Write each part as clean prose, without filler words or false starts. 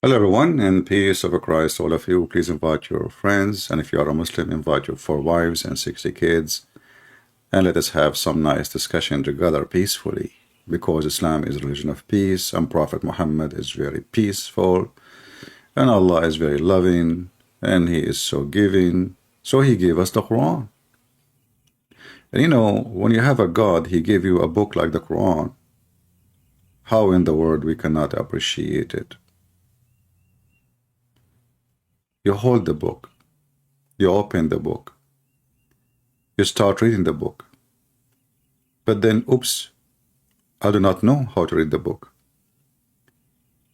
Hello everyone, and peace of Christ all of you. Please invite your friends, and if you are a Muslim, invite your 4 wives and 60 kids, and let us have some nice discussion together peacefully, because Islam is a religion of peace, and Prophet Muhammad is very peaceful, and Allah is very loving, and He is so giving, so He gave us the Quran. And you know, when you have a God, He gave you a book like the Quran. How in the world we cannot appreciate it? You hold the book, you open the book, you start reading the book, but then, oops, I do not know how to read the book.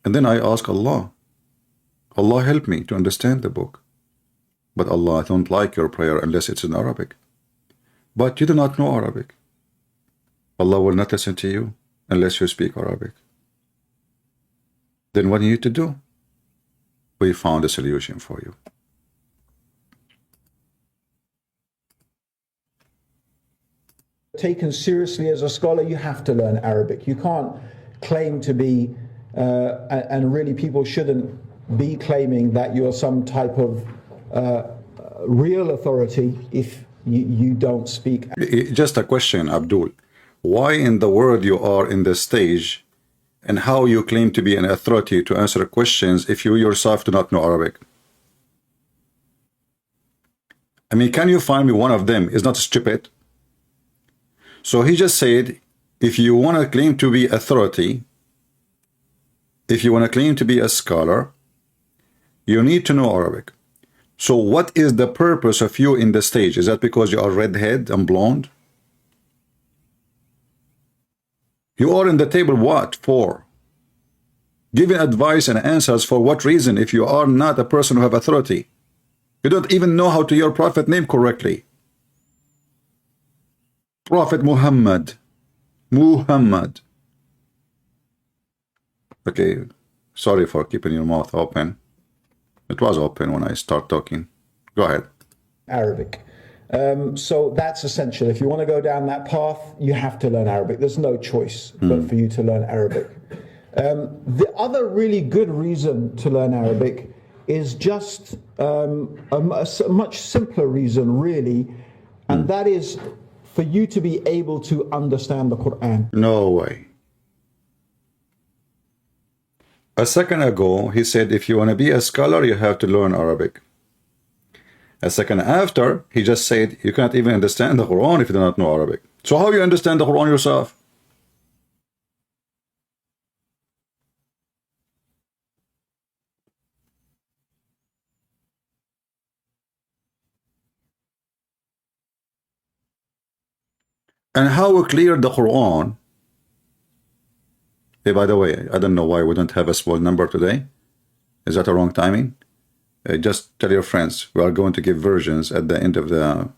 And then I ask Allah, Allah help me to understand the book. But Allah, I don't like your prayer unless it's in Arabic. But you do not know Arabic. Allah will not listen to you unless you speak Arabic. Then what do you need to do? We found a solution for you. Taken seriously as a scholar, you have to learn Arabic. You can't claim to be, and really people shouldn't be claiming that you're some type of real authority if you don't speak. Just a question, Abdul. Why in the world you are in the stage, and how you claim to be an authority to answer questions if you yourself do not know Arabic? I mean, can you find me one of them is not stupid? So he just said, if you want to claim to be authority, if you want to claim to be a scholar, you need to know Arabic. So what is the purpose of you in the stage? Is that because you are redhead and blonde? You are in the table what for? Giving advice and answers for what reason if you are not a person who have authority? You don't even know how to your prophet name correctly. Prophet Muhammad. Muhammad. Okay, sorry for keeping your mouth open. It was open when I start talking. Go ahead. Arabic. So that's essential. If you want to go down that path, you have to learn Arabic. There's no choice but for you to learn Arabic. The other really good reason to learn Arabic is just a much simpler reason, really, and that is for you to be able to understand the Quran. No way. A second ago, he said, if you want to be a scholar, you have to learn Arabic. A second after, he just said, you can't even understand the Quran if you do not know Arabic. So how you understand the Quran yourself? And how clear the Quran? Hey, by the way, I don't know why we don't have a small number today. Is that a wrong timing? Just tell your friends we are going to give versions at the end of the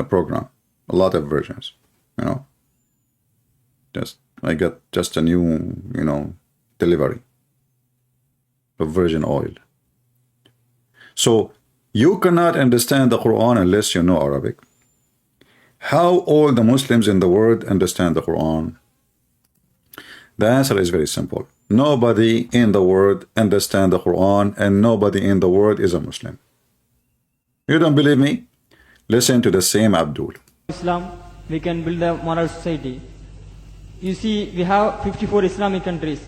program. A lot of versions. I got just a new delivery of virgin oil. So you cannot understand the Quran unless you know Arabic. How all the Muslims in the world understand the Quran? The answer is very simple. Nobody in the world understands the Quran, and nobody in the world is a Muslim. You don't believe me? Listen to the same Abdul. Islam, we can build a moral society. You see, we have 54 Islamic countries.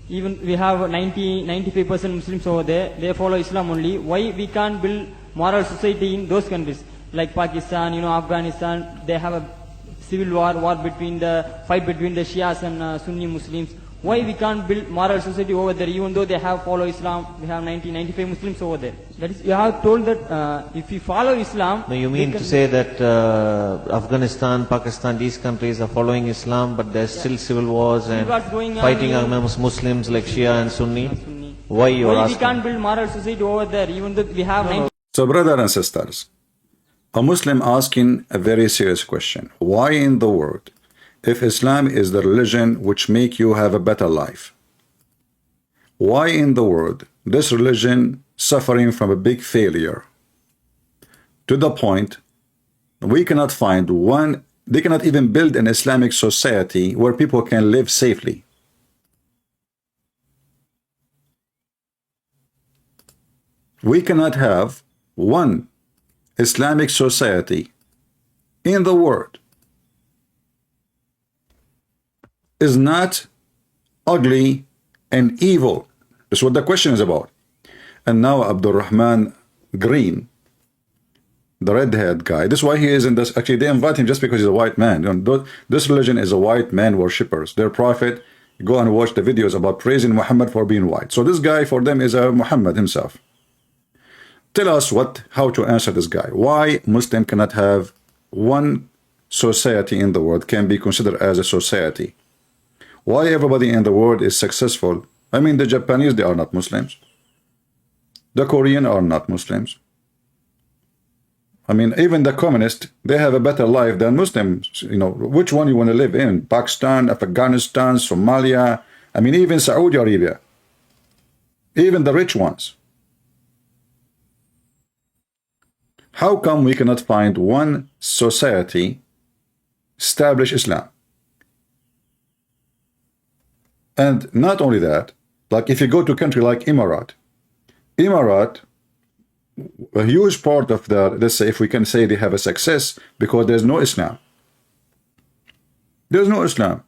Even we have 95% Muslims over there. They follow Islam only. Why we can't build moral society in those countries? Like Pakistan, Afghanistan, they have a civil war between the Shias and Sunni Muslims. Why we can't build moral society over there, even though they have follow Islam? We have 95 Muslims over there. That is, you have told that if we follow Islam. No, you mean to say that Afghanistan, Pakistan, these countries are following Islam, but there's still civil wars and fighting amongst Muslims like Shia and Sunni? Why you are asking? We can't build moral society over there, even though we have 90. So, brothers and sisters, a Muslim asking a very serious question. Why in the world, if Islam is the religion which make you have a better life, why in the world this religion suffering from a big failure to the point we cannot find one, they cannot even build an Islamic society where people can live safely? We cannot have one Islamic society in the world is not ugly and evil. That's what the question is about. And now Abdurrahman Green, the red-haired guy, this is why he is in this. Actually, they invite him just because he's a white man. You know, this religion is a white man worshippers. Their prophet, go and watch the videos about praising Muhammad for being white. So this guy for them is a Muhammad himself. Tell us how to answer this guy. Why Muslim cannot have one society in the world, can be considered as a society. Why everybody in the world is successful. I mean, the Japanese, they are not Muslims. The Korean are not Muslims. I mean, even the communists, they have a better life than Muslims. You know, which one you want to live in? Pakistan, Afghanistan, Somalia, I mean, even Saudi Arabia. Even the rich ones. How come we cannot find one society establish Islam? And not only that, like if you go to a country like Emirat, a huge part of the, let's say, if we can say they have a success because there's no Islam. There's no Islam.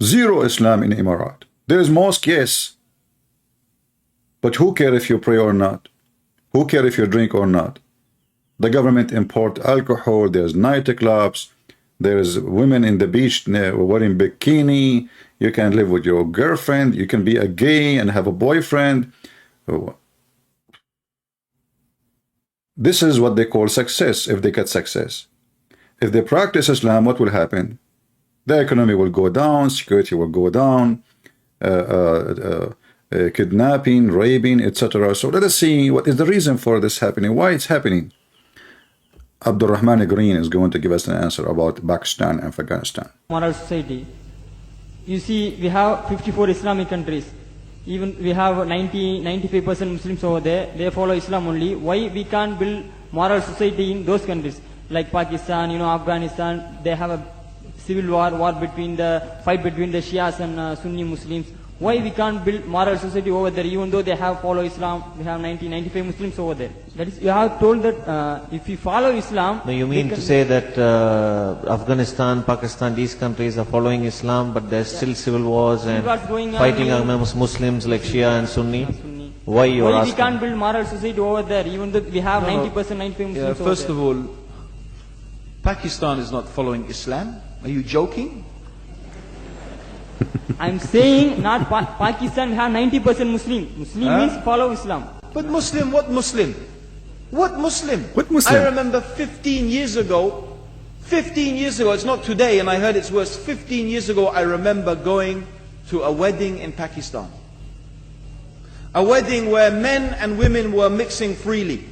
Zero Islam in Emirat. There is mosque, yes. But who cares if you pray or not? Who cares if you drink or not? The government import alcohol, there's nightclubs, there's women in the beach wearing bikini. You can live with your girlfriend. You can be a gay and have a boyfriend. This is what they call success, if they get success. If they practice Islam, what will happen? The economy will go down, security will go down, kidnapping, raping, etc. So let us see what is the reason for this happening, why it's happening. Abdurrahman Green is going to give us an answer about Pakistan and Afghanistan. Moral society. You see, we have 54 Islamic countries. Even we have 95% Muslims over there. They follow Islam only. Why we can't build moral society in those countries? Like Pakistan, you know, Afghanistan, they have a civil war between fight between the Shias and Sunni Muslims. Why we can't build moral society over there, even though they have follow Islam? We have 95 Muslims over there. That is, you have told that if we follow Islam... No, you mean to say that Afghanistan, Pakistan, these countries are following Islam, but there's still civil wars and fighting amongst Muslims like Shia and Sunni? Why you are asking? We can't build moral society over there, even though we have 90%, 95 Muslims over First of all, Pakistan is not following Islam. Are you joking? I'm saying not Pakistan, we have 90% Muslim. Muslim means follow Islam. But Muslim, what Muslim? What Muslim? What Muslim? I remember 15 years ago, it's not today, and I heard it's worse. 15 years ago, I remember going to a wedding in Pakistan. A wedding where men and women were mixing freely.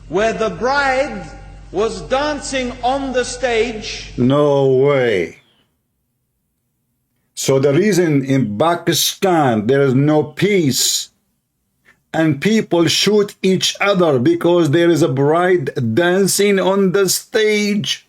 Where the bride was dancing on the stage. No way. So the reason in Pakistan there is no peace and people shoot each other because there is a bride dancing on the stage.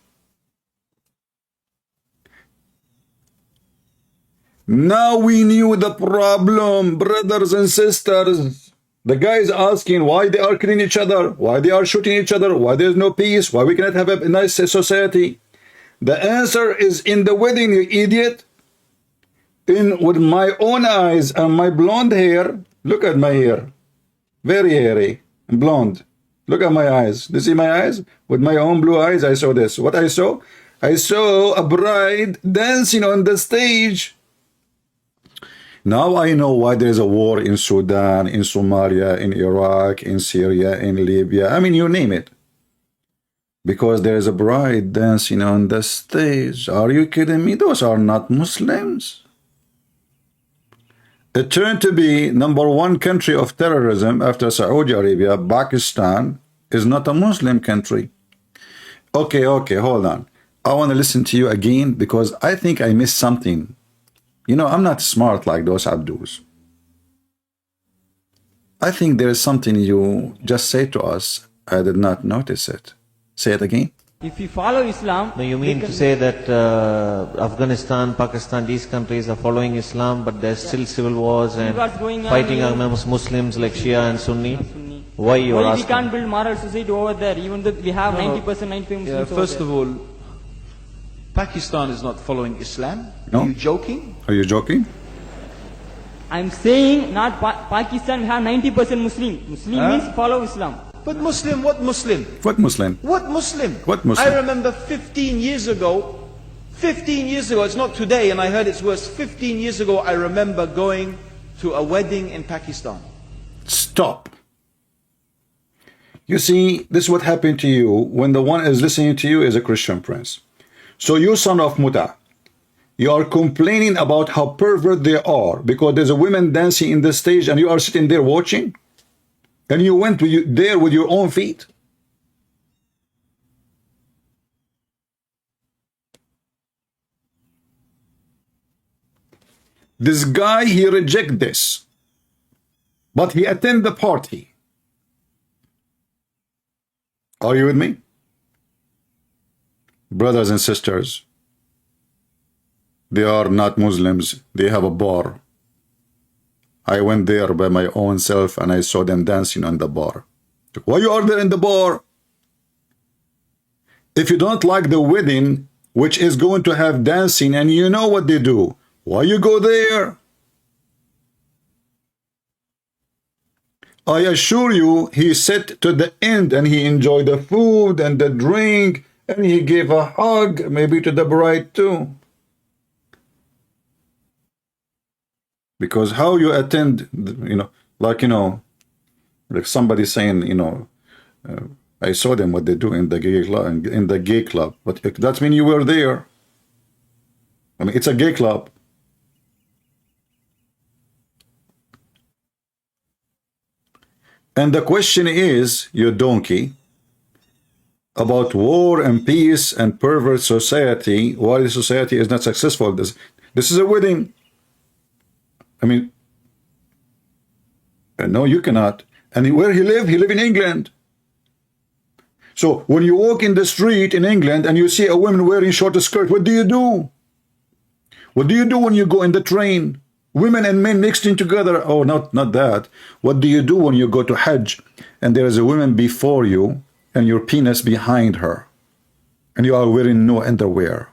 Now we knew the problem, brothers and sisters. The guy is asking why they are killing each other, why they are shooting each other, why there is no peace, why we cannot have a nice society. The answer is in the wedding, you idiot. With my own eyes and my blonde hair. Look at my hair, very hairy and blonde. Look at my eyes. Do you see my eyes? With my own blue eyes, I saw this. What I saw? I saw a bride dancing on the stage. Now I know why there is a war in Sudan, in Somalia, in Iraq, in Syria, in Libya. I mean, you name it. Because there is a bride dancing on the stage. Are you kidding me? Those are not Muslims. It turned to be #1 country of terrorism after Saudi Arabia. Pakistan is not a Muslim country. Okay, hold on. I want to listen to you again because I think I missed something. You know, I'm not smart like those Abdus. I think there is something you just said to us. I did not notice it. Say it again. If we follow Islam, No, you mean to say that Afghanistan, Pakistan, these countries are following Islam, but there's still civil wars and what's going on fighting here? amongst Muslims like Shia and Sunni? Why you are why we asking? can't build moral society over there, even though we have 90%, 95 Muslims over First there? of all, Pakistan is not following Islam. No. Are you joking? Are you joking? I'm saying not Pakistan, we have 90% Muslim. Muslim means follow Islam. But Muslim, what Muslim? What Muslim? What Muslim? What Muslim? I remember 15 years ago, it's not today, and I heard it's worse. 15 years ago, I remember going to a wedding in Pakistan. Stop. You see, this is what happened to you when the one is listening to you is a Christian prince. So you son of Muta, you are complaining about how pervert they are because there's a woman dancing in the stage and you are sitting there watching? And you went there with your own feet? This guy, he reject this, but he attend the party. Are you with me? Brothers and sisters, they are not Muslims. They have a bar. I went there by my own self and I saw them dancing on the bar. Why you are there in the bar? If you don't like the wedding, which is going to have dancing, and you know what they do, why you go there? I assure you, he sat to the end and he enjoyed the food and the drink and he gave a hug, maybe to the bride too. Because how you attend, like somebody saying, I saw them what they do in the gay club, but that means you were there. I mean, it's a gay club. And the question is, you donkey, about war and peace and pervert society, why the society is not successful. This is a wedding. I mean, no, you cannot. And where he live in England. So when you walk in the street in England and you see a woman wearing short skirt, what do you do? What do you do when you go in the train? Women and men mixed in together. Oh, not that. What do you do when you go to Hajj and there is a woman before you and your penis behind her and you are wearing no underwear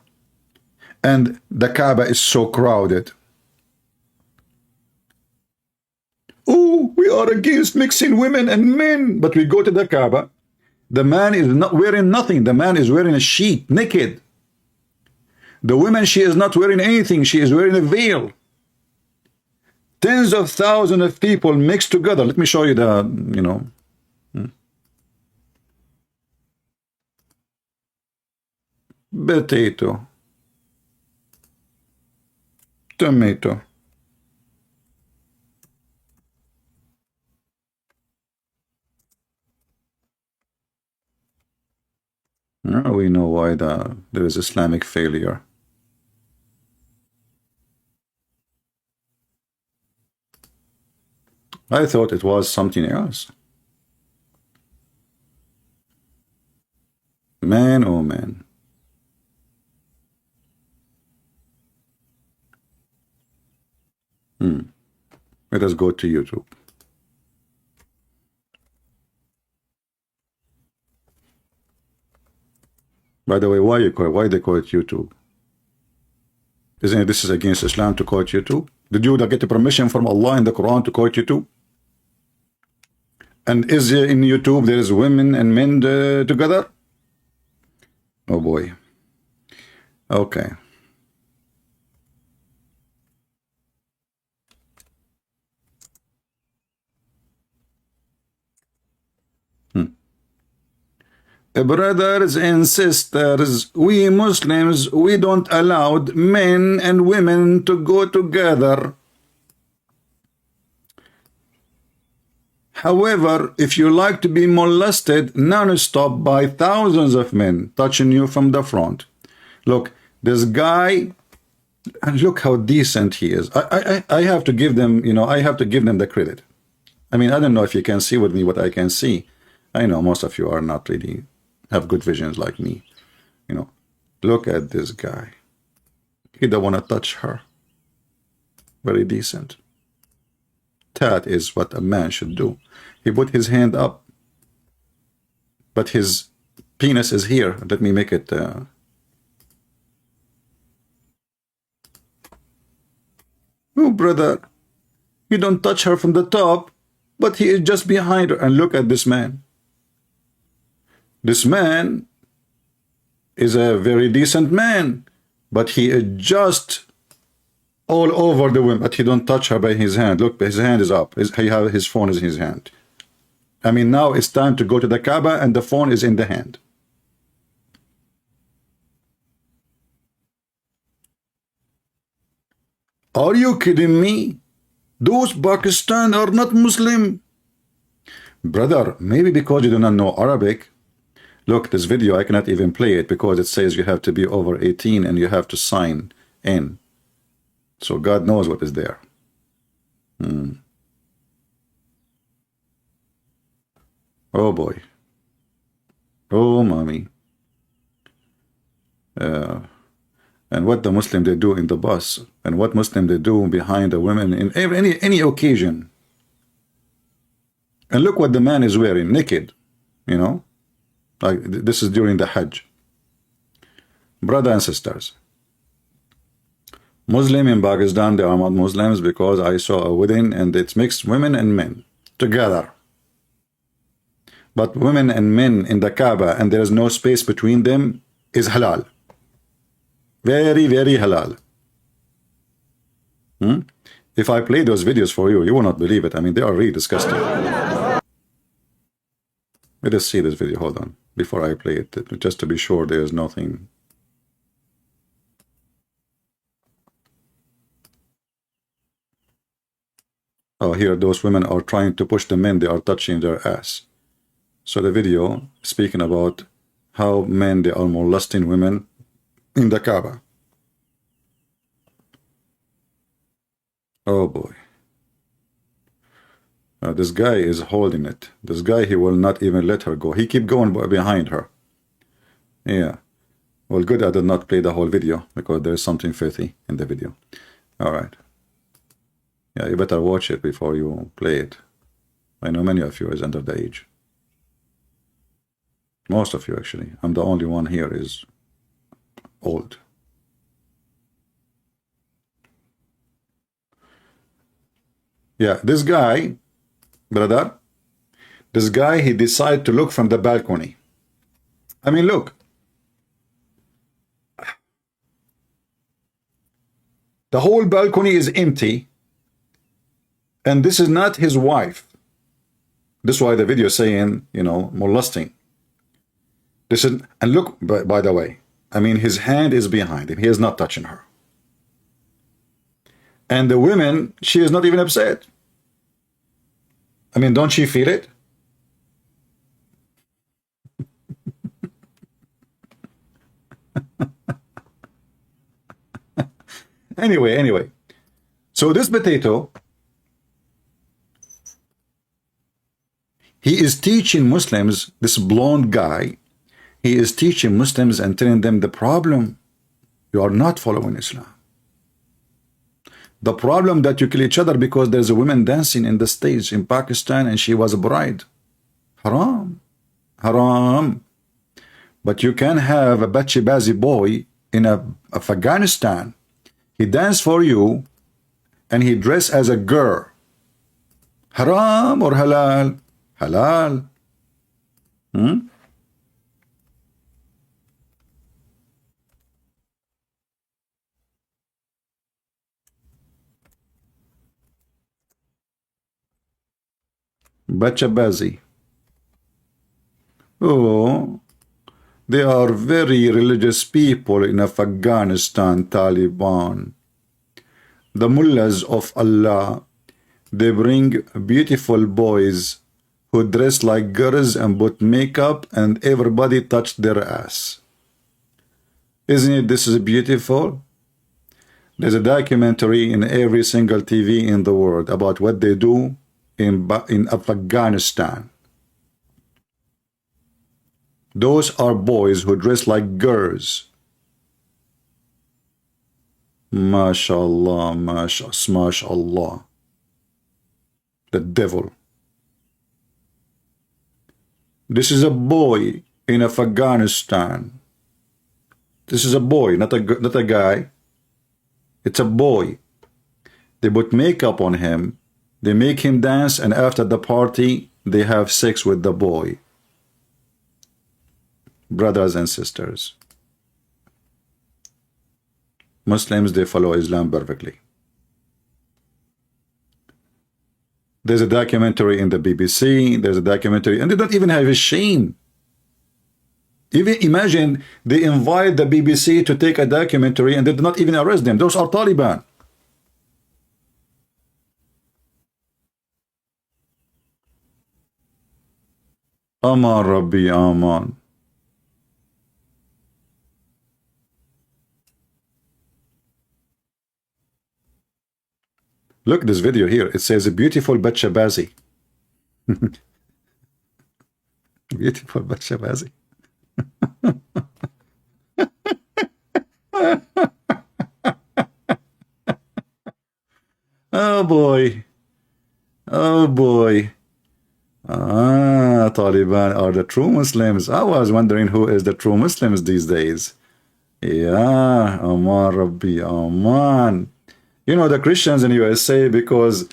and the Kaaba is so crowded? Oh, we are against mixing women and men, but we go to the Kaaba. The man is not wearing nothing. The man is wearing a sheet, naked. The woman, she is not wearing anything. She is wearing a veil. Tens of thousands of people mixed together. Let me show you the, Potato. Tomato. Now we know why there is Islamic failure. I thought it was something else. Man, oh man. Let us go to YouTube. By the way, why they call it YouTube? Isn't it this is against Islam to call it YouTube? Did you get the permission from Allah in the Quran to call it YouTube? And is there in YouTube there is women and men together? Oh boy. Okay. Brothers and sisters, we Muslims, we don't allow men and women to go together. However, if you like to be molested non-stop by thousands of men touching you from the front, look, this guy, and look how decent he is. I have to give them, I have to give them the credit. I mean, I don't know if you can see with me what I can see. I know most of you are not really have good visions like me. you know, look at this guy. He don't want to touch her. Very decent. That is what a man should do. He put his hand up, but his penis is here. Let me make it. Oh, brother, you don't touch her from the top, but he is just behind her. And look at this man. This man is a very decent man, but he is just all over the woman, but he don't touch her by his hand. Look, his hand is up. He have his phone is in his hand. I mean, now it's time to go to the Kaaba and the phone is in the hand. Are you kidding me? Those Pakistan are not Muslim. Brother, maybe because you do not know Arabic. Look, this video, I cannot even play it because it says you have to be over 18 and you have to sign in. So God knows what is there. Oh boy. Oh mommy. And what the Muslim they do in the bus, and what Muslim they do behind the women in any occasion. And look what the man is wearing, naked, you know, like this is during the Hajj. Brother and sisters, Muslim in Pakistan, they are not Muslims because I saw a wedding and it's mixed women and men together. But women and men in the Kaaba and there is no space between them is halal. Very, very halal. If I play those videos for you, you will not believe it. I mean, they are really disgusting. Let us see this video. Hold on. Before I play it, just to be sure there is nothing. Oh, here those women are trying to push the men. They are touching their ass. So the video speaking about how men, they are molesting women in the Kaaba. Oh boy. This guy is holding it. This guy, he will not even let her go. He keep going behind her. Yeah. Well, good I did not play the whole video because there is something filthy in the video. All right. Yeah, you better watch it before you play it. I know many of you is under the age. Most of you, actually. I'm the only one here is old. Yeah, this guy, brother, this guy, he decided to look from the balcony. I mean, look. The whole balcony is empty. And this is not his wife. This is why the video is saying, you know, molesting. This is, and look, by the way, I mean, his hand is behind him. He is not touching her. And the woman, she is not even upset. I mean, don't she feel it? Anyway. So this potato, he is teaching Muslims, this blonde guy, he is teaching Muslims and telling them the problem, you are not following Islam. The problem that you kill each other because there's a woman dancing in the stage in Pakistan and she was a bride. Haram. Haram. But you can have a bachi-bazi boy in Afghanistan. He dance for you and he dress as a girl. Haram or halal? Halal. Bacha-bazi. Oh, they are very religious people in Afghanistan, Taliban. The mullahs of Allah, they bring beautiful boys who dress like girls and put makeup and everybody touch their ass. Isn't it this is beautiful? There's a documentary in every single TV in the world about what they do in Afghanistan. Those are boys who dress like girls. MashaAllah, MashaAllah. The devil. This is a boy in Afghanistan. This is a boy, not a guy. It's a boy. They put makeup on him. They make him dance, and after the party, they have sex with the boy. Brothers and sisters. Muslims, they follow Islam perfectly. There's a documentary in the BBC, there's a documentary, and they don't even have a shame. Even imagine they invite the BBC to take a documentary and they do not even arrest them. Those are Taliban. Aman Rabbi, Aman. Look, this video here, it says a beautiful Batshabazi. Beautiful Batshabazi. Oh boy. Oh boy. Taliban are the true Muslims. I was wondering who is the true Muslims these days. Yeah, Aman Rabbi, Aman. You know, the Christians in USA, because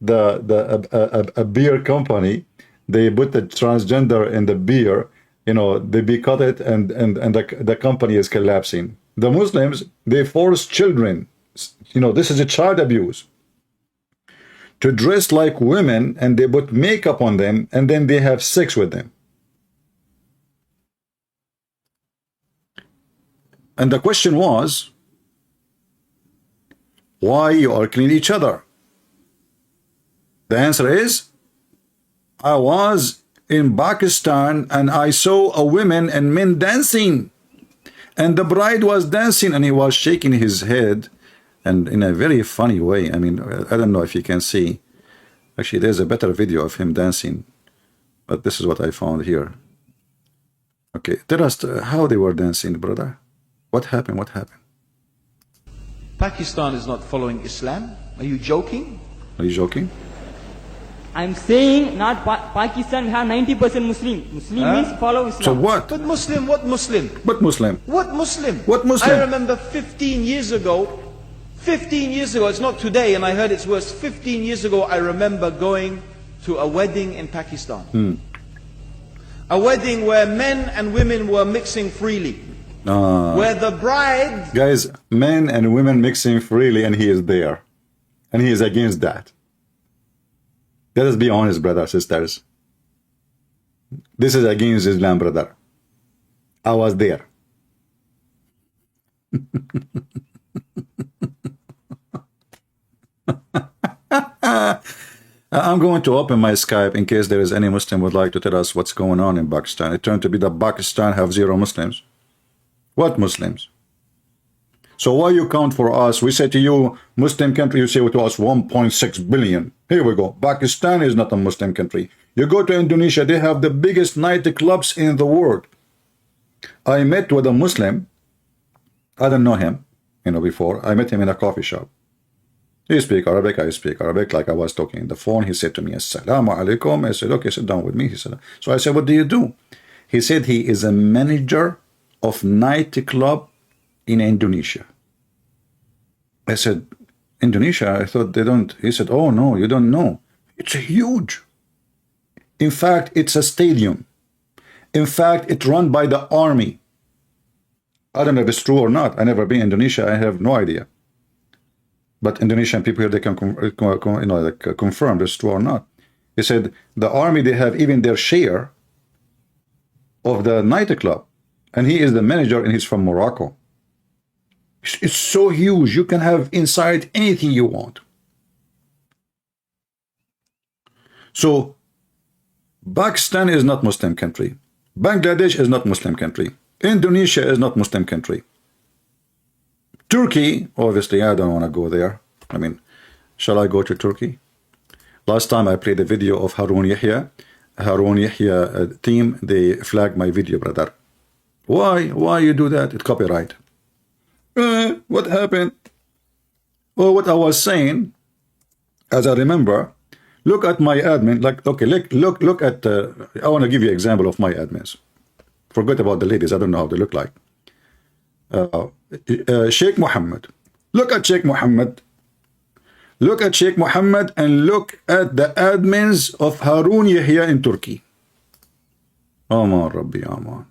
a beer company, they put the transgender in the beer, you know, they boycott it, and the company is collapsing. The Muslims, they force children, you know, this is a child abuse, to dress like women, and they put makeup on them, and then they have sex with them. And the question was, why you are killing each other? The answer is, I was in Pakistan and I saw a women and men dancing, and the bride was dancing, and he was shaking his head, and in a very funny way. I mean, I don't know if you can see. Actually, there's a better video of him dancing, but this is what I found here. Okay, tell us how they were dancing, brother. What happened? What happened? Pakistan is not following Islam. Are you joking? Are you joking? I'm saying not Pakistan, we have 90% Muslim. Muslim means follow Islam. So what? But Muslim, what Muslim? What Muslim? What Muslim? What Muslim? I remember 15 years ago, it's not today, and I heard it's worse. 15 years ago, I remember going to a wedding in Pakistan. A wedding where men and women were mixing freely. Where the bride... Guys, men and women mixing freely, and he is there. And he is against that. Let us be honest, brothers, sisters. This is against Islam, brother. I was there. I'm going to open my Skype in case there is any Muslim would like to tell us what's going on in Pakistan. It turned to be that Pakistan have 0 Muslims. What Muslims? So why you count for us? We say to you, Muslim country, you say to us 1.6 billion. Here we go. Pakistan is not a Muslim country. You go to Indonesia, they have the biggest nightclubs in the world. I met with a Muslim. I don't know him, you know, before. I met him in a coffee shop. He speak Arabic, I speak Arabic, like I was talking on the phone. He said to me, Assalamu alaikum. I said, okay, sit down with me. He said, so I said, what do you do? He said he is a manager of nightclub in Indonesia. I said, Indonesia? I thought they don't. He said, oh no, you don't know. It's huge. In fact, it's a stadium. In fact, it's run by the army. I don't know if it's true or not. I never been in Indonesia. I have no idea. But Indonesian people here, they can confirm it's true or not. He said the army, they have even their share of the nightclub. And he is the manager, and he's from Morocco. It's so huge. You can have inside anything you want. So Pakistan is not Muslim country. Bangladesh is not Muslim country. Indonesia is not Muslim country. Turkey, obviously, I don't want to go there. I mean, shall I go to Turkey? Last time I played a video of Harun Yahya, Harun Yahya team, they flag my video, brother. Why you do that? It's copyright. What happened? Well, what I was saying, as I remember, look at my admin. Like, okay, look at. I want to give you an example of my admins. Forget about the ladies. I don't know how they look like. Sheikh Mohammed. Look at Sheikh Mohammed. Look at Sheikh Mohammed and look at the admins of Harun Yahya in Turkey. Aman Rabbi Aman.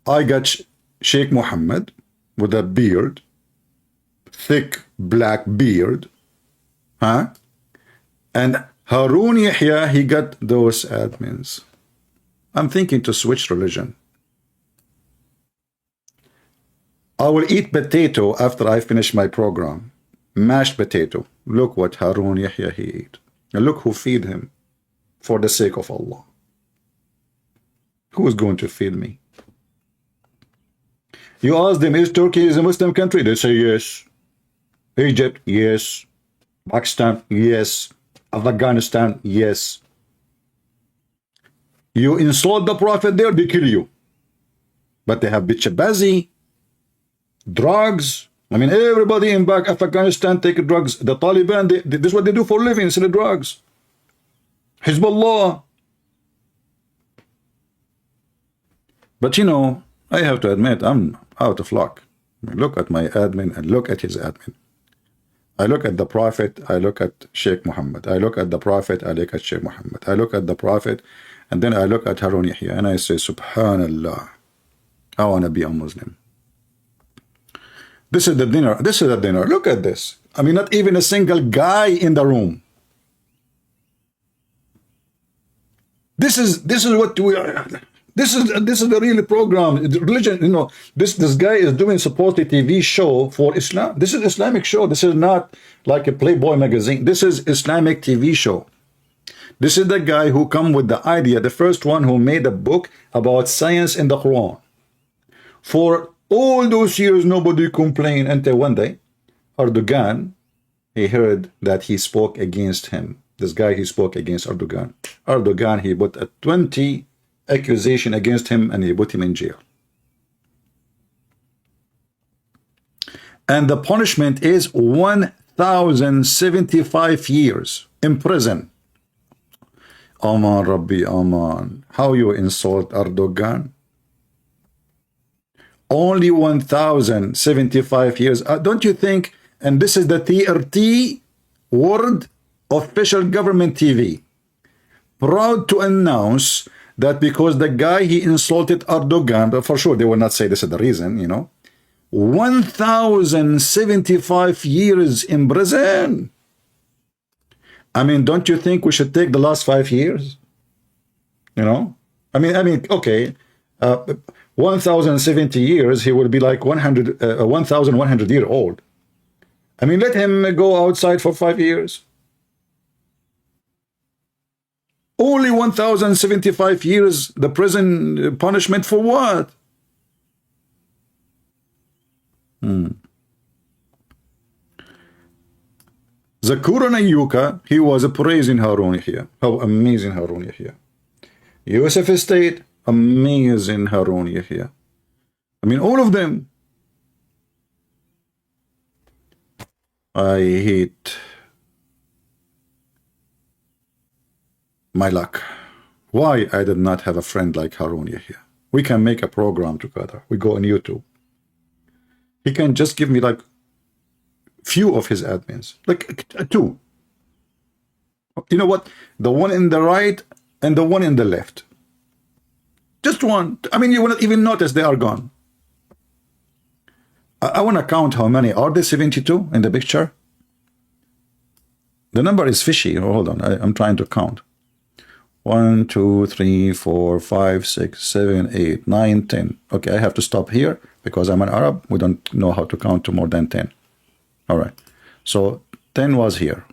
I got Sheikh Mohammed with a beard, thick black beard, huh? And Harun Yahya, he got those admins. I'm thinking to switch religion. I will eat potato after I finish my program. Mashed potato. Look what Harun Yahya he ate. And look who feed him for the sake of Allah. Who is going to feed me? You ask them, is Turkey a Muslim country? They say yes. Egypt, yes. Pakistan, yes. Afghanistan, yes. You insult the Prophet there, they kill you. But they have bitchabazi, drugs. I mean, everybody in Afghanistan take drugs. The Taliban, this is what they do for a living, sell drugs. Hezbollah. But you know, I have to admit, I'm out of luck. I mean, look at my admin and look at his admin. I look at the Prophet, I look at Sheikh Mohammed. I look at the Prophet, I look at Sheikh Mohammed. I look at the Prophet, and then I look at Harun Yahya, and I say, Subhanallah, I want to be a Muslim. This is the dinner. This is the dinner. Look at this. I mean, not even a single guy in the room. This is what we are. This is the real program. Religion, you know. This guy is doing supposedly TV show for Islam. This is Islamic show. This is not like a Playboy magazine. This is Islamic TV show. This is the guy who come with the idea, the first one who made a book about science in the Quran. For all those years, nobody complained until one day, Erdogan, he heard that he spoke against him. This guy, he spoke against Erdogan. Erdogan, he put a 20 accusation against him and he put him in jail. And the punishment is 1,075 years in prison. Aman Rabbi Aman. How you insult Erdogan? Only 1,075 years. Don't you think, and this is the TRT World Official Government TV, proud to announce that because the guy, he insulted Erdogan, but for sure they will not say this is the reason, you know, 1,075 years in prison. I mean, don't you think we should take the last 5 years? You know? I mean, okay, 1,070 years, he will be like 1,100 years old. I mean, let him go outside for 5 years. Only 1,075 years, the prison punishment for what? Zakur Nayuka, he was praising Harun Yahya. How amazing Harun Yahya. Yusuf Estate, amazing Harun Yahya. I mean, all of them. I hate my luck. Why I did not have a friend like Harun Yahya. We can make a program together. We go on YouTube. He can just give me like few of his admins, like 2. You know what? The one in the right and the one in the left. Just one. I mean, you will not even notice they are gone. I want to count how many. Are there 72 in the picture? The number is fishy. Hold on. I'm trying to count. 1, 2, 3, 4, 5, 6, 7, 8, 9, 10. Okay, I have to stop here because I'm an Arab. We don't know how to count to more than 10. All right. So 10 was here.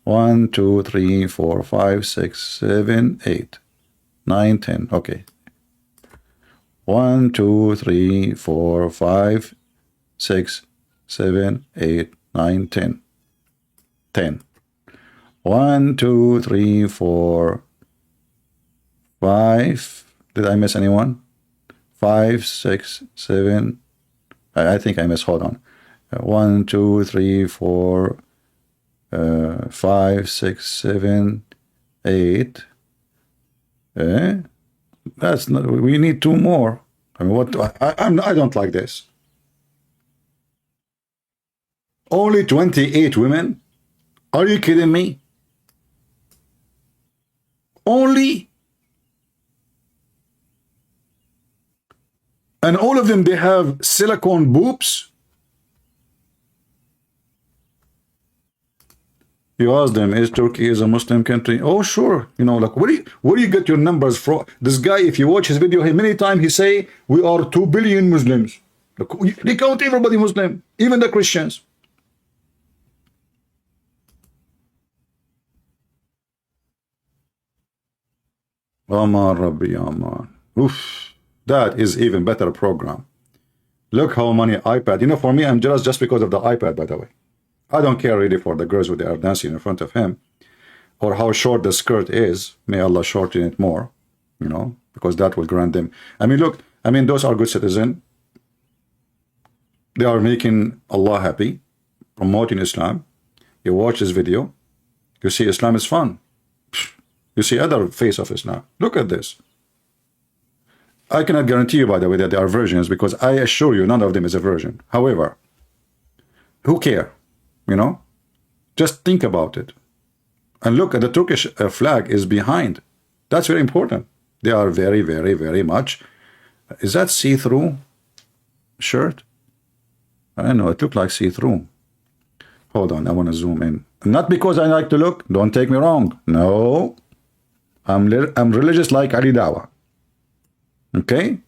1, 2, 3, 4, 5, 6, 7, 8, 9, 10. Okay. 1, 2, 3, 4, 5, 6, 7, 8, 9, 10. 10. 1, 2, 3, 4, 5. Did I miss anyone? 5, 6, 7. I think I missed. Hold on. 1, 2, 3, 4, 5, 6, 7, 8. That's not. We need 2 more. I mean, what? I don't like this. Only 28 women? Are you kidding me? Only? And all of them, they have silicone boobs? You ask them, is Turkey is a Muslim country? Oh, sure. You know, like, where do you get your numbers from? This guy, if you watch his video, many times he say, we are 2 billion Muslims. Look, they count everybody Muslim, even the Christians. Aman Rabbi Aman. Oof. That is even better program. Look how many iPad. You know, for me, I'm jealous just because of the iPad, by the way. I don't care really for the girls who they are dancing in front of him, or how short the skirt is. May Allah shorten it more, you know, because that will grant them. I mean, look, I mean, those are good citizens. They are making Allah happy, promoting Islam. You watch this video, you see Islam is fun. You see other face of Islam. Look at this. I cannot guarantee you, by the way, that they are virgins, because I assure you none of them is a virgin. However, who care? You know? Just think about it. And look at the Turkish flag is behind. That's very important. They are very, very, very much. Is that see-through shirt? I don't know. It looked like see-through. Hold on. I want to zoom in. Not because I like to look. Don't take me wrong. No. I'm religious like Ali Dawa. Okay?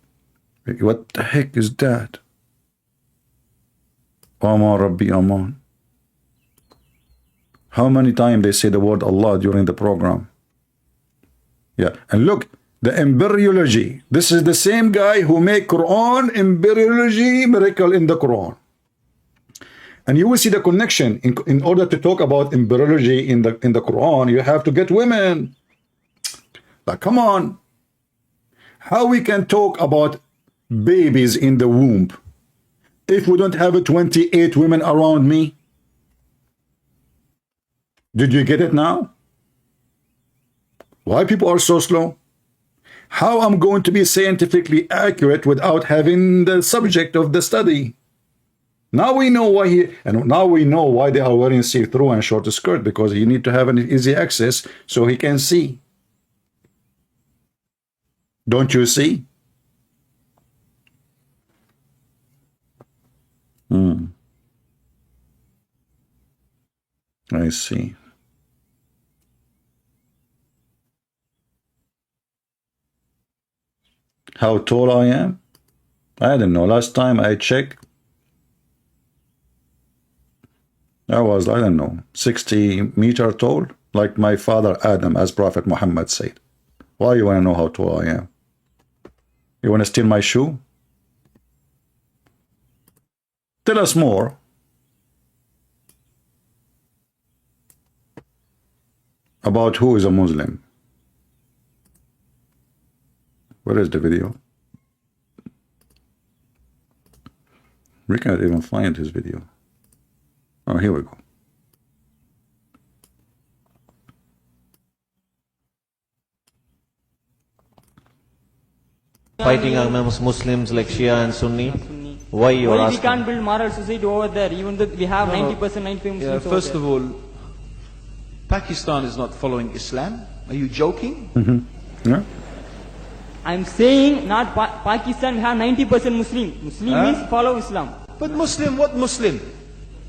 What the heck is that? Aman Rabbi Aman. How many times they say the word Allah during the program? Yeah. And look, the embryology. This is the same guy who made Quran embryology miracle in the Quran. And you will see the connection. In order to talk about embryology in the Quran, you have to get women. Like, come on. How we can talk about babies in the womb if we don't have 28 women around me? Did you get it now? Why people are so slow? How I'm going to be scientifically accurate without having the subject of the study? Now we know why now we know why they are wearing see-through and short skirt, because you need to have an easy access so he can see. Don't you see? I see. How tall I am? I don't know. Last time I checked, I was, I don't know, 60 meters tall, like my father Adam, as Prophet Muhammad said. Why you want to know how tall I am? You want to steal my shoe? Tell us more. About who is a Muslim. Where is the video? We can't even find his video. Oh, here we go. Fighting amongst Muslims like Shia and Sunni. Why you are asking? We can't build moral society over there, even though we have 90%, 95% Muslims yeah, first of all, Pakistan is not following Islam. Are you joking? Yeah. I'm saying not Pakistan, we have 90% Muslim. Muslim means follow Islam. But Muslim, what Muslim?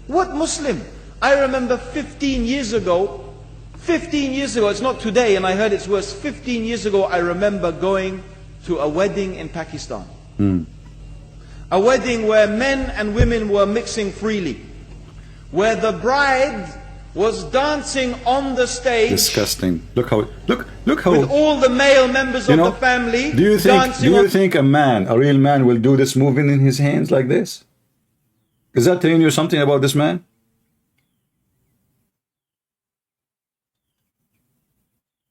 What Muslim? I remember 15 years ago, it's not today, and I heard it's worse. 15 years ago, I remember going to a wedding in Pakistan. A wedding where men and women were mixing freely. Where the bride was dancing on the stage. Disgusting. Look how with all the male members of the family. Do you think a real man will do this moving in his hands like this? Is that telling you something about this man?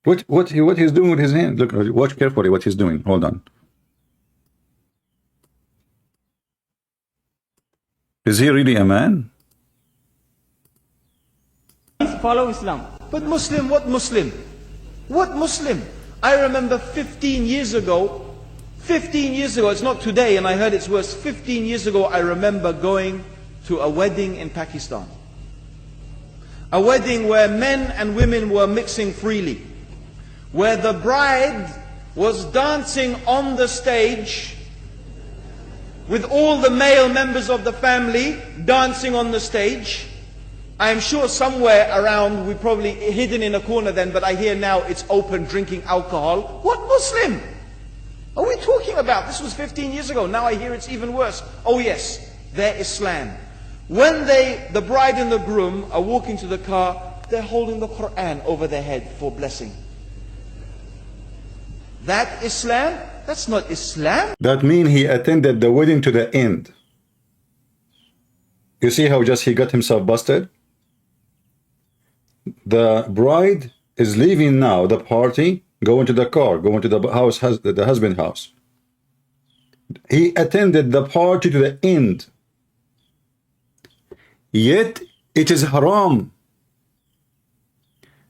What he's doing with his hand? Look, watch carefully what he's doing. Hold on. Is he really a man? Follow Islam. But Muslim, what Muslim? What Muslim? I remember 15 years ago, it's not today, and I heard it's worse. 15 years ago, I remember going to a wedding in Pakistan. A wedding where men and women were mixing freely. Where the bride was dancing on the stage with all the male members of the family dancing on the stage. I'm sure somewhere around, we probably hidden in a corner then, but I hear now it's open, drinking alcohol. What Muslim are we talking about? This was 15 years ago. Now I hear it's even worse. Oh yes, they're Islam. When the bride and the groom are walking to the car, they're holding the Quran over their head for blessing. That Islam? That's not Islam. That means he attended the wedding to the end. You see how just he got himself busted? The bride is leaving now the party, going to the car, going to the house, the husband's house. He attended the party to the end. Yet it is haram.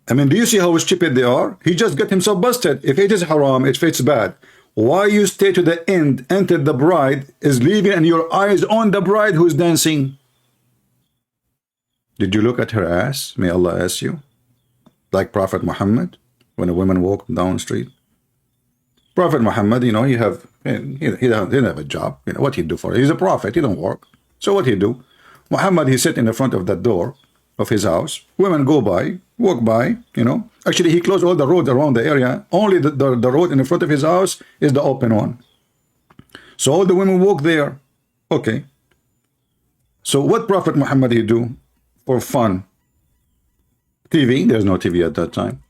I mean, do you see how stupid they are? He just got himself busted. If it is haram, if it's bad, why you stay to the end, enter the bride, is leaving, and your eyes on the bride who's dancing? Did you look at her ass? May Allah ask you. Like Prophet Muhammad, when a woman walked down the street. Prophet Muhammad, you know, he didn't have a job. You know, what he do for it? He's a prophet, he don't work. So what he do? Muhammad, he sit in the front of that door of his house. Women go by, walk by, you know. Actually, he closed all the roads around the area. Only the road in the front of his house is the open one. So all the women walk there. Okay. So what Prophet Muhammad he do for fun? TV, there's no TV at that time.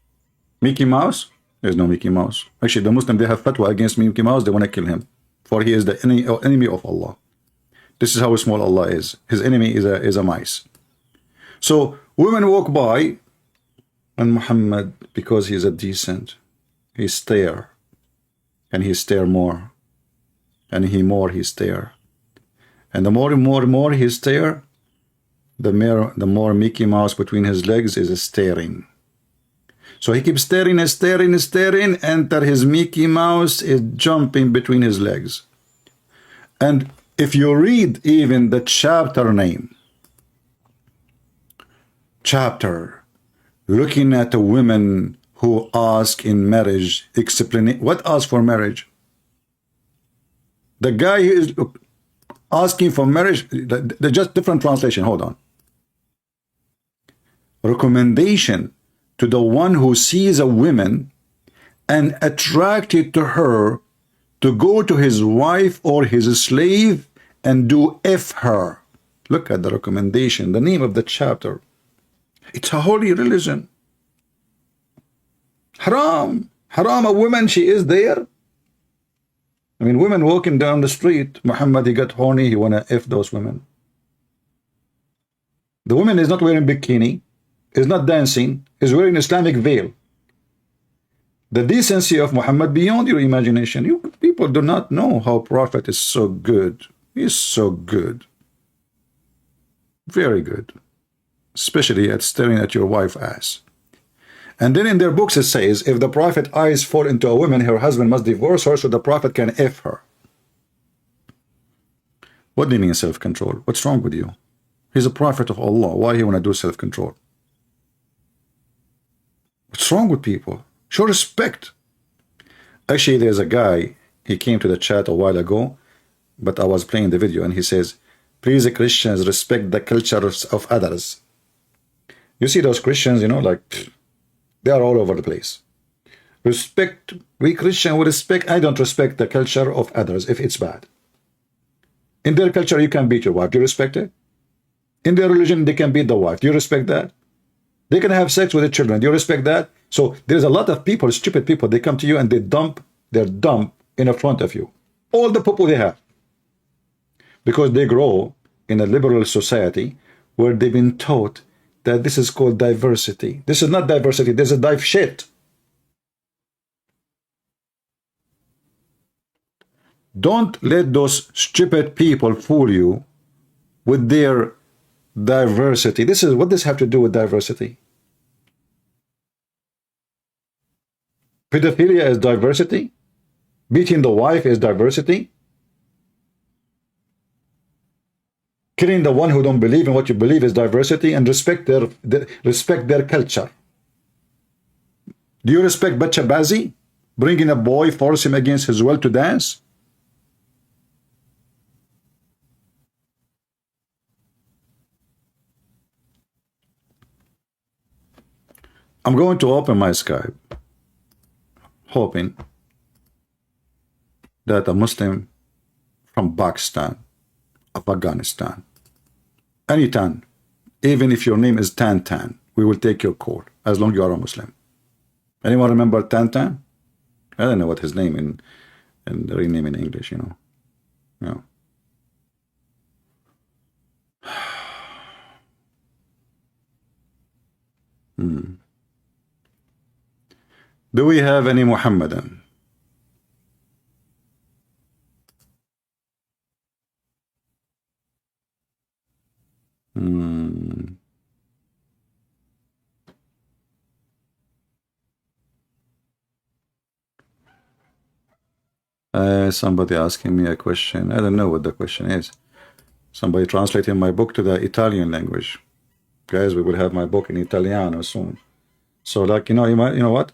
Mickey Mouse, there's no Mickey Mouse. Actually, the Muslim, they have fatwa against Mickey Mouse. They want to kill him, for he is the enemy of Allah. This is how small Allah is. His enemy is a mice. So women walk by, and Muhammad, because he's a decent, he stare, and he stare more, and he stare, and the more he stare, the more Mickey Mouse between his legs is staring. So he keeps staring and staring and staring, and that his Mickey Mouse is jumping between his legs. And if you read even the chapter name, looking at the women who ask in marriage, explaining what ask for marriage. The guy who is asking for marriage, they're just different translation. Hold on. Recommendation to the one who sees a woman and attracted to her to go to his wife or his slave and do F her. Look at the recommendation, the name of the chapter. It's a holy religion. Haram. Haram, a woman, she is there. I mean, women walking down the street, Muhammad, he got horny, he wanna F those women. The woman is not wearing bikini, is not dancing, is wearing Islamic veil. The decency of Muhammad beyond your imagination. You people do not know how Prophet is so good. He's so good. Very good. Especially at staring at your wife's ass. And then in their books it says, if the Prophet's eyes fall into a woman, her husband must divorce her so the Prophet can F her. What do you mean self-control? What's wrong with you? He's a prophet of Allah. Why he want to do self-control? What's wrong with people? Show respect. Actually, there's a guy, he came to the chat a while ago, but I was playing the video, and he says, please, Christians, respect the culture of others. You see those Christians, you know, like, they are all over the place. Respect, we Christian, we respect, I don't respect the culture of others if it's bad. In their culture, you can beat your wife. Do you respect it? In their religion, they can beat the wife. Do you respect that? They can have sex with their children. Do you respect that? So there's a lot of people, stupid people, they come to you and they dump their dump in front of you. All the people they have. Because they grow in a liberal society where they've been taught that this is called diversity. This is not diversity, this is dive shit. Don't let those stupid people fool you with their diversity. This is what this have to do with diversity. Pedophilia is diversity. Beating the wife is diversity. Killing the one who don't believe in what you believe is diversity. And respect their culture. Do you respect Bachabazi? Bringing a boy, force him against his will to dance? I'm going to open my Skype, hoping that a Muslim from Pakistan, Afghanistan, any Tan, even if your name is Tan, we will take your call as long as you are a Muslim. Anyone remember Tan? I don't know what his name in the real name in English, you know. Yeah. Do we have any Muhammadan? Somebody asking me a question. I don't know what the question is. Somebody translating my book to the Italian language. Guys, we will have my book in Italiano soon. So, like, you know what?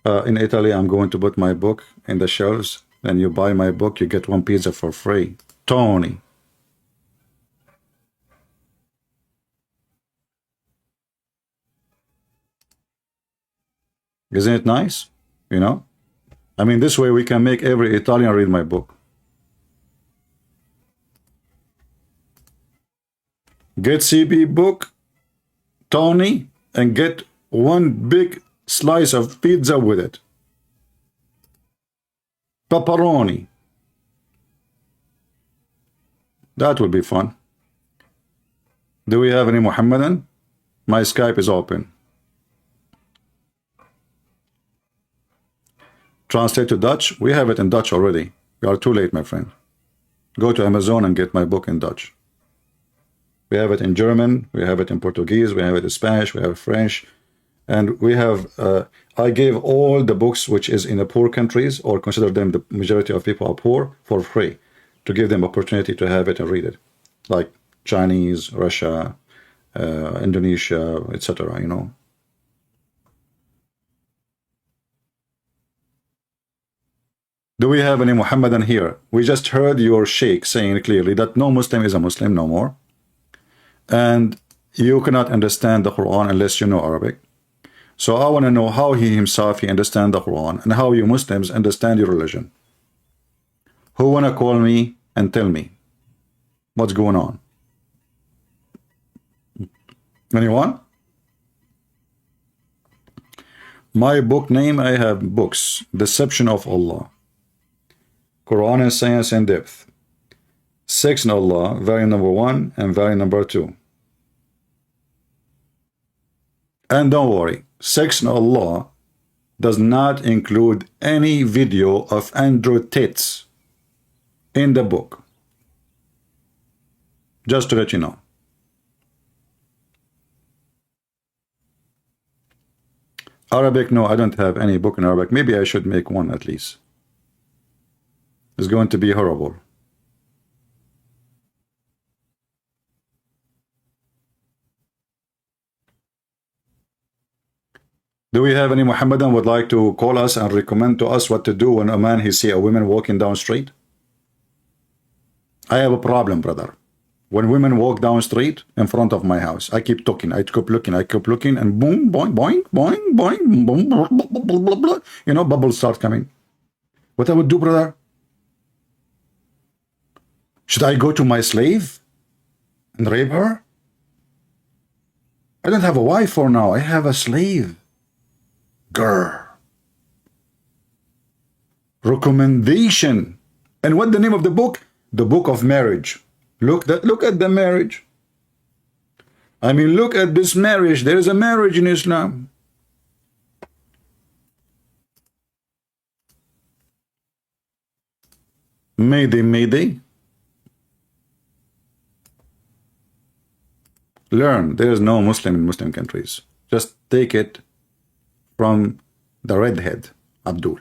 In Italy, I'm going to put my book in the shelves. Then you buy my book, you get one pizza for free. Tony. Isn't it nice? You know? I mean, this way we can make every Italian read my book. Get CB book, Tony, and get one big slice of pizza with it. Pepperoni. That would be fun. Do we have any Muhammadan? My Skype is open. Translate to Dutch. We have it in Dutch already. You are too late, my friend. Go to Amazon and get my book in Dutch. We have it in German. We have it in Portuguese. We have it in Spanish. We have French. And we have, I gave all the books which is in the poor countries, or consider them the majority of people are poor, for free, to give them opportunity to have it and read it. Like Chinese, Russia, Indonesia, etc., you know. Do we have any Muhammadan here? We just heard your sheikh saying clearly that no Muslim is a Muslim no more. And you cannot understand the Quran unless you know Arabic. So I want to know how he himself understands the Quran and how you Muslims understand your religion. Who want to call me and tell me what's going on? Anyone? My book name, I have books. Deception of Allah. Quran and Science in Depth. Sex in Allah, variant number 1 and variant number 2. And don't worry, Sex in Allah does not include any video of Andrew tits in the book. Just to let you know. Arabic, no, I don't have any book in Arabic. Maybe I should make one at least. It's going to be horrible. Do we have any Muhammadan would like to call us and recommend to us what to do when a man he see a woman walking down street? I have a problem, brother. When women walk down street in front of my house, I keep talking, I keep looking, and boom, boing, boing, boing, boing, boom, blah, blah, blah, blah, blah. You know, bubbles start coming. What I would do, brother? Should I go to my slave and rape her? I don't have a wife for now. I have a slave. Grr. Recommendation. And what the name of the book? The Book of Marriage. Look at the marriage. I mean, look at this marriage. There is a marriage in Islam. Mayday, mayday. Learn. There is no Muslim in Muslim countries. Just take it from the redhead, Abdul.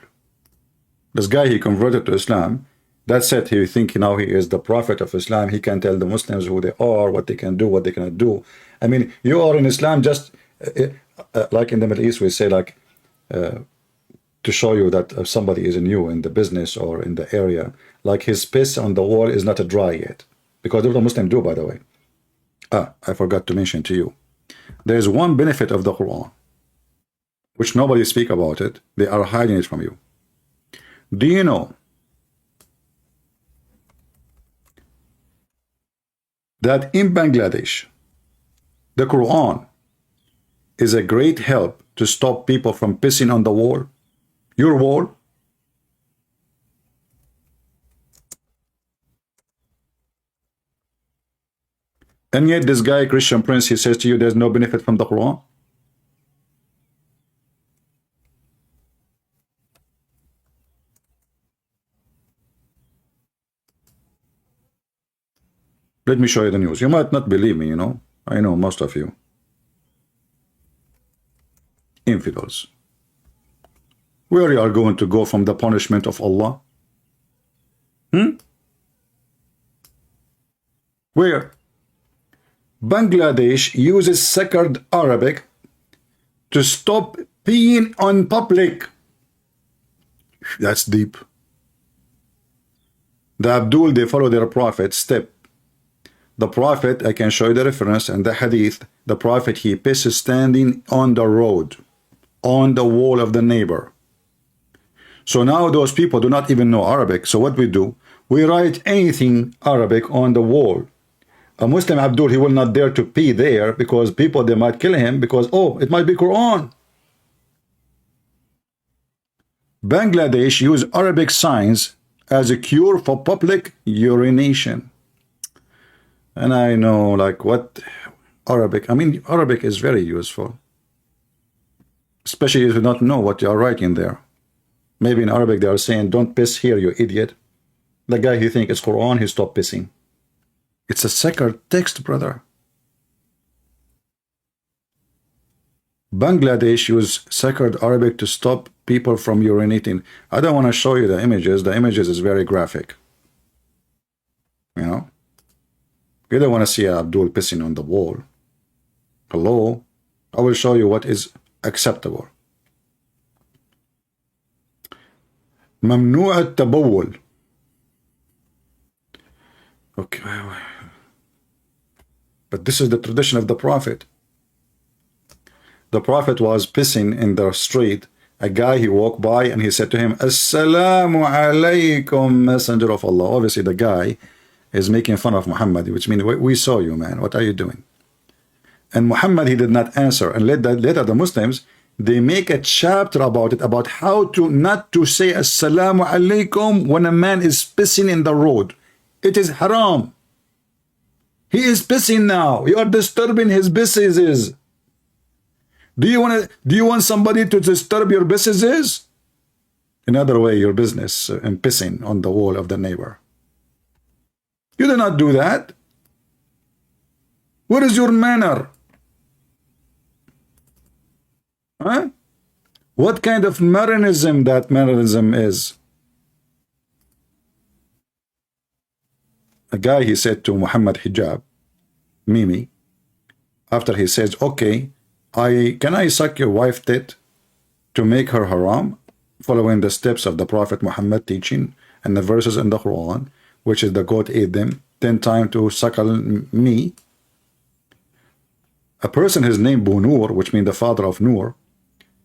This guy, he converted to Islam. That's it. He think now he is the prophet of Islam. He can tell the Muslims who they are, what they can do, what they cannot do. I mean, you are in Islam just like in the Middle East, we say like to show you that somebody is new in the business or in the area, like his piss on the wall is not dry yet. Because what the Muslims do, by the way. I forgot to mention to you. There's one benefit of the Quran, which nobody speak about it. They are hiding it from you. Do you know that in Bangladesh, the Quran is a great help to stop people from pissing on the wall? Your wall? And yet this guy, Christian Prince, he says to you there's no benefit from the Quran. Let me show you the news. You might not believe me, you know. I know most of you. Infidels. Where you are going to go from the punishment of Allah? Where? Bangladesh uses sacred Arabic to stop peeing on public. That's deep. The Abdul, they follow their prophet step. The prophet, I can show you the reference and the hadith. The prophet, he pisses standing on the road, on the wall of the neighbor. So now those people do not even know Arabic. So what we do? We write anything Arabic on the wall. A Muslim Abdul, he will not dare to pee there because people, they might kill him because, oh, it might be Quran. Bangladesh use Arabic signs as a cure for public urination. And I know, like, what Arabic, I mean, Arabic is very useful. Especially if you don't know what you are writing there. Maybe in Arabic they are saying, don't piss here, you idiot. The guy who thinks it's Quran, he stopped pissing. It's a sacred text, brother. Bangladesh use sacred Arabic to stop people from urinating. I don't want to show you the images. The images is very graphic. You know? You don't want to see Abdul pissing on the wall. Hello? I will show you what is acceptable. ممنوع التبول. Okay. But this is the tradition of the Prophet. The Prophet was pissing in the street. A guy, he walked by and he said to him, Assalamu alaikum, Messenger of Allah. Obviously the guy is making fun of Muhammad, which means, we saw you, man. What are you doing? And Muhammad, he did not answer. And later the Muslims, they make a chapter about it, about how to not to say Assalamu alaikum when a man is pissing in the road. It is haram. He is pissing now. You are disturbing his businesses. Do you want somebody to disturb your businesses? Another way, your business and pissing on the wall of the neighbor. You do not do that. What is your manner? Huh? What kind of mannerism that mannerism is? A guy, he said to Muhammad Hijab, Mimi, after he says, okay, can I suck your wife tit to make her haram, following the steps of the Prophet Muhammad teaching and the verses in the Quran, which is the God ate them 10 times to suckle me. A person, his name Bunur, which means the father of Nur,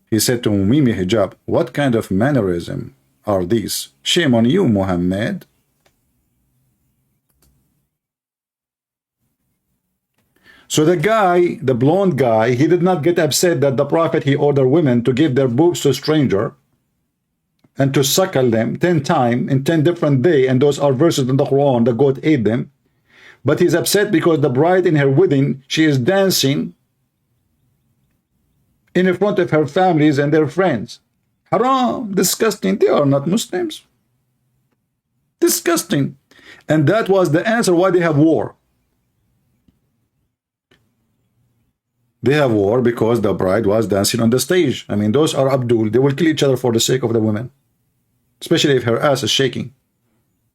he said to Mimi Hijab, what kind of mannerism are these? Shame on you, Muhammad. So the guy, the blonde guy, he did not get upset that the Prophet, he ordered women to give their boobs to a stranger and to suckle them 10 times in 10 different days, and those are verses in the Quran, the God ate them. But he's upset because the bride in her wedding, she is dancing in front of her families and their friends. Haram, disgusting. They are not Muslims. Disgusting. And that was the answer why they have war. They have war because the bride was dancing on the stage. I mean, those are Abdul. They will kill each other for the sake of the women. Especially if her ass is shaking.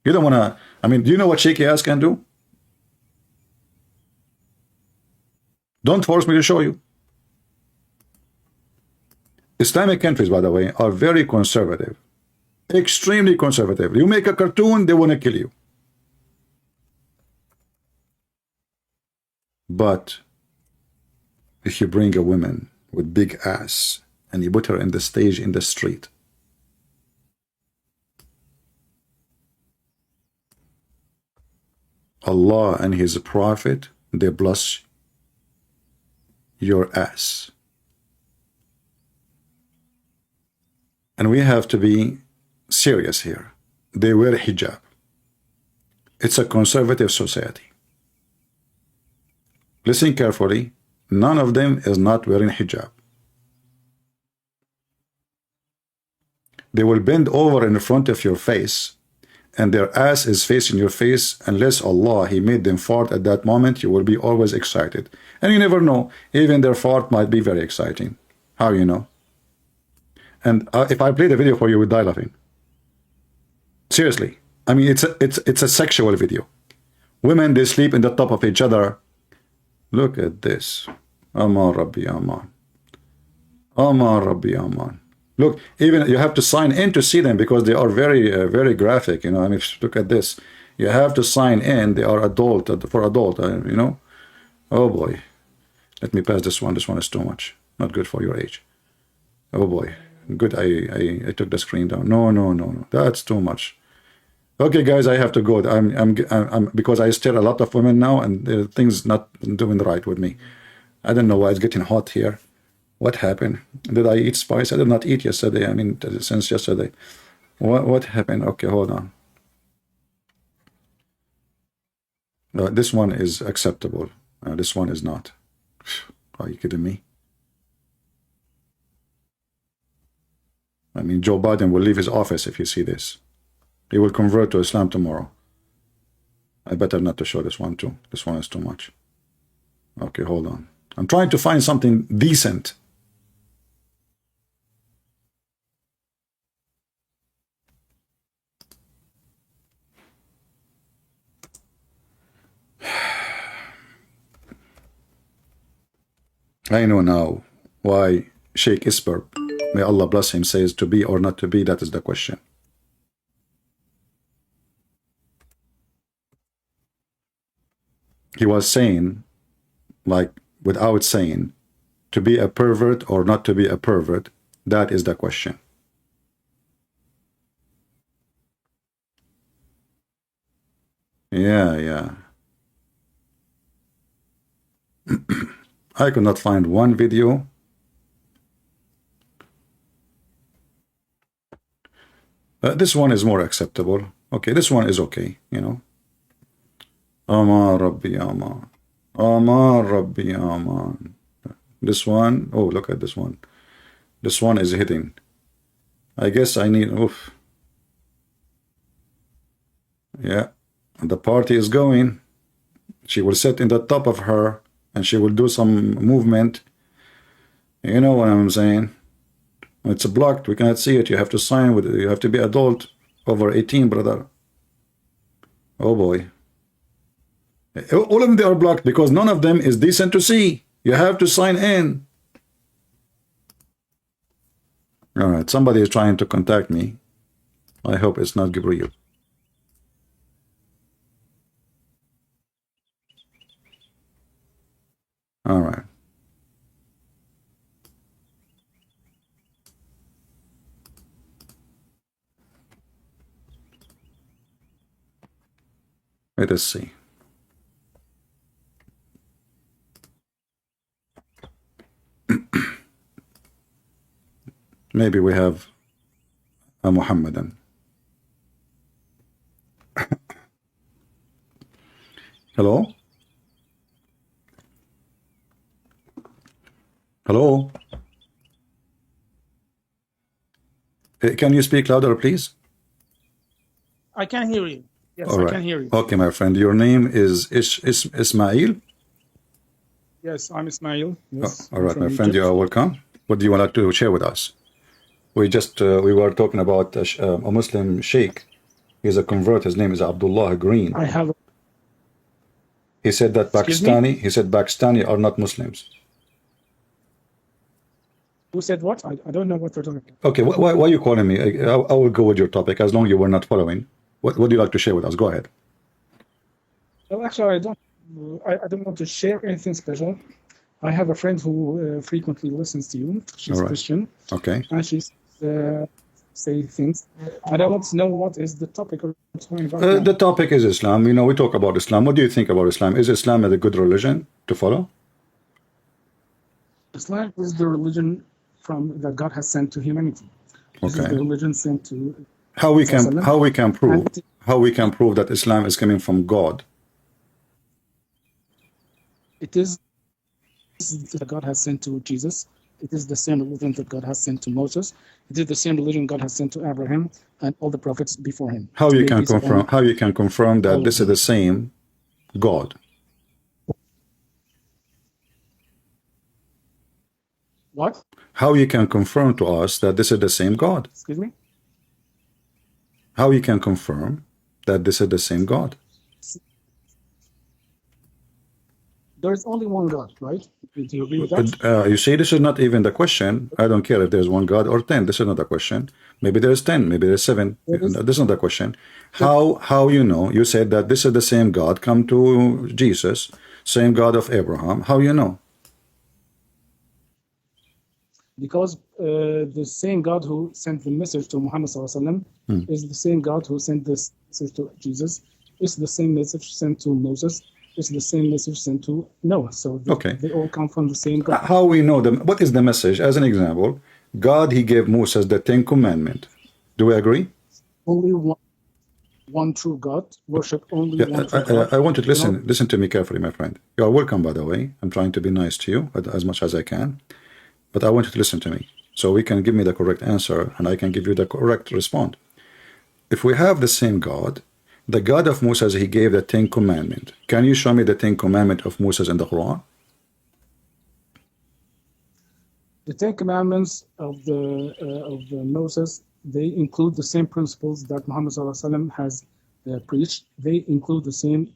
You don't want to, I mean, do you know what shaky ass can do? Don't force me to show you. Islamic countries, by the way, are very conservative. Extremely conservative. You make a cartoon, they want to kill you. But if you bring a woman with big ass and you put her in the stage in the street, Allah and His Prophet, they bless your ass. And we have to be serious here. They wear hijab. It's a conservative society. Listen carefully. None of them is not wearing hijab. They will bend over in front of your face and their ass is facing your face. Unless Allah, He made them fart at that moment, you will be always excited. And you never know, even their fart might be very exciting. How you know? And if I play the video for you, you would die laughing. Seriously. I mean, it's a sexual video. Women, they sleep in the top of each other. Look at this. Aman Rabbi Aman. Aman Rabbi Aman. Look, even you have to sign in to see them because they are very, very graphic. You know, I mean, look at this. You have to sign in. They are adult, for adult, you know. Oh boy. Let me pass this one. This one is too much. Not good for your age. Oh boy. Good, I took the screen down. No. That's too much. Okay, guys, I have to go. I'm because I stare a lot of women now, and things not doing right with me. I don't know why it's getting hot here. What happened? Did I eat spice? I did not eat yesterday. I mean, since yesterday. What happened? Okay, hold on. This one is acceptable. This one is not. Are you kidding me? I mean, Joe Biden will leave his office if you see this. He will convert to Islam tomorrow. I better not to show this one too. This one is too much. Okay, hold on. I'm trying to find something decent. I know now why Sheikh Isper, may Allah bless him, says to be or not to be. That is the question. He was saying, like, without saying, to be a pervert or not to be a pervert, that is the question. Yeah. I could not find one video. This one is more acceptable. Okay, this one is okay, you know. Aman Rabbi Aman. Aman Rabbi Aman. This one, oh, look at this one. This one is hitting. I guess I need, oof. Yeah, the party is going. She will sit in the top of her and she will do some movement. You know what I'm saying? It's blocked. We cannot see it. You have to sign with it. You have to be adult, over 18, brother. Oh boy. All of them, they are blocked because none of them is decent to see. You have to sign in. All right, somebody is trying to contact me. I hope it's not Gabriel. All right. Let us see. Maybe we have a Muhammadan. Hello? Hello? Can you speak louder, please? I can hear you. Yes, All I right. can hear you. Okay, my friend. Your name is Ismail? Yes, I'm Ismail. Yes, All I'm right, from my friend. You Egypt. are welcome. What do you want to share with us? We were talking about a Muslim sheikh. He's a convert. His name is Abdullah Green. I have. He said that Excuse me? Pakistani are not Muslims. Who said what? I don't know what you're talking about. Okay, why are you calling me? I will go with your topic as long as you were not following. What do you like to share with us? Go ahead. Well, actually, I don't want to share anything special. I have a friend who frequently listens to you. She's All right. Christian, Okay. and she's say things. And I want to know what is the topic we're talking about now. The topic is Islam. You know, we talk about Islam. What do you think about Islam? Is Islam a good religion to follow? Islam is the religion that God has sent to humanity. This is Okay. the religion sent to How we can prove And that Islam is coming from God? it is that God has sent to Jesus. It is the same religion that God has sent to Moses. It is the same religion God has sent to Abraham and all the prophets before him. How you May can peace upon confirm? How you can confirm all that of this is them. the same God? What? How you can confirm to us that this is the same God? Excuse me? How you can confirm that this is the same God? There is only one God, right? Do you agree with that? You see, this is not even the question. I don't care if there's one God or 10. This is not a question. Maybe there's 10. Maybe there's 7. This is not a question. How you know? You said that this is the same God come to Jesus, same God of Abraham. How you know? Because the same God who sent the message to Muhammad ﷺ is the same God who sent this message to Jesus. It's the same message sent to Moses. It's the same message sent to Noah. So they all come from the same God. How we know them? What is the message? As an example, God, he gave Moses the 10 commandments. Do we agree? Only one true God. Worship only one true God. I want you to listen to me carefully, my friend. You are welcome, by the way. I'm trying to be nice to you as much as I can. But I want you to listen to me so we can give me the correct answer and I can give you the correct response. If we have the same God, the God of Moses, he gave the 10 commandments. Can you show me the 10 commandments of Moses in the Quran? The 10 commandments of the Moses, they include the same principles that Muhammad ﷺ has preached. They include the same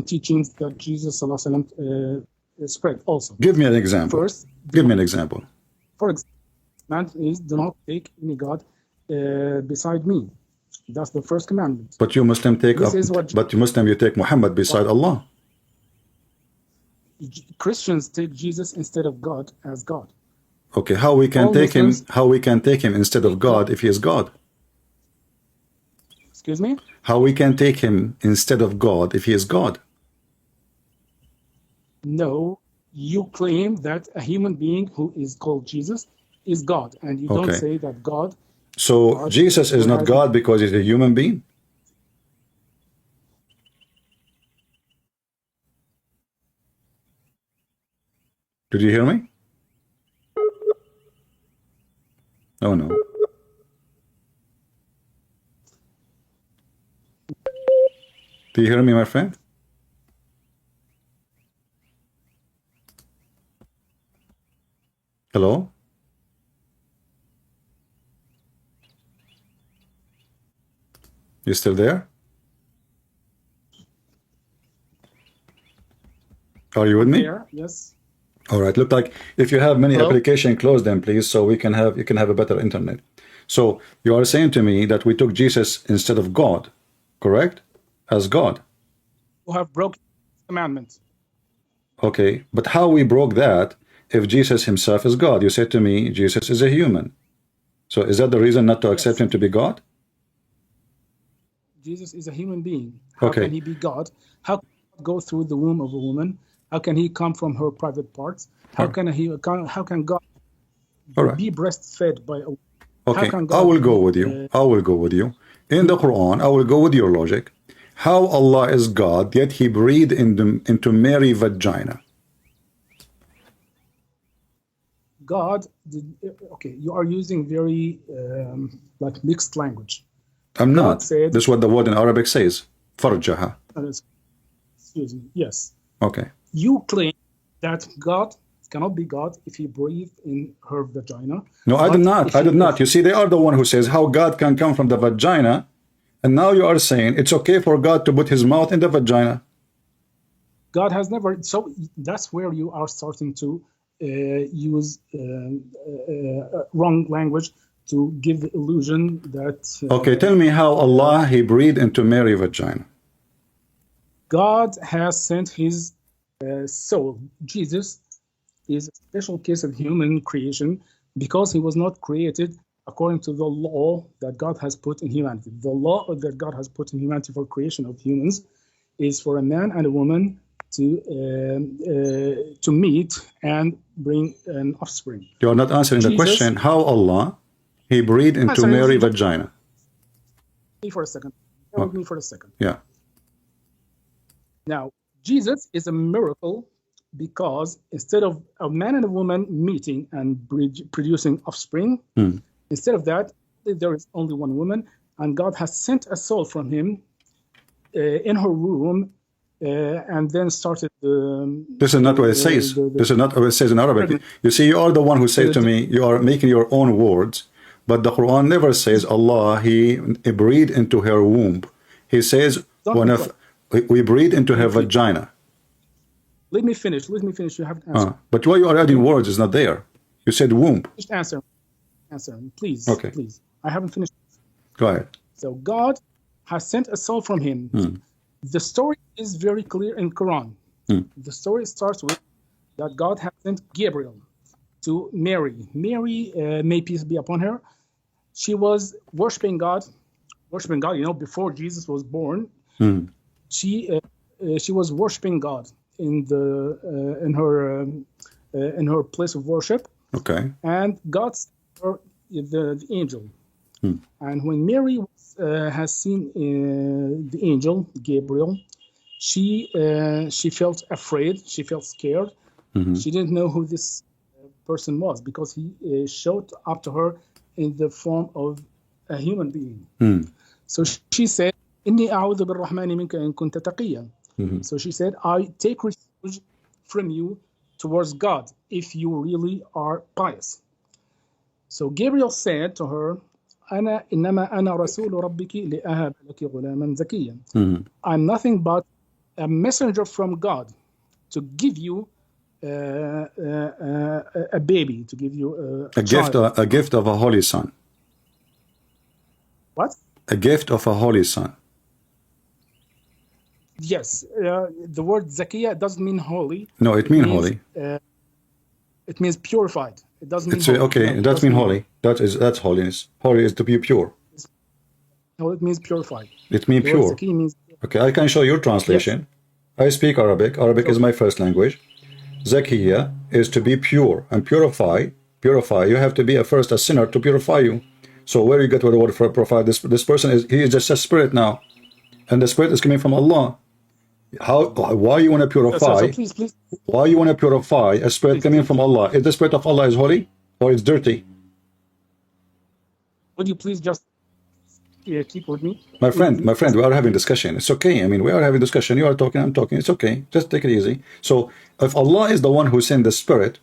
teachings that Jesus ﷺ spread also. Give me an example. First, give me an example. For example, is do not take any God beside me. That's the first commandment. But you Muslim you take Muhammad beside Allah. Christians take Jesus instead of God as God. Okay, how we can take him instead of God if he is God? Excuse me? How we can take him instead of God if he is God? No, you claim that a human being who is called Jesus is God, and you don't say that God. So Jesus is not God because he's a human being? Did you hear me? Oh no. Do you hear me, my friend? Hello? You still there? Are you with me? There, yes. All right. Look like if you have many applications, close them, please, so you can have a better internet. So you are saying to me that we took Jesus instead of God, correct? As God. Who have broken commandments. Okay, but how we broke that if Jesus himself is God? You said to me Jesus is a human. So is that the reason not to accept him to be God? Jesus is a human being. How can he be God? How can he go through the womb of a woman? How can he come from her private parts? How can God be breastfed by a woman? Okay, I will go with you. I will go with you. In the Quran, I will go with your logic. How Allah is God, yet he breathed into Mary's vagina. God did, okay, you are using very like mixed language. I'm God not. said, This is what the word in Arabic says. Farjaha. excuse me, yes. Okay. You claim that God cannot be God if he breathed in her vagina. No, I did not. I did not. You If see, they are the one who says how God can come from the vagina, and now you are saying it's okay for God to put his mouth in the vagina. God has never, so that's where you are starting to use wrong language to give the illusion that Okay, tell me how Allah, he breathed into Mary's vagina. God has sent his soul. Jesus is a special case of human creation because he was not created according to the law that God has put in humanity. The law that God has put in humanity for creation of humans is for a man and a woman to meet and bring an offspring. You are not answering the question. How Allah, he breathed into Mary's vagina. Me for a second. Bear with me for a second. Yeah. Now, Jesus is a miracle because instead of a man and a woman meeting and producing offspring, instead of that, there is only one woman, and God has sent a soul from him in her womb, and then started the... This is not what it says. This is not what it says in Arabic. You see, you are the one who says to me, you are making your own words, but the Quran never says Allah, he breathed into her womb. He says, we breathe into her vagina. Let me finish. You have to answer. But why you are adding words is not there. You said womb. Just answer, please. Okay. Please. I haven't finished. Go ahead. So God has sent a soul from him. The story is very clear in Quran. The story starts with that God has sent Gabriel to Mary. Mary, may peace be upon her. She was worshiping God, before Jesus was born. She was worshiping God in her place of worship. Okay. And God sent her the angel. And when Mary has seen the angel Gabriel, she felt afraid. She felt scared. She didn't know who this person was because he showed up to her in the form of a human being. So she said, "Inni a'udhu bir-Rahmani minka in kunta taqiyyan." So she said, "I take refuge from you towards God if you really are pious." So Gabriel said to her, إنما أنا رسول ربك لأهب لك غلاما زكيا. I'm nothing but a messenger from God to give you a baby, to give you a gift, a gift of a holy son. What? A gift of a holy son. Yes, the word zakiya doesn't mean holy. No, it means holy. It means purified. It doesn't mean holy. Okay, no, it does mean holy. That's holiness. Holy is to be pure. No, it means purified. It means pure. Okay, I can show your translation. Yes. I speak Arabic. Arabic is my first language. Zakiya is to be pure and purify. Purify. You have to be first a sinner to purify you. So where you get the word for purify? This person is just a spirit now, and the spirit is coming from Allah. Why you want to purify? Please. Why you want to purify a spirit coming from Allah? Is the spirit of Allah is holy or it's dirty? Would you please just keep with me? My friend, we are having discussion. It's okay. I mean, we are having discussion. You are talking, I'm talking. It's okay. Just take it easy. So, if Allah is the one who sent the spirit,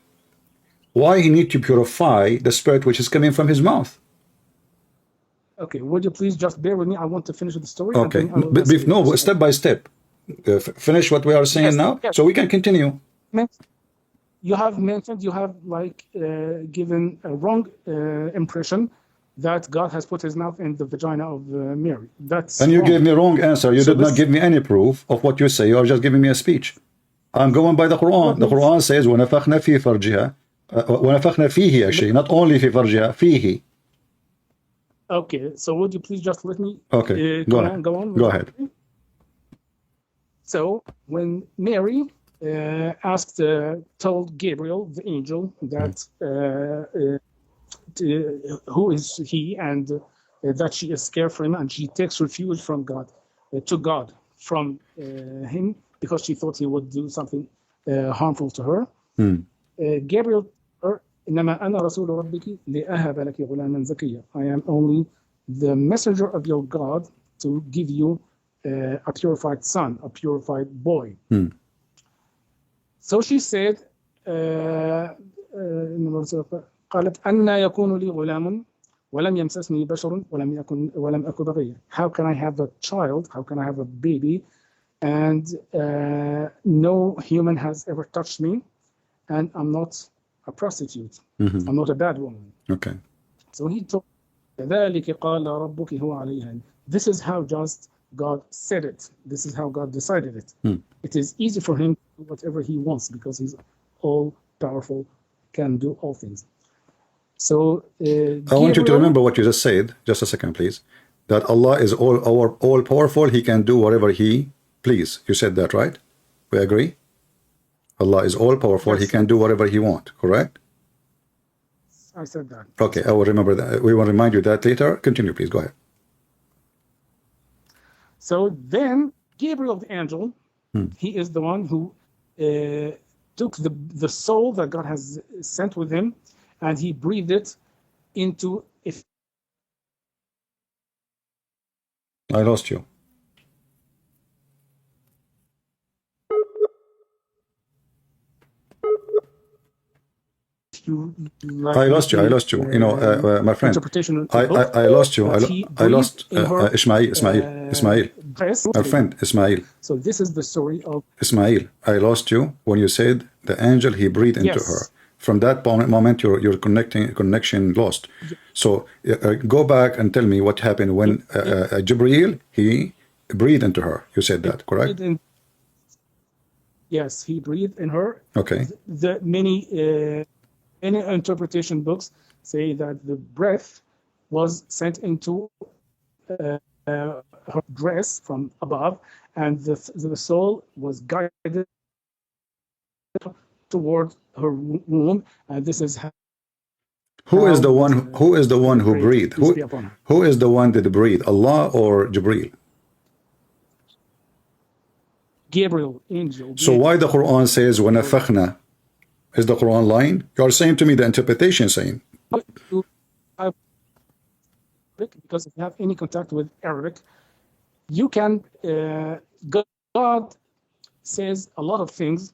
why he need to purify the spirit which is coming from his mouth? Okay. Would you please just bear with me? I want to finish the story. Okay. No, step by step. Finish what we are saying now, so we can continue. You have mentioned, you have given a wrong impression that God has put his mouth in the vagina of Mary. And you gave me wrong answer. You did not give me any proof of what you say. You are just giving me a speech. I'm going by the Quran. The Quran says وَنَفَخْنَا فِي فَرْجِهَا وَنَفَخْنَا فِيهِ actually, not only في فرجها, فيه. Okay, so would you please just let me go on. Go ahead. So when Mary told Gabriel, the angel, that who is he, and that she is scared for him, and she takes refuge from God, to God from him, because she thought he would do something harmful to her. Gabriel, إنما أنا رسول ربك لأهب لك غلاما زكيا. I am only the messenger of your God to give you a purified son, a purified boy. So she said, قالت أن يكون لي غلام ولم يمسسني بشر ولم أكن بغيا. How can I have a child? How can I have a baby? And no human has ever touched me, and I'm not a prostitute. I'm not a bad woman. Okay. So he told, كذلك قال ربك هو عليها. This is how just God said it. This is how God decided it. It is easy for him to do whatever he wants because he's all powerful, can do all things. So I want you to remember what you just said. Just a second, please. That Allah is all powerful. He can do whatever He please. You said that, right? We agree. Allah is all powerful. Yes. He can do whatever He wants. Correct? I said that. Okay, I will remember that. We will remind you that later. Continue, please. Go ahead. So then Gabriel, the angel, he is the one who took the soul that God has sent with him, and he breathed it into. I lost you. I lost you. You know, my friend. I lost you. I lost Ismail. My friend, Ismail. So this is the story of Ismail. I lost you when you said the angel he breathed into her. From that moment, your connection lost. So go back and tell me what happened when Jibreel he breathed into her. You said that, correct? Yes, he breathed in her. Okay. The many interpretation books say that the breath was sent into her dress from above, and the soul was guided toward her womb, and this is how. Who is the one who breathed? Who is the one that breathed? Allah or Jibreel? Gabriel, angel. So why the Quran says وَنَفَخْنَا? Is the Quran lying? You are saying to me the interpretation saying. Because if you have any contact with Arabic, you can. God says a lot of things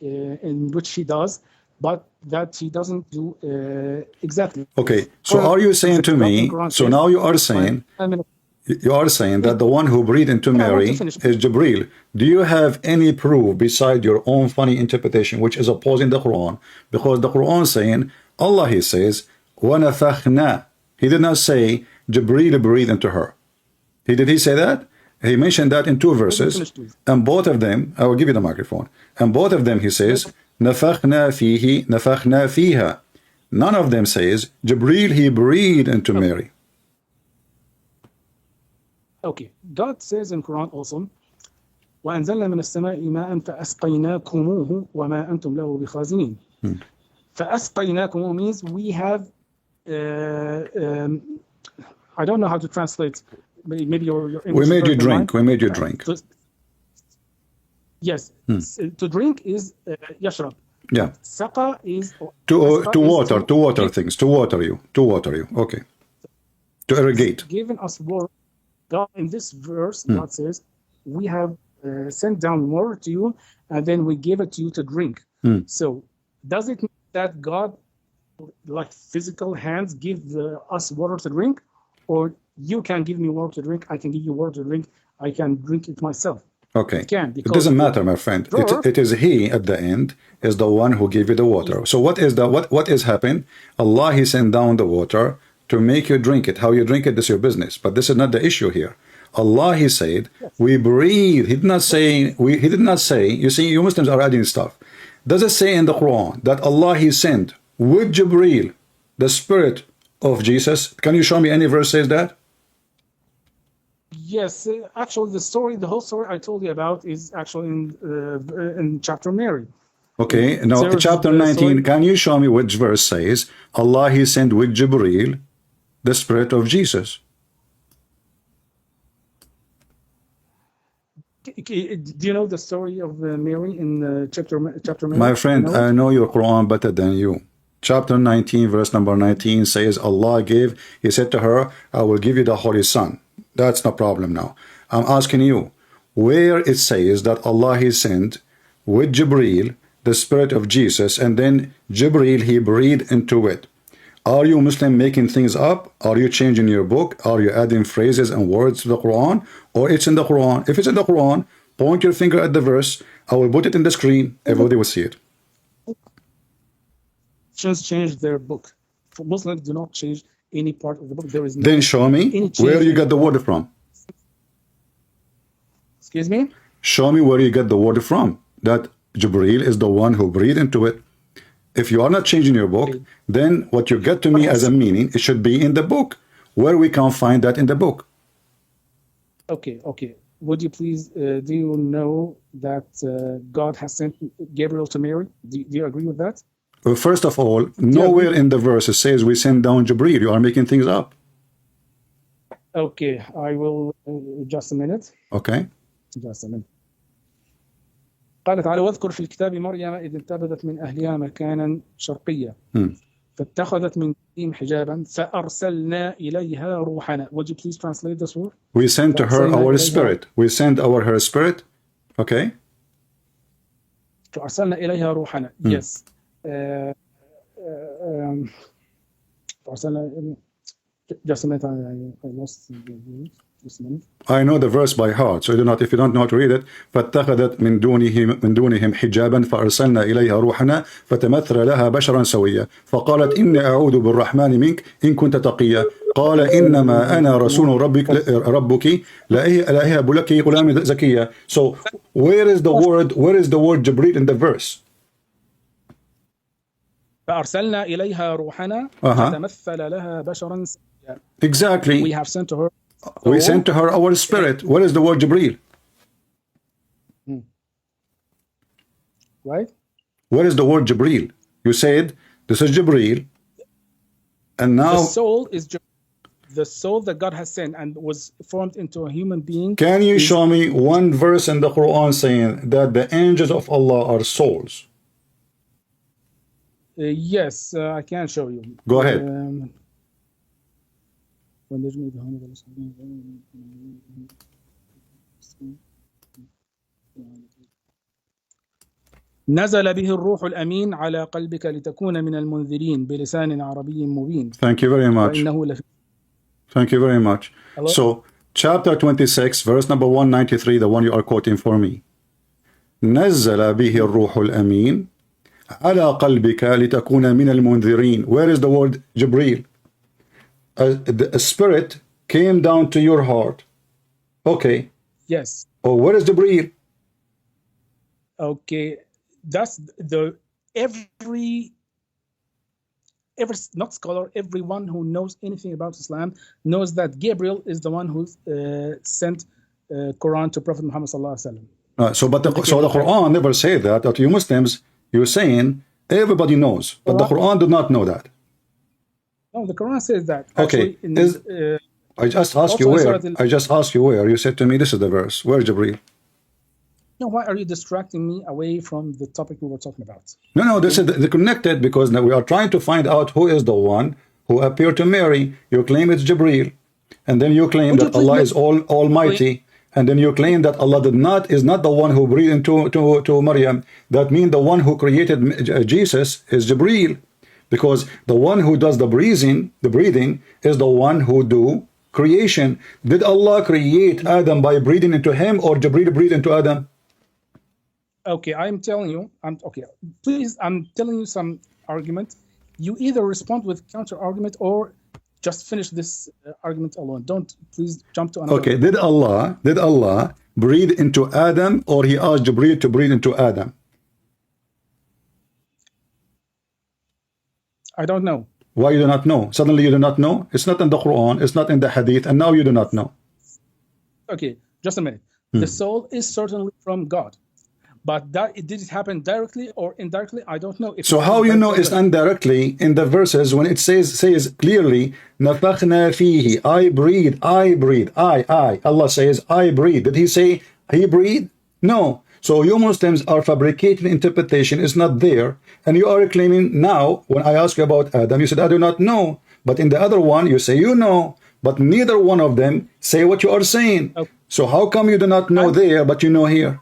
in which He does, but that He doesn't do exactly. Okay, so are you saying to me? So now you are saying. You are saying that the one who breathed into Mary is Jibreel. Do you have any proof beside your own funny interpretation, which is opposing the Quran? Because the Quran saying, Allah, He says, وَنَفَخْنَا. He did not say Jibreel breathed into her. Did He say that? He mentioned that in two verses. And both of them, I will give you the microphone. And both of them He says, نَفَخْنَا فِيهِ نَفَخْنَا فِيهَا. None of them says Jibreel, He breathed into Mary. Okay, God says in Quran also, وَأَنزَلْنَا مِنَ السَّمَاءِ مَاءً فَأَسْقَيْنَاكُمُوهُ وَمَا أَنْتُمْ لَهُ بِخَازِنِينَ. فَأَسْقَيْنَاكُمُوهُ means we have, I don't know how to translate, maybe your English. We made you drink. We made you drink. Yes, to drink is yashrab. Yeah. Saqa is to water things, to water you. Okay. To irrigate. Given us water. God, in this verse, God says, we have sent down water to you, and then we give it to you to drink. So, does it mean that God, like physical hands, give us water to drink? Or you can give me water to drink, I can give you water to drink, I can drink it myself? Okay. It doesn't matter, my friend. It is He at the end is the one who gave you the water. So what is happening? Allah, He sent down the water to make you drink it. How you drink it is your business. But this is not the issue here. Allah, He said, we breathe. He did not say, you see, you Muslims are adding stuff. Does it say in the Quran that Allah, He sent with Jibreel, the spirit of Jesus? Can you show me any verse says that? Yes, actually the whole story I told you about is actually in chapter Mary. Okay, now chapter 19, can you show me which verse says, Allah, He sent with Jibreel, the spirit of Jesus? Do you know the story of Mary in chapter Mary? My friend, I know your Quran better than you. Chapter 19, verse number 19 says, Allah gave, He said to her, I will give you the Holy Son. That's no problem now. I'm asking you, where it says that Allah He sent with Jibreel, the spirit of Jesus, and then Jibreel, He breathed into it. Are you Muslim making things up? Are you changing your book? Are you adding phrases and words to the Quran? Or it's in the Quran? If it's in the Quran, point your finger at the verse. I will put it in the screen. Everybody will see it. Christians change their book. For Muslims do not change any part of the book. There is no Then show me where you got the word from. Excuse me? Show me where you get the word from. That Jibreel is the one who breathed into it. If you are not changing your book, then what you get to me as a meaning, it should be in the book. Where we can find that in the book. Okay. Would you please, do you know that God has sent Gabriel to Mary? Do you agree with that? Well, first of all, nowhere in the verse it says we send down Jibreel. You are making things up. Okay, I will, just a minute. Okay. Just a minute. قال تعالى واذكر في الكتاب مريم إذ انتبذت من أهلها مكانا شرقيا فاتخذت من دونهم حجابا فأرسلنا إليها روحنا. Would you please translate this word? We sent to her our spirit. We sent her spirit. Okay. فأرسلنا إليها روحنا. Yes. فأرسلنا. Just a minute. I lost. Just a minute. I know the verse by heart, so if you don't know how to read it, فاتخذت من دونهم حجابا فأرسلنا إليها روحنا فتمثل لها بشرا سويا فقالت إني أعوذ بالرحمن منك إن كنت تقيا قال إنما أنا رسول ربك لا أهب لك غلام زكيا. So where is the word Jibreel in the verse? فأرسلنا إليها روحنا فتمثل لها بشرا سويا. Exactly. We have sent to her. We sent to her our spirit. Where is the word Jibreel? Right? Where is the word Jibreel? You said this is Jibreel, and now the soul is the soul that God has sent and was formed into a human being. Can you show me one verse in the Quran saying that the angels of Allah are souls? Yes, I can show you. Go ahead. نزل به الروح الأمين على قلبك لتكون من المنذرين بلسان عربي مبين. Thank you very much. Thank you very much. Hello? So, chapter 26, verse number 193, the one you are quoting for me. نزل به الروح الأمين على قلبك لتكون من المنذرين. Where is the word Jibreel? A spirit came down to your heart. Okay. Yes. Oh, where is Jibreel? Okay, that's every not scholar, everyone who knows anything about Islam knows that Gabriel is the one who sent Quran to Prophet Muhammad sallallahu alaihi wasallam. So the Quran never said that. That you Muslims, you're saying everybody knows, but the Quran did not know that. No, the Quran says that. Okay. Actually, I just asked you where. I just asked you where. You said to me, this is the verse. Where Jibreel? No, why are you distracting me away from the topic we were talking about? No, this is connected because now we are trying to find out who is the one who appeared to Mary. You claim it's Jibreel, and then you claim that Allah is Almighty, and then you claim that Allah is not the one who breathed into Maryam. That means the one who created Jesus is Jibreel. Because the one who does the breathing is the one who do creation. Did Allah create Adam by breathing into him, or Jibreel breathed into Adam? Okay, I'm telling you. Please, I'm telling you some argument. You either respond with counter argument or just finish this argument alone. Don't please jump to another. Okay, did Allah breathe into Adam, or he asked Jibreel to breathe into Adam? I don't know. Why you do not know? Suddenly you do not know? It's not in the Quran, it's not in the Hadith, and now you do not know. Okay, just a minute. The soul is certainly from God. But did it happen directly or indirectly? I don't know. So how you know it's indirectly in the verses when it says clearly, نَفَخْنَا فِيهِ, I breathe. Allah says, I breathe. Did he say he breathed? No. So you Muslims are fabricating interpretation, is not there. And you are claiming now, when I ask you about Adam, you said, I do not know. But in the other one, you say you know. But neither one of them say what you are saying. Okay. So how come you do not know there, but you know here?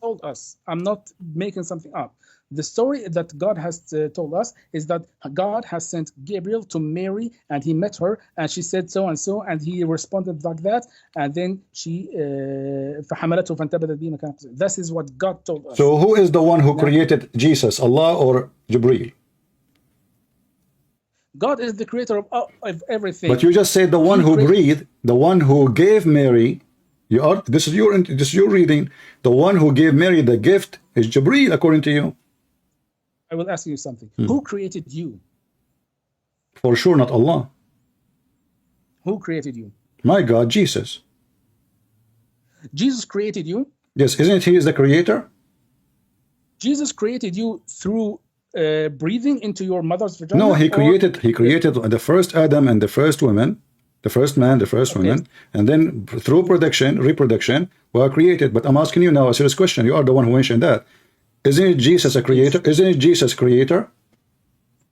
Told us. I'm not making something up. The story that God has told us is that God has sent Gabriel to Mary, and he met her, and she said so and so, and he responded like that, and then she فحملته فانتبذت به مكان قصير. This is what God told us. So who is the one who created Jesus, Allah or Jibreel? God is the creator of everything. But you just said the one who breathed, the one who gave Mary. This is your reading. The one who gave Mary the gift is Jibreel, according to you. I will ask you something. Who created you? For sure, not Allah. Who created you? My God, Jesus. Jesus created you? Yes, isn't he the creator? Jesus created you through breathing into your mother's vagina? No, he created the first Adam and the first woman, the first man, the first woman, and then through reproduction, were created. But I'm asking you now a serious question. You are the one who mentioned that. Isn't it Jesus a creator? Isn't it Jesus creator?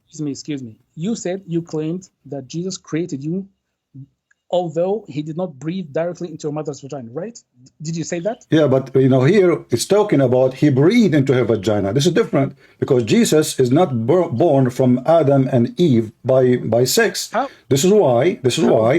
Excuse me. You claimed that Jesus created you, although he did not breathe directly into your mother's vagina, right? Did you say that? Yeah, but here it's talking about he breathed into her vagina. This is different because Jesus is not born from Adam and Eve by sex. How? This is why,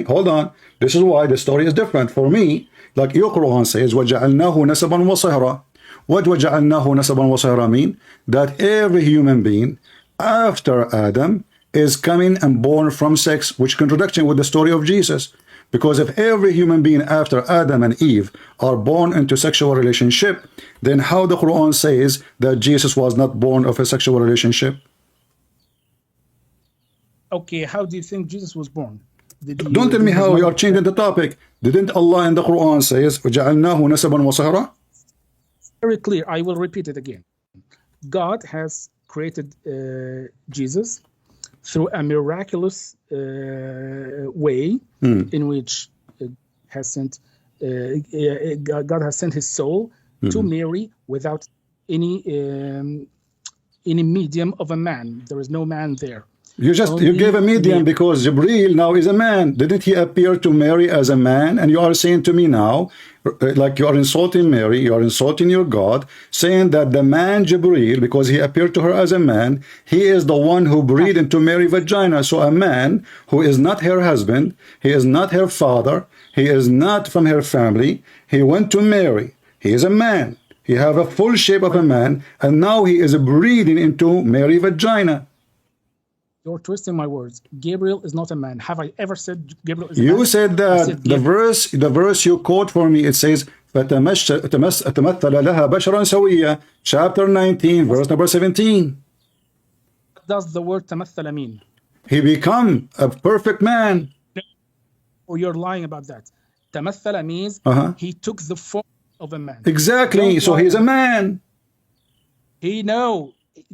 hold on. This is why the story is different. For me, like your Quran says, وَجَعَلْنَاهُ نَسَبًا وَصَهْرًا. What وَجَعَلْنَاهُ نَسَبًا وَصَهْرًا mean? That every human being after Adam is coming and born from sex, which contradiction with the story of Jesus. Because if every human being after Adam and Eve are born into sexual relationship, then how the Quran says that Jesus was not born of a sexual relationship? Okay, how do you think Jesus was born? Don't tell me how you are changing the topic. Didn't Allah in the Quran says وَجَعَلْنَاهُ نَسَبًا وَصَهْرًا? Very clear. I will repeat it again. God has created Jesus through a miraculous way in which God has sent his soul to Mary without any medium of a man. There is no man there. You gave a medium because Jibreel now is a man. Didn't he appear to Mary as a man? And you are saying to me now, like you are insulting Mary, you are insulting your God, saying that the man Jibreel, because he appeared to her as a man, he is the one who breathed into Mary's vagina. So a man who is not her husband, he is not her father, he is not from her family, he went to Mary. He is a man. He have a full shape of a man, and now he is breathing into Mary's vagina. You're twisting my words. Gabriel is not a man. Have I ever said Gabriel is a man? You said that the verse you quote for me, it says فَتَمَثَّلَ لَهَا بَشَرًا سَوِيًّا, chapter 19, verse number 17. What does the word تَمَثَّلَ mean? He become a perfect man. Oh, you're lying about that. تَمَثَّلَ means he took the form of a man. Exactly. So he's a man.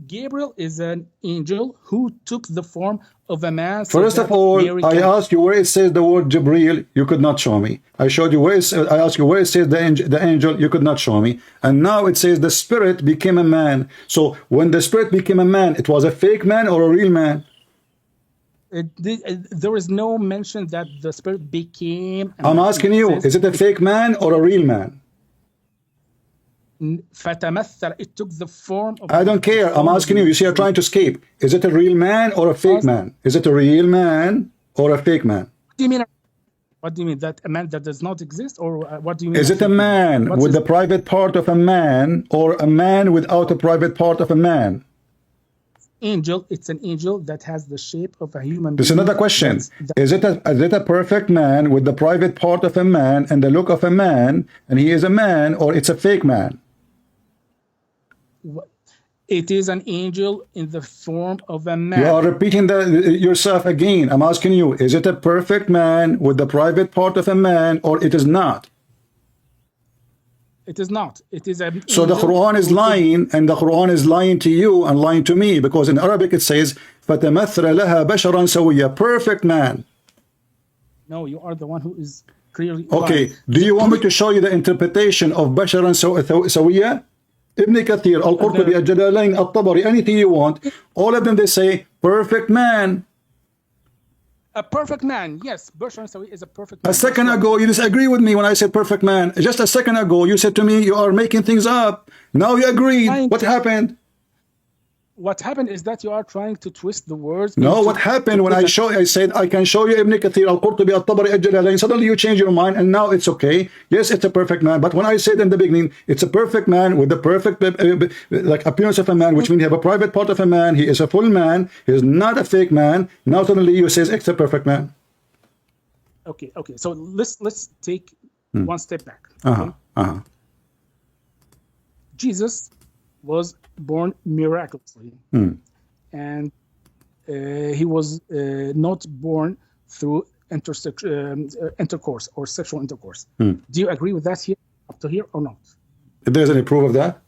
Gabriel is an angel who took the form of a man. First of all, I asked you where it says the word Jibreel, you could not show me. I showed you where it says, I asked you where it says the angel, you could not show me. And now it says the spirit became a man. So when the spirit became a man, it was a fake man or a real man? There is no mention that the spirit became a I'm man. asking you, is it a fake man or a real man? It took the form of... I don't care. I'm asking you. You see, you're trying to escape. Is it a real man or a fake man? Is it a real man or a fake man? What do you mean? What do you mean? That a man that does not exist? Or what do you mean? Is it a man with the private part of a man or a man without a private part of a man? Angel. It's an angel that has the shape of a human being. This is another question. Is it a perfect man with the private part of a man and the look of a man, and he is a man, or it's a fake man? It is an angel in the form of a man. You are repeating yourself again. I'm asking you, is it a perfect man with the private part of a man, or it is not? It is not. It is a... So the Quran is lying, and the Quran is lying to you and lying to me, because in Arabic it says, فَتَمَثَّلَ لَهَا بَشَرًا سَوِيًّا, perfect man. No, you are the one who is clearly. Okay, lying. do you want me to show you the interpretation of Basharan Sawiyya? Ibn Kathir, Al-Qurtubi, Al-Jalalain, Al-Tabari, anything you want. All of them, they say, perfect man. A perfect man, yes. Bashar Sawi is a perfect man. A second ago, you disagree with me when I said perfect man. Just a second ago, you said to me, you are making things up. Now you agreed. What happened? What happened is that you are trying to twist the words. No, what happened when I said I can show you Ibn Kathir, Al-Qurtubi, Al-Tabari, Al-Jalalain, suddenly you change your mind and now it's okay. Yes, it's a perfect man. But when I said in the beginning, it's a perfect man with the perfect like appearance of a man, which means you have a private part of a man. He is a full man. He is not a fake man. Now suddenly you say it's a perfect man. Okay. So let's take one step back. Okay? Jesus was born miraculously, and he was not born through intercourse or sexual intercourse. Do you agree with that here, up to here, or not? If there's any proof of that?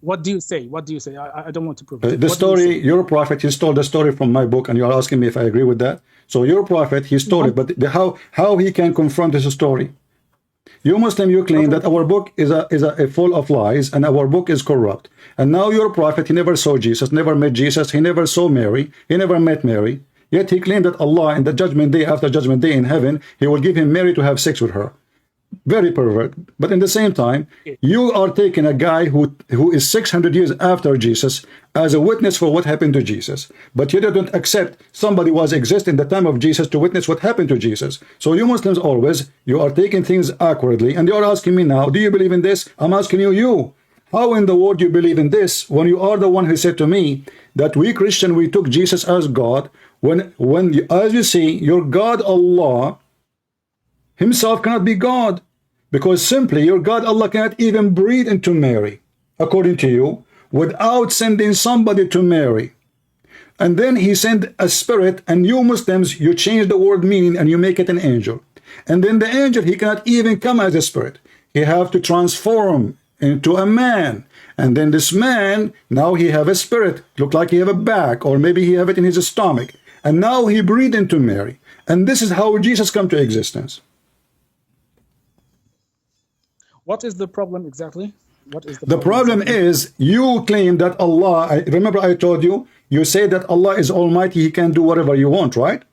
What do you say? I don't want to prove it. The story, your prophet, he stole the story from my book, and you are asking me if I agree with that. So your prophet, he stole it, but how he can confront this story? You Muslim, you claim that our book is a full of lies and our book is corrupt. And now your prophet, he never saw Jesus, never met Jesus, he never saw Mary, he never met Mary. Yet he claimed that Allah in the judgment day, after judgment day in heaven, he will give him Mary to have sex with her. Very pervert. But in the same time, you are taking a guy who is 600 years after Jesus as a witness for what happened to Jesus. But you don't accept somebody was exist in the time of Jesus to witness what happened to Jesus. So you Muslims always, you are taking things awkwardly, and you are asking me now, do you believe in this? I'm asking you, how in the world do you believe in this when you are the one who said to me that we Christian, we took Jesus as God, when as you see, your God Allah himself cannot be God, because simply your God Allah cannot even breathe into Mary, according to you, without sending somebody to Mary. And then he sent a spirit, and you Muslims, you change the word meaning and you make it an angel. And then the angel, he cannot even come as a spirit. He have to transform into a man. And then this man, now he have a spirit, look like he have a back, or maybe he have it in his stomach. And now he breathed into Mary. And this is how Jesus come to existence. What is the problem exactly? What is the problem is you claim that Allah, remember I told you, you say that Allah is almighty, he can do whatever you want, right?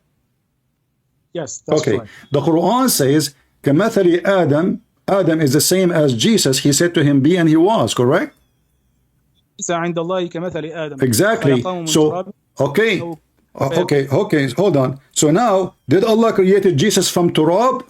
Yes, that's okay. Right. The Quran says, كَمَثَلِ Adam, Adam is the same as Jesus. He said to him, be, and he was, correct? Exactly. So, okay, hold on. So now, did Allah created Jesus from turab?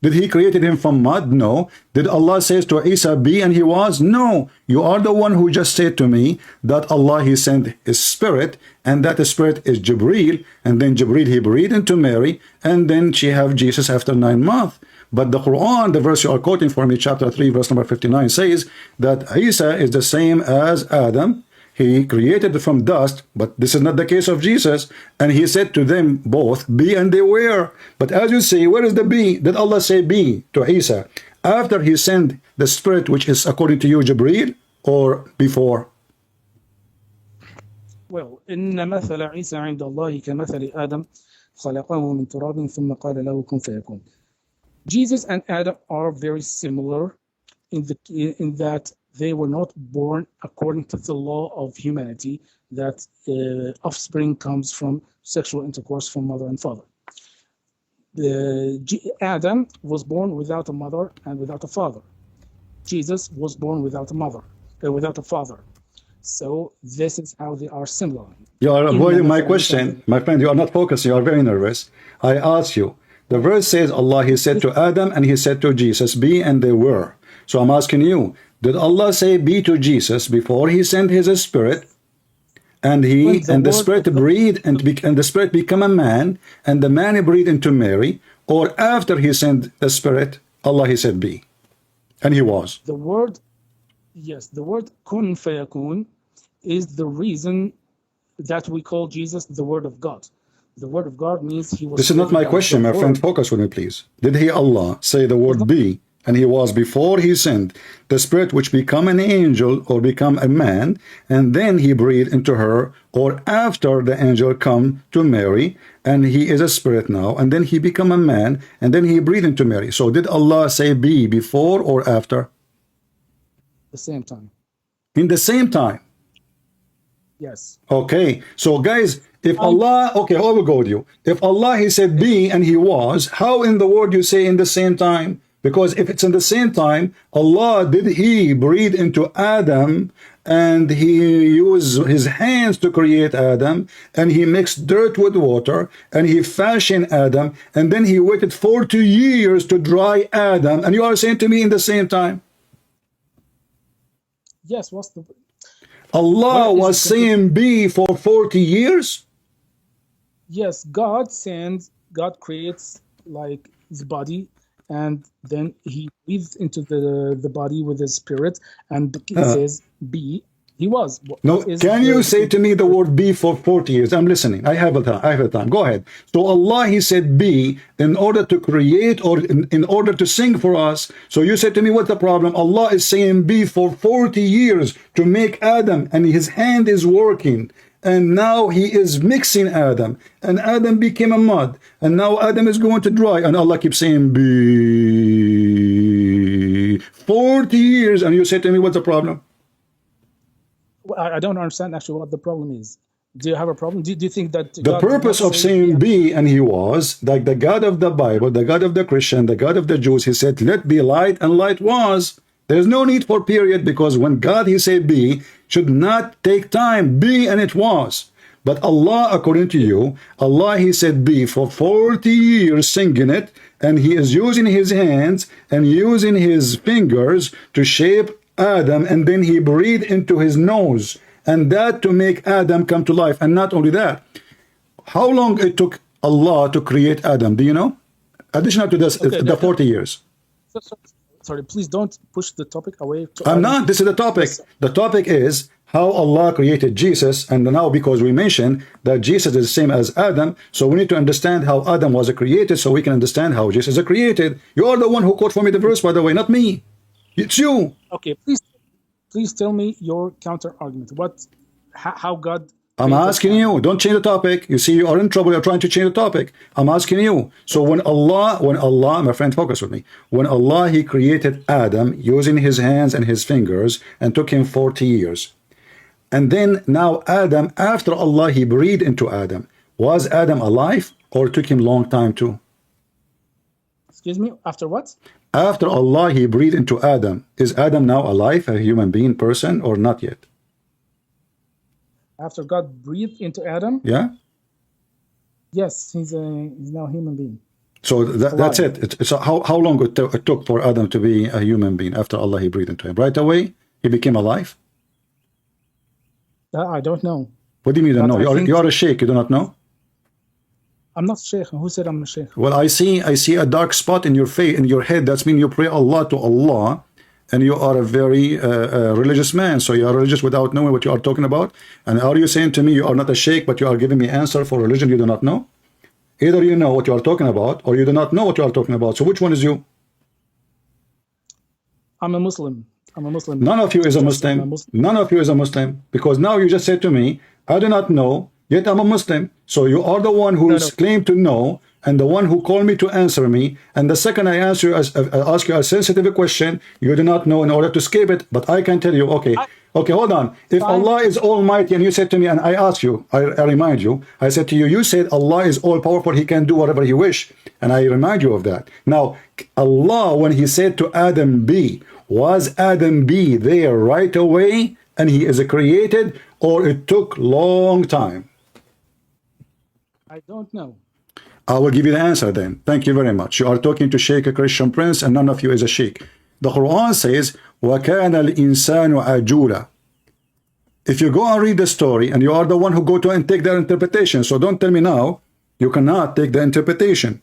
Did he created him from mud? No. Did Allah says to Isa, be, and he was? No. You are the one who just said to me that Allah, he sent his spirit, and that spirit is Jibreel, and then Jibreel, he breathed into Mary, and then she have Jesus after 9 months. But the Quran, the verse you are quoting for me, chapter 3, verse number 59, says that Isa is the same as Adam. He created from dust, but this is not the case of Jesus. And he said to them both, be, and they were. But as you see, where is the be? Did Allah say be to Isa after he sent the spirit, which is according to you, Jibreel, or before? Well, إن مثل عيسى عند الله كمثل آدم خلقه من تراب ثم قال له كن فيكون. Jesus and Adam are very similar in that they were not born according to the law of humanity, that offspring comes from sexual intercourse from mother and father. Adam was born without a mother and without a father. Jesus was born without a mother, without a father. So this is how they are similar. You are avoiding my question. My friend, you are not focused. You are very nervous. I asked you. The verse says Allah, he said to Adam and he said to Jesus, be, and they were. So I'm asking you, did Allah say be to Jesus before he sent his spirit, and the spirit breathed and the spirit become a man, and the man breathed into Mary, or after he sent the spirit, Allah, he said be, and he was? The word, yes, the word kun fayakun is the reason that we call Jesus the Word of God. The Word of God means he was. This is not my question, my friend. Focus on me, please. Did he, Allah, say the word be, and he was before he sinned, the spirit which become an angel or become a man, and then he breathed into her, or after the angel come to Mary, and he is a spirit now, and then he become a man, and then he breathed into Mary. So did Allah say be before or after? The same time. In the same time. Yes. Okay, so guys, if Allah, okay, I will go with you. If Allah, he said be and he was, how in the world you say in the same time? Because if it's in the same time, Allah, did he breathe into Adam and he used his hands to create Adam, and he mixed dirt with water and he fashioned Adam, and then he waited 40 years to dry Adam, and you are saying to me in the same time? Yes, what's the... Allah was saying be for 40 years? Yes, God creates like his body, and then he breathes into the body with his spirit, and it says be. He was. No, can you say to me the word be for 40 years? I'm listening. I have a time. Go ahead. So Allah, he said be in order to create, or in order to sing for us. So you said to me, what's the problem? Allah is saying be for 40 years to make Adam, and his hand is working. And now he is mixing Adam, and Adam became a mud, and now Adam is going to dry, and Allah keeps saying be 40 years, and you say to me, what's the problem? I don't understand actually what the problem is. Do you have a problem? Do you think that the purpose of saying be and he was, like the God of the Bible, the God of the Christian, the God of the Jews, he said let be light, and light was. There's no need for period, because when God, he said be, should not take time. Be, and it was. But Allah, according to you, Allah, he said be for 40 years singing it, and he is using his hands and using his fingers to shape Adam, and then he breathed into his nose, and that to make Adam come to life. And not only that, how long it took Allah to create Adam, do you know? Additional to this, okay, the 40 years. Sorry, please don't push the topic away. I'm not. This is the topic. The topic is how Allah created Jesus, and now because we mentioned that Jesus is the same as Adam, so we need to understand how Adam was created, so we can understand how Jesus is created. You are the one who quote for me the verse, by the way, not me. It's you. Okay, please tell me your counter argument. How God... I'm asking you, don't change the topic. You see, you are in trouble, you're trying to change the topic. I'm asking you. So when Allah, my friend, focus with me. When Allah, he created Adam using his hands and his fingers, and took him 40 years. And then now Adam, after Allah, he breathed into Adam. Was Adam alive, or took him long time too? Excuse me, after what? After Allah, he breathed into Adam. Is Adam now alive, a human being, person, or not yet? After God breathed into Adam? Yeah? Yes, he's now a human being. So that's it. So how long it took for Adam to be a human being after Allah, he breathed into him? Right away, he became alive? I don't know. What do you mean you don't know? You are a sheikh, you do not know? I'm not sheikh. Who said I'm a sheikh? Well, I see a dark spot in your face, in your head. That's mean you pray Allah to Allah, and you are a very religious man. So you are religious without knowing what you are talking about. And are you saying to me you are not a sheikh, but you are giving me answer for religion you do not know? Either you know what you are talking about, or you do not know what you are talking about. So which one is you? I'm a Muslim. None of you is a Muslim. None of you is a Muslim. Because now you just said to me, I do not know, yet I'm a Muslim. So you are the one who claimed to know, and the one who called me to answer me. And the second I ask you a sensitive question, you do not know in order to escape it. But I can tell you, okay, hold on. If Allah is almighty, and you said to me, and I asked you, I remind you, I said to you, you said Allah is all powerful, he can do whatever he wish. And I remind you of that. Now, Allah, when he said to Adam be, was Adam be there right away, and he is created, or it took long time? I don't know. I will give you the answer then. Thank you very much. You are talking to Sheikh, a Christian prince, and none of you is a Sheikh. The Quran says, وَكَانَ الْإِنسَانُ عَجُولًا. If you go and read the story, and you are the one who go to and take their interpretation, so don't tell me now, you cannot take the interpretation.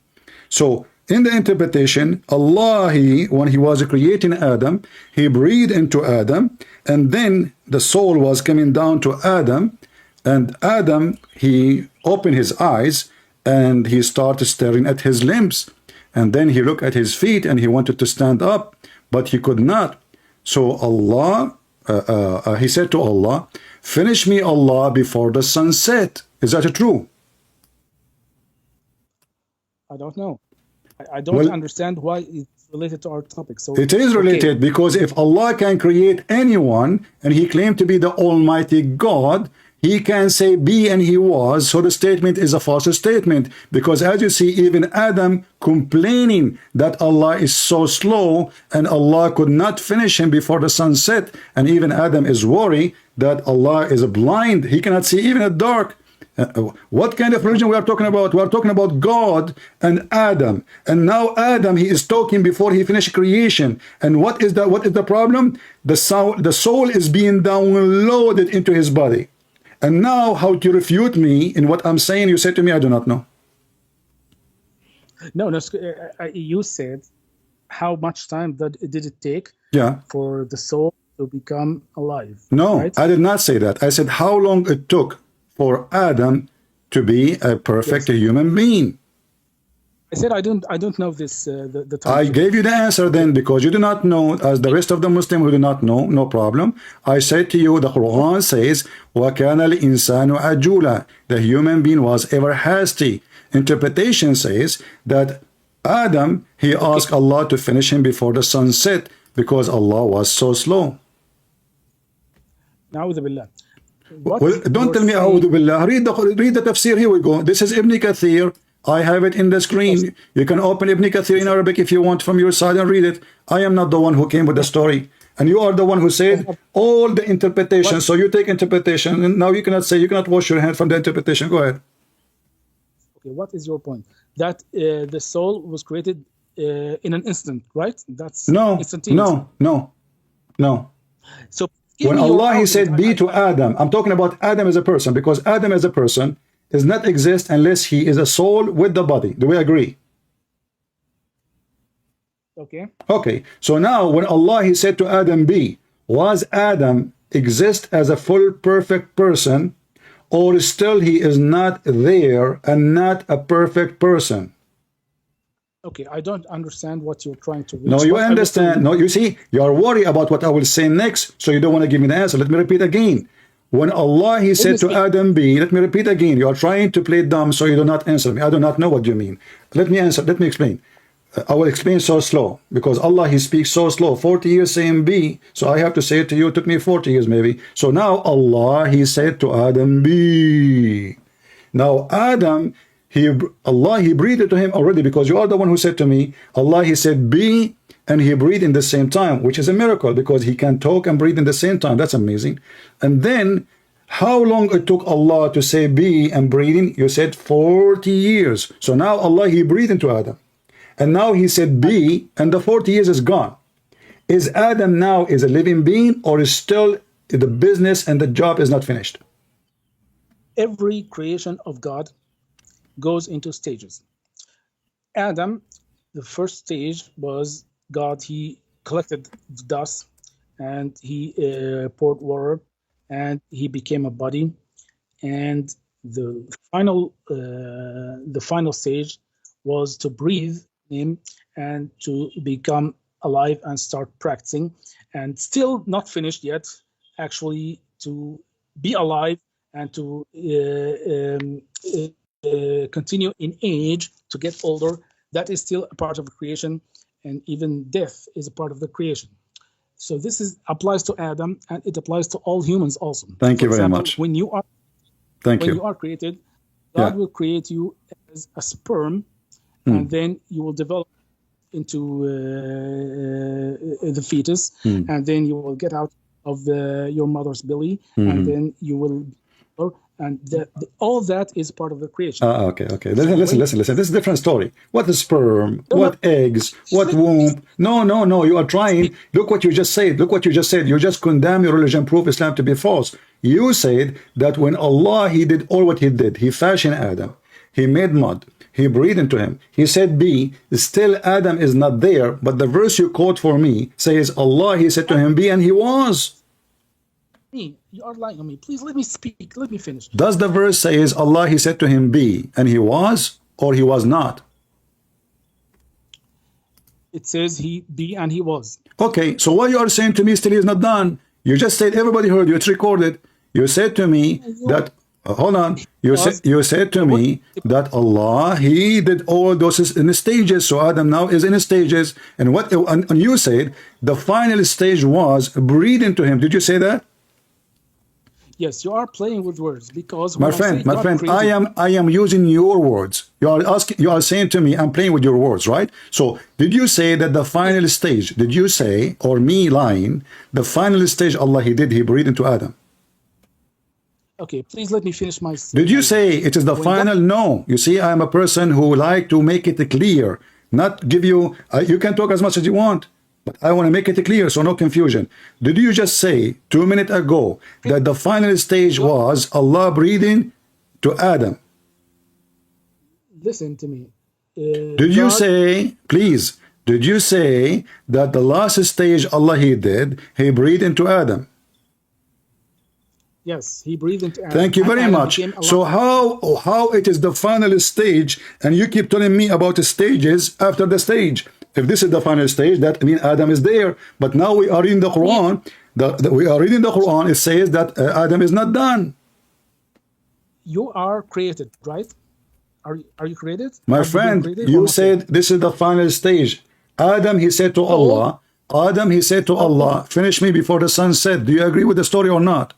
So, in the interpretation, Allah, when he was creating Adam, he breathed into Adam, and then the soul was coming down to Adam, and Adam, he opened his eyes, and he started staring at his limbs. And then he looked at his feet and he wanted to stand up, but he could not. So Allah, he said to Allah, finish me, Allah, before the sun set. Is that true? I don't know. I don't understand why it's related to our topic. So it is related, because if Allah can create anyone and he claimed to be the Almighty God, he can say be and he was. So the statement is a false statement, because as you see, even Adam complaining that Allah is so slow and Allah could not finish him before the sun set, and even Adam is worried that Allah is blind, he cannot see even at dark. What kind of religion we are talking about? We are talking about God and Adam, and now Adam, he is talking before he finished creation. And what is the problem? The soul is being downloaded into his body. And now, how to refute me in what I'm saying? You said to me, I do not know. No, you said how much time did it take for the soul to become alive? No, right? I did not say that. I said how long it took for Adam to be a perfect human being. I said I don't know this. The time. I gave you the answer then, because you do not know, as the rest of the Muslims who do not know, no problem. I said to you, the Quran says, وَكَانَ الْإِنسَانُ عَجُولًا. The human being was ever hasty. Interpretation says that Adam, he asked Allah to finish him before the sun set, because Allah was so slow. Na'udhu billah. Well, don't tell me A'udhu Billah. Read the tafsir. Here we go. This is Ibn Kathir. I have it in the screen. You can open Ibn Kathir in Arabic if you want from your side and read it. I am not the one who came with the story. And you are the one who said all the interpretation. So you take interpretation, and now you cannot wash your hand from the interpretation. Go ahead. Okay, what is your point? That the soul was created in an instant, right? That's instantaneous. No. So when Allah, he said be to Adam, I'm talking about Adam as a person, because Adam as a person does not exist unless he is a soul with the body. Do we agree? Okay. So now when Allah, he said to Adam be, was Adam exist as a full perfect person, or still he is not there and not a perfect person? Okay, I don't understand what you're trying to reach. No, you understand. No, you see, you are worried about what I will say next, so you don't want to give me the answer. Let me repeat again. When Allah, he said to Adam be, let me repeat again. You are trying to play dumb, so you do not answer me. I do not know what you mean. Let me answer. Let me explain. I will explain so slow, because Allah, he speaks so slow. 40 years saying be, so I have to say it to you. It took me 40 years maybe. So now Allah, he said to Adam be. Now Adam, Allah, he breathed to him already, because you are the one who said to me, Allah, he said be, and he breathed in the same time, which is a miracle, because he can talk and breathe in the same time. That's amazing. And then how long it took Allah to say be and breathing? You said 40 years. So now Allah, he breathed into Adam, and now he said be, and the 40 years is gone. Is Adam now is a living being, or is still the business and the job is not finished? Every creation of God goes into stages. Adam, the first stage was God, he collected the dust and he poured water and he became a body. And the final stage was to breathe him and to become alive and start practicing, and still not finished yet, actually to be alive and to continue in age, to get older. That is still a part of the creation, and even death is a part of the creation. So this applies to Adam, and it applies to all humans also. Thank you very much. When you are created, God will create you as a sperm, and then you will develop into the fetus, and then you will get out of your mother's belly, and then you will, and all that is part of the creation. Okay. Listen. This is a different story. What is sperm? What eggs? What womb? No. You are trying. Look what you just said. You just condemn your religion, prove Islam to be false. You said that when Allah, he did all what he did, he fashioned Adam, he made mud, he breathed into him, he said be, still Adam is not there, but the verse you quote for me says Allah, he said to him be, and he was. You are lying on me. Please let me speak. Let me finish. Does the verse say Allah, he said to him be, and he was, or he was not? It says he be and he was. Okay, so what you are saying to me still is not done. You just said, everybody heard you, it's recorded. You said to me that, hold on, you said to me that Allah, He did all those in the stages, so Adam now is in the stages. And what and you said the final stage was breathe into him. Did you say that? Yes, you are playing with words because my friend, I am using your words. You are saying to me, I'm playing with your words, right? So did you say that the final stage, did you say, or me lying, the final stage Allah He breathed into Adam? Okay, please let me finish my Did you say it is the final? No. You see, I am a person who like to make it clear, not give you, you can talk as much as you want. But I want to make it clear, so no confusion. Did you just say 2 minutes ago that the final stage was Allah breathing to Adam? Listen to me. Did you say, please, did you say that the last stage Allah He breathed into Adam? Yes, He breathed into Adam. Thank you very much. So how it is the final stage, and you keep telling me about the stages after the stage? If this is the final stage, that means Adam is there. But now we are reading the Quran. We are reading the Quran. It says that Adam is not done. You are created, right? Are you created? My friend, you said this is the final stage. Adam, he said to Allah. Adam, he said to Allah, finish me before the sun set. Do you agree with the story or not?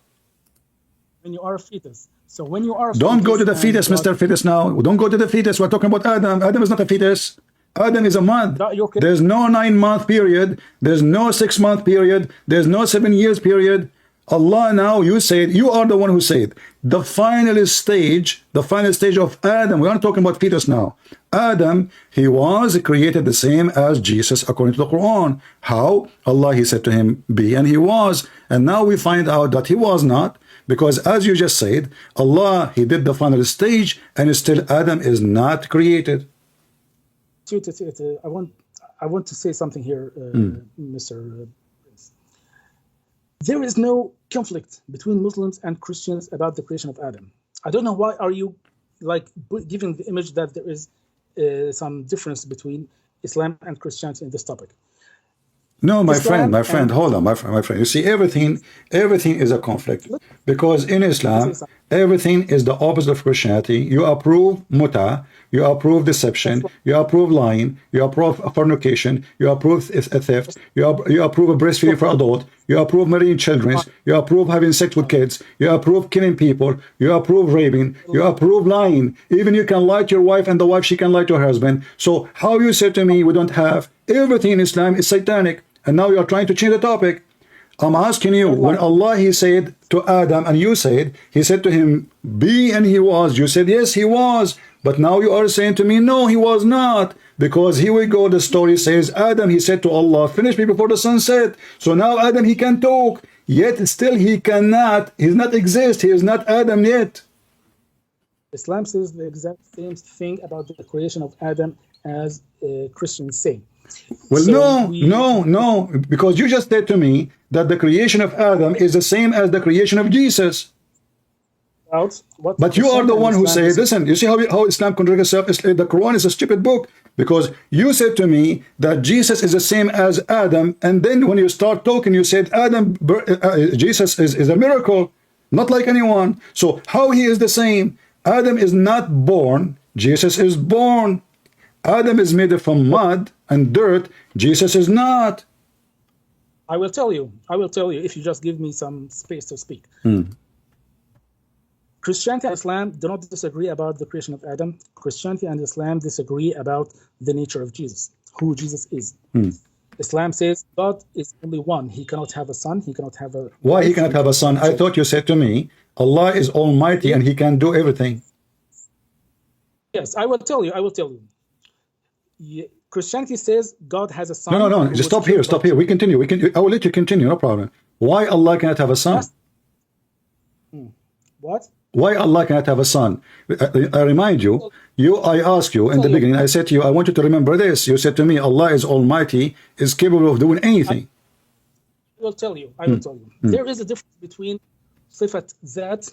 When you are a fetus. So when you are a Don't go to the fetus, Mr. Fetus now. Don't go to the fetus. We're talking about Adam. Adam is not a fetus. Adam is a month. There's no 9-month period. There's no 6-month period. There's no 7 years period. Allah, now you said, you are the one who said the final stage of Adam. We aren't talking about fetus now. Adam, he was created the same as Jesus according to the Quran. How? Allah, He said to him, be, and he was. And now we find out that he was not, because as you just said, Allah, He did the final stage, and still Adam is not created. I want to say something here, Mr. Prince. There is no conflict between Muslims and Christians about the creation of Adam. I don't know why are you giving the image that there is some difference between Islam and Christianity in this topic. No, my friend, hold on, my friend. You see, everything is a conflict, because in Islam, everything is the opposite of Christianity. You approve muta, you approve deception, you approve lying, you approve fornication, you approve theft, you approve breastfeeding for adult, you approve marrying children, you approve having sex with kids, you approve killing people, you approve raping, you approve lying. Even you can lie to your wife, and the wife, she can lie to her husband. So how you say to me we don't have everything in Islam is satanic? And now you are trying to change the topic. I'm asking you, when Allah, He said to Adam, and you said, He said to him, be, and he was. You said, yes, he was. But now you are saying to me, no, he was not. Because here we go, the story says, Adam, he said to Allah, finish me before the sun set. So now Adam, he can talk. Yet still he cannot. He does not exist. He is not Adam yet. Islam says the exact same thing about the creation of Adam as Christians say. Well, so no, because you just said to me that the creation of Adam is the same as the creation of Jesus. But you are the one who said, listen, you see how Islam contradicts itself? The Quran is a stupid book, because you said to me that Jesus is the same as Adam, and then when you start talking, you said Jesus is a miracle, not like anyone. So how he is the same? Adam is not born, Jesus is born. Adam is made from mud and dirt, Jesus is not. I will tell you if you just give me some space to speak. Christianity and Islam do not disagree about the creation of Adam. Christianity and Islam disagree about the nature of Jesus, who Jesus is. Islam says God is only one. He cannot have a son. He cannot have a... Why he cannot have a son? I thought you said to me, Allah is almighty and He can do everything. Yes, I will tell you. Christianity says God has a son. No. Just stop here. We continue. I will let you continue. No problem. Why Allah cannot have a son? What? Why Allah cannot have a son? I remind you. I asked you in the beginning. I said to you, I want you to remember this. You said to me, Allah is almighty, is capable of doing anything. I will tell you. There is a difference between sifat that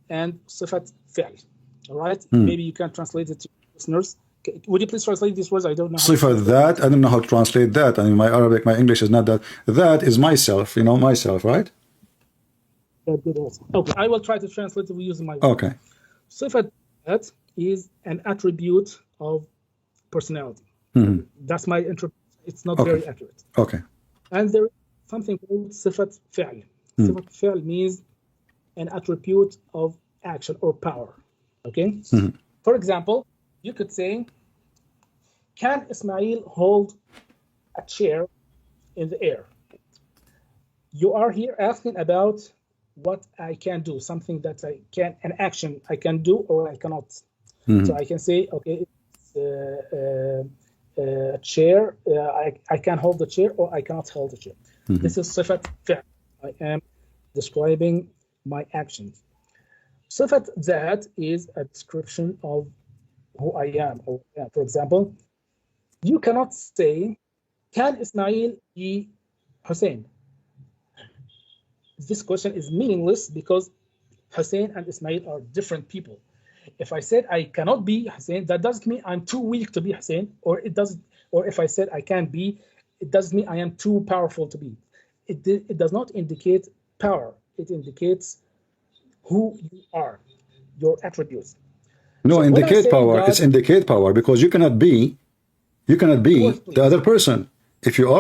and sifat fi'l. All right. Maybe you can translate it to listeners. Would you please translate these words? I don't know. Sifa, that, I don't know how to translate that. I mean, my Arabic, my English is not that. That is myself, you know, myself, right? Good also. Okay, I will try to translate it using my words. Okay. Sifa, that is an attribute of personality. That's my interpretation. It's not very accurate. Okay. And there is something called sifat fi'l. Sifat fi'l means an attribute of action or power. Okay? For example, you could say, can Ismail hold a chair in the air? You are here asking about what I can do, something that I can, an action I can do or I cannot. So I can say, okay, it's a chair, I can hold the chair or I cannot hold the chair. This is sifat fi'l. I am describing my actions. Sifat that is a description of who I am. Or, for example, you cannot say, can Ismail be Hussein? This question is meaningless because Hussein and Ismail are different people. If I said I cannot be Hussein, that doesn't mean I'm too weak to be Hussein, or it doesn't. Or if I said I can't be, it doesn't mean I am too powerful to be. It does not indicate power. It indicates who you are, your attributes. No, So indicate power. God, It's indicate power because you cannot be the other person. If you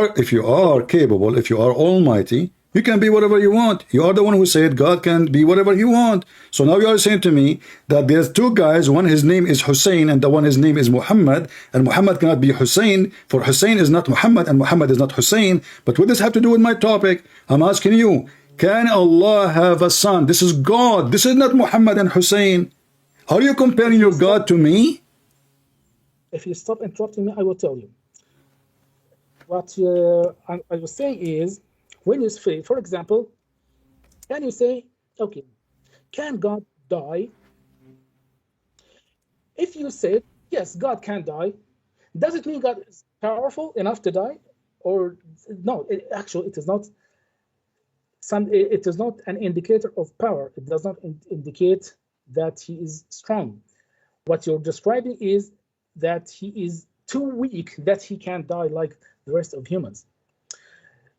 are capable, if you are almighty, you can be whatever you want. You are the one who said God can be whatever he want. So now you are saying to me that there's two guys, one his name is Hussein and the one his name is Muhammad, and Muhammad cannot be Hussein, for Hussein is not Muhammad and Muhammad is not Hussein. But what does this have to do with my topic? I'm asking you, can Allah have a son? This is God. This is not Muhammad and Hussein. Are you comparing your God to me? if you stop interrupting me, I will tell you. What I was saying is, when you say, for example, can you say, okay, can God die? If you say, yes, God can die, does it mean God is powerful enough to die? Or no, actually, it is not. It is not an indicator of power. It does not indicate that he is strong. What you're describing is that he is too weak that he can die like the rest of humans.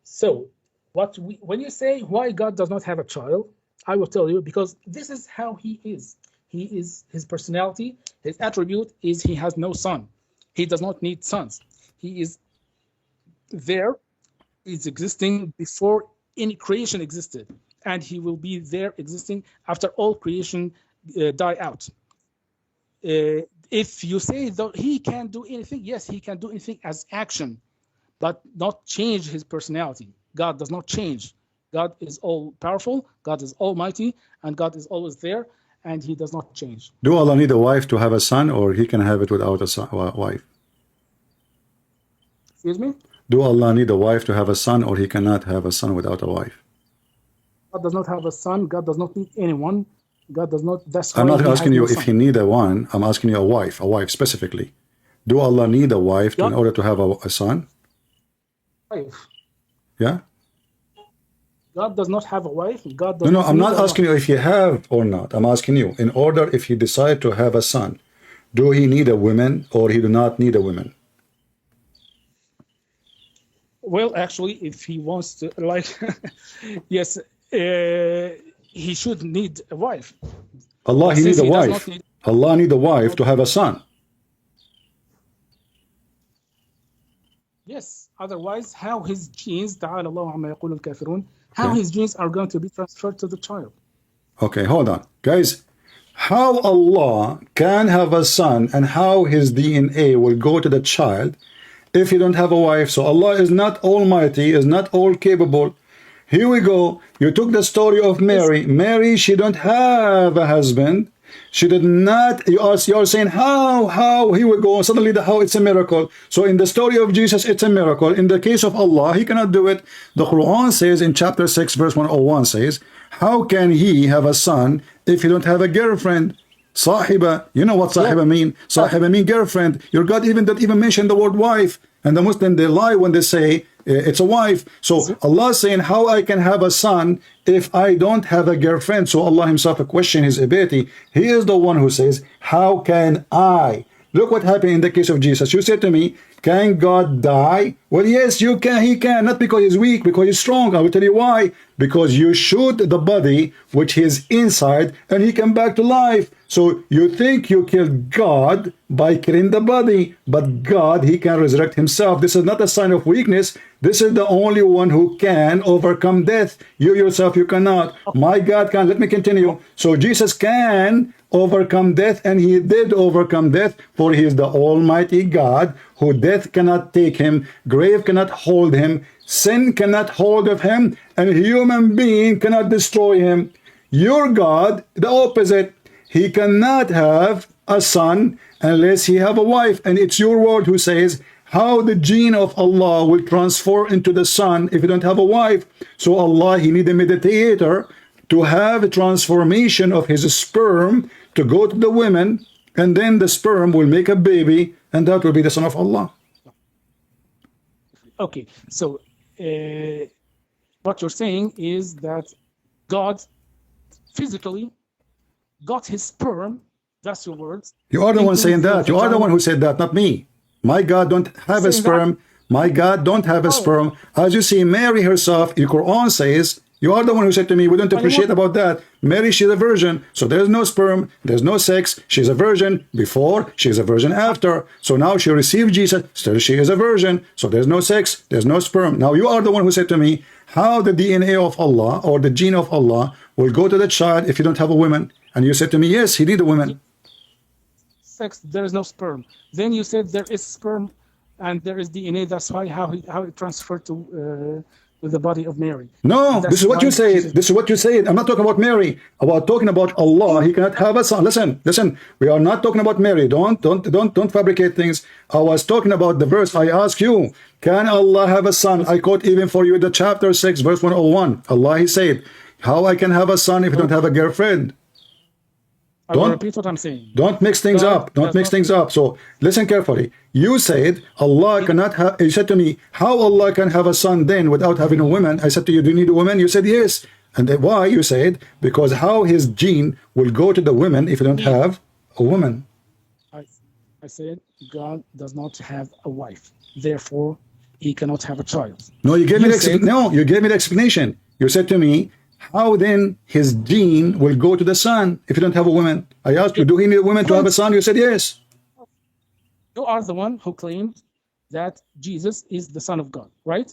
So, when you say why God does not have a child, I will tell you, because this is how he is. He is, his personality, his attribute is he has no son. He does not need sons. He is there, is existing before any creation existed, and he will be there existing after all creation die out. If you say that he can do anything, yes, he can do anything as action, but not change his personality. God does not change. God is all powerful, God is almighty, and God is always there, and he does not change. Do Allah need a wife to have a son, or he can have it without a wife? Excuse me? Do Allah need a wife to have a son, or he cannot have a son without a wife? God does not have a son. God does not need anyone. God does not. That's I'm why not he asking has you no if son. he need a one. I'm asking you a wife specifically. Do Allah need a wife in order to have a son? Wife. Yeah? God does not have a wife. God does No, not I'm need not a asking you if he have or not. I'm asking you, in order if he decide to have a son, do he need a woman or he do not need a woman? Well, actually, if he wants to, like, yes, he should need a wife. Allah, he Since need a he does wife. not need- Allah need a wife to have a son. Yes, otherwise, how his genes, تعالى الله عما يقول الكافرون, how his genes are going to be transferred to the child. Okay, hold on. Guys, how Allah can have a son and how his DNA will go to the child if he don't have a wife? So Allah is not almighty, is not all capable. Here we go. You took the story of Mary. Mary, she don't have a husband. She did not. You are saying how? Here we go. Suddenly the how, it's a miracle. So in the story of Jesus, it's a miracle. In the case of Allah, he cannot do it. The Quran says in chapter 6 verse 101 says, how can he have a son if he don't have a girlfriend? Sahiba, you know what sahiba mean? Sahiba mean girlfriend. Your God even don't even mention the word wife. And the Muslim, they lie when they say it's a wife. So Allah is saying, how I can have a son if I don't have a girlfriend? So Allah himself question his ability. He is the one who says, how can I Look what happened in the case of Jesus. You said to me, can God die? Well, yes, you can. He can. Not because he's weak, because he's strong. I will tell you why. Because you shoot the body, which is inside, and he came back to life. So you think you killed God by killing the body, but God, he can resurrect himself. This is not a sign of weakness. This is the only one who can overcome death. You yourself, you cannot. My God can. Let me continue. So Jesus can overcome death, and he did overcome death, for he is the Almighty God, who death cannot take him, grave cannot hold him, sin cannot hold of him, and a human being cannot destroy him. Your God, the opposite. He cannot have a son unless he have a wife. And it's your word who says how the gene of Allah will transfer into the son if you don't have a wife. So Allah, he need a mediator to have a transformation of his sperm to go to the women, and then the sperm will make a baby, and that will be the son of Allah. Okay, so what you're saying is that God physically got his sperm, that's your words. You are the one saying that. You are the one who said that, not me. My God don't have a sperm. My God don't have a sperm. As you see, Mary herself, the Quran says, you are the one who said to me, we don't appreciate about that. Mary, she's a virgin. So there's no sperm, there's no sex. She's a virgin before, she's a virgin after. So now she received Jesus, still she is a virgin. So there's no sex, there's no sperm. Now you are the one who said to me, how the DNA of Allah or the gene of Allah will go to the child if you don't have a woman. And you said to me, yes, he need a woman. Sex, there is no sperm. Then you said there is sperm and there is DNA. That's why how it transferred to the body of Mary. No, this is what you said. This is what you said. I'm not talking about Mary. About talking about Allah. He cannot have a son. Listen. We are not talking about Mary. Don't fabricate things. I was talking about the verse. I ask you, can Allah have a son? I quote even for you the chapter 6, verse 101. Allah, he said, how I can have a son if I don't have a girlfriend? Don't repeat what I'm saying. Don't mix things up. Don't mix things up. So listen carefully. You said Allah cannot have. You said to me, how Allah can have a son then without having a woman? I said to you, do you need a woman? You said yes. And then why? You said because how his gene will go to the women if you don't have a woman. I said God does not have a wife, therefore he cannot have a child. No, you gave me you gave me the explanation. You said to me, how then his gene will go to the son if you don't have a woman? I asked you, do he need a woman to have a son? You said yes. You are the one who claimed that Jesus is the Son of God, right?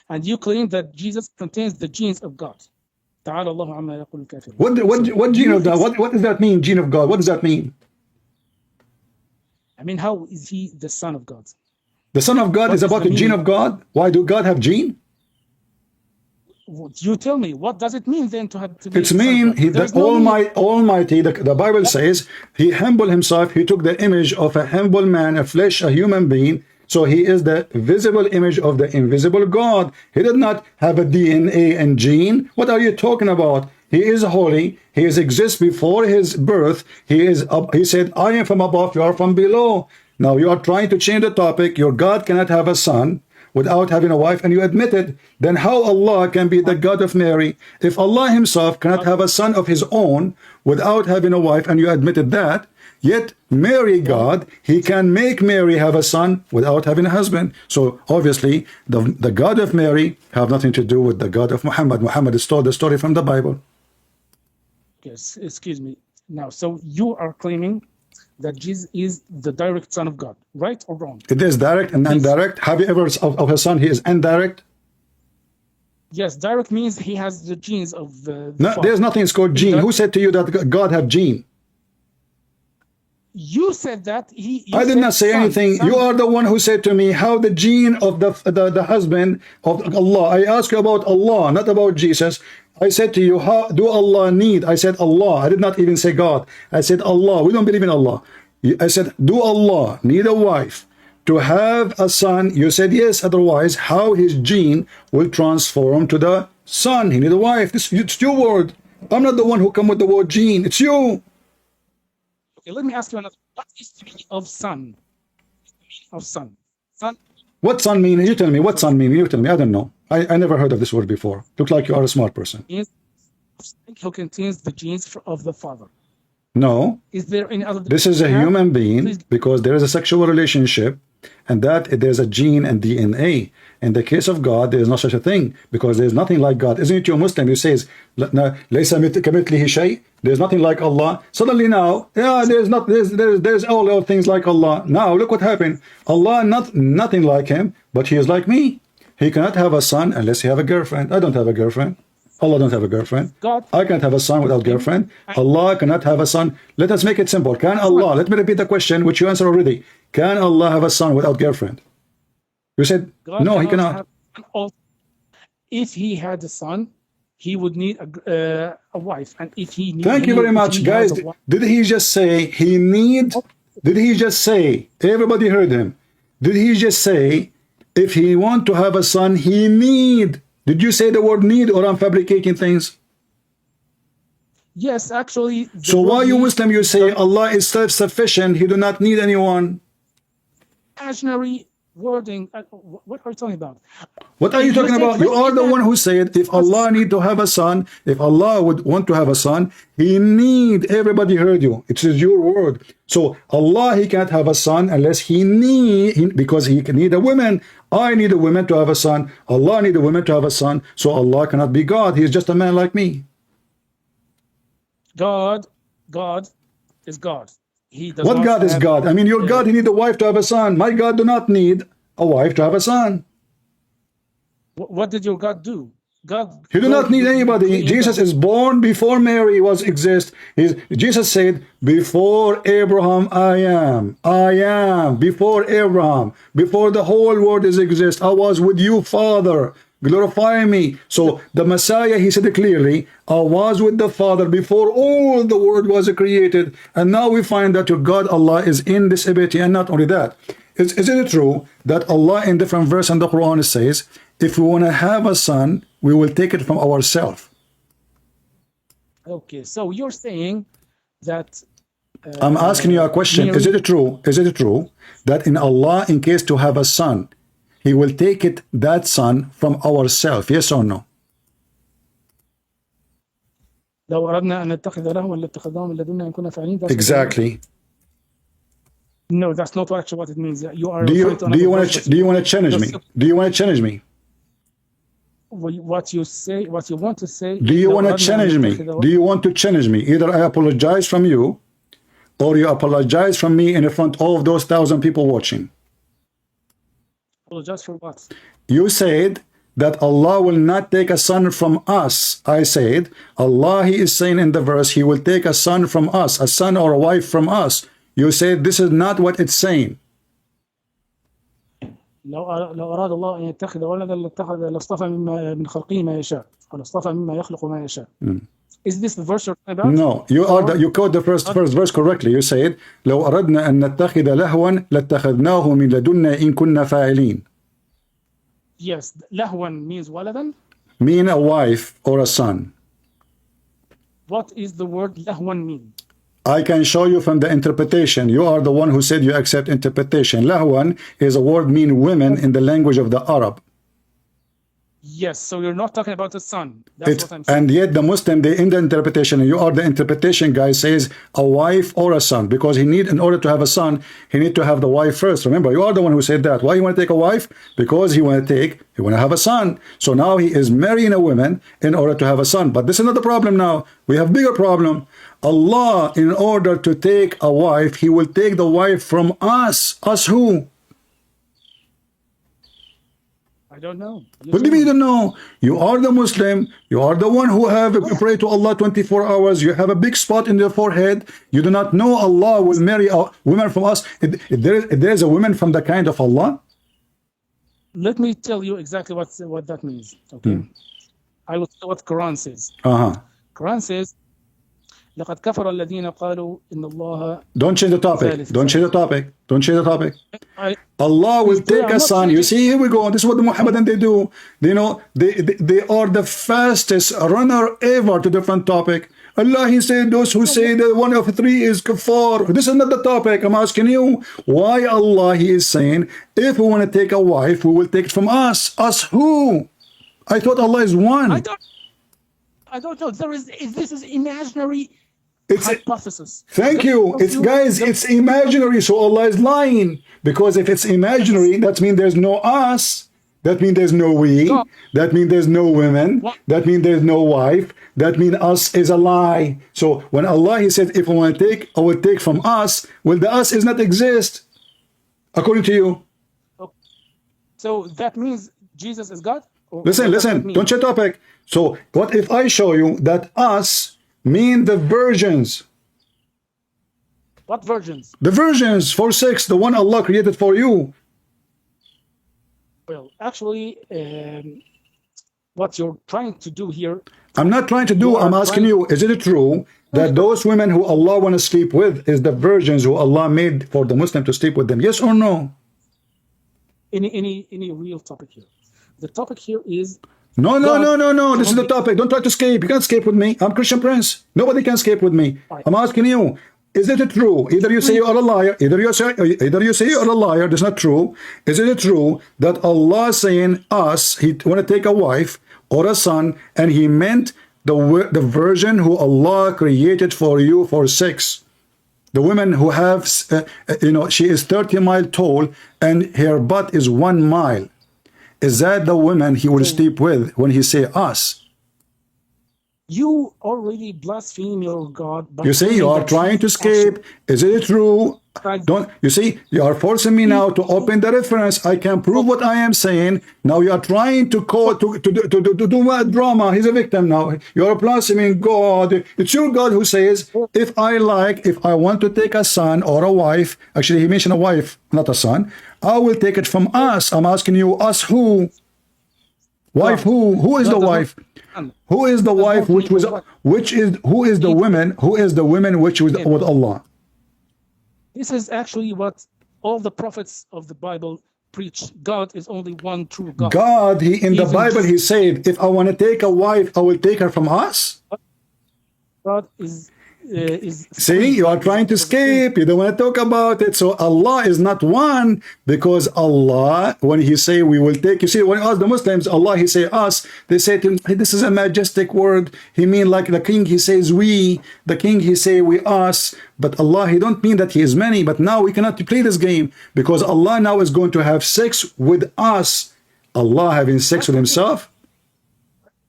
And you claim that Jesus contains the genes of God. What gene of God? What does that mean, gene of God? What does that mean? I mean, how is he the Son of God? The Son of God is about the gene of God? Why do God have gene? You tell me, what does it mean then to have to be? It's mean the Almighty, the Bible says, he humbled himself, he took the image of a humble man, a flesh, a human being. So he is the visible image of the invisible God. He did not have a DNA and gene. What are you talking about? He is holy. He exists before his birth. He said, I am from above, you are from below. Now you are trying to change the topic. Your God cannot have a son without having a wife, and you admit it. Then how Allah can be the God of Mary? If Allah himself cannot have a son of his own without having a wife, and you admitted that, yet Mary God, he can make Mary have a son without having a husband. So obviously the God of Mary have nothing to do with the God of Muhammad. Muhammad is told the story from the Bible. Yes, excuse me. Now, so you are claiming that Jesus is the direct Son of God, right or wrong? It is direct and indirect. Have you ever of a son he is indirect? Yes, direct means he has the genes of the no, father. There's nothing called gene. Who said to you that God have gene? You said that I did not say anything. You are the one who said to me how the gene of the husband of Allah. I asked you about Allah, not about Jesus. I said to you, how do Allah need? I said Allah. I did not even say God. I said Allah. We don't believe in Allah. I said, do Allah need a wife to have a son? You said yes. Otherwise, how his gene will transform to the son? He need a wife. It's your word. I'm not the one who come with the word gene. It's you. Okay, let me ask you another. What is the meaning of son? Of son. Son. What son mean? You tell me. What son mean? You tell me. I don't know. I never heard of this word before. Look like you are a smart person. Who contains the genes of the father. No. Is there any other? This is a human being because there is a sexual relationship, and that there's a gene and DNA. In the case of God, there is no such a thing because there is nothing like God. Isn't it you Muslim who says, there's nothing like Allah? Suddenly now, yeah, there's all things like Allah. Now look what happened. Allah nothing like him, but he is like me. He cannot have a son unless he have a girlfriend. I don't have a girlfriend. Allah don't have a girlfriend. God. I can't have a son without girlfriend. Allah cannot have a son. Let us make it simple. Can Allah, let me repeat the question which you answered already. Can Allah have a son without girlfriend? You said, God no, he cannot. If he had a son, he would need a wife. And if he needs, thank you very much, guys. Did he just say he need? Did he just say, everybody heard him. Did he just say, if he want to have a son, he need? Did you say the word need, or I'm fabricating things? Yes, actually. So why you Muslim, you say Allah is self-sufficient, he do not need anyone? Imaginary wording. What are you talking about? What are you talking about? You are the one who said if Allah need to have a son, if Allah would want to have a son, he need. Everybody heard you. It is your word. So Allah, he can't have a son unless he need, because he can need a woman. I need a woman to have a son. Allah need a woman to have a son. So Allah cannot be God. He is just a man like me. God is God. He does what not God is God? I mean, your God, he need a wife to have a son. My God do not need a wife to have a son. What did your God do? He do not need anybody. Jesus is born before Mary was exist. Jesus said, before Abraham I am. I am before Abraham. Before the whole world is exist. I was with you, Father. Glorify me. So the Messiah, he said it clearly, I was with the Father before all the world was created. And now we find that your God Allah is in this ability. And not only that, is it true that Allah in different verse in the Quran says, if we want to have a son, we will take it from ourselves? Okay, so you're saying that I'm asking you a question. Is it true? Is it true that in Allah, in case to have a son, he will take it, that son, from ourselves? Yes or no? Exactly. No, that's not actually what it means. You are. Do you want to challenge me? Do you want to challenge me? What you say, what you want to say. Do you want to challenge me? Do you want to challenge me? Either I apologize from you, or you apologize from me in front of those 1,000 people watching. Apologize for what? You said that Allah will not take a son from us. I said, Allah, he is saying in the verse, he will take a son from us, a son or a wife from us. You said this is not what it's saying. لو أراد الله أن يتخذ ولدا لاصطفى من خلقه ما يشاء ولاصطفى مما يخلق ما يشاء. Is this the verse you're talking about? No, you quote the first verse correctly. You said لو أردنا أن نتخذ لهوا لاتخذناه من لدنا إن كنا فاعلين. Yes, لهوا means ولدا. Mean a wife or a son. What is the word لهوا mean? I can show you from the interpretation. You are the one who said you accept interpretation. Lahwan is a word mean women in the language of the Arab. Yes, so you're not talking about the son. That's what I'm saying. And yet the Muslim, they in the interpretation, you are the interpretation guy, says a wife or a son, because he need, in order to have a son, he need to have the wife first. Remember, you are the one who said that. Why you want to take a wife? Because he want to have a son. So now he is marrying a woman in order to have a son. But this is not the problem now. We have bigger problem. Allah, in order to take a wife, he will take the wife from us. Us who? I don't know. What do you mean you don't know? You are the Muslim. You are the one who have pray to Allah 24 hours. You have a big spot in your forehead. You do not know Allah will marry a woman from us. There is a woman from the kind of Allah. Let me tell you exactly what that means. Okay, I will tell what Quran says. Quran says, لقد كفر الذين قالوا إن الله. Don't change the topic. Don't change the topic. Don't change the topic. Allah will take a son. You see, here we go. This is what the Muhammadan they do. You know, they are the fastest runner ever to different topic. Allah, he said, those who say that one of three is kafar. This is not the topic. I'm asking you, why Allah, he is saying, if we want to take a wife, we will take it from us. Us who? I thought Allah is one. I don't know. This is imaginary. It's hypothesis. Thank you. It's guys, it's imaginary, so Allah is lying. Because if it's imaginary, that means there's no us. That means there's no we. That means there's no women. That means there's no wife. That means us is a lie. So when Allah, He said, if I want to take, I will take from us. Well, the us is not exist, according to you. So that means Jesus is God? Listen, don't change topic. So what if I show you that us mean the virgins? What virgins? The virgins for sex, the one Allah created for you. Well, actually, what you're trying to do here... I'm not trying to do, I'm asking you, is it true that those women who Allah want to sleep with is the virgins who Allah made for the Muslim to sleep with them? Yes or no? Any real topic here. The topic here is... No. This is the topic. Don't try to escape. You can't escape with me. I'm Christian Prince. Nobody can escape with me. I'm asking you, is it true? Either you say you are a liar, either you say you are a liar, that's not true. Is it true that Allah saying us, He want to take a wife or a son, and He meant the virgin who Allah created for you for sex? The women who have, she is 30 miles tall and her butt is 1 mile. Is that the women He will sleep with when He say us? You already blaspheme your God. You see, you are trying to escape. Is it true? Don't you see? You are forcing me now to open the reference. I can prove what I am saying. Now you are trying to call to do what drama. He's a victim now. You are blaspheming God. It's your God who says, if I want to take a son or a wife. Actually, He mentioned a wife, not a son. I will take it from us. I'm asking you, us who? Wife who? Who is the wife? Who is the wife who is the women which was with Allah? This is actually what all the prophets of the Bible preach. God is only one true God. God, in the Bible, He said, if I want to take a wife, I will take her from us. God is see, you are trying to escape. You don't want to talk about it. So Allah is not one, because Allah, when He say we will take, you see, when you ask the Muslims, Allah, He say us, they say to him, hey, this is a majestic word. He mean like the king, He says we, the king, He say we us. But Allah, He don't mean that He is many. But now we cannot play this game, because Allah now is going to have sex with us. Allah having sex with Himself.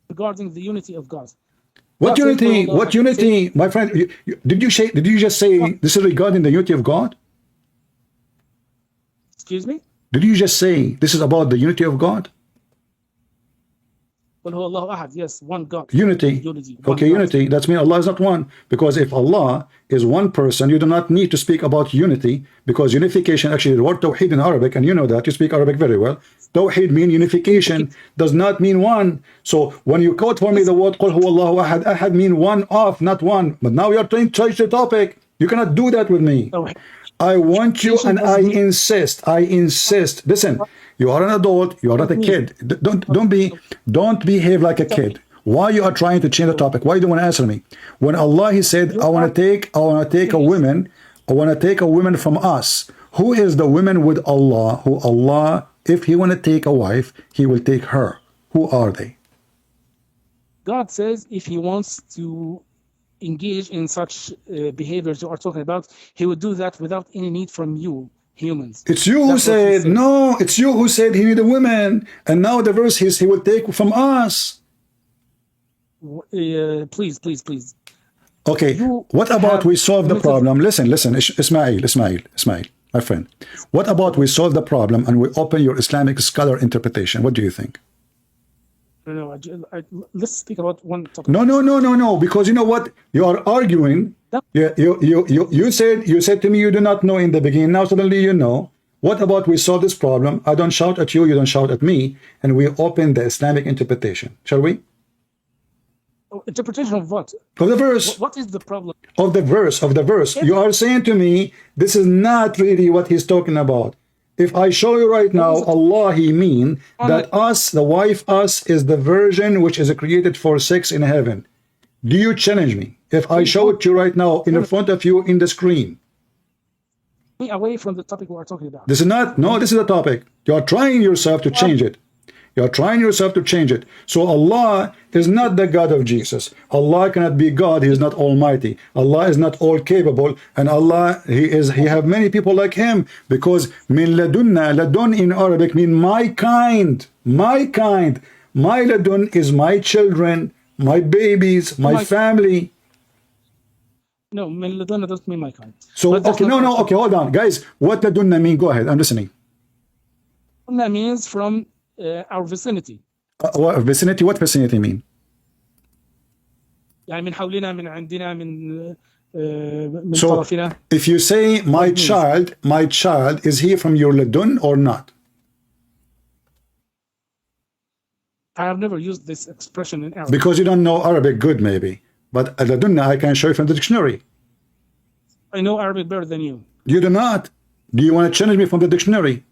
Regarding the unity of God. What unity? What unity, my friend? Did you just say this is regarding the unity of God? Excuse me? Did you just say this is about the unity of God? Yes, one God. Unity. Okay, unity. That means Allah is not one. Because if Allah is one person, you do not need to speak about unity, because unification, actually the word tawheed in Arabic, and you know that, you speak Arabic very well. Tawheed means unification, does not mean one. So when you quote for me the word Qul huwallahu ahad, ahad mean one of, not one. But now you are trying to change the topic. You cannot do that with me. I want you, and I insist. Listen, you are an adult, you are not a kid. Don't behave like a kid. Why you are trying to change the topic? Why you don't want to answer me? When Allah, He said, I want to take a woman from us. Who is the women with Allah? Who Allah, if He want to take a wife, He will take her. Who are they? God says if He wants to engage in such behaviors you are talking about, He would do that without any need from you, humans. It's you who said, no, it's you who said He needed women. And now the verse is He will take from us. Please. Okay, what about we solve the problem? Listen, Ismail, my friend. What about we solve the problem and we open your Islamic scholar interpretation? What do you think? No, let's speak about one topic. No, because you know what? You are arguing. You said to me you do not know in the beginning. Now suddenly you know. What about we solve this problem? I don't shout at you, you don't shout at me, and we open the Islamic interpretation. Shall we? Interpretation of what? Of the verse. What is the problem? Of the verse. You are saying to me, this is not really what he's talking about. If I show you right now, Allah, He mean that us, the wife, us, is the virgin which is created for sex in heaven. Do you challenge me? If I show it to you right now in front of you in the screen. Away from the topic we are talking about. This is not, no, this is the topic. You are trying yourself to change it. You're trying yourself to change it. So Allah is not the God of Jesus. Allah cannot be God. He is not almighty. Allah is not all capable. And Allah, he have many people like him, because min ladunna, ladun in Arabic mean my kind. My kind. My ladun is my children, my babies, my family. No, min ladunna doesn't mean my kind. So, okay, no, okay, hold on. Guys, what ladunna mean? Go ahead, I'm listening. That means from our vicinity. What vicinity? What vicinity mean? يعني من حولنا من عندنا من So, طرفنا. if you say my child, is he from your ladun or not? I have never used this expression in Arabic. Because you don't know Arabic good, maybe. But ladunna I can show you from the dictionary. I know Arabic better than you. You do not. Do you want to challenge me from the dictionary?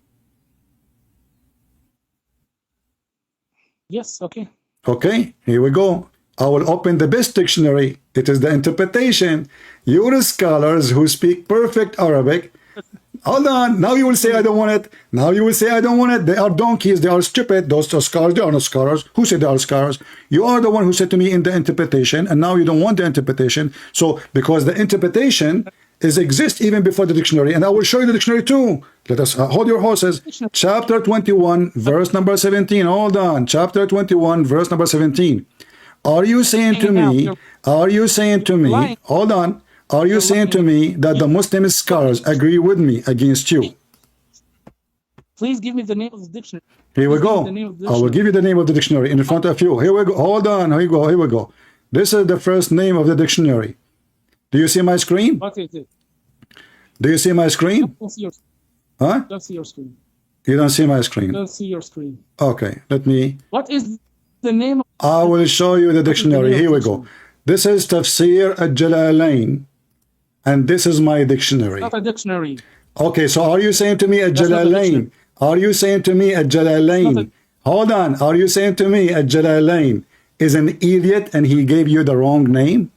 Yes, okay. Okay, here we go. I will open the best dictionary. It is the interpretation. You're scholars who speak perfect Arabic. Hold on. Now you will say I don't want it. Now you will say I don't want it. They are donkeys. They are stupid. Those are scholars. They are not scholars. Who said they are scholars? You are the one who said to me in the interpretation, and now you don't want the interpretation. So because the interpretation exists even before the dictionary, and I will show you the dictionary too. Let us hold your horses. Chapter 21, verse number 17. Hold on. Chapter 21, verse number 17. Are you saying to me? Are you saying to me? Hold on. Are you saying to me that the Muslim scholars agree with me against you? Please give me the name of the dictionary. Here we go. I will give you the name of the dictionary in front of you. Here we go. Hold on. Here we go. Here we go. This is the first name of the dictionary. Do you see my screen? What is it? Do you see my screen? Huh? Don't see your screen. You don't see my screen. Don't see your screen. Okay. Let me. What is the name? I will show you the dictionary. Here we go. This is Tafsir al-Jalalain. And this is my dictionary. Not a dictionary. Okay, so are you saying to me Al-Jalalain? Are you saying to me Al-Jalalain? Hold on. Are you saying to me Al-Jalalain is an idiot and he gave you the wrong name?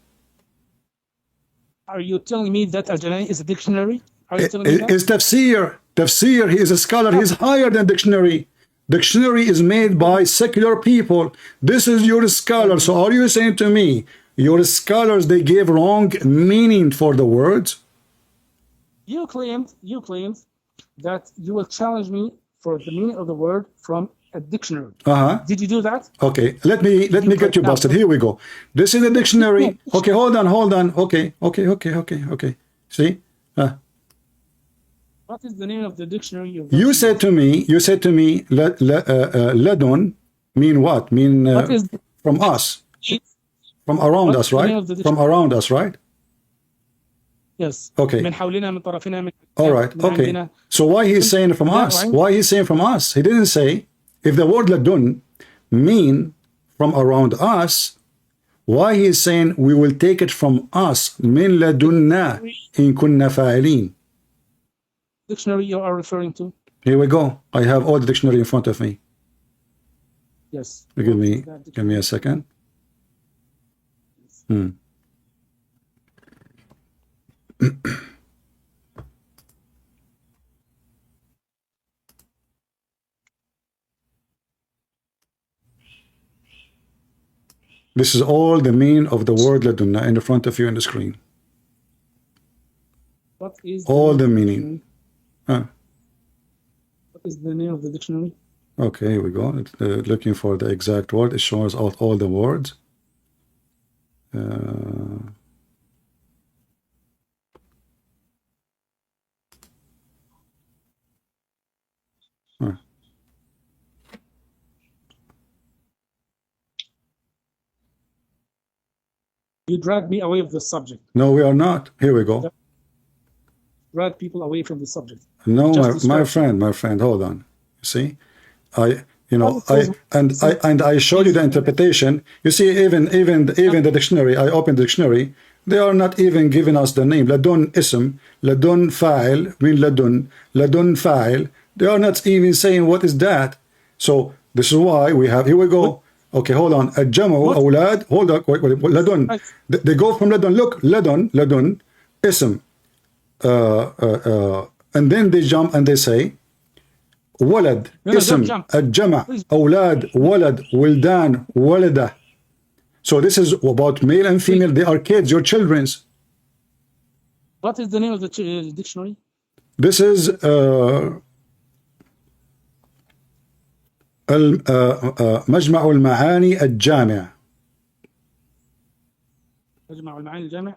Are you telling me that Al-Jalalain is a dictionary? Are you telling me that? It's Tafsir. Tafsir, he is a scholar. He's higher than dictionary. Dictionary is made by secular people. This is your scholar. So are you saying to me your scholars, they gave wrong meaning for the words? You claimed that you will challenge me for the meaning of the word from a dictionary. Did you do that? Okay, let me get you busted. Here we go. This is the dictionary. Okay, hold on. Okay. See? What is the name of the dictionary? You said to me, ladun mean what? Mean from us. From around us, right? From around us, right? Yes. Okay. All right. Okay. So why he's saying from us? Right? Why he's saying from us? He didn't say if the word ladun mean from around us. Why he's saying we will take it from us? Min ladunna in kunna fa'ilin. Dictionary you are referring to? Here we go. I have all the dictionary in front of me. Yes. Give me a second. This is all the meaning of the word ladunna in front of you on the screen. What is all the meaning? What is the name of the dictionary? Okay, here we go. Looking for the exact word. It shows all the words. You drag me away from the subject. No, we are not. Here we go. Drag people away from the subject. No, my friend, hold on. You see, I showed you the interpretation. You see, even the dictionary. I opened the dictionary. They are not even giving us the name. Ladun ism, ladun fa'il, min ladun fa'il. They are not even saying what is that. So this is why we have. Here we go. Okay, hold on. Al-jamu awlad. Hold on. Wait. Ladun. They go from ladun. Look, ladun, ism. And then they jump and they say, ولد no, اسم jump. الجمع Please. أولاد ولد ولدان ولدة. So this is about male and female. They are kids, your children's. What is the name of the dictionary? This is مجمع المعاني الجامع. مجمع المعاني الجامع.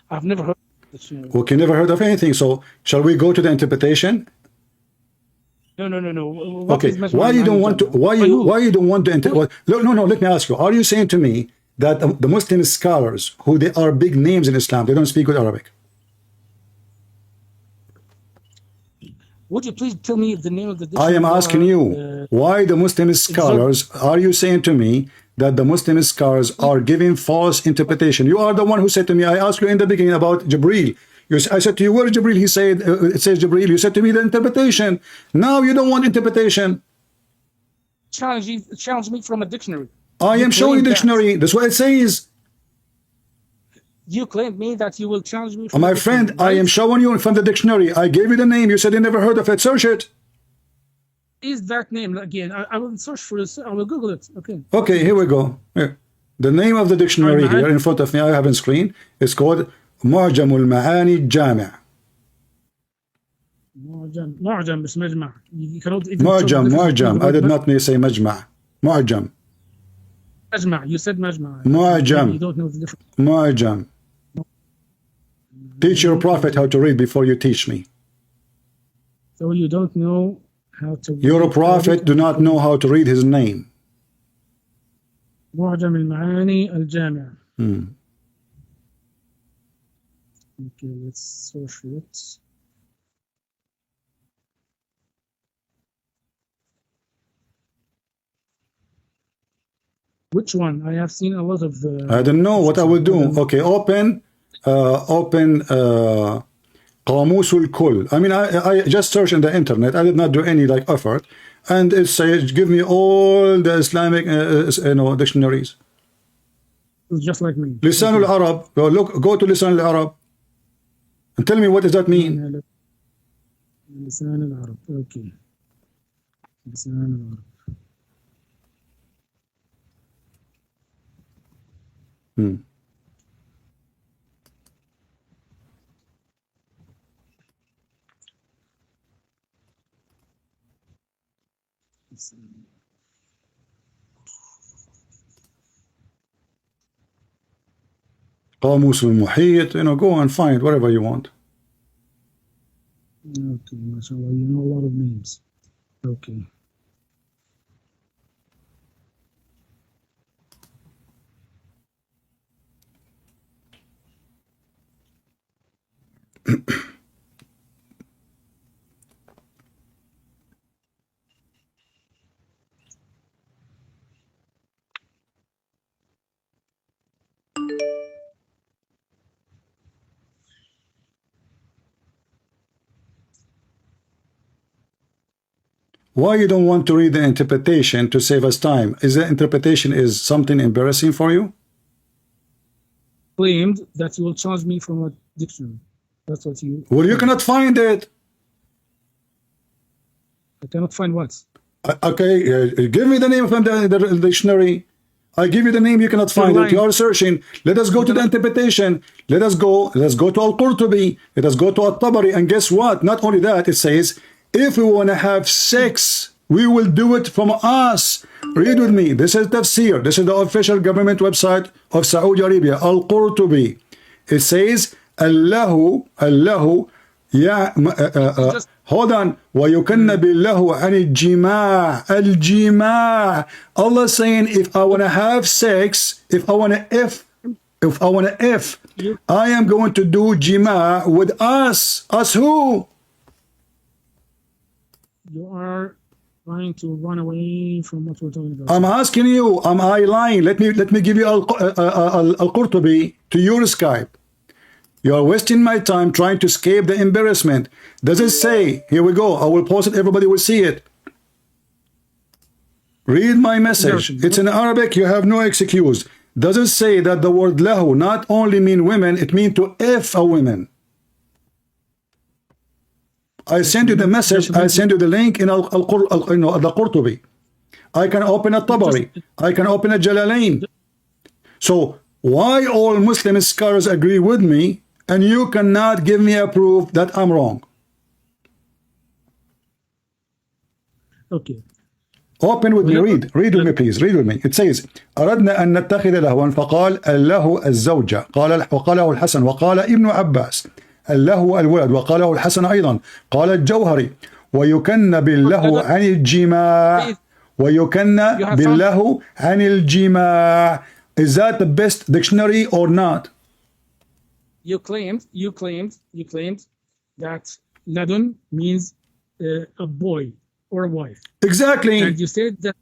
I've never heard of the dictionary. Okay, never heard of anything. So shall we go to the interpretation? No. What Okay, is مجمع why you المعاني don't want to? الجامع? Why you don't want to? No. Let me ask you. Are you saying to me that the Muslim scholars, who they are big names in Islam, they don't speak good Arabic? Would you please tell me the name of the I dictionary? am asking you, why the Muslim scholars, are you saying to me that the Muslim scholars are giving false interpretation? You are the one who said to me, I asked you in the beginning about Jibreel. I said to you, where is Jibreel? He said, it says Jibreel. You said to me the interpretation. Now you don't want interpretation. Challenge me from a dictionary. I am showing you dictionary. That's what it says. You claimed me that you will challenge me from My the dictionary, friend, I am showing you from the dictionary. I gave you the name. You said you never heard of it. Search it. Is that name again? I will search for it. I will Google it. Okay. Okay, here we go. Here. The name of the dictionary here in front of me, I have on screen. It's called معجم المعاني الجامع. معجم مش مجمع. You cannot even معجم. I did not say مجمع. معجم. مجمع. You said مجمع. معجم. You don't know the difference. معجم. Teach your prophet how to read before you teach me. So you don't know how to read. Your prophet do not know how to read his name. معجم المعاني الجامع. Okay, let's search it. Which one? I have seen a lot of the... I don't know what I will do. Okay, open قاموس الكل. I mean, I just searched in the internet. I did not do any effort, and it says give me all the Islamic dictionaries. Just like me. لسان العرب. Go to لسان العرب and tell me what does that mean. لسان العرب. Okay. لسان العرب. قاموس المحيط. Go and find whatever you want. Okay, mashallah, you know a lot of names. Okay. Why you don't want to read the interpretation to save us time? Is the interpretation is something embarrassing for you? Claimed that you will charge me from a dictionary. That's what you... Well, you cannot find it. I cannot find what? Okay, give me the name from the dictionary. I give you the name, you cannot find it. You are searching. Let us go to the interpretation. Let us go to Al-Qurtubi. Let us go to At-Tabari. And guess what? Not only that, it says, if we want to have sex, we will do it from us. Read with me. This is tafsir. This is the official government website of Saudi Arabia. Al-Qurtubi. It says, Allahu, hold on. وَيُكَنَّ بِاللَّهُ عَنِ الْجِمَاعِ الْجِمَاعِ. Allah saying, if I want to have sex, if I want to F, I am going to do jima with us. Us who? You are trying to run away from what we're talking about. I'm asking you, am I lying? Let me give you Al-Qurtubi to your Skype. You are wasting my time trying to escape the embarrassment. Does it say, here we go, I will post it, everybody will see it. Read my message. It's in Arabic, you have no excuse. Does it say that the word lahu not only mean women, it means to F a woman? I send you the message. I send you the link in Al-Qurtubi. I can open a Tabari. I can open a Jalalain. So why all Muslim scholars agree with me and you cannot give me a proof that I'm wrong? Okay. Open with me, read with me please, read with me. It says أردنا أن نتخذ لهوا فقال اللهو الزوجة وقاله الحسن وقال ابن عباس اللهو الولد وقاله الحسن أيضا قال الجوهري ويكن باللهو عن الجماع ويكن باللهو عن الجماع. Is that the best dictionary or not? You claimed that ladun means a boy or a wife. Exactly. And you said that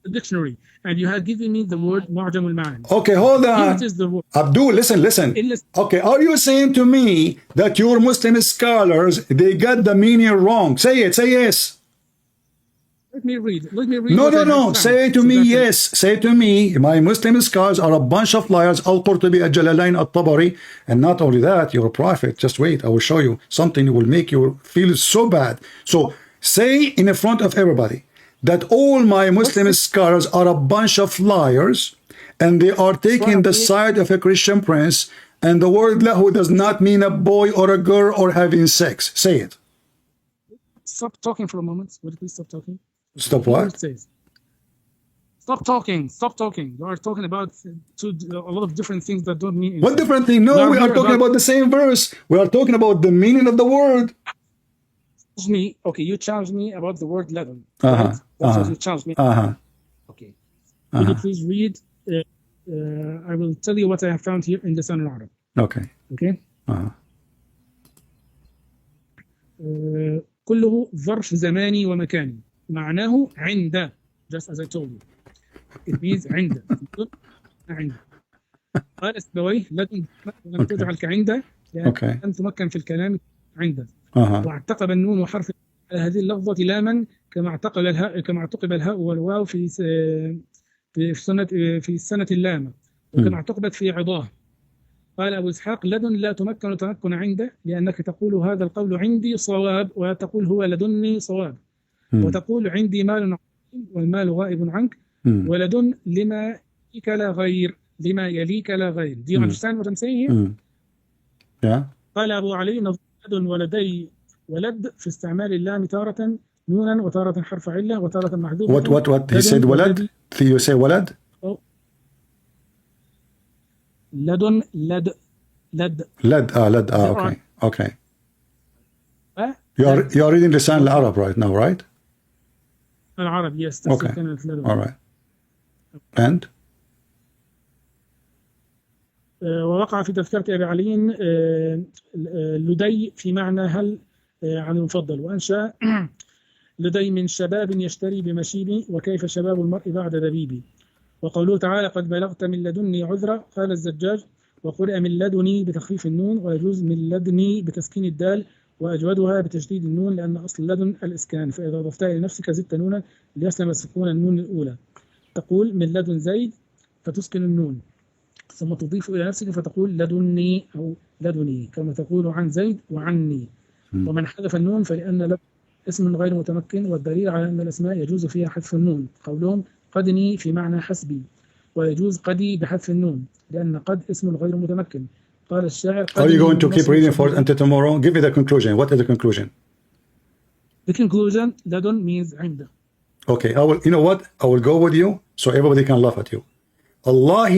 the dictionary, and you had given me the word Mu'jam al-Ma'ani. Okay, hold on. What is the word? Abdul, listen. Okay, are you saying to me that your Muslim scholars, they got the meaning wrong? Say it, say yes. Let me read. No. Say to me yes. Say to me, my Muslim scholars are a bunch of liars. Al-Qurtubi, Al-Jalalain, Al-Tabari. And not only that, you're a prophet. Just wait, I will show you something that will make you feel so bad. So say in front of everybody that all my Muslim scholars are a bunch of liars and they are taking the side of a Christian prince, and the word lahu does not mean a boy or a girl or having sex. Say it. Stop talking for a moment. Would you please stop talking? Stop what? Stop talking. You are talking about a lot of different things that don't mean anything. What different thing? No, we are talking about the same verse. We are talking about the meaning of the word. Okay, you challenged me about the word ladun. Right? That's what you challenged me. Okay. Will you please read? I will tell you what I have found here in the Lisan al-Arab. Okay. كله ظرف زماني ومكاني معناه عند, just as I told you. It means عند. قال السبويه لم تجعل كعند لأن تمكن في الكلام عند. واعتقب النون وحرف على هذه اللفظة لاما كما اعتقب الهاء والواو في السنة اللامة وكما اعتقبت في عضاه. قال أبو إسحاق لدن لا تمكن عنده لأنك تقول هذا القول عندي صواب وتقول هو لدني صواب وتقول عندي مال عظيم والمال غائب عنك ولدن لما يليك لا غير. Do you understand what I'm saying here? Yeah. قال أبو علي لدن ولدي ولد في استعمال اللام تارة نونا وتارة حرف علة وتارة محذوفة. What he said ولد? You say ولد? لدن لد okay. You are reading Lisan al-Arab right now, right? العرب, yes. Okay. All right. And? ووقع في تذكرة أبي علي لدي في معنى هل عن المفضل وأنشأ لدي من شباب يشتري بمشيبي وكيف شباب المرء بعد دبيبي. وقوله تعالى قد بلغت من لدني عذرا قال الزجاج وقرئ من لدني بتخفيف النون ويجوز من لدني بتسكين الدال وأجودها بتشديد النون لأن أصل لدن الإسكان فإذا ضفتها لنفسك زدت نونا ليسلم سكون النون الأولى. تقول من لدن زيد فتسكن النون ثم تضيف إلى نفسك فتقول لدني أو لدني كما تقول عن زيد وعني. ومن حذف النون فلأن لدن اسم غير متمكن والدليل على أن الأسماء يجوز فيها حذف النون قولهم قدني في معنى حسبي ويجوز قدي بحذف النون لأن قد اسم غير متمكن. قال الشاعر Are you going to keep reading for until tomorrow? Give me the conclusion. What is the conclusion? The conclusion, ladun means عند. Okay, you know what? I will go with you so everybody can laugh at you. Allah,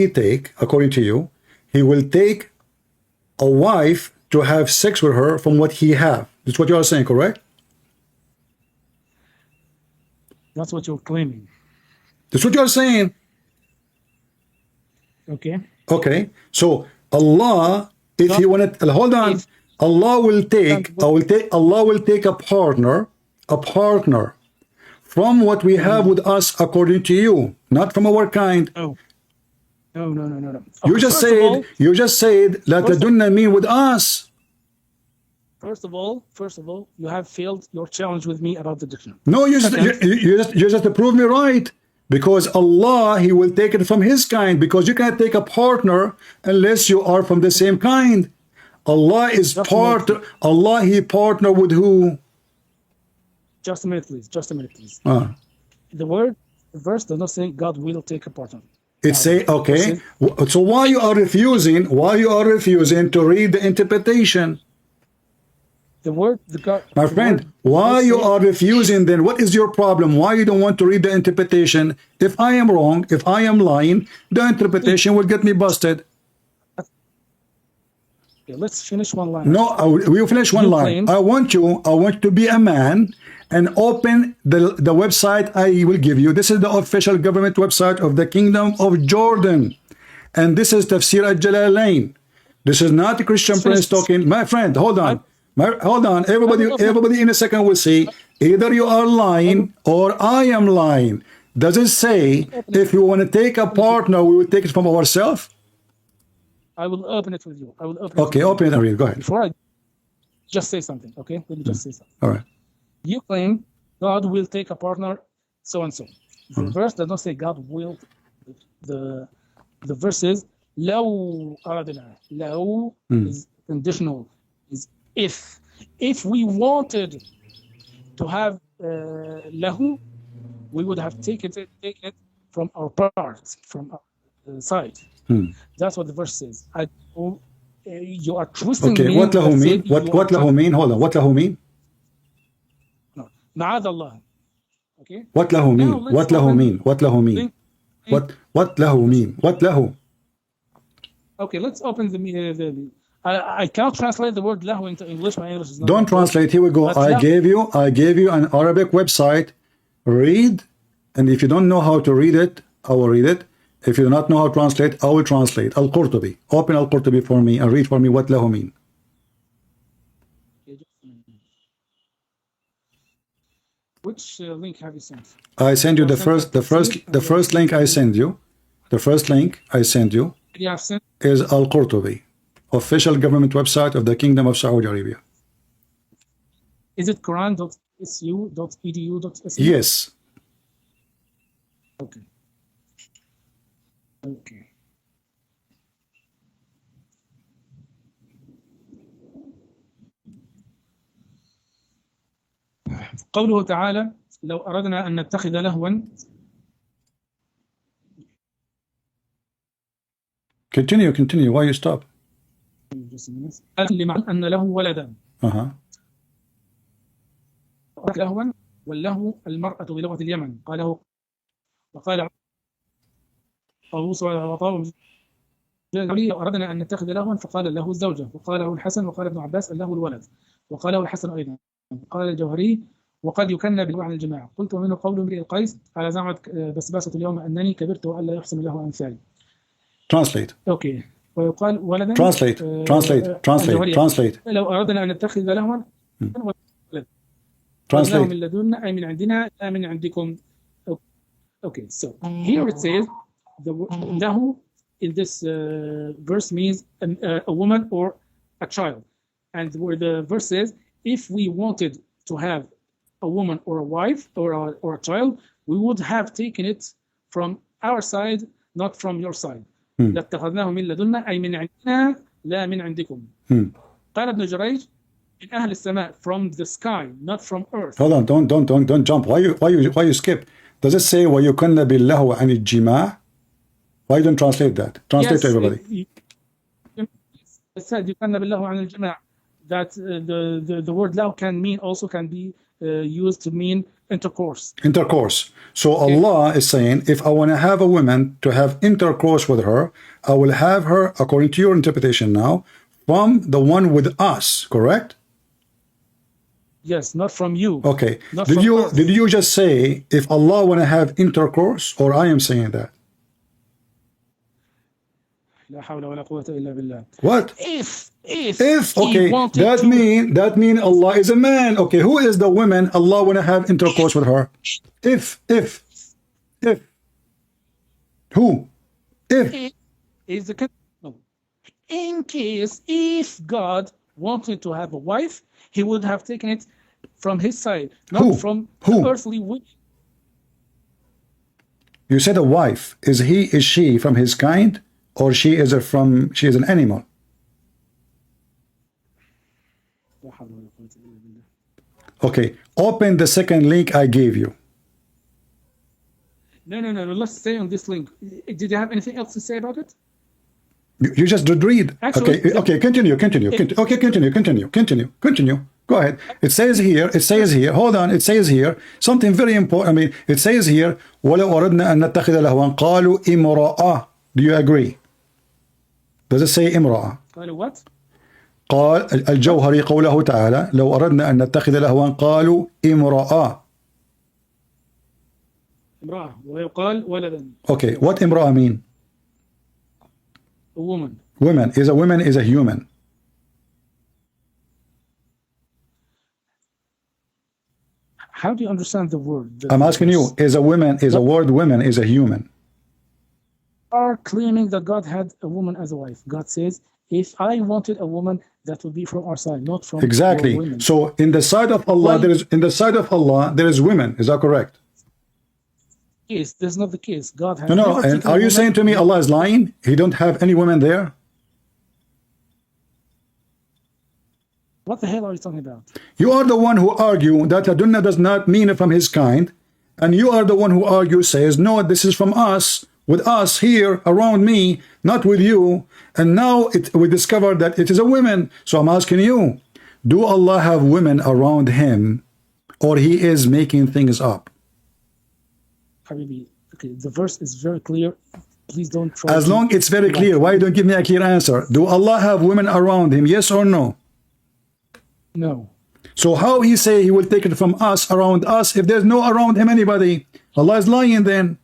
according to you, He will take a wife to have sex with her from what He have. That's what you are saying, correct? That's what you're claiming. That's what you are saying. Okay. So Allah, if He wanted, hold on. Allah will take a partner from what we have with us according to you, not from our kind. No. You just said la tadunna mean with us. First of all, you have failed your challenge with me about the dictionary. No, you just prove me right. Because Allah, He will take it from His kind. Because you can't take a partner unless you are from the same kind. Allah, He partner with who? Just a minute, please. Just a minute, please. Ah. The verse does not say God will take a partner. It say, okay, so why you are refusing to read the interpretation? My friend, why you are refusing then? What is your problem? Why you don't want to read the interpretation? If I am wrong, if I am lying, the interpretation will get me busted. Okay, let's finish one line. No, we'll finish one line. I want you to be a man and open the website I will give you. This is the official government website of the Kingdom of Jordan. And this is Tafsir al-Jalalain. This is not a Christian prince talking. My friend, hold on. Hold on. Everybody in a second will see either you are lying or I am lying. Does it say if you want to take a partner, we will take it from ourselves? I will open it with you. I will open it. Okay, open it and read. Go ahead. Before I just say something, okay? Let me just say something. All right. You claim God will take a partner, so and so. The verse does not say God will. The verse is لو أردنا. لو is conditional. Is if we wanted to have lahu, we would have taken it from our parts, from our side. That's what the verse says. You are twisting. Okay, what lahu mean? What lahu mean? Hold on. What lahu mean? No, ma'ad Allah. Okay. What lahu mean? What lahu mean? What lahu mean? What lahu mean? What lahu? Okay, let's open the I cannot translate the word lahu into English. My English is not. Don't translate. Here we go. I gave you an Arabic website. Read, and if you don't know how to read it, I will read it. If you do not know how to translate, I will translate. Al-Qurtubi. Open Al-Qurtubi for me and read for me what lahu mean. Which link have you sent? I send you the first link I send you. The first link I send you is Al-Qurtubi, official government website of the Kingdom of Saudi Arabia. Is it Quran.su.edu.su? Yes. Okay. Okay. قوله تعالى لو أردنا أن نتخذ لهوا. Continue. Why you stop? لمعنى أن له ولدا. لهوا واللهو المرأة بلغة اليمن قاله وقال طاووس وطاووس أردنا أن نتخذ لهوا فقال له الزوجة وقاله الحسن وقال ابن عباس له الولد وقاله الحسن أيضا قال الجوهري وقد يكنى بالوعي عن الجماعة قلت ومنه قول امرئ القيس على زعمة بسباسة اليوم أنني كبرت وألا يحسن له أمثالي. Translate. أوكي. ويقال ولدا. Translate. لو أردنا أن نتخذ لهوا Translate. من لدنا أي من عندنا لا من عندكم. Okay, so here it says the lahu in this verse means a woman or a child, and where the verse says if we wanted to have a woman or a wife or a child, we would have taken it from our side, not from your side. لاتخذناه من لدنا أي من عندنا لا من عندكم. قال ابن جريج من أهل السماء, from the sky, not from earth. Hold on, don't jump. Why you skip? Does it say وَيُكَنَّ بِاللَّهُ عَنِ الجِّمَاعِ? Why don't translate that? Translate to everybody. It said يُكَنَّ بِاللَّهُ عَنِ الجِّمَاعِ. That the word lahu can be used to mean intercourse. So okay. Allah is saying, if I want to have a woman to have intercourse with her, I will have her, according to your interpretation now, from the one with us, correct? Yes, not from you. Okay. Did you just say if Allah want to have intercourse, or I am saying that? What? If okay, that mean Allah is a man. Okay, who is the woman Allah want to have intercourse with her? If who? If is the no. In case if God wanted to have a wife, he would have taken it from his side, not from the earthly woman. You said a wife. Is she from his kind, or she is an animal? Okay, open the second link I gave you. No. Let's stay on this link. Did you have anything else to say about it? You just did read. Actually, okay, continue. Okay, continue. Go ahead. It says here, hold on, it says here, something very important. I mean, it says here, وَلَوْ أَرَدْنَا أَن نَتَّخِذَ لَهْوًا قَالُوا إِمْرَأَةٌ. Do you agree? Does it say إمرأة? قالوا what? قال الجوهري قوله تعالى لو أردنا أن نتخذ لهوا قالوا امرأة. امرأة ويقال ولدا. Okay, what امرأة mean? A woman. Woman is a human. How do you understand the word? I'm asking you, is a word woman is a human? Are claiming that God had a woman as a wife. God says, if I wanted a woman, that would be from our side, not from exactly. women. So in the side of Allah, there is women. Is that correct? Yes, that's not the case. God has No. And are you saying to me Allah is lying? He don't have any women there? What the hell are you talking about? You are the one who argue that Adunna does not mean from his kind, and you are the one who argues, says, no, this is from us, with us here around me, not with you. And now we discover that it is a woman. So I'm asking you, do Allah have women around him, or he is making things up? Habibi, okay, the verse is very clear. Please don't try. As long it's very clear, why don't give me a clear answer? Do Allah have women around him, yes or no? No. So how he say he will take it from us, around us, if there's no around him anybody? Allah is lying then.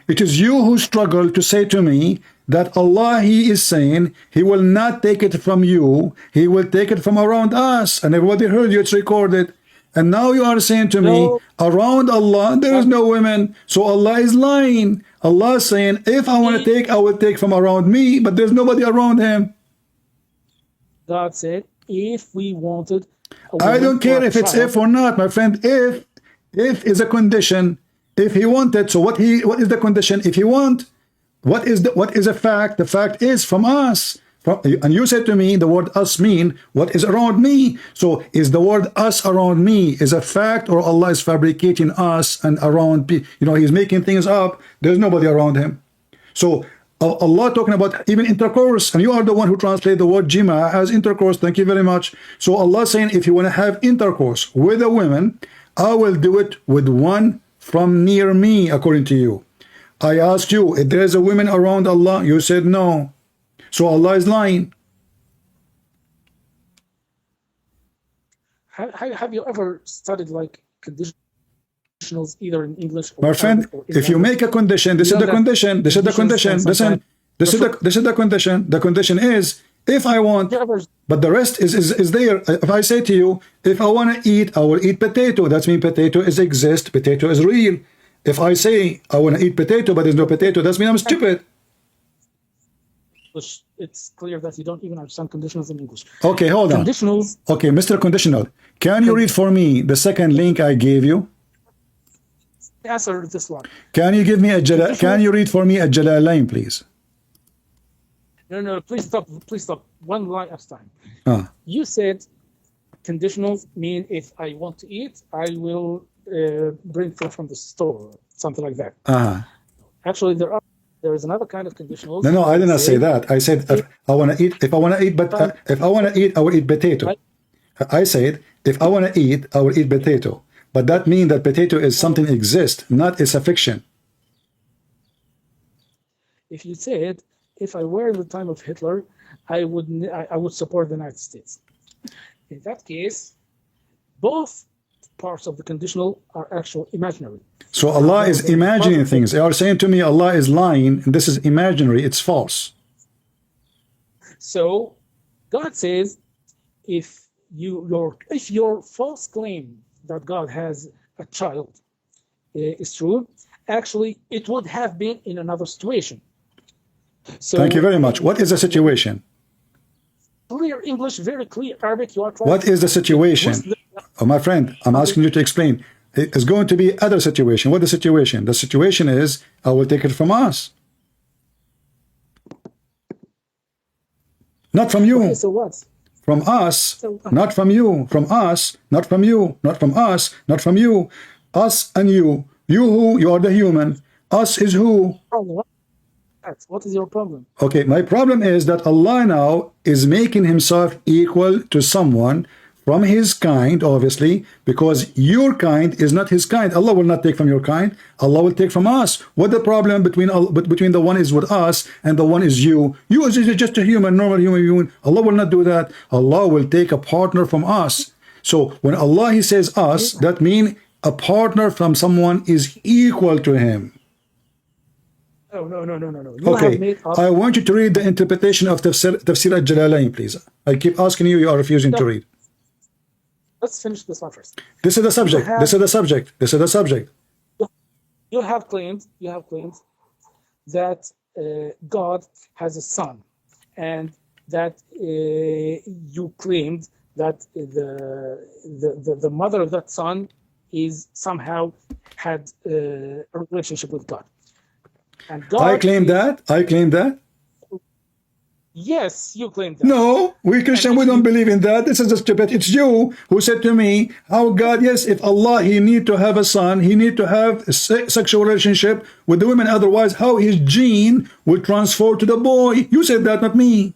It is you who struggle to say to me that Allah, he is saying he will not take it from you, he will take it from around us. And everybody heard you, it's recorded. And now you are saying to me, around Allah, there is no women. So Allah is lying. Allah is saying, if I want to take, I will take from around me, but there's nobody around him. God said, if we wanted I don't care if it's if or not, my friend. If is a condition. If he wanted, so what is the condition? If he want, what is a fact? The fact is from us. And you said to me the word us mean what is around me. So is the word us around me is a fact, or Allah is fabricating us and around? He's making things up. There's nobody around him. So Allah talking about even intercourse, and you are the one who translate the word jima as intercourse. Thank you very much. So Allah saying, if you want to have intercourse with a woman, I will do it with one from near me, according to you. I asked you if there is a woman around Allah. You said no. So Allah is lying. Have you ever studied like conditionals either in English or my friend? If you make a condition, this is the condition. This is the condition. Listen, this is the condition. The condition is if I want, but the rest is there. If I say to you, if I want to eat, I will eat potato. That means potato is exist. Potato is real. If I say I want to eat potato, but there's no potato, that means I'm stupid. It's clear that you don't even understand conditionals in English. Okay, hold on. Conditionals. Okay, Mr. Conditional, can you read for me the second link I gave you? Answer this one. Can you give me can you read for me a Jalalain, please? No, please stop. One line at a time. You said conditionals mean if I want to eat, I will bring food from the store, something like that. Actually, there is another kind of conditionals. No, I did not say that. I said if I want to eat, if I want to eat, I will eat potato. I said if I want to eat, I will eat potato. But that means that potato is something exist, not it's a fiction. If you said, if I were in the time of Hitler, I would support the United States. In that case, both parts of the conditional are actual imaginary. So Allah is imagining things. You are saying to me Allah is lying, and this is imaginary, it's false. So God says, if your false claim that God has a child is true, actually it would have been in another situation. So thank you very much. What is the situation? Clear English, very clear Arabic. You are trying. What is the situation? Oh, my friend, I'm asking you to explain. It's going to be other situation. What is the situation? The situation is I will take it from us, not from you. Okay, so what? From us, So, not from you. From us, not from you. Not from us, not from you. Us and you. You who? You are the human. Us is who? what is your problem? Okay, my problem is that Allah now is making himself equal to someone from his kind, obviously, because your kind is not his kind. Allah will not take from your kind. Allah will take from us. What the problem between the one is with us and the one is you? You is just a human, normal human. Allah will not do that. Allah will take a partner from us. So when Allah he says us, that means a partner from someone is equal to him. No. You have Okay, made us, I want you to read the interpretation of Tafsir al-Jalalain, please. I keep asking you, you are refusing to read. let's finish this one first. This is the subject. This is the subject. This is the subject. You have claimed that God has a son, and that you claimed that the mother of that son is somehow had a relationship with God. And God I claim that. I claim that. Yes, you claim that. No, we Christian, we don't believe in that. This is just stupid. It's you who said to me, how God, yes, if Allah, he need to have a son, he need to have a sexual relationship with the women. Otherwise, how his gene will transfer to the boy. You said that, not me.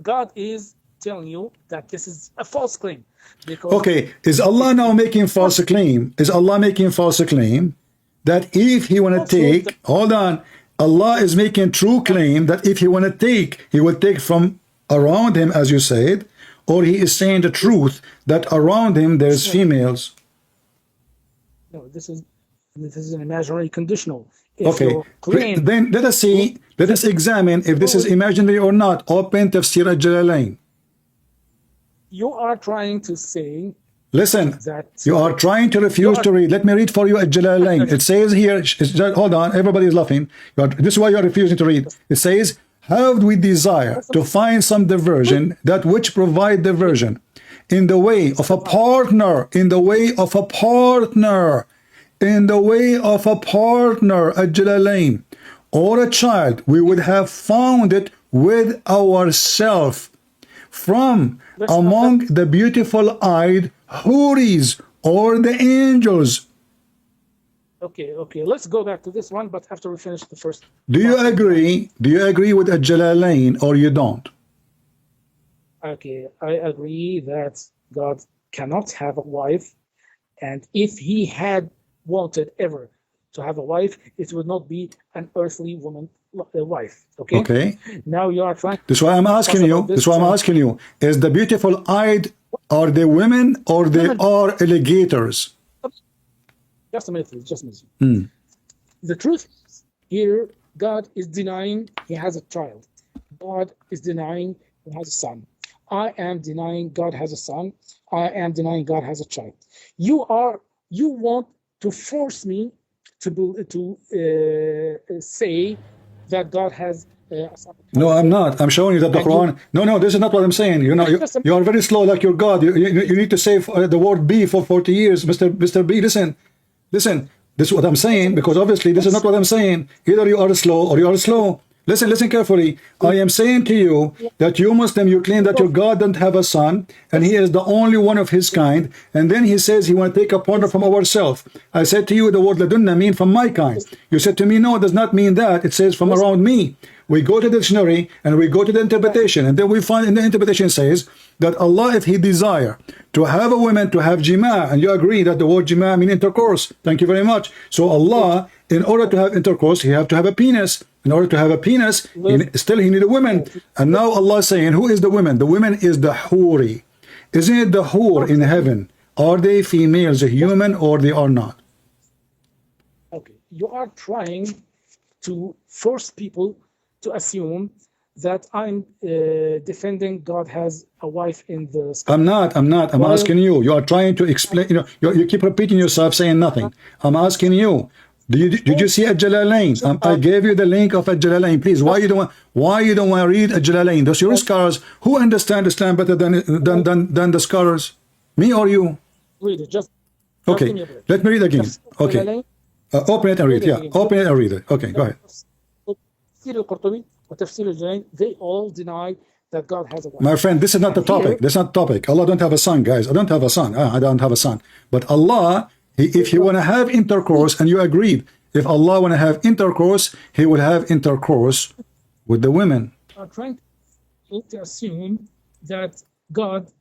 God is telling you that this is a false claim. Because Okay, is Allah now making false claim? Is Allah making false claim that if he want to take, hold on, Allah is making true claim that if he want to take, he will take from around him, as you said, or he is saying the truth that around him there's females? No, this is an imaginary conditional. If Okay, your claim, then let us see, let us examine if this is imaginary or not. Open Tafsir al-Jalalain. you are trying to say Listen, that you are trying to refuse to read. Let me read for you Al-Jalalain. It says here, hold on, everybody is laughing. This is why you are refusing to read. It says, how do we desire to find some diversion, that which provide diversion, in the way of a partner, in the way of a partner, in the way of a partner, Al-Jalalain, or a child, we would have found it with ourself from among the beautiful-eyed Houris or the angels. okay, let's go back to this one, but after we finish the first. Do you agree? Do you agree with Al-Jalalain or you don't? Okay, I agree that God cannot have a wife, and if he had wanted ever to have a wife, it would not be an earthly woman, a wife. Okay. Okay. Now you are trying. That's why I'm asking you. That's why I'm asking you. Is the beautiful-eyed, are they women or they are alligators? Just a minute, please. Just a minute. The truth is, here, God is denying he has a child. God is denying he has a son. I am denying God has a son. I am denying God has a child. You want to force me to say that God has a son. No, I'm not. I'm showing you that the Quran. No, this is not what I'm saying. You know, you are very slow, like your God. You need to say the word "be" for 40 years, Mr. B. Listen. This is what I'm saying, because obviously this is not what I'm saying. Either you are slow or you are slow. Listen carefully. I am saying to you that you Muslim, you claim that your God doesn't have a son, and he is the only one of his kind, and then he says he want to take a partner from ourselves. I said to you the word ladunna mean from my kind. You said to me, no, it does not mean that. It says from around me. We go to the dictionary and we go to the interpretation, and then we find in the interpretation says that Allah, if he desire to have a woman to have jima, and you agree that the word jima mean intercourse. Thank you very much. So Allah, in order to have intercourse, he have to have a penis. In order to have a penis, he need a woman. And now Allah is saying, who is the woman? The woman is the huri. Isn't it the hur in heaven? Are they females, a human, or they are not? Okay, you are trying to force people to assume that I'm defending God has a wife in the sky. I'm not. I'm asking you. You are trying to explain. You keep repeating yourself, saying nothing. I'm asking you. Did you see Al-Jalalain? I gave you the link of Al-Jalalain. Please, why you don't want to read Al-Jalalain? Those your scholars who understand Islam better than the scholars, me or you? Read it. Just okay. Let me read again. Okay. Open it and read. Yeah. Open it and read it. Okay. Go ahead. Tafsir al-Qurtubi and Tafsir al-Jalalain, they all deny that God has a wife. My friend, this is not the topic. This is not the topic. Allah don't have a son, guys. I don't have a son. I don't have a son. But Allah, if He want to have intercourse, and you agreed, if Allah want to have intercourse, He will have intercourse with the women. Are trying to assume that God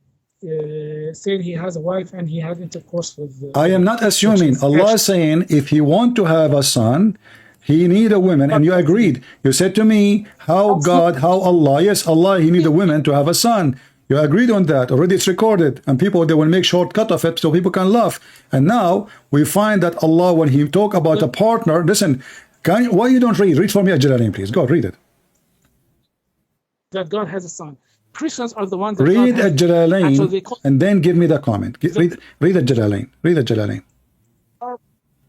said He has a wife and He had intercourse with. I am not assuming. Allah is saying if He want to have a son, He need a woman, and you agreed. You said to me, how God, how Allah? Yes, Allah, He need a woman to have a son. You agreed on that. Already it's recorded, and people, they will make shortcut of it so people can laugh. And now we find that Allah, when He talk about a partner, listen, why you don't read? Read for me Al-Jalalain, please. Go read it. That God has a son. Christians are the ones that Read Al-Jalalain and then give me the comment. Read Al-Jalalain. Read Al-Jalalain.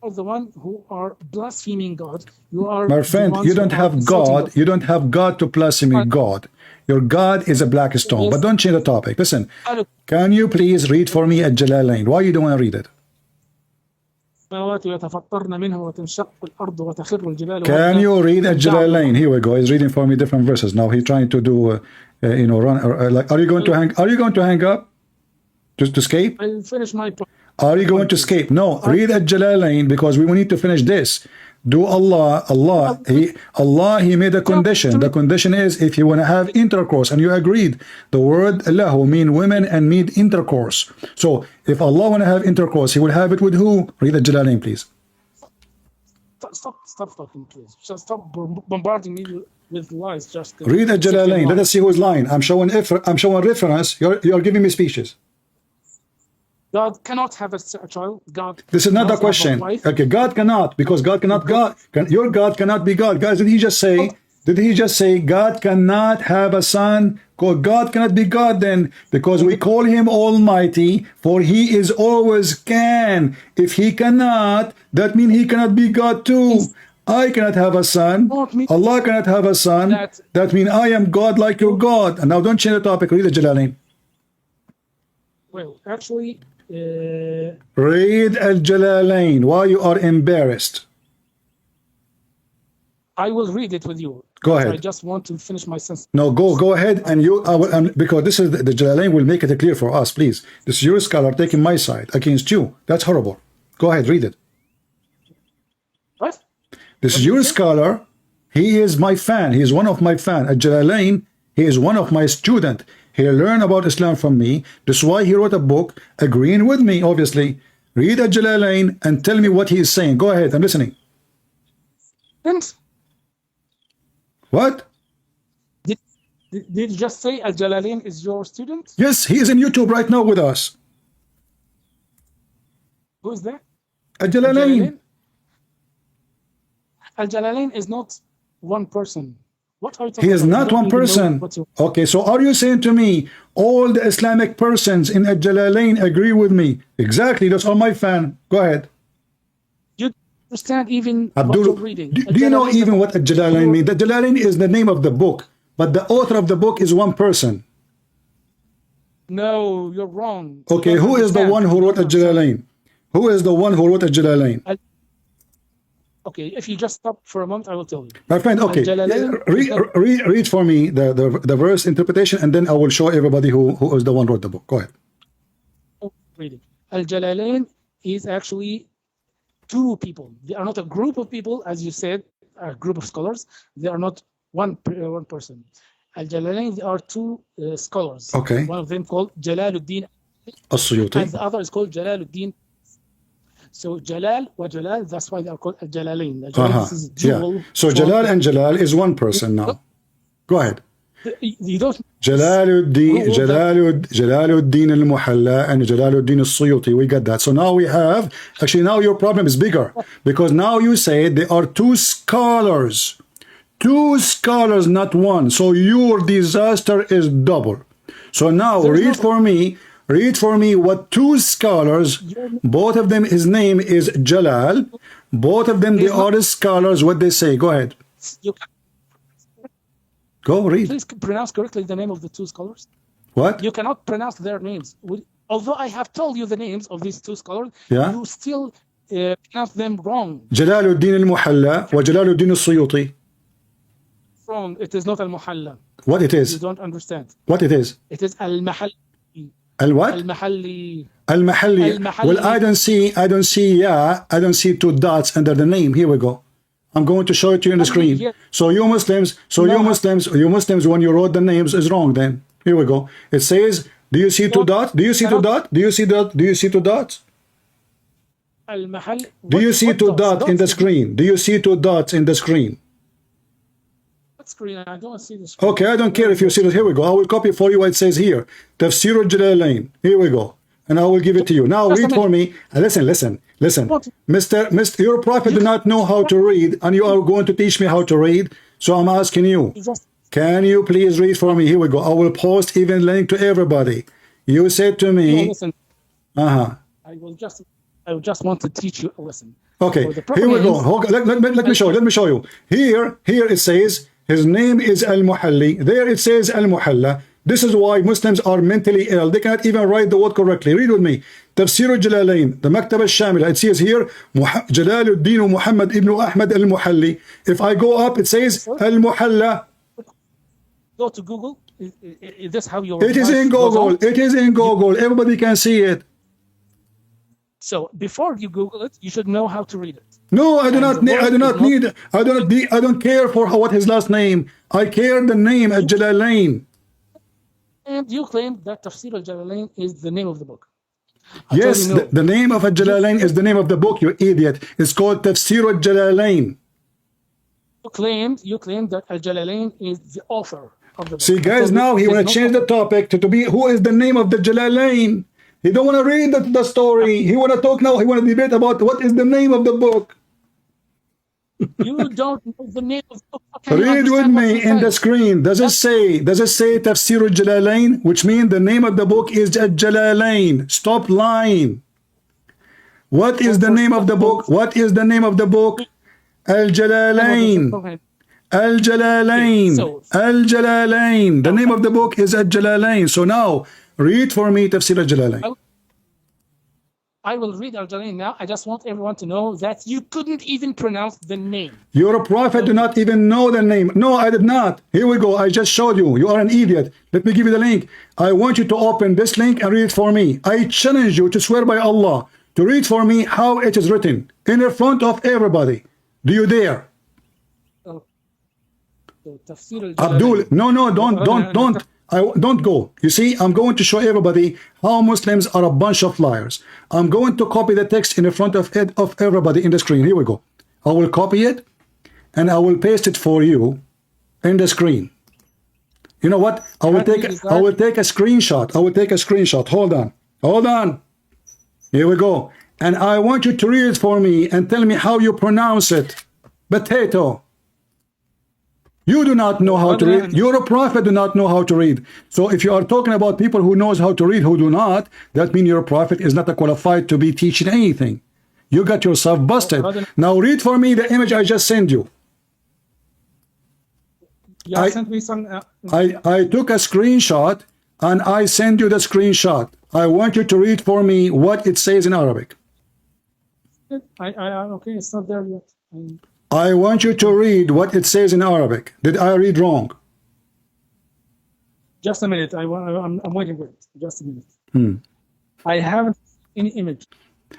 Are the one who are blaspheming God. You are, my friend, you don't have God. You don't have God to blaspheme God. Your God is a black stone. But don't change the topic. Listen, can you please read for me Al-Jalalain? Why you don't want to read it? Can you read Al-Jalalain? Here we go. He's reading for me different verses. Now he's trying to do, run. Like, are you going to hang up? Just to escape? I'll finish my point. Are you going to escape? No. Read Al-Jalalain because we need to finish this. Do Allah, He made a condition. The condition is if you want to have intercourse, and you agreed. The word lahu mean women and mean intercourse. So if Allah want to have intercourse, He will have it with who? Read Al-Jalalain, please. Stop talking, please. Just stop bombarding me with lies. Just read Al-Jalalain. Let us see who's lying. I'm showing reference. You're giving me speeches. God cannot have a child. God. This is not the question. Okay, God cannot, because God cannot. Your God cannot be God. Guys, did He just say? Did He just say God cannot have a son? God cannot be God then, because we call Him Almighty, for He is always can. If He cannot, that means He cannot be God too. I cannot have a son. Allah cannot have a son. That means I am God like your God. And now don't change the topic. Read the Jalalain. Well, actually. Read Al-Jalalain. Why you are embarrassed? I will read it with you. Go ahead. I just want to finish my sentence. No, go ahead, and you. Because this is the Jalalain will make it clear for us, please. This is your scholar taking my side against you. That's horrible. Go ahead, read it. What? This is your scholar. He is my fan. He is one of my fan. Al-Jalalain. He is one of my student. He learned about Islam from me. That's why he wrote a book agreeing with me, obviously. Read Al-Jalalain and tell me what he is saying. Go ahead, I'm listening. What? Did you just say Al-Jalalain is your student? Yes, he is in YouTube right now with us. Who is that? Al-Jalalain. Al-Jalalain is not one person. What are you talking He is about? not one person. Okay, so are you saying to me all the Islamic persons in Al-Jalalain agree with me? Exactly, that's all my fan. Go ahead. You understand even Abdullah, what you're reading? Do you know even what Al-Jalalain means? The Jalalain is the name of the book, but the author of the book is one person. No, you're wrong. Okay, who is the one who wrote Al-Jalalain? Who is the one who wrote Al-Jalalain? Okay, if you just stop for a moment, I will tell you. My friend, okay, read for me the verse interpretation, and then I will show everybody who is the one who wrote the book. Go ahead. Reading. Al-Jalalain is actually two people. They are not a group of people, as you said, a group of scholars. They are not one person. Al-Jalalain, they are two scholars. Okay. One of them called Jalaluddin As-Suyuti. and the other is called Jalaluddin. So Jalal wa Jalal, that's why they are called Al-Jalalain. Yeah. So Jalal and Jalal is one person now. Go ahead. You don't. Jalaluddin al-Muhalla and Jalaluddin al-Suyuti. We got that. So now we have, actually now your problem is bigger, because now you say there are two scholars. Two scholars, not one. So your disaster is double. So now read for me what two scholars, both of them, his name is Jalal, both of them, they are scholars, what they say. Go ahead. Go read. Please pronounce correctly the name of the two scholars. What? You cannot pronounce their names. Although I have told you the names of these two scholars, you still pronounce them wrong. Jalaluddin al-Muhalla wa Jalaluddin al-Suyuti. Wrong. It is not al-Muhalla. What it You is? don't understand. What it is? It is al-mahalli. Al-what? Al-mahalli. Al-Mahalli. Al-Mahalli. Well, I don't see two dots under the name. Here we go. I'm going to show it to you on the screen. Here. So you Muslims, when you wrote the names is wrong then. Here we go. It says, do you see two dots? Do you see two dots? Do you see that? Do you see two dots? Al-mahal. Do you see two dots in the screen? Do you see two dots in the screen? What screen? I don't see the screen. Okay, I don't care if you see it. Here we go. I will copy for you what it says here. Tafsir al-Jalalain. Here we go. And I will give it to you. Now read for me. Listen. Mr. Your prophet do not know how to read, and you are going to teach me how to read. So I'm asking you, can you please read for me? Here we go. I will post even link to everybody. You said to me, listen. I will just want to teach you a lesson. Okay, here we go. Let me show you. Here it says his name is Al-Muhalli. There it says Al-Muhalla. This is why Muslims are mentally ill. They cannot even write the word correctly. Read with me. Tafsir al-Jalalain, the Maktab al-Shamila. It says here, Jalaluddin Muhammad ibn Ahmad al-Muhalli. If I go up, it says Al-Muhalla. Go to Google. Is this how your It is in Google. It is in Google. Everybody can see it. So before you Google it, you should know how to read it. No, I don't care for what his last name. I care the name Al-Jalalain. And you claim that Tafsir al-Jalalain is the name of the book. Yes, the name of Al-Jalalain is the name of the book, you idiot. It's called Tafsir al-Jalalain. You claimed that Al-Jalalain is the author of the book. See, guys, now he want to change the topic to be who is the name of the Jalalain. He don't want to read the story. He want to talk now. He want to debate about what is the name of the book. You don't know the name of the book. Read with me in the screen. Does it say Tafsir al-Jalalain, which means the name of the book is Al-Jalalain. Stop lying. What is the name of the book? What is the name of the book? Al-Jalalain. Al-Jalalain. Al-Jalalain. The name of the book is Al-Jalalain. So now read for me Tafsir al-Jalalain. I will read Al-Jalalain now. I just want everyone to know that you couldn't even pronounce the name. Your prophet do not even know the name. No, I did not. Here we go. I just showed you. You are an idiot. Let me give you the link. I want you to open this link and read it for me. I challenge you to swear by Allah to read for me how it is written in the front of everybody. Do you dare? Abdul, no, don't go. You see, I'm going to show everybody how Muslims are a bunch of liars. I'm going to copy the text in the front of everybody in the screen. Here we go. I will copy it and I will paste it for you in the screen. You know what? I will take a screenshot. Hold on. Here we go. And I want you to read it for me and tell me how you pronounce it. Potato. You do not know how to read. Your prophet do not know how to read. So if you are talking about people who knows how to read, who do not, that means your prophet is not qualified to be teaching anything. You got yourself busted. Now read for me the image I just sent you. I took a screenshot and I send you the screenshot. I want you to read for me what it says in Arabic. Okay, it's not there yet. I want you to read what it says in Arabic. Did I read wrong? Just a minute. I'm waiting for it. Just a minute. I haven't any image.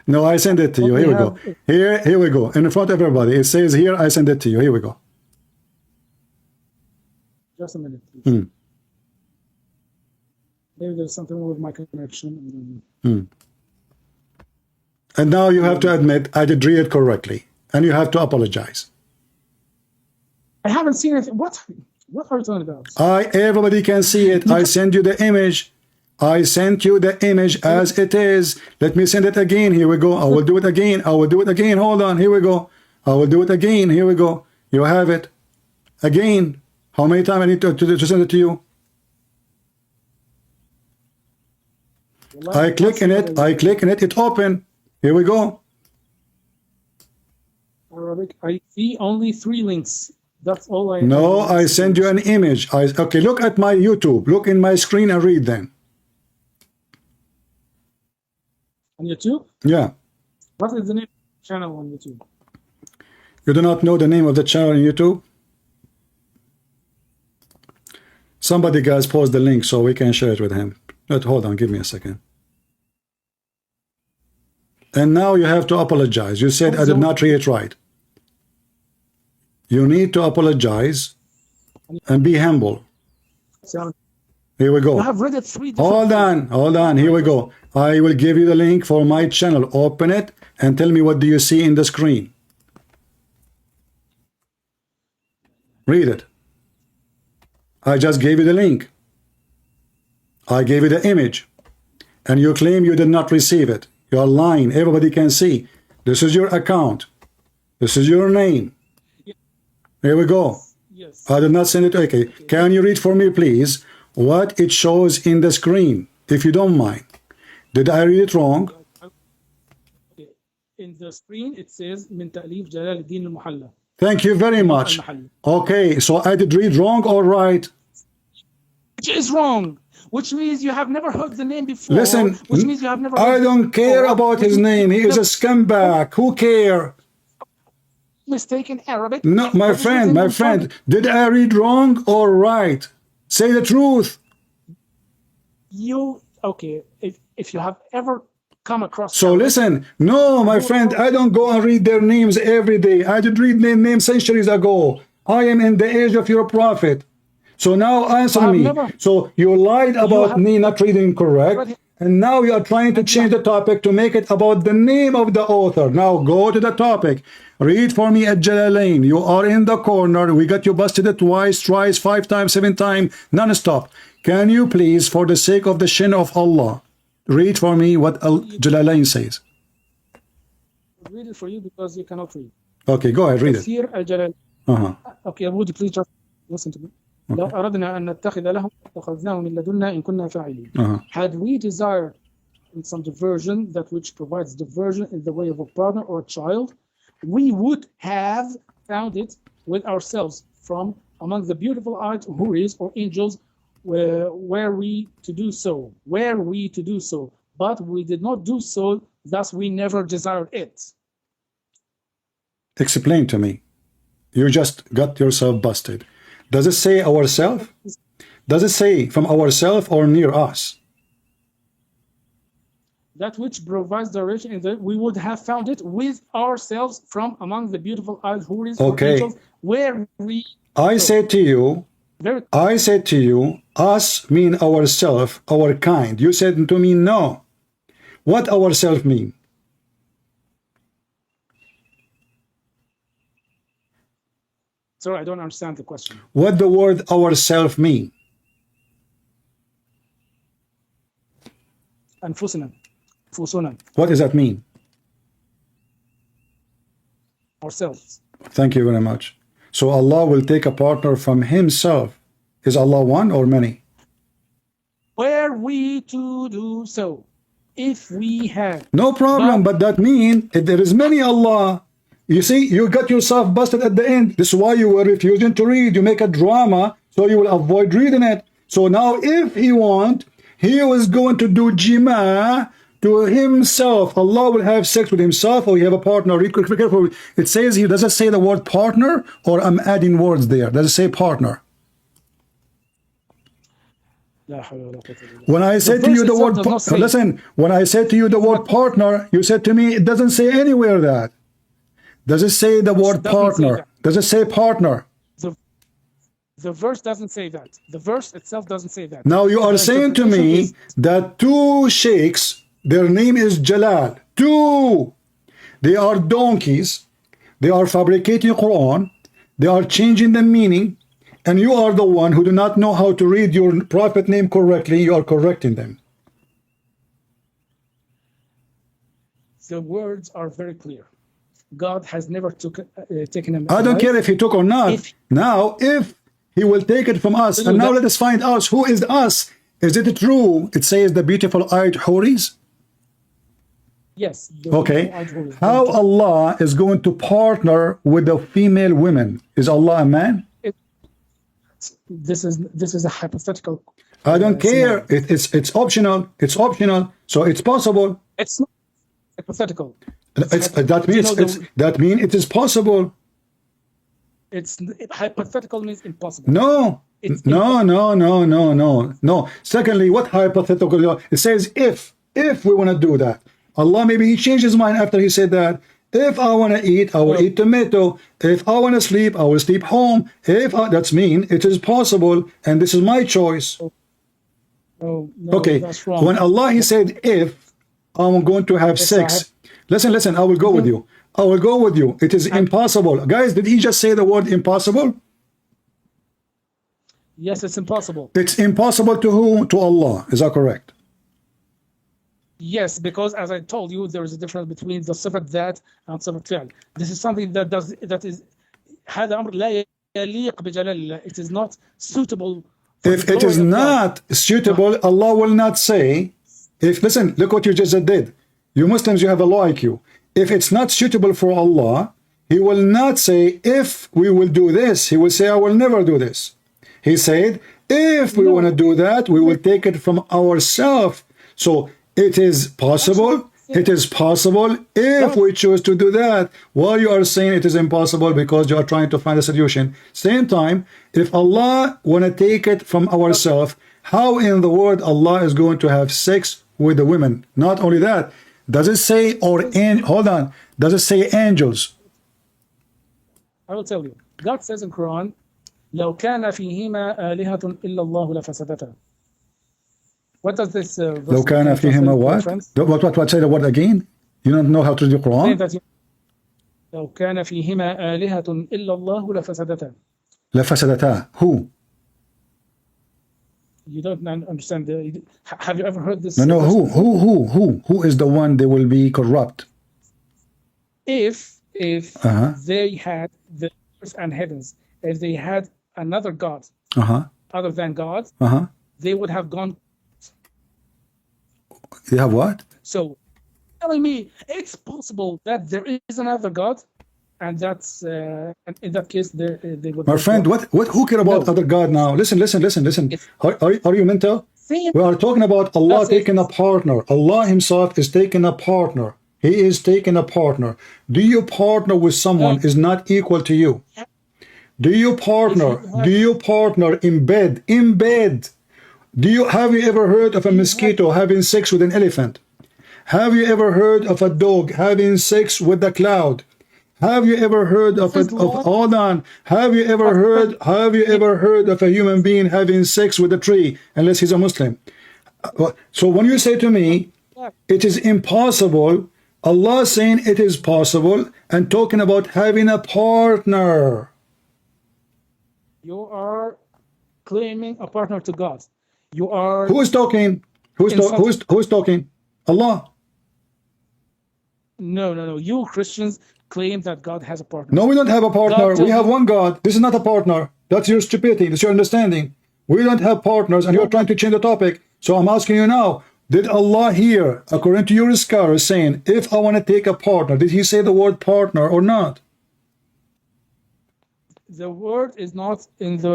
No, I send it to you. Here we go. Here we go. In front of everybody. It says here, I send it to you. Here we go. Just a minute, please. Maybe there's something wrong with my connection. And now you have to admit I did read it correctly. And you have to apologize. I haven't seen it. What are you talking about? Everybody can see it. I send you the image. I sent you the image as it is. Let me send it again. Here we go. I will do it again. Hold on. Here we go. I will do it again. Here we go. You have it. Again. How many times I need to send it to you? I click in it. It open. Here we go. Arabic. I see only 3 links. That's all I. No, I send you an image. Okay, look at my YouTube. Look in my screen and read then. On YouTube? Yeah. What is the name of the channel on YouTube? You do not know the name of the channel on YouTube? Somebody, guys, post the link so we can share it with him. But hold on, give me a second. And now you have to apologize. You said I did not read it right. You need to apologize and be humble. Here we go. I have read it 3 Hold on. Here we go. I will give you the link for my channel. Open it and tell me what do you see in the screen. Read it. I just gave you the link. I gave you the image. And you claim you did not receive it. You are lying. Everybody can see. This is your account. This is your name. Here we go. Yes. I did not send it. Okay. Can you read for me, please, what it shows in the screen, if you don't mind? Did I read it wrong? In the screen, it says من تأليف جلال الدين المحلى. Thank you very much. Okay, so I did read wrong or right? Which is wrong. Which means you have never heard the name before. Listen, which means you have never I heard don't care before. about his name. He is a scumbag. Who care? Mistaken Arabic. No, my friend, did I read wrong or right? Say the truth. Okay, if you have ever come across... So listen, no, my friend, I don't go and read their names every day. I did read their names centuries ago. I am in the age of your prophet. So now answer me. So you lied about me not reading correct, and now you are trying to change the topic to make it about the name of the author. Now go to the topic. Read for me at Jalalain. You are in the corner. We got you busted twice, thrice, 5 times, 7 times, non-stop. Can you please, for the sake of the shin of Allah, read for me what Jalalain says? I'll read it for you because you cannot read. Okay, go ahead, read it. Okay, would you please just listen to me? لو أردنا أن نتخذ له اتخذناه من لدنا إن كنا فاعلين. Had we desired in some diversion, that which provides diversion in the way of a partner or a child, we would have found it with ourselves from among the beautiful eyed houris or angels, were we to do so. But we did not do so, thus we never desired it. Explain to me. You just got yourself busted. Does it say ourself? Does it say from ourself or near us? That which provides direction in the, we would have found it with ourselves from among the beautiful eyed houris or angels, where we... I said to you, us mean ourself, our kind. You said to me, no. What ourself mean? Sorry, I don't understand the question. What the word ourself mean? أنفسنا. What does that mean? Ourselves. Thank you very much. So Allah will take a partner from himself. Is Allah one or many? Were we to do so, if we had. No problem, but that means if there is many Allah. You see, you got yourself busted at the end. This is why you were refusing to read. You make a drama, so you will avoid reading it. So now if he want, he was going to do jima to himself. Allah will have sex with himself, or you have a partner. Read careful. It says here, does it say the word partner, or I'm adding words there? Does it say partner? When I said to you the word partner, listen, when I said to you the word partner, you said to me, it doesn't say anywhere that. Does it say the word partner? Does it say partner? The verse doesn't say that. The verse itself doesn't say that. Now you are saying to me that 2 sheikhs, their name is Jalal. 2. They are donkeys. They are fabricating Quran. They are changing the meaning. And you are the one who do not know how to read your prophet name correctly. You are correcting them. The words are very clear. God has never taken him. I don't care if he took or not. Now, if he will take it from us, and now let us find out who is us. Is it true? It says the beautiful eyed houris. Yes. Okay. How Allah is going to partner with the female women? Is Allah a man? This is a hypothetical. I don't care. It's optional. It's optional. So it's possible. It's not hypothetical. That means it is possible. It's hypothetical means impossible. No, It's No, no, no, no, no, no. Secondly, what hypothetical? It says if we want to do that. Allah, maybe he changed his mind after he said that. If I want to eat, I will eat tomato. If I want to sleep, I will sleep home. That's mean it is possible, and this is my choice. no, Okay, that's wrong. when Allah he said if I'm going to have sex, listen, I will go with you. I will go with you. It is impossible. Guys, did he just say the word impossible? Yes, it's impossible. It's impossible to who? To Allah. Is that correct? Yes, because as I told you, there is a difference between the صفة ذات and صفة فعل. This is something that is هذا أمر لا يليق بجلال الله. It is not suitable. If it is not suitable, Allah will not say, listen, look what you just did. You Muslims, you have a low IQ. If it's not suitable for Allah, He will not say, if we will do this. He will say, I will never do this. He said, if we want to do that, we will take it from ourselves. So it is possible. It is possible if we choose to do that. While you are saying it is impossible because you are trying to find a solution. Same time, if Allah want to take it from ourselves, how in the world Allah is going to have sex with the women? Not only that, does it say hold on? Does it say angels? I will tell you. God says in Quran, لو كان فيهما آلهة إلا الله لفسدتا. What does this verse لو كان فيهما what? What? Say the word again. You don't know how to do Quran? لو كان فيهما آلهة إلا الله لفسدتا. لفسدتا. Who? You don't understand. Have you ever heard this? No. Who is the one they will be corrupt? If they had the earth and heavens, if they had another God other than God, they would have gone. They have what? So, telling me it's possible that there is another God, and that's in that case they would. My friend, who care about other God now? Listen. Are you mental? We are talking about Allah taking a partner. Allah Himself is taking a partner. He is taking a partner. Do you partner with someone is not equal to you? Do you partner in bed? In bed. Have you ever heard of a mosquito having sex with an elephant? Have you ever heard of a dog having sex with the cloud? Have you ever heard of hold on? Have you ever heard of a human being having sex with a tree, unless he's a Muslim? So when you say to me, it is impossible, Allah saying it is possible and talking about having a partner. You are claiming a partner to God. You are. Who is talking? Who's talking? Allah. No. You Christians claim that God has a partner. No, we don't have a partner. We have one God. This is not a partner. That's your stupidity. That's your understanding. We don't have partners, and you're trying to change the topic. So I'm asking you now, did Allah here, according to your scholars, saying, if I want to take a partner, did He say the word partner or not? The word is not in the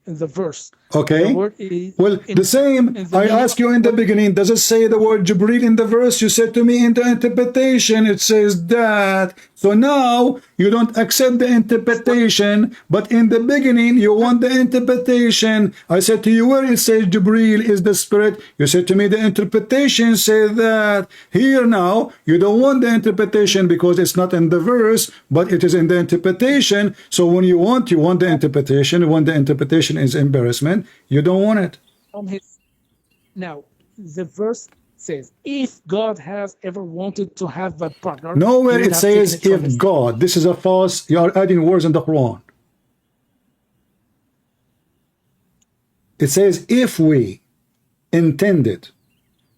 verse. Okay. The same. I asked you in the beginning, does it say the word Jibreel in the verse? You said to me in the interpretation, it says that. So now you don't accept the interpretation, but in the beginning you want the interpretation. I said to you, where it says Jibreel is the spirit, you said to me the interpretation says that. Here now, you don't want the interpretation because it's not in the verse, but it is in the interpretation. So when you want the interpretation. When the interpretation is embarrassment, you don't want it. Now, the verse says, if God has ever wanted to have a partner, nowhere it says if God. This is a false. You are adding words in the Quran. It says if we intended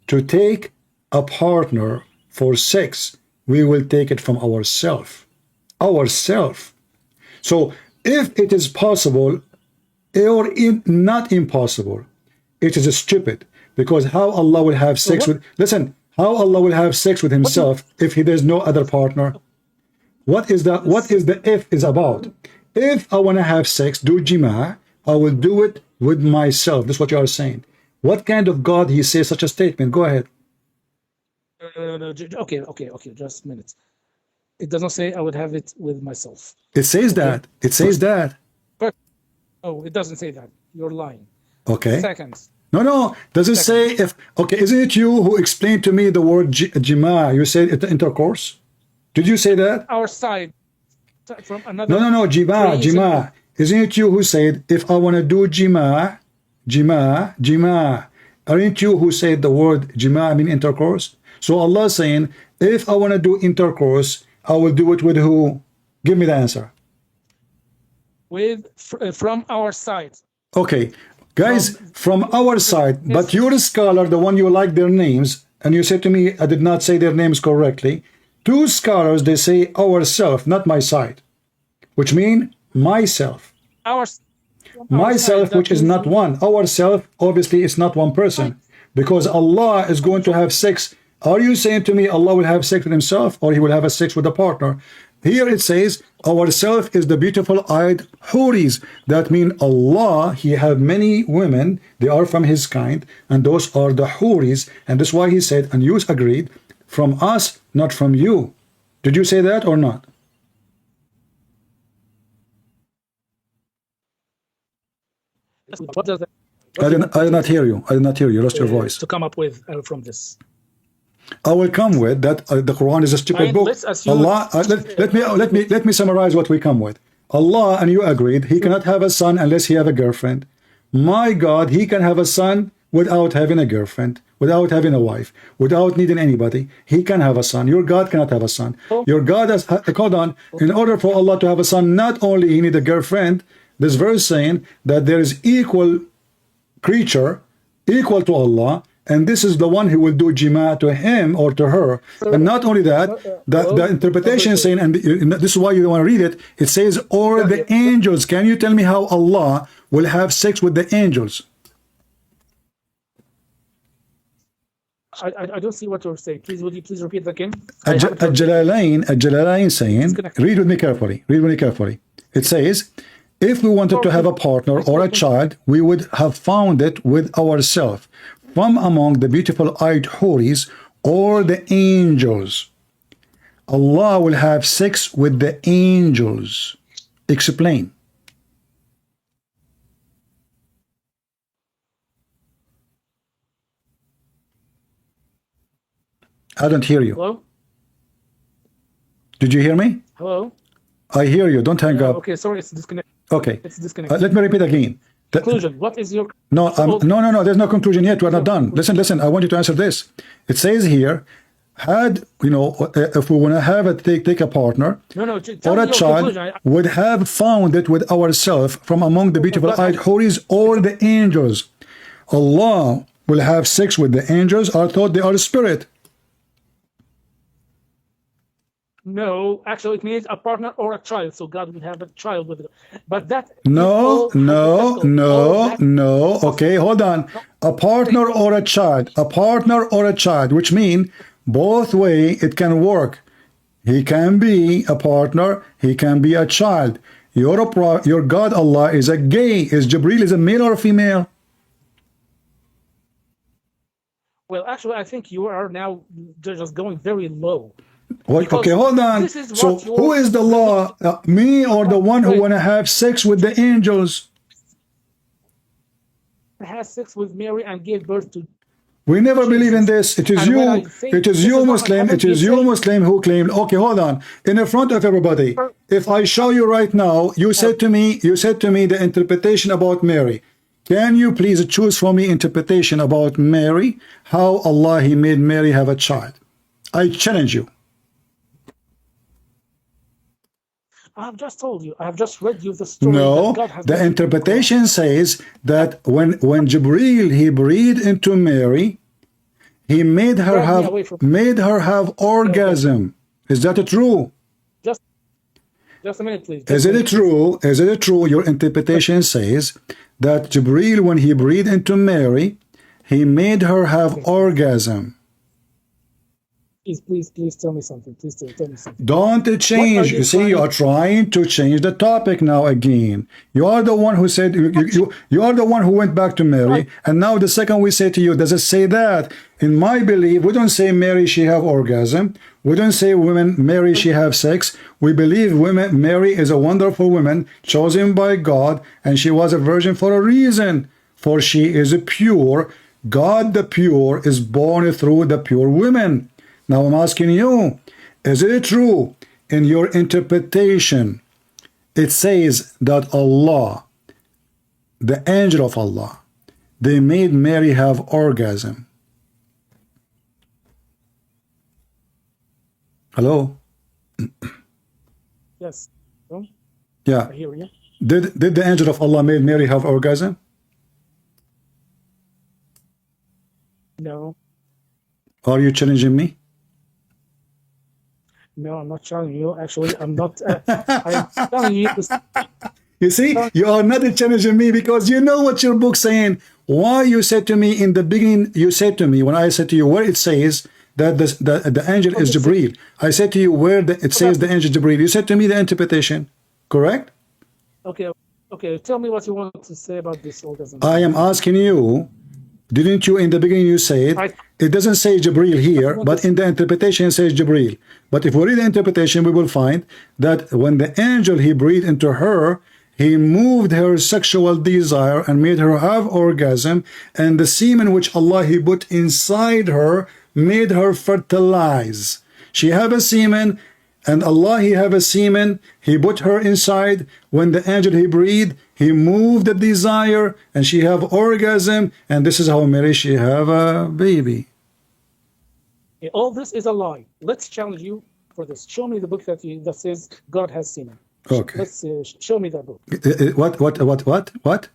to take a partner for sex, we will take it from ourselves. So if it is possible or not impossible, it is stupid, because how Allah will have sex how Allah will have sex with Himself if there's no other partner? What is the if is about? If I want to have sex, do jima, I will do it with myself. That's what you are saying. What kind of God He says such a statement? Go ahead. Okay, just a minute. It doesn't say I would have it with myself. It says that. It says that. Oh, it doesn't say that. You're lying. Okay. Seconds. No. Does it say if? Okay, isn't it you who explained to me the word jima? You said it intercourse. Did you say that? Our side from another. No. Jima. Isn't it you who said if I want to do jima? Aren't you who said the word jima mean intercourse? So Allah is saying, if I want to do intercourse, I will do it with who? Give me the answer. From our side. Okay, guys, from our side, but you're a scholar, the one you like their names, and you said to me, I did not say their names correctly. Two scholars, they say ourself, not my side, which mean myself. Myself, which is not one. Ourself, obviously, is not one person, because Allah is going to have sex. Are you saying to me Allah will have sex with himself, or he will have a sex with a partner? Here it says, ourself is the beautiful-eyed huris. That means Allah, he have many women, they are from his kind, and those are the huris. And that's why he said, and you agreed, from us, not from you. Did you say that or not? What does that? I did not hear you. I did not hear you. Lost your voice. To come up with from this. I will come with that. The Quran is a stupid book. Allah, let me summarize what we come with. Allah, and you agreed, he cannot have a son unless he have a girlfriend. My God, he can have a son without having a girlfriend, without having a wife, without needing anybody. He can have a son. Your God cannot have a son. Your God has, hold on, in order for Allah to have a son, not only he need a girlfriend, this verse saying that there is equal creature, equal to Allah, and this is the one who will do jima to him or to her. And not only that, the interpretation is saying, and this is why you don't want to read it, it says, or the angels. Can you tell me how Allah will have sex with the angels? I don't see what you're saying. Please, would you please repeat that again? Al-Jalalain saying, read with me carefully. Read with me carefully. It says, if we wanted to have a partner or a child, we would have found it with ourselves, from among the beautiful-eyed huris or the angels. Allah will have sex with the angels. Explain. I don't hear you. Hello? Did you hear me? Hello? I hear you. Don't hang up. Okay, sorry, it's disconnected. Okay. It's disconnected. Let me repeat again. Conclusion. What is your... No, no. There's no conclusion yet. We're not done. Listen. I want you to answer this. It says here, if we want to have take a partner or a child, would have found it with ourselves from among the beautiful-eyed huris or the angels. Allah will have sex with the angels. I thought they are a spirit. No, actually, it means a partner or a child. So God will have a child with it. But that... No. Okay, hold on. A partner or a child. A partner or a child, which means both way it can work. He can be a partner. He can be a child. Your God, Allah, is a gay. Is Jibreel is a male or a female? Well, actually, I think you are now just going very low. Okay, hold on. So who is the law? Me or the one who want to have sex with the angels? Has sex with Mary and gave birth to... We never believe in this. It is you. It is you, Muslim. It is you, Muslim, who claimed. Okay, hold on. In the front of everybody, if I show you right now, you said to me the interpretation about Mary. Can you please choose for me interpretation about Mary? How Allah He made Mary have a child? I challenge you. I have just told you. I have just read you the story. No, the interpretation says that when Jibreel he breathed into Mary, he made her have orgasm. Is that true? Just a minute, please. Is it true? Is it true? Your interpretation says that Jibreel, when he breathed into Mary, he made her have orgasm. Please tell me something. Please tell me something. Don't change. You see, you are trying to change the topic now again. You are the one who said, you are the one who went back to Mary. And now the second we say to you, does it say that? In my belief, we don't say Mary, she have orgasm. We don't say women, Mary, she have sex. We believe women, Mary is a wonderful woman chosen by God, and she was a virgin for a reason. For she is pure. God the pure is born through the pure women. Now I'm asking you, is it true in your interpretation? It says that Allah, the angel of Allah, they made Mary have orgasm. Hello? Yes. No? Yeah. I hear you. Did the angel of Allah made Mary have orgasm? No. Are you challenging me? No, I'm not challenging you. Actually, I'm not. I'm telling you this. You see, you are not challenging me because you know what your book's saying. Why you said to me in the beginning, you said to me, when I said to you where it says that the angel is Jibreel, I said to you where it says the angel Jibreel. You said to me the interpretation, correct? Okay, okay. Tell me what you want to say about this orgasm. I am asking you, didn't you in the beginning you said, it doesn't say Jibreel here, but in the interpretation it says Jibreel. But if we read the interpretation, we will find that when the angel, he breathed into her, he moved her sexual desire and made her have orgasm, and the semen which Allah he put inside her made her fertilize. She have a semen, and Allah he have a semen, he put her inside. When the angel he breathed, he moved the desire, and she have orgasm, and this is how Mary she have a baby. All this is a lie. Let's challenge you for this. Show me the book that says God has semen. Okay. Let's show me that book. What?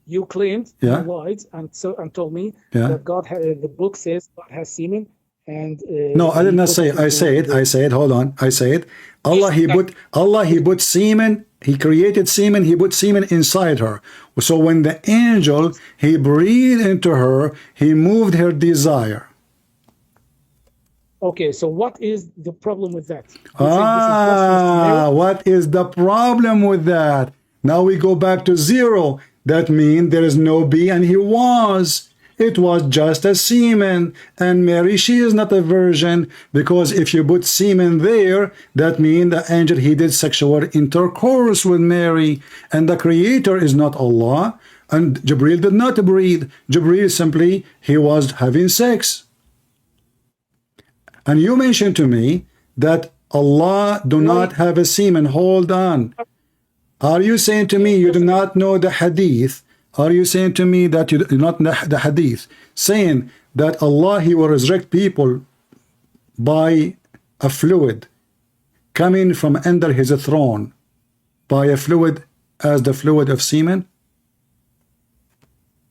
You claimed, Yeah. you lied, and told me Yeah. that the book says God has semen, and No, I did not say. I said. Hold on. I said, Allah he put semen. He created semen. He put semen inside her. So when the angel he breathed into her, he moved her desire. Okay, so what is the problem with that? What is the problem with that? Now we go back to zero. That means there is no be, and he was. It was just a semen. And Mary, she is not a virgin, because if you put semen there, that means the angel, he did sexual intercourse with Mary. And the creator is not Allah. And Jibreel did not breathe. Jibreel simply, he was having sex. And you mentioned to me that Allah do not have a semen. Hold on. Are you saying to me you do not know the hadith? Are you saying to me that you do not know the hadith, saying that Allah, he will resurrect people by a fluid coming from under his throne, by a fluid as the fluid of semen?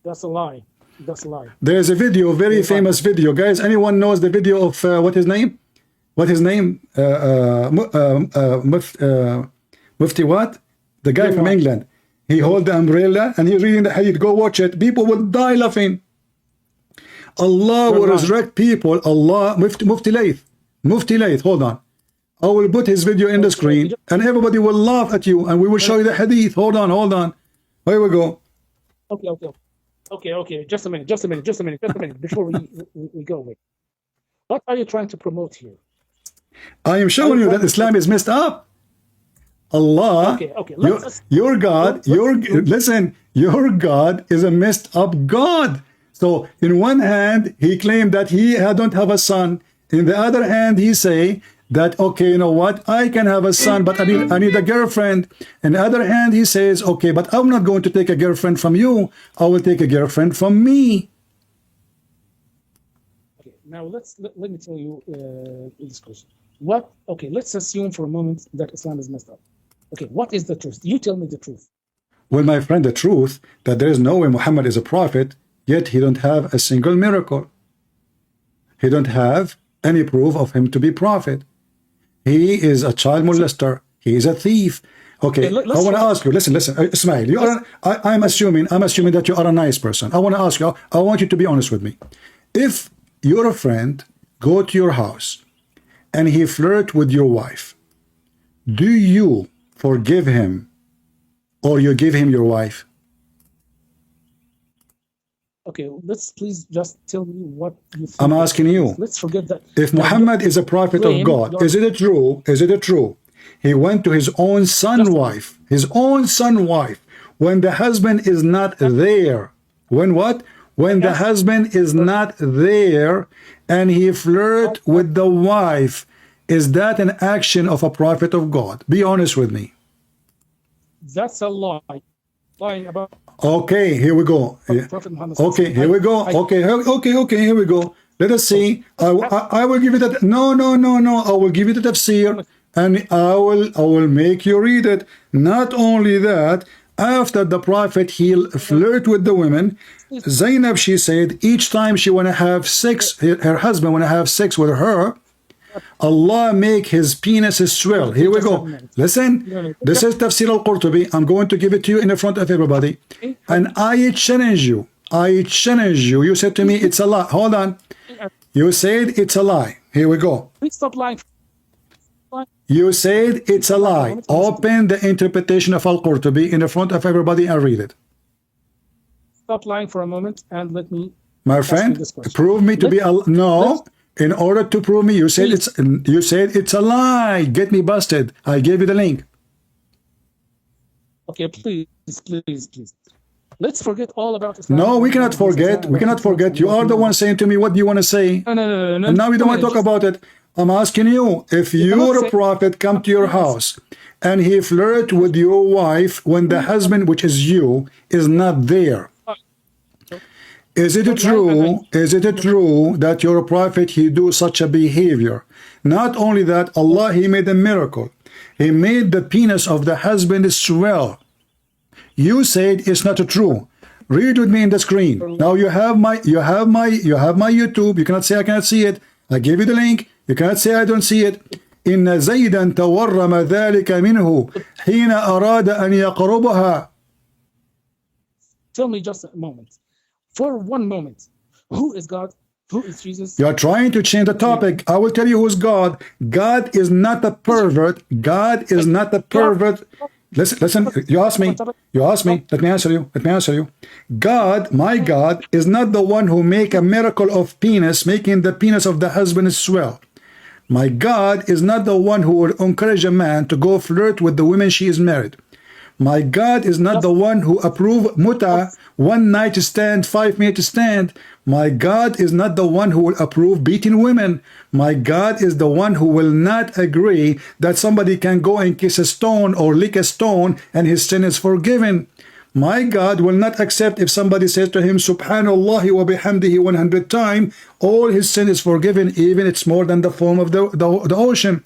That's a lie. That's a lie. There's a video, very famous video. Guys, anyone knows the video of what his name? What his name? Mufti what? The guy from England. He hold the umbrella and he's reading the hadith. Go watch it. People will die laughing. Allah will resurrect people. Allah, Mufti Layth. Mufti Layth, hold on. I will put his video in the screen and everybody will laugh at you and we will show you the hadith. Hold on. Here we go. Okay. Just a minute. Before we go away. What are you trying to promote here? I am showing you that Islam is messed up. Allah, your God, your God is a messed up God. So in one hand, he claimed that he don't have a son. In the other hand, he say that, okay, you know what? I can have a son, but I need a girlfriend. In the other hand, he says, okay, but I'm not going to take a girlfriend from you. I will take a girlfriend from me. Okay, now let me tell you this question. Let's assume for a moment that Islam is messed up. Okay, what is the truth? You tell me the truth. Well, my friend, the truth that there is no way Muhammad is a prophet, yet he don't have a single miracle. He don't have any proof of him to be prophet. He is a child molester. He is a thief. Okay, I want to ask you. Listen, Ismail. You are. I'm assuming that you are a nice person. I want to ask you. I want you to be honest with me. If your friend go to your house and he flirt with your wife, do you forgive him or you give him your wife? Okay, let's please just tell me what you think. I'm asking you. Let's forget that. If Muhammad is a prophet of God, is it true? Is it true? He went to his own son wife, when the husband is not there. When what? When the husband is not there and he flirt with the wife. Is that an action of a prophet of God? Be honest with me. That's a lie. Lying about. Okay, here we go. Okay, here we go. Okay, here we go. Let us see. I will give you that. No. I will give you the tafsir, and I will make you read it. Not only that, after the prophet he'll flirt with the women. Zainab, she said, each time she want to have sex, her husband want to have sex with her, Allah make his penis swell. Here we go. Listen, this is Tafsir al-Qurtubi. I'm going to give it to you in the front of everybody. And I challenge you. You said to me, it's a lie. Hold on. You said it's a lie. Here we go. Please stop lying. You said it's a lie. Open the interpretation of al-Qurtubi in the front of everybody and read it. Stop lying for a moment and let me. My friend, prove me to be a no. In order to prove me, you said it's a lie. Get me busted. I gave you the link. Okay, please. Let's forget all about Islam. No, we cannot forget. We cannot forget. You are the one saying to me what do you want to say. No. And now you don't want to talk about it. I'm asking you, if your prophet come to your house and he flirt with your wife when the husband, which is you, is not there. Is it true that your prophet, he do such a behavior? Not only that, Allah, he made a miracle. He made the penis of the husband swell. You said it's not true. Read with me in the screen. Now you have my YouTube. You cannot say I cannot see it. I gave you the link. You cannot say I don't see it. إن زيدا تورم ذلك منه حين أراد أن يقربها. Tell me just a moment. For one moment, who is God? Who is Jesus? You are trying to change the topic. I will tell you who's God. God is not a pervert. God is not a pervert. Listen. You ask me. Let me answer you. God, my God, is not the one who make a miracle of penis, making the penis of the husband swell. My God is not the one who would encourage a man to go flirt with the women she is married. My God is not the one who approve muta, 1 night stand, 5 minute stand. My God is not the one who will approve beating women. My God is the one who will not agree that somebody can go and kiss a stone or lick a stone and his sin is forgiven. My God will not accept if somebody says to him, Subhanallah wa bihamdihi 100 times, all his sin is forgiven, even it's more than the foam of the ocean.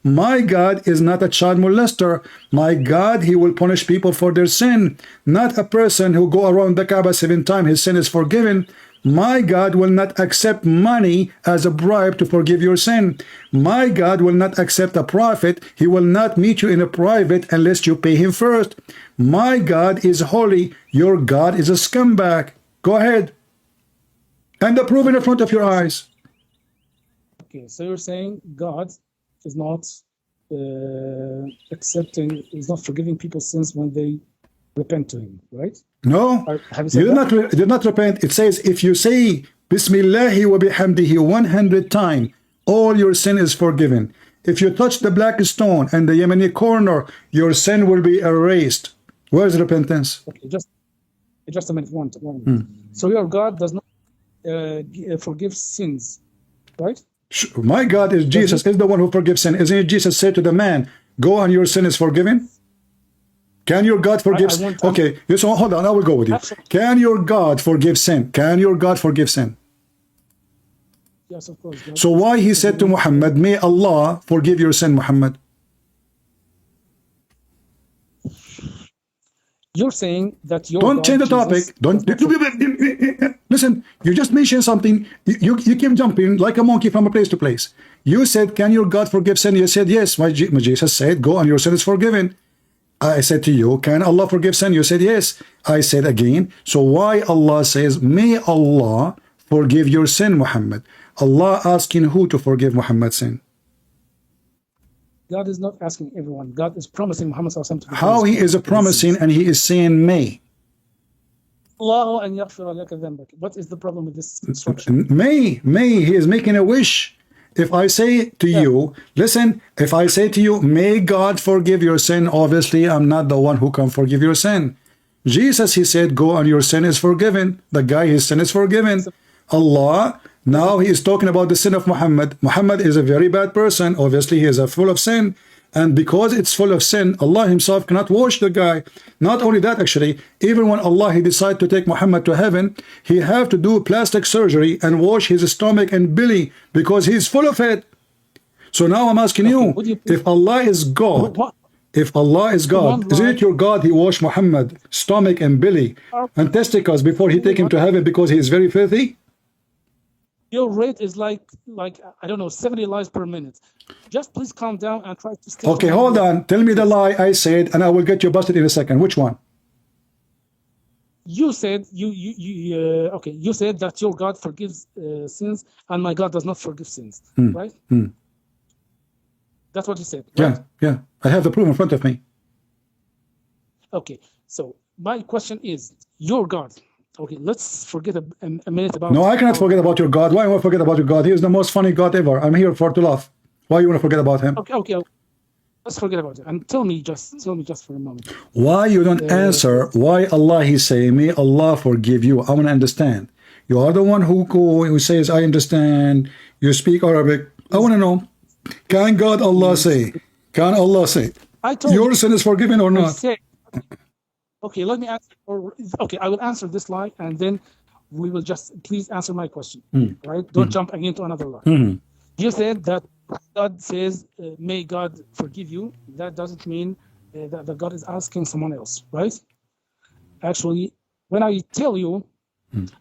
My God is not a child molester. My God, he will punish people for their sin. Not a person who go around the Kaaba 7 times, his sin is forgiven. My God will not accept money as a bribe to forgive your sin. My God will not accept a prophet. He will not meet you in a private unless you pay him first. My God is holy. Your God is a scumbag. Go ahead. And the proof in the front of your eyes. Okay, so you're saying God is not is not forgiving people's sins when they repent to him, right? No, you did not repent. It says if you say Bismillahi wa bihamdihi 100 times, all your sin is forgiven. If you touch the black stone and the Yemeni corner, your sin will be erased. Where's repentance? Okay, just a minute. One. So your God does not forgive sins, right? My God is Jesus, is the one who forgives sin. Isn't it Jesus said to the man, go and your sin is forgiven? Can your God forgive sin? Okay, so hold on, I will go with you. Can your God forgive sin? Can your God forgive sin? Yes, of course. God. So why he said to Muhammad, may Allah forgive your sin, Muhammad? You're saying that your Don't God, change the topic. Don't listen. You just mentioned something. You keep jumping like a monkey from a place to place. You said, "Can your God forgive sin?" You said, "Yes." My Jesus said, "Go and your sin is forgiven." I said to you, "Can Allah forgive sin?" You said, "Yes." I said again. So why Allah says, "May Allah forgive your sin, Muhammad"? Allah asking who to forgive Muhammad's sin? God is not asking everyone. God is promising Muhammad to how he is promising and he is saying may? Allah an yaghfira laka dhanbak. What is the problem with this instruction? May, he is making a wish. If I say to you, listen, if I say to you, may God forgive your sin, obviously I'm not the one who can forgive your sin. Jesus, he said, go and your sin is forgiven. The guy, his sin is forgiven. Allah, now he is talking about the sin of Muhammad. Muhammad is a very bad person. Obviously, he is full of sin. And because it's full of sin, Allah himself cannot wash the guy. Not only that, actually, even when Allah, he decided to take Muhammad to heaven, he have to do plastic surgery and wash his stomach and belly because he's full of it. So now I'm asking you, if Allah is God, if Allah is God, isn't it your God he washed Muhammad stomach and belly and testicles before he take him to heaven because he is very filthy? Your rate is like I don't know, 70 lies per minute. Just please calm down and try to stay. Okay, hold on. Tell me the lie I said, and I will get you busted in a second. Which one? You said you said that your God forgives sins, and my God does not forgive sins, right? That's what you said. Right? Yeah. I have the proof in front of me. Okay, so my question is, your God. Okay, let's forget a minute about. No, I cannot forget about your God. Why do I forget about your God? He is the most funny God ever. I'm here to laugh. Why you want to forget about him? Okay. Let's forget about it and tell me just for a moment. Why you don't answer? Why Allah he say, may Allah forgive you? I want to understand. You are the one who says, I understand. You speak Arabic. I want to know. Can God Allah say? Can Allah say? Your sin is forgiven or not? Okay, let me answer. Okay, I will answer this lie, and then we will just please answer my question. Right? Don't jump again to another lie. You said that God says, "May God forgive you." That doesn't mean that God is asking someone else, right? Actually, when I tell you,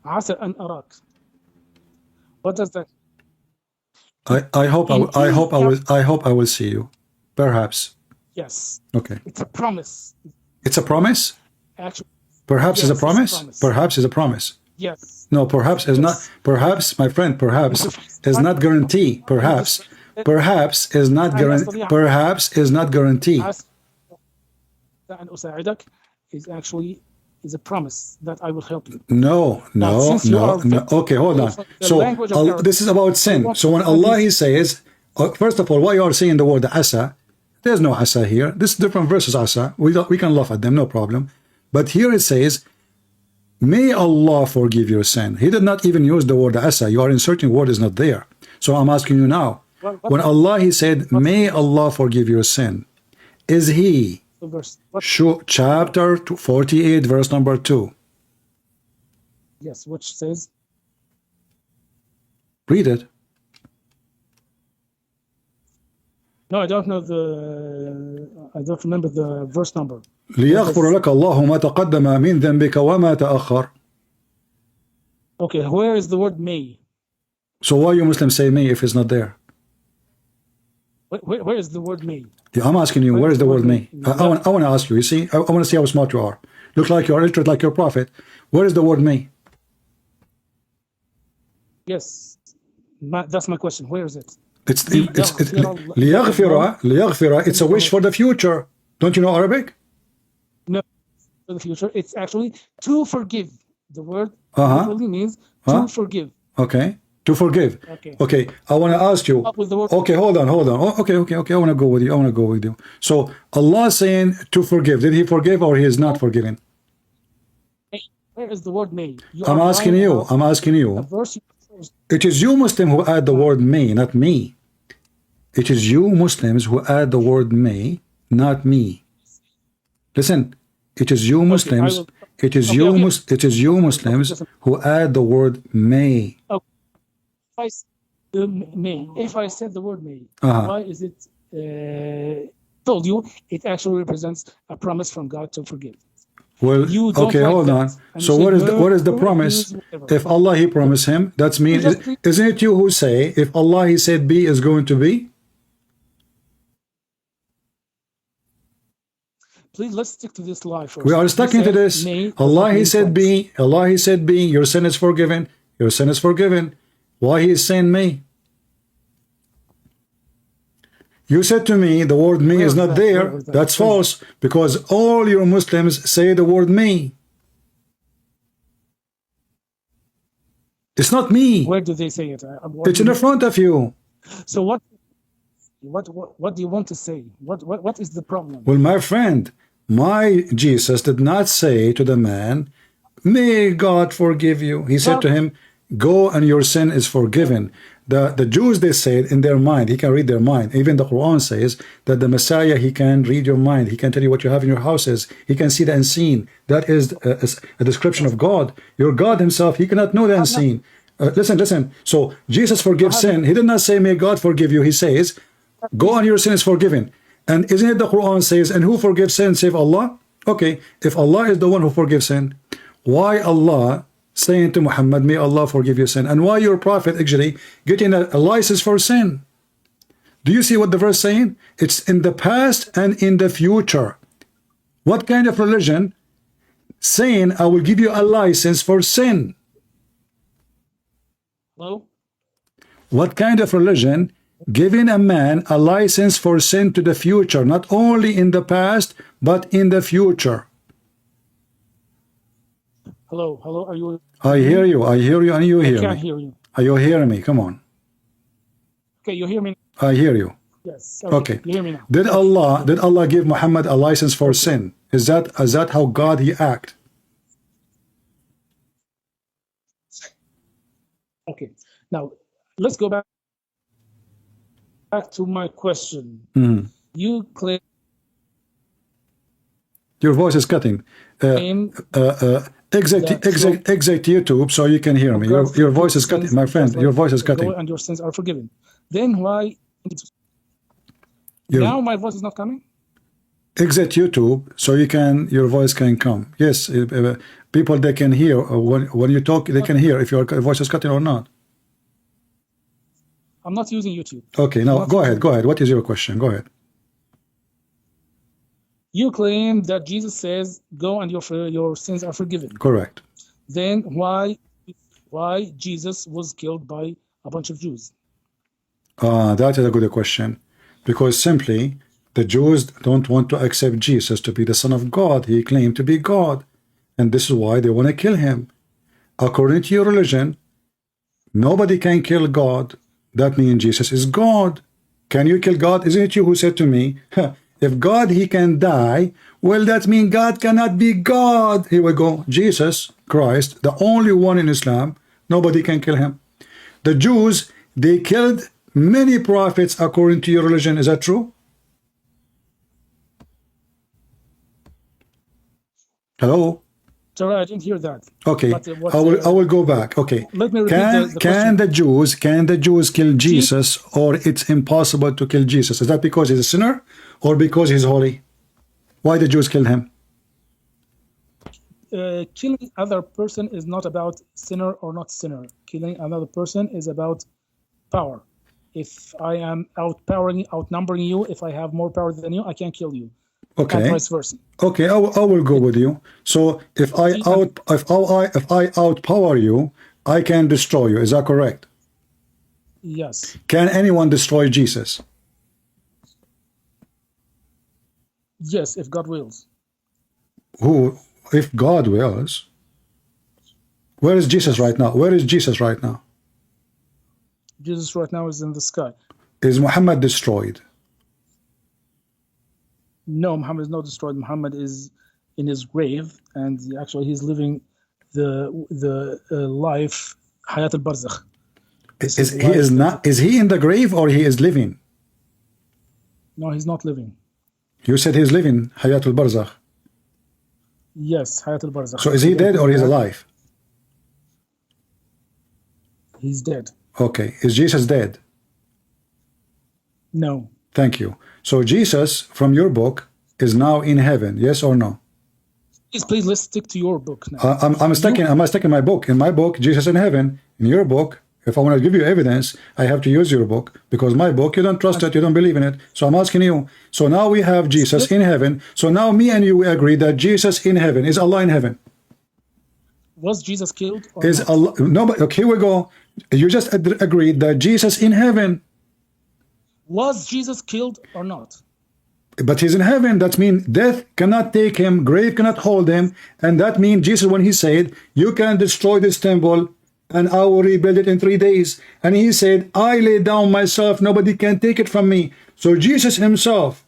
"Asa an arak," what does that? I hope I will see you. Perhaps. Yes. Okay. It's a promise. It's a promise? Actually. Perhaps yes, is a promise? Perhaps is a promise. Yes. No, perhaps is not. Perhaps, my friend, perhaps is not guarantee. Perhaps is not guarantee. Perhaps is not guarantee. Is a promise that I will help you. No. Okay, hold on. So this is about sin. So when Allah he says, first of all, why you are saying the word asa? There's no asa here. This is different verses asa. We can laugh at them, no problem. But here it says, may Allah forgive your sin. He did not even use the word asa. You are inserting word is not there. So I'm asking you now, when Allah he said, may Allah forgive your sin, is he chapter 48 verse number 2? Yes, which says, read it. No, I don't know I don't remember the verse number. ليغفر لك الله ما تقدم من ذنبك وما تأخر. Okay, where is the word may? So why you Muslims say may if it's not there? Where is the word may? Yeah, I'm asking you, where is the word may? I want to ask you, you see, I want to see how smart you are. Look like you are illiterate like your prophet. Where is the word may? Yes, that's my question. Where is it? It's ليغفر. It's a wish for the future. Don't you know Arabic? No, for the future. It's actually to forgive. The word literally means to forgive. Okay, to forgive. Okay. I want to ask you. Okay, hold on. Okay. I want to go with you. So Allah saying to forgive. Did He forgive or He is not forgiving? Where is the word may? I'm asking you. It is you Muslim who add the word may, not me. It is you Muslims who add the word may, not me. Listen, it is you Muslims. It is you Muslims who add the word may. If I said the word may, why is it told you it actually represents a promise from God to forgive? Well, okay, hold on. So what is the promise? If Allah He promised him, that's mean. Isn't it you who say if Allah He said be is going to be? Please let's stick to this lie first. We are sticking to this. Allah He said be. Allah He said be. Your sin is forgiven. Your sin is forgiven. Why He is saying me? You said to me the word me is not there. That's false because all your Muslims say the word me. It's not me. Where do they say it? It's in the front of you. So what do you want to say? What is the problem? Well, my friend, my Jesus did not say to the man, may God forgive you. He said to him, go and your sin is forgiven. The Jews, they said in their mind, he can read their mind. Even the Quran says that the Messiah, he can read your mind. He can tell you what you have in your houses. He can see the unseen. That is a description of God. Your God himself, he cannot know the unseen. Listen. So Jesus forgives sin. He did not say, may God forgive you. He says, go and your sin is forgiven. And isn't it the Quran says, and who forgives sin save Allah? Okay, if Allah is the one who forgives sin, why Allah saying to Muhammad, may Allah forgive your sin? And why your prophet actually getting a license for sin? Do you see what the verse saying? It's in the past and in the future. What kind of religion saying, I will give you a license for sin? Hello? What kind of religion giving a man a license for sin to the future, not only in the past, but in the future? Hello, are you? I hear you, and you hear me. I can't hear you. Are you hearing me? Come on. Okay, you hear me? I hear you. Yes. Okay. You hear me now? Did Allah give Muhammad a license for sin? Is that how God he act? Okay. Now let's go back to my question. You claim your voice is cutting. Exit YouTube so you can hear me. Your voice is cutting, my friend. Your voice is cutting. And your sins are forgiven. Then why? Now my voice is not coming. Exit YouTube so your voice can come. Yes, people they can hear when you talk. They can hear if your voice is cutting or not. I'm not using YouTube. Okay, now go ahead. What is your question? Go ahead. You claim that Jesus says, "Go and your sins are forgiven." Correct. Then why Jesus was killed by a bunch of Jews? That is a good question, because simply the Jews don't want to accept Jesus to be the Son of God. He claimed to be God, and this is why they want to kill him. According to your religion, nobody can kill God. That means Jesus is God. Can you kill God? Isn't it you who said to me, if God he can die, well, that means God cannot be God. Here we go. Jesus Christ, the only one in Islam, nobody can kill him. The Jews, they killed many prophets according to your religion. Is that true? Hello? Sorry, I didn't hear that. Okay, I will go back. Okay, let me repeat can the Jews kill Jesus, or it's impossible to kill Jesus? Is that because he's a sinner, or because he's holy? Why the Jews kill him? Killing other person is not about sinner or not sinner. Killing another person is about power. If I am outnumbering you, if I have more power than you, I can kill you. Okay. And vice versa. Okay, I will go with you. So if I outpower you, I can destroy you. Is that correct? Yes. Can anyone destroy Jesus? Yes, if God wills. Who? If God wills. Where is Jesus right now? Where is Jesus right now? Jesus right now is in the sky. Is Muhammad destroyed? No, Muhammad is not destroyed. Muhammad is in his grave, and actually he's living the life Hayat al-Barzakh. Is he in the grave or he is living? No, he's not living. You said he's living Hayat al-Barzakh. Yes, Hayat al-Barzakh. So is he dead or he's alive? He's dead. Okay. Is Jesus dead? No. Thank you. So Jesus, from your book, is now in heaven. Yes or no? Please let's stick to your book now. I'm stuck in my book. In my book, Jesus in heaven. In your book, if I want to give you evidence, I have to use your book, because my book, you don't trust it, you don't believe in it. So I'm asking you. So now we have Jesus in heaven. So now me and you agree that Jesus in heaven. Is Allah in heaven? Was Jesus killed? Or is not? Allah? No, but okay, here we go. You just agreed that Jesus in heaven. Was Jesus killed or not? But he's in heaven. That means death cannot take him, grave cannot hold him, and that means Jesus, when he said, you can destroy this temple, and I will rebuild it in 3 days. And he said, I lay down myself, nobody can take it from me. So Jesus himself,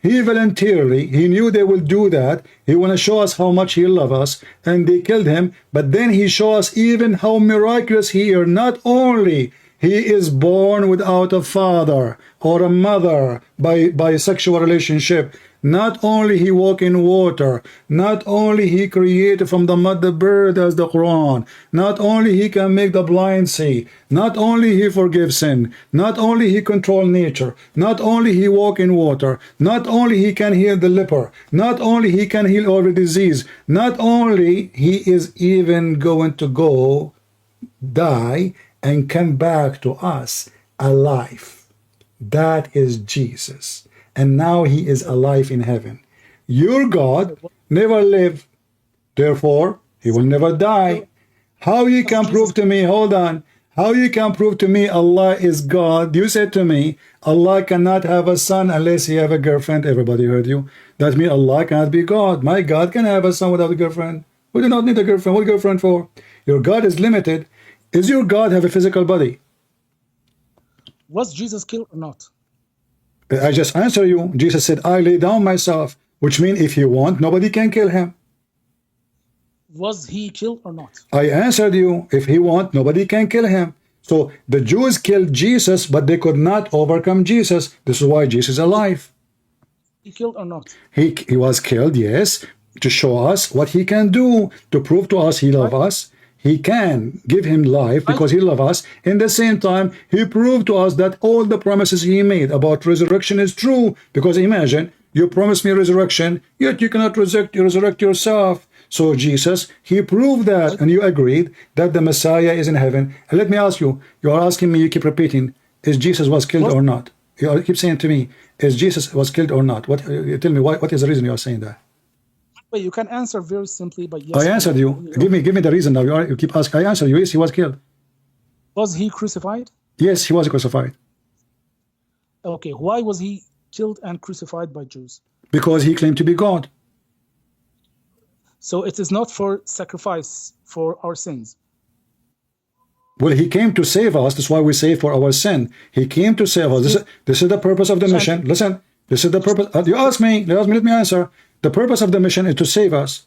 he voluntarily, he knew they will do that. He want to show us how much he loves us, and they killed him. But then he show us even how miraculous he is. Not only he is born without a father or a mother by a sexual relationship. Not only he walk in water. Not only he created from the mud the bird as the Quran. Not only he can make the blind see. Not only he forgives sin. Not only he control nature. Not only he walk in water. Not only he can heal the leper. Not only he can heal all the disease. Not only he is even going to go die and come back to us alive. That is Jesus. And now he is alive in heaven. Your God never lived, therefore he will never die. How you can prove to me, hold on, how you can prove to me Allah is God? You said to me, Allah cannot have a son unless he have a girlfriend. Everybody heard you. That means Allah cannot be God. My God can have a son without a girlfriend. We do not need a girlfriend. What girlfriend for? Your God is limited. Is your God have a physical body? Was Jesus killed or not? I just answer you. Jesus said, I lay down myself, which means if you want, nobody can kill him. Was he killed or not? I answered you. If he want, nobody can kill him. So the Jews killed Jesus, but they could not overcome Jesus. This is why Jesus is alive. He killed or not? He was killed, yes, to show us what he can do, to prove to us he loves us. He can give him life because he loves us. In the same time, he proved to us that all the promises he made about resurrection is true. Because imagine, you promised me resurrection, yet you cannot resurrect yourself. So Jesus, he proved that, and you agreed that the Messiah is in heaven. And let me ask you, you are asking me, you keep repeating, is Jesus was killed or not? You keep saying to me, is Jesus was killed or not? What? Tell me, what is the reason you are saying that? But you can answer very simply by yes. I answered you. Give me the reason now. You keep asking. I answered you. Yes, he was killed. Was he crucified? Yes, he was crucified. Okay, why was he killed and crucified by Jews? Because he claimed to be God. So it is not for sacrifice for our sins. Well, he came to save us. That's why we say for our sin. He came to save us. This is the purpose of the mission. Listen, this is the purpose. You asked me. Let me answer. The purpose of the mission is to save us.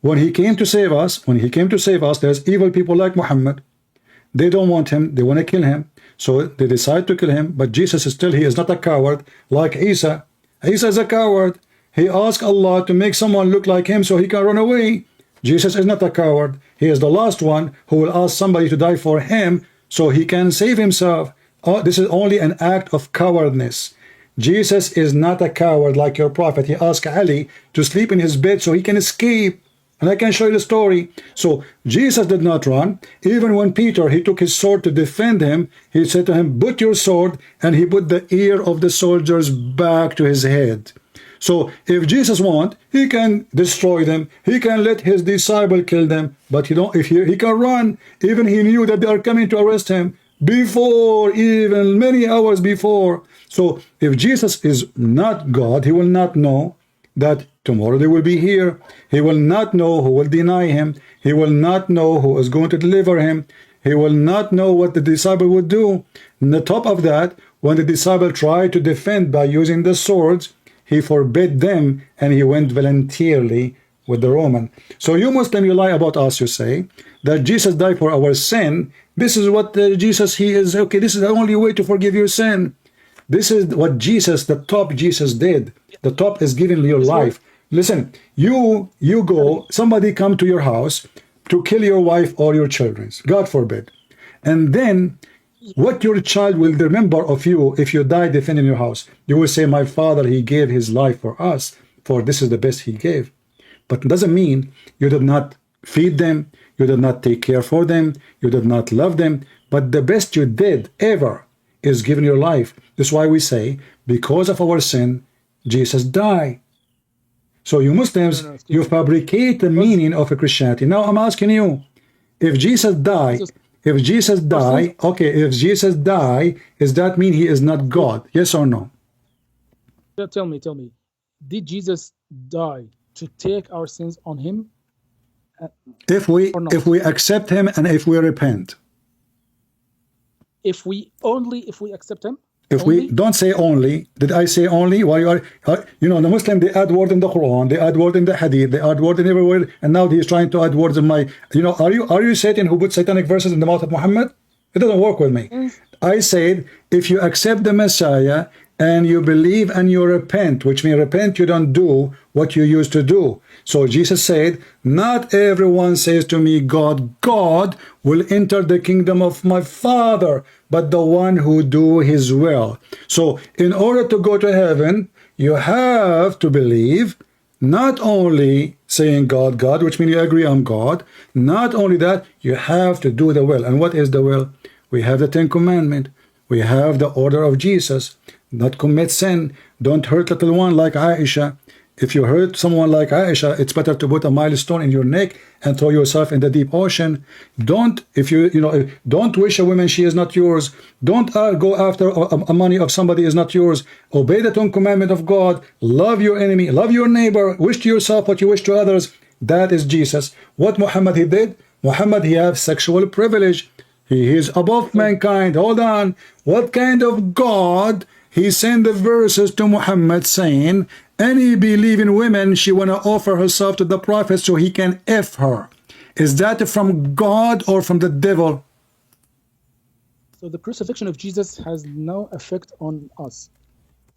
When he came to save us, there's evil people like Muhammad. They don't want him. They want to kill him. So they decide to kill him. But Jesus is still, he is not a coward like Isa. Isa is a coward. He asked Allah to make someone look like him so he can run away. Jesus is not a coward. He is the last one who will ask somebody to die for him so he can save himself. Oh, this is only an act of cowardness. Jesus is not a coward like your prophet. He asked Ali to sleep in his bed so he can escape. And I can show you the story. So Jesus did not run. Even when Peter, he took his sword to defend him, he said to him, put your sword, and he put the ear of the soldiers back to his head. So if Jesus want, he can destroy them. He can let his disciple kill them. But he can run. Even he knew that they are coming to arrest him before, even many hours before. So if Jesus is not God, he will not know that tomorrow they will be here. He will not know who will deny him. He will not know who is going to deliver him. He will not know what the disciple would do. On the top of that, when the disciple tried to defend by using the swords, he forbid them and he went voluntarily with the Roman. So you Muslim, you lie about us, you say that Jesus died for our sin. This is what Jesus, he is, okay, this is the only way to forgive your sin. This is what Jesus, the top Jesus did. The top is giving your life. Listen, you go, somebody come to your house to kill your wife or your children, God forbid. And then what your child will remember of you if you die defending your house? You will say, my father, he gave his life for us, for this is the best he gave. But it doesn't mean you did not feed them, you did not take care for them, you did not love them. But the best you did ever is giving your life. That's why we say, because of our sin, Jesus died. So you Muslims, you fabricate the meaning of a Christianity. Now I'm asking you, if Jesus died, okay, if Jesus died, does that mean he is not God? Yes or no? Tell me, did Jesus die to take our sins on him? If we accept him and if we repent, if we accept him. If we don't say only, did I say only? Why you are you know, the Muslim, they add word in the Quran, they add word in the Hadith, they add word in everywhere, and now he's trying to add words in my, you know, are you Satan who put satanic verses in the mouth of Muhammad? It doesn't work with me. I said, if you accept the Messiah and you believe and you repent, which means repent, you don't do what you used to do. So Jesus said, not everyone says to me, God, God will enter the kingdom of my Father, but the one who do his will. So in order to go to heaven, you have to believe, not only saying God, God, which means you agree I'm God. Not only that, you have to do the will. And what is the will? We have the 10 Commandments. We have the order of Jesus. Not commit sin. Don't hurt little one like Aisha. If you hurt someone like Aisha, it's better to put a milestone in your neck and throw yourself in the deep ocean. Don't, don't wish a woman she is not yours. Don't go after a money of somebody is not yours. Obey the 10 Commandments of God. Love your enemy. Love your neighbor. Wish to yourself what you wish to others. That is Jesus. What Muhammad he did? Muhammad, he has sexual privilege. He is above mankind. Hold on. What kind of God? He sent the verses to Muhammad saying, any believing woman, she want to offer herself to the prophet so he can F her. Is that from God or from the devil? So the crucifixion of Jesus has no effect on us.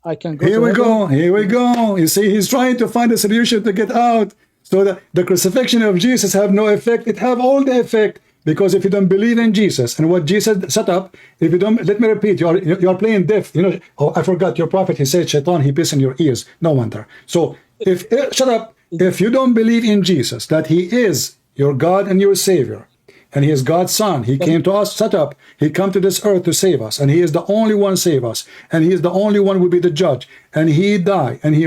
I can go. Here we go. Here we go. You see, he's trying to find a solution to get out. So the crucifixion of Jesus have no effect. It have all the effect. Because if you don't believe in Jesus and what Jesus set up, if you don't, let me repeat, you are playing deaf. You know, oh, I forgot your prophet. He said, Shaitan, he pissed in your ears. No wonder. So shut up. If you don't believe in Jesus, that he is your God and your Savior, and he is God's Son, he came to us, set up. He come to this earth to save us, and he is the only one save us, and he is the only one will be the judge. And he died, and he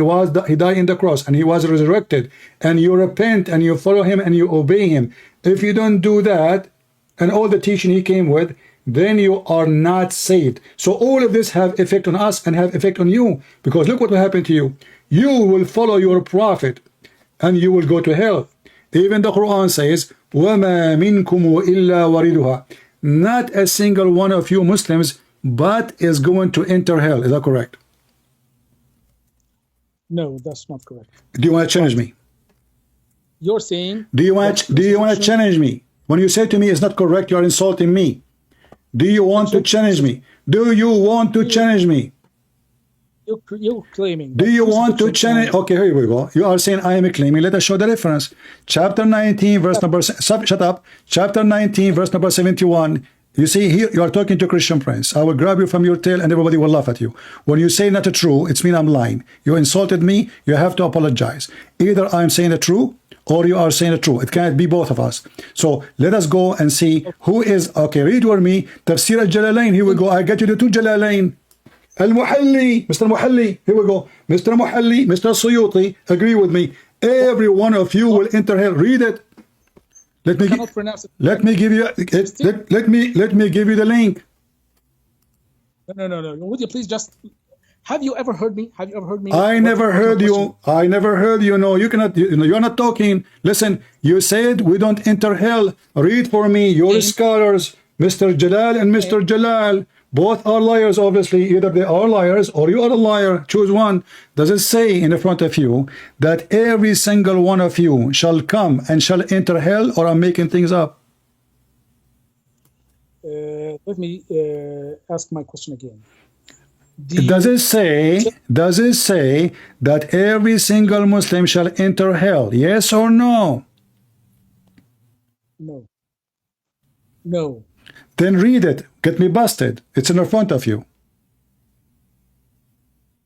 died in the cross, and he was resurrected. And you repent, and you follow him, and you obey him. If you don't do that, and all the teaching he came with, then you are not saved. So all of this have effect on us and have effect on you. Because look what will happen to you. You will follow your prophet, and you will go to hell. Even the Quran says, وَمَا مِنْكُمُ إِلَّا وَرِدُهَا. Not a single one of you Muslims, but is going to enter hell. Is that correct? No, that's not correct. Do you want to challenge me? You're saying. Do you want to challenge me? When you say to me it's not correct, you are insulting me. Do you want to challenge me? Do you want to challenge me? You're claiming. Do you want to challenge? Okay, here we go. You are saying I am claiming. Let us show the reference. Chapter 19, verse number. Shut up. Chapter 19, verse number 71. You see, here you are talking to Christian Prince. I will grab you from your tail and everybody will laugh at you. When you say not true, it's mean I'm lying. You insulted me, you have to apologize. Either I'm saying the truth or you are saying the truth. It can't be both of us. So let us go and see who is, okay, read with me, Tafsir al-Jalalain. Here we go. I get you the two Jalalain. Al-Muhalli, Mr. Muhalli. Here we go. Mr. Muhalli, Mr. Suyuti, agree with me. Every one of you will enter hell. Read it. Let me give you the link. No. Would you please just, have you ever heard me? Have you ever heard me? I never heard you. I never heard you. No, you cannot. You're not talking. Listen, you said we don't enter hell. Read for me. Your scholars, Mr. Jalal and Mr. Jalal, both are liars, obviously. Either they are liars or you are a liar. Choose one. Does it say in the front of you that every single one of you shall come and shall enter hell, or I'm making things up? Let me ask my question again. Does it say that every single Muslim shall enter hell? Yes or no? No. Then read it. Get me busted. It's in the front of you.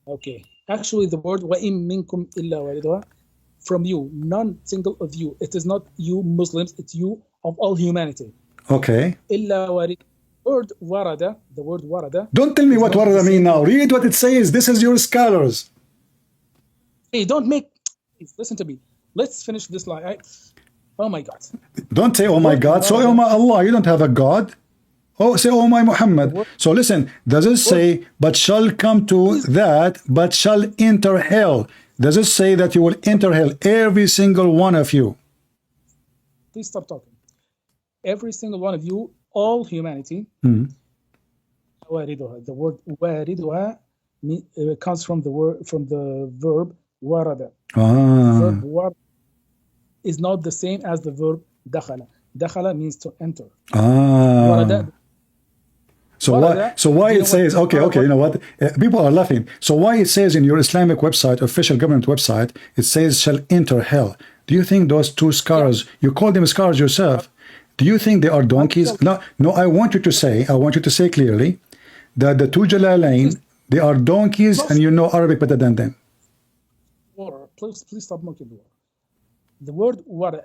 Okay. Actually, the word وَإِن مِّنكُمْ إِلَّا وَارِدُهَا, from you, none single of you. It is not you Muslims, it's you of all humanity. Okay. إِلَّا وَارِدُهَا. The word warada. Don't tell me what warada mean now. Read what it says. This is your scholars. Hey, please listen to me. Let's finish this lie. Oh my God. Don't say oh my God. So oh my Allah, you don't have a God. Oh, say oh my Muhammad. So listen, does it say but shall come to that, but shall enter hell? Does it say that you will enter hell, every single one of you? Please stop talking. Every single one of you, all humanity, واردها. The word واردها comes from the verb warada. Ah. Verb warada is not the same as the verb dakhala. Dakhala means to enter. Ah. So why it says, okay, you know what? People are laughing. So why it says in your Islamic website, official government website, it says shall enter hell. Do you think those two scars, you call them scars yourself, do you think they are donkeys? No, I want you to say clearly that the two Jalalain, they are donkeys and you know Arabic better than them. Please stop mocking the word. The word water.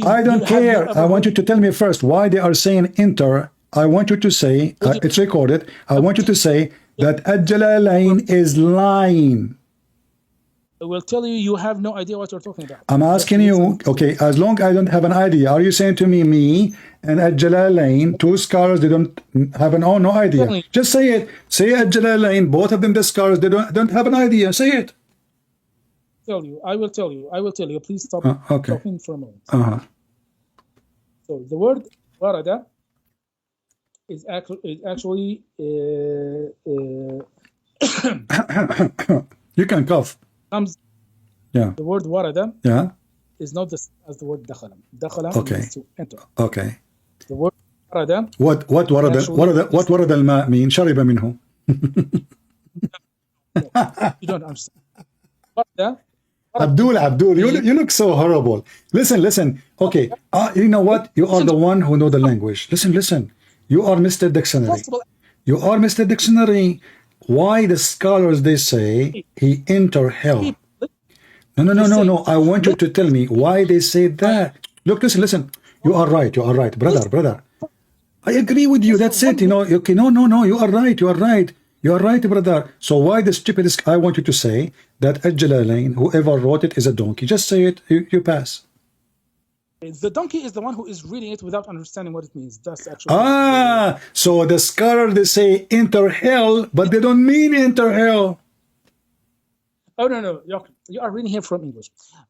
I don't care. I want you to tell me first why they are saying enter. I want you to say, it's recorded, I want you to say that Al-Jalalain is lying. I will tell you, you have no idea what you're talking about. I'm asking you, okay, as long as I don't have an idea, are you saying to me and Al-Jalalain, two scholars, they don't have no idea. Just say it. Say Al-Jalalain, both of them the scholars, they don't have an idea. Say it. I will tell you. Please stop talking for a moment. So the word warada is actually you can cough. The word warada is not the same as the word dakhala. Dakhala means to enter. Okay. The word warada. What warada al-ma mean? Shariba minhu. You don't understand. Warada. Abdul, you look so horrible. Listen. Okay, you know what? You are the one who know the language. Listen. You are Mr. Dictionary. Why the scholars they say he enter hell? No. I want you to tell me why they say that. Look, listen. You are right, brother. I agree with you. That's it. You know. Okay, no. You are right. You are right, brother. So why the stupidest? I want you to say that Al-Jalalain, whoever wrote it, is a donkey. Just say it. You pass. The donkey is the one who is reading it without understanding what it means. That's actually. So the scholar they say enter hell, but they don't mean enter hell. Oh no. You are reading here from English.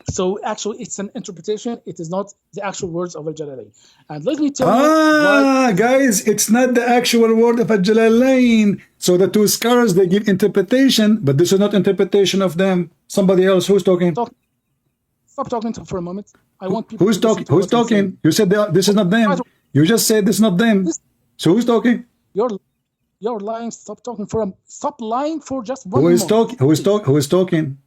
So actually, it's an interpretation. It is not the actual words of Al-Jalalain. And let me tell you. Guys, it's not the actual word of Al-Jalalain. So the two scholars they give interpretation, but this is not interpretation of them. Somebody else who's talking. Stop talking for a moment. I want people. Who's talking? You said this is not them. You just said this is not them. So who's talking? You're lying. Stop lying for just one moment. Who is talking?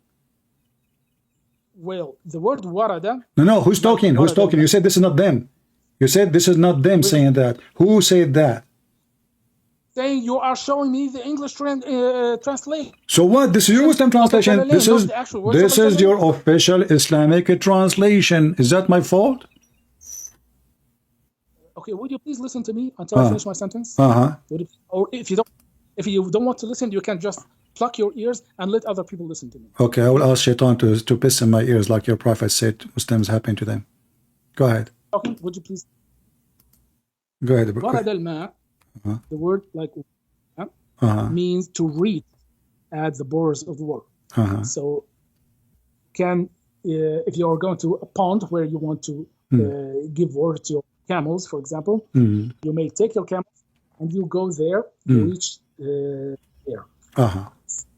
Well, the word warada. No. Who's talking? You said this is not them. You said this is not them saying that. Who said that? Saying you are showing me the English translation. So what? This is your Muslim translation. This is your official Islamic translation. Is that my fault? Okay, would you please listen to me until I finish my sentence? Or if you don't want to listen, you can just pluck your ears and let other people listen to me. Okay, I will ask Shaitan to piss in my ears like your prophet said Muslims happen to them. Go ahead. Okay, would you please? Go ahead. The word means to reach at the borders of the world. So if you are going to a pond where you want to give water to your camels, for example, you may take your camels and you go there to reach there.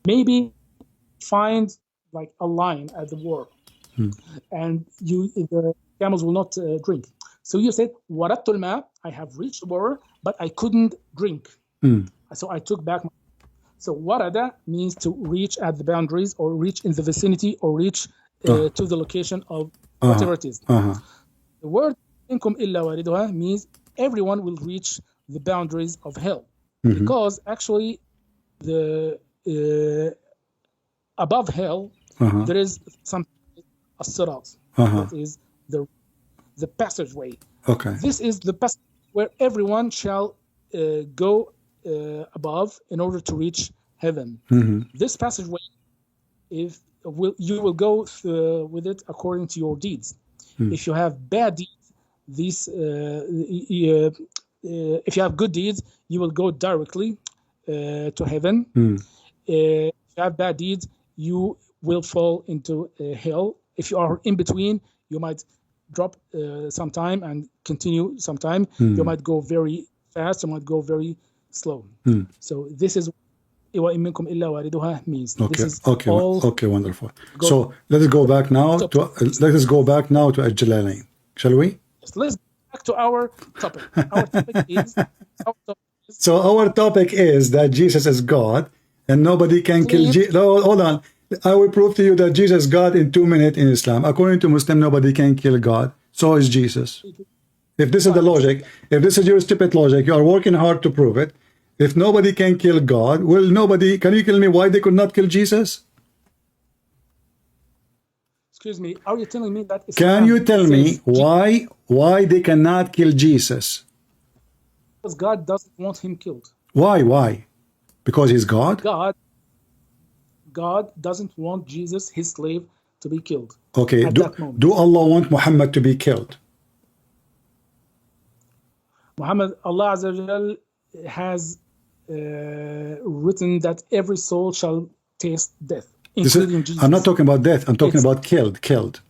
Maybe find like a line at the water, and the camels will not drink. So you said, "Waradtu al-ma," I have reached the water, but I couldn't drink. So I took back. So warada means to reach at the boundaries, or reach in the vicinity, or reach to the location of whatever it is. The word "minkum illa wariduha" means everyone will reach the boundaries of hell, because actually the above hell there is something as-sirat, that is the passageway. This is the passage where everyone shall go above in order to reach heaven. This passageway, you will go with it according to your deeds. If you have bad deeds, if you have good deeds, you will go directly to heaven. If you have bad deeds, you will fall into hell. If you are in between, you might drop sometime and continue sometime. You might go very fast, you might go very slow. So this is وَإِن مِّنكُمْ إِلَّا وَارِدُهَا means. Okay, This is okay, all okay, wonderful. So let us go back now to Al-Jalalain, shall we? Let's go back to our topic. Our topic is So our topic is that Jesus is God and nobody can kill Jesus. No, hold on. I will prove to you that Jesus is God in 2 minutes in Islam. According to Muslim, nobody can kill God. So is Jesus. If this is the logic, if this is your stupid logic, you are working hard to prove it. If nobody can kill God, well, nobody, can you tell me why they could not kill Jesus? Excuse me, are you telling me that Islam Can you tell me says why they cannot kill Jesus? because God doesn't want him killed? Why? Because he's God? God doesn't want Jesus, his slave, to be killed. Okay, at that moment. do Allah want Muhammad to be killed? Muhammad, Allah Azza wa Jal has written that every soul shall taste death, including Jesus. I'm not talking about death, I'm talking about killed.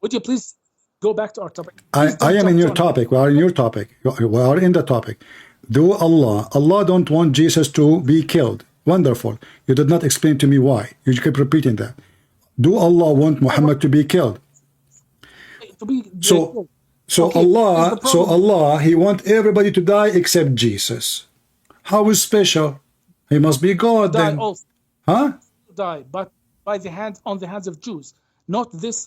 Would you please go back to our topic? I am in your topic. We are in your topic. We are in the topic. Do Allah don't want Jesus to be killed. Wonderful. You did not explain to me why. You keep repeating that. Do Allah want Muhammad to be killed? So Allah, he wants everybody to die except Jesus. How is special? He must be God then. Also. Huh? Die, but on the hands of Jews, not this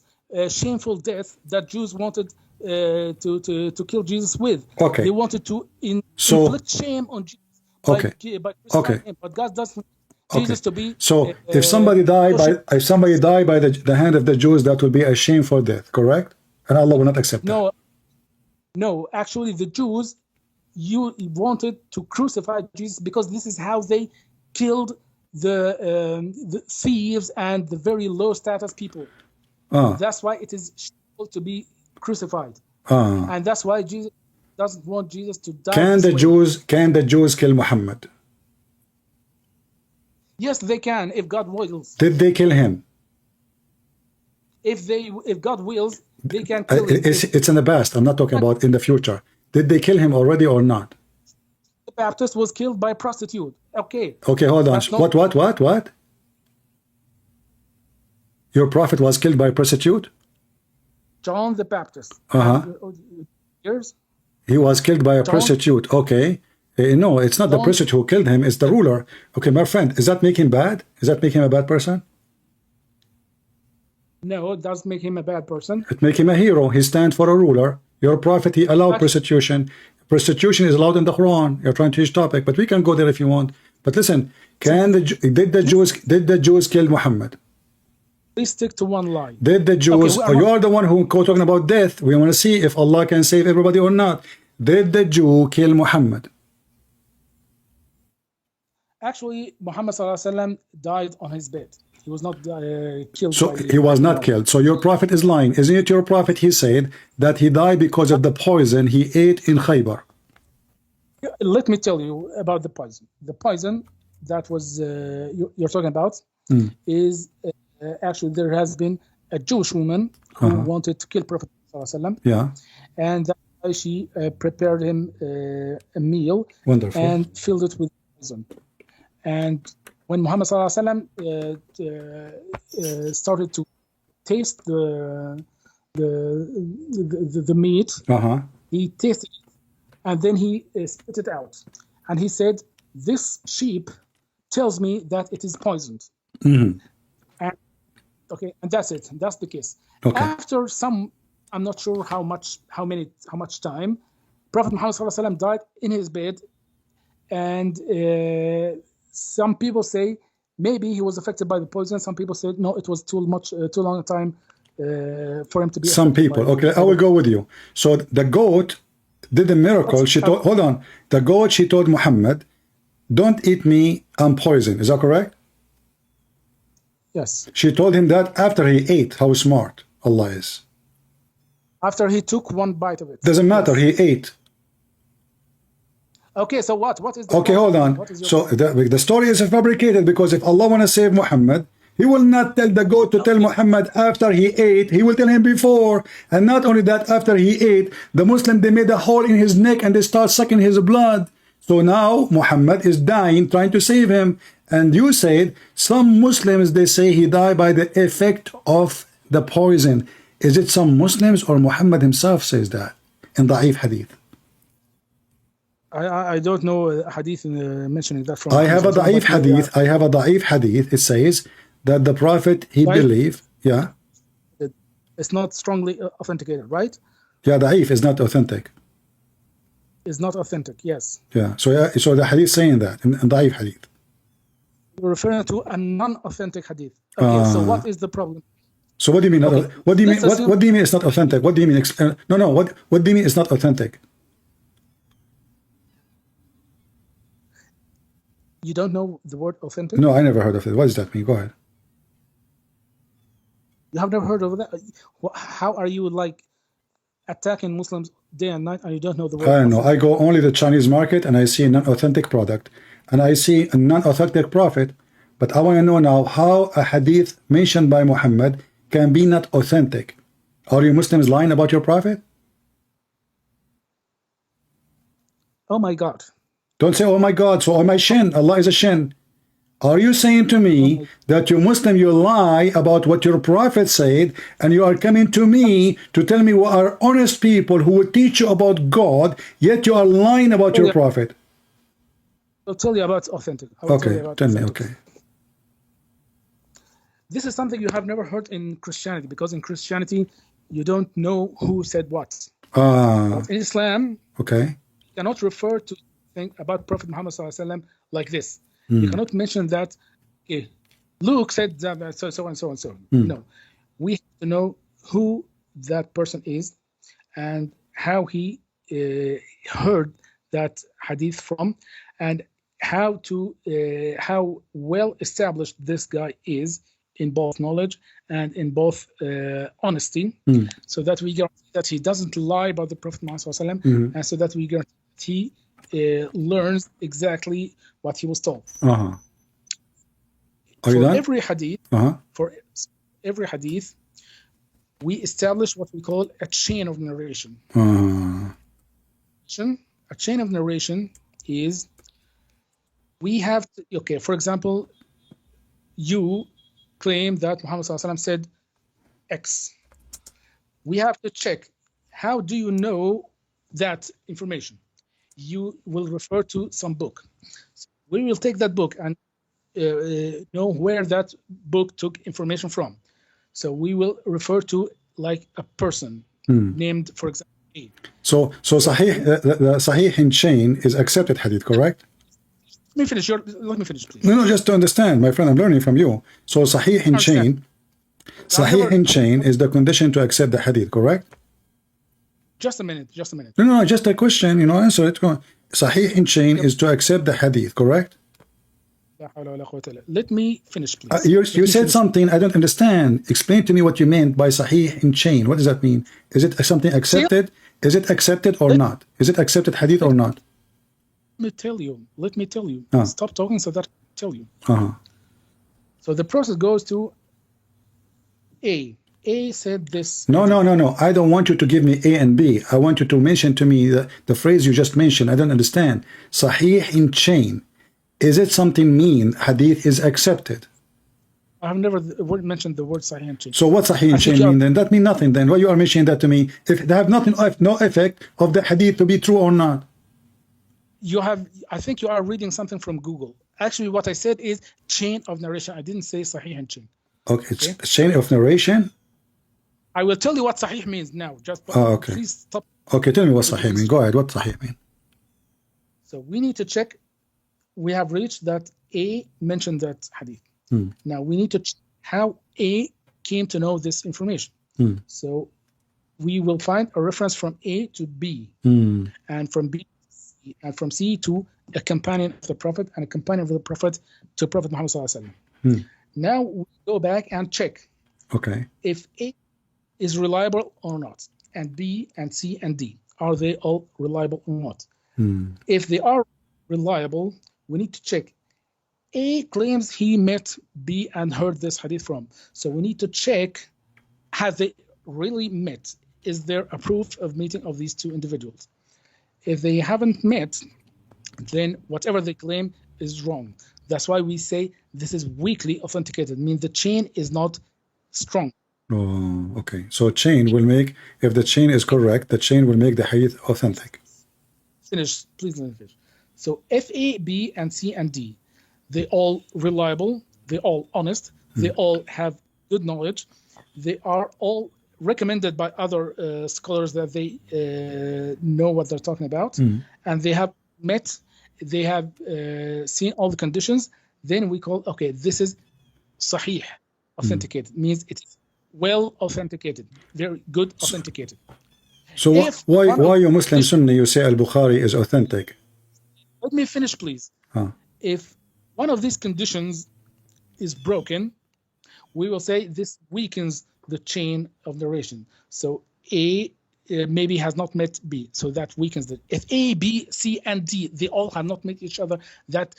shameful death that Jews wanted to kill Jesus with. Okay. They wanted to inflict shame on Jesus. By him, but God doesn't want Jesus to be. So if somebody die by the hand of the Jews, that will be a shameful death, correct? And Allah will not accept that. No, actually, the Jews wanted to crucify Jesus because this is how they killed the thieves and the very low status people. That's why it is shameful to be crucified, and that's why Jesus doesn't want Jesus to die. Can the Jews kill Muhammad? Yes, they can if God wills. Did they kill him? If God wills, they can kill him. It's in the past. I'm not talking about in the future. Did they kill him already or not? The Baptist was killed by a prostitute. Okay, hold on. What? Your prophet was killed by a prostitute? John the Baptist. Years? He was killed by a prostitute. Okay. No, it's not the prostitute who killed him. It's the ruler. Okay, my friend, does that make him bad? Does that make him a bad person? No, it does make him a bad person. It make him a hero. He stands for a ruler. Your prophet, he allowed prostitution. Prostitution is allowed in the Quran. You're trying to change topic, but we can go there if you want. But listen, did the Jews kill Muhammad? Please stick to one line. Did the Jews? You are the one who talking about death. We want to see if Allah can save everybody or not. Did the Jew kill Muhammad? Actually, Muhammad ﷺ died on his bed. He was not killed. So he was not killed. So your prophet is lying. Isn't it your prophet? He said that he died because of the poison he ate in Khaybar. Let me tell you about the poison. The poison that was you're talking about is actually there has been a Jewish woman who wanted to kill Prophet ﷺ. Yeah. And that's why she prepared him a meal. Wonderful. And filled it with poison. And when Muhammad ﷺ started to taste the meat, he tasted it, and then he spit it out. And he said, "This sheep tells me that it is poisoned." And that's it. That's the case. Okay. After I'm not sure how much time, Prophet Muhammad ﷺ died in his bed, and some people say maybe he was affected by the poison. Some people said no, it was too long a time for him to be. Some people, okay, I will go with you. So the goat did a miracle. The goat, she told Muhammad, "Don't eat me, I'm poison." Is that correct? Yes. She told him that after he ate. How smart Allah is. After he took one bite of it. Doesn't matter. Yes. He ate. Okay, so what is the okay, hold on. So the story is fabricated because if Allah want to save Muhammad, He will not tell the goat to tell Muhammad after he ate. He will tell him before. And not only that, after he ate, the Muslim, they made a hole in his neck and they start sucking his blood. So now Muhammad is dying, trying to save him. And you said some Muslims, they say he died by the effect of the poison. Is it some Muslims or Muhammad himself says that in Da'if Hadith? I don't know a hadith mentioning that from. I have a Da'if Hadith. I have a Da'if Hadith. It says that the Prophet, he believed, yeah. It's not strongly authenticated, right? Yeah, Da'if is not authentic. It's not authentic, yes. Yeah, so the Hadith saying that in Da'if Hadith. We're referring to a non-authentic hadith. Okay, so what is the problem? So what do you mean? Okay, what do you mean? let's What do you mean it's not authentic? What do you mean? No. What do you mean it's not authentic? You don't know the word authentic? No, I never heard of it. What does that mean? Go ahead. You have never heard of that? How are you like attacking Muslims day and night and you don't know the word? I don't know. I go only the Chinese market and I see a non-authentic product and I see a non-authentic prophet. But I want to know now how a hadith mentioned by Muhammad can be not authentic. Are you Muslims lying about your prophet? Oh my God. Don't say, oh my God, so my shin, Allah is a shin. Are you saying to me that you Muslim, you lie about what your prophet said, and you are coming to me to tell me we are honest people who will teach you about God, yet you are lying about your prophet? I'll tell you about authentic. Okay, tell me, okay. This is something you have never heard in Christianity, because in Christianity, you don't know who said what. But in Islam, okay, you cannot refer to think about Prophet Muhammad ﷺ like this. You cannot mention that Luke said that, so and so and so. No, we have to know who that person is and how he heard that hadith from, and how well established this guy is in both knowledge and in both honesty, so that we guarantee that he doesn't lie about the Prophet Muhammad ﷺ, and so that we guarantee that he learns exactly what he was told. Are you For done? every hadith, for every hadith, we establish what we call a chain of narration. A chain of narration is, we have to, okay, for example, you claim that Muhammad ﷺ said X. We have to check, how do you know that information? You will refer to some book. So we will take that book and know where that book took information from. So we will refer to like a person named, for example, A. So Sahih, the Sahih in chain is accepted hadith, correct? Let me finish, please. No, just to understand, my friend, I'm learning from you. So Sahih in chain is the condition to accept the hadith, correct? Just a minute. No, just a question, answer it. Sahih in chain is to accept the hadith, correct? Let me finish, please. You said something I don't understand. Explain to me what you meant by Sahih in chain. What does that mean? Is it something accepted? Is it accepted or not? Is it accepted hadith or not? Let me tell you. Stop talking so that I can tell you. So the process goes to A. A said this. No. I don't want you to give me A and B. I want you to mention to me the phrase you just mentioned. I don't understand. Sahih in chain. Is it something mean hadith is accepted? I have never mentioned the word Sahih in chain. So what Sahih in chain mean then? That means nothing then. Why you are mentioning that to me? If they have nothing, no effect of the hadith to be true or not. I think you are reading something from Google. Actually, what I said is chain of narration. I didn't say Sahih in chain. Okay, it's chain of narration? I will tell you what Sahih means now. Okay. Please stop. Okay, tell me what Sahih means. Go ahead. What Sahih mean? So we need to check. We have reached that A mentioned that hadith. Now we need to check how A came to know this information. So we will find a reference from A to B, and from B to C, and from C to a companion of the Prophet, and a companion of the Prophet to Prophet Muhammad ﷺ. Now we go back and check. Okay. If A is reliable or not, and B and C and D, are they all reliable or not? If they are reliable, we need to check A claims he met B and heard this hadith from. So we need to check, have they really met? Is there a proof of meeting of these two individuals? If they haven't met, then whatever they claim is wrong. That's why we say this is weakly authenticated, means the chain is not strong. Oh, okay. So chain will make, if the chain is correct, the chain will make the hadith authentic. Finish, please let me finish. So if A, B, and C, and D, they all reliable, they all honest, they all have good knowledge, they are all recommended by other scholars that they know what they're talking about, and they have met, they have seen all the conditions, then we call, okay, this is sahih, authenticated, means it's well authenticated, very good authenticated. So why you Muslim Sunni, you say Al-Bukhari is authentic? Let me finish, please. If one of these conditions is broken, we will say this weakens the chain of narration. So A maybe has not met B, so that weakens it. If A, B, C, and D, they all have not met each other, that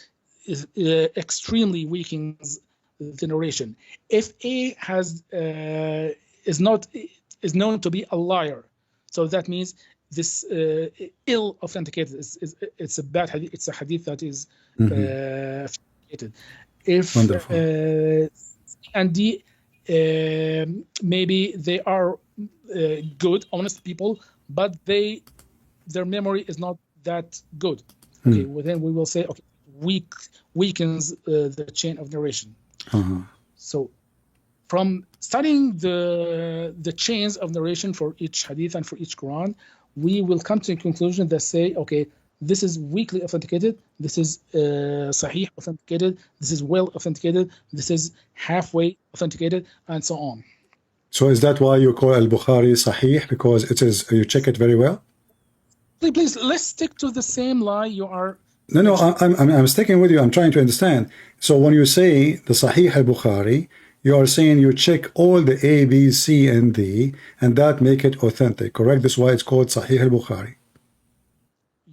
is extremely weakens the narration. If A has is known to be a liar, so that means this ill authenticated. It's a bad hadith. It's a hadith that is authenticated. If and D, maybe they are good, honest people, but their memory is not that good. Okay, well, then we will say, okay, weakens the chain of narration. So from studying the chains of narration for each hadith and for each Quran, we will come to a conclusion that say, okay, this is weakly authenticated, this is sahih authenticated, this is well authenticated, this is halfway authenticated, and so on. So is that why you call Al-Bukhari sahih, because it is, you check it very well? Please, let's stick to the same lie you are. No, I'm sticking with you. I'm trying to understand. So when you say the Sahih al-Bukhari, you are saying you check all the A, B, C, and D, and that make it authentic, correct? That's why it's called Sahih al-Bukhari.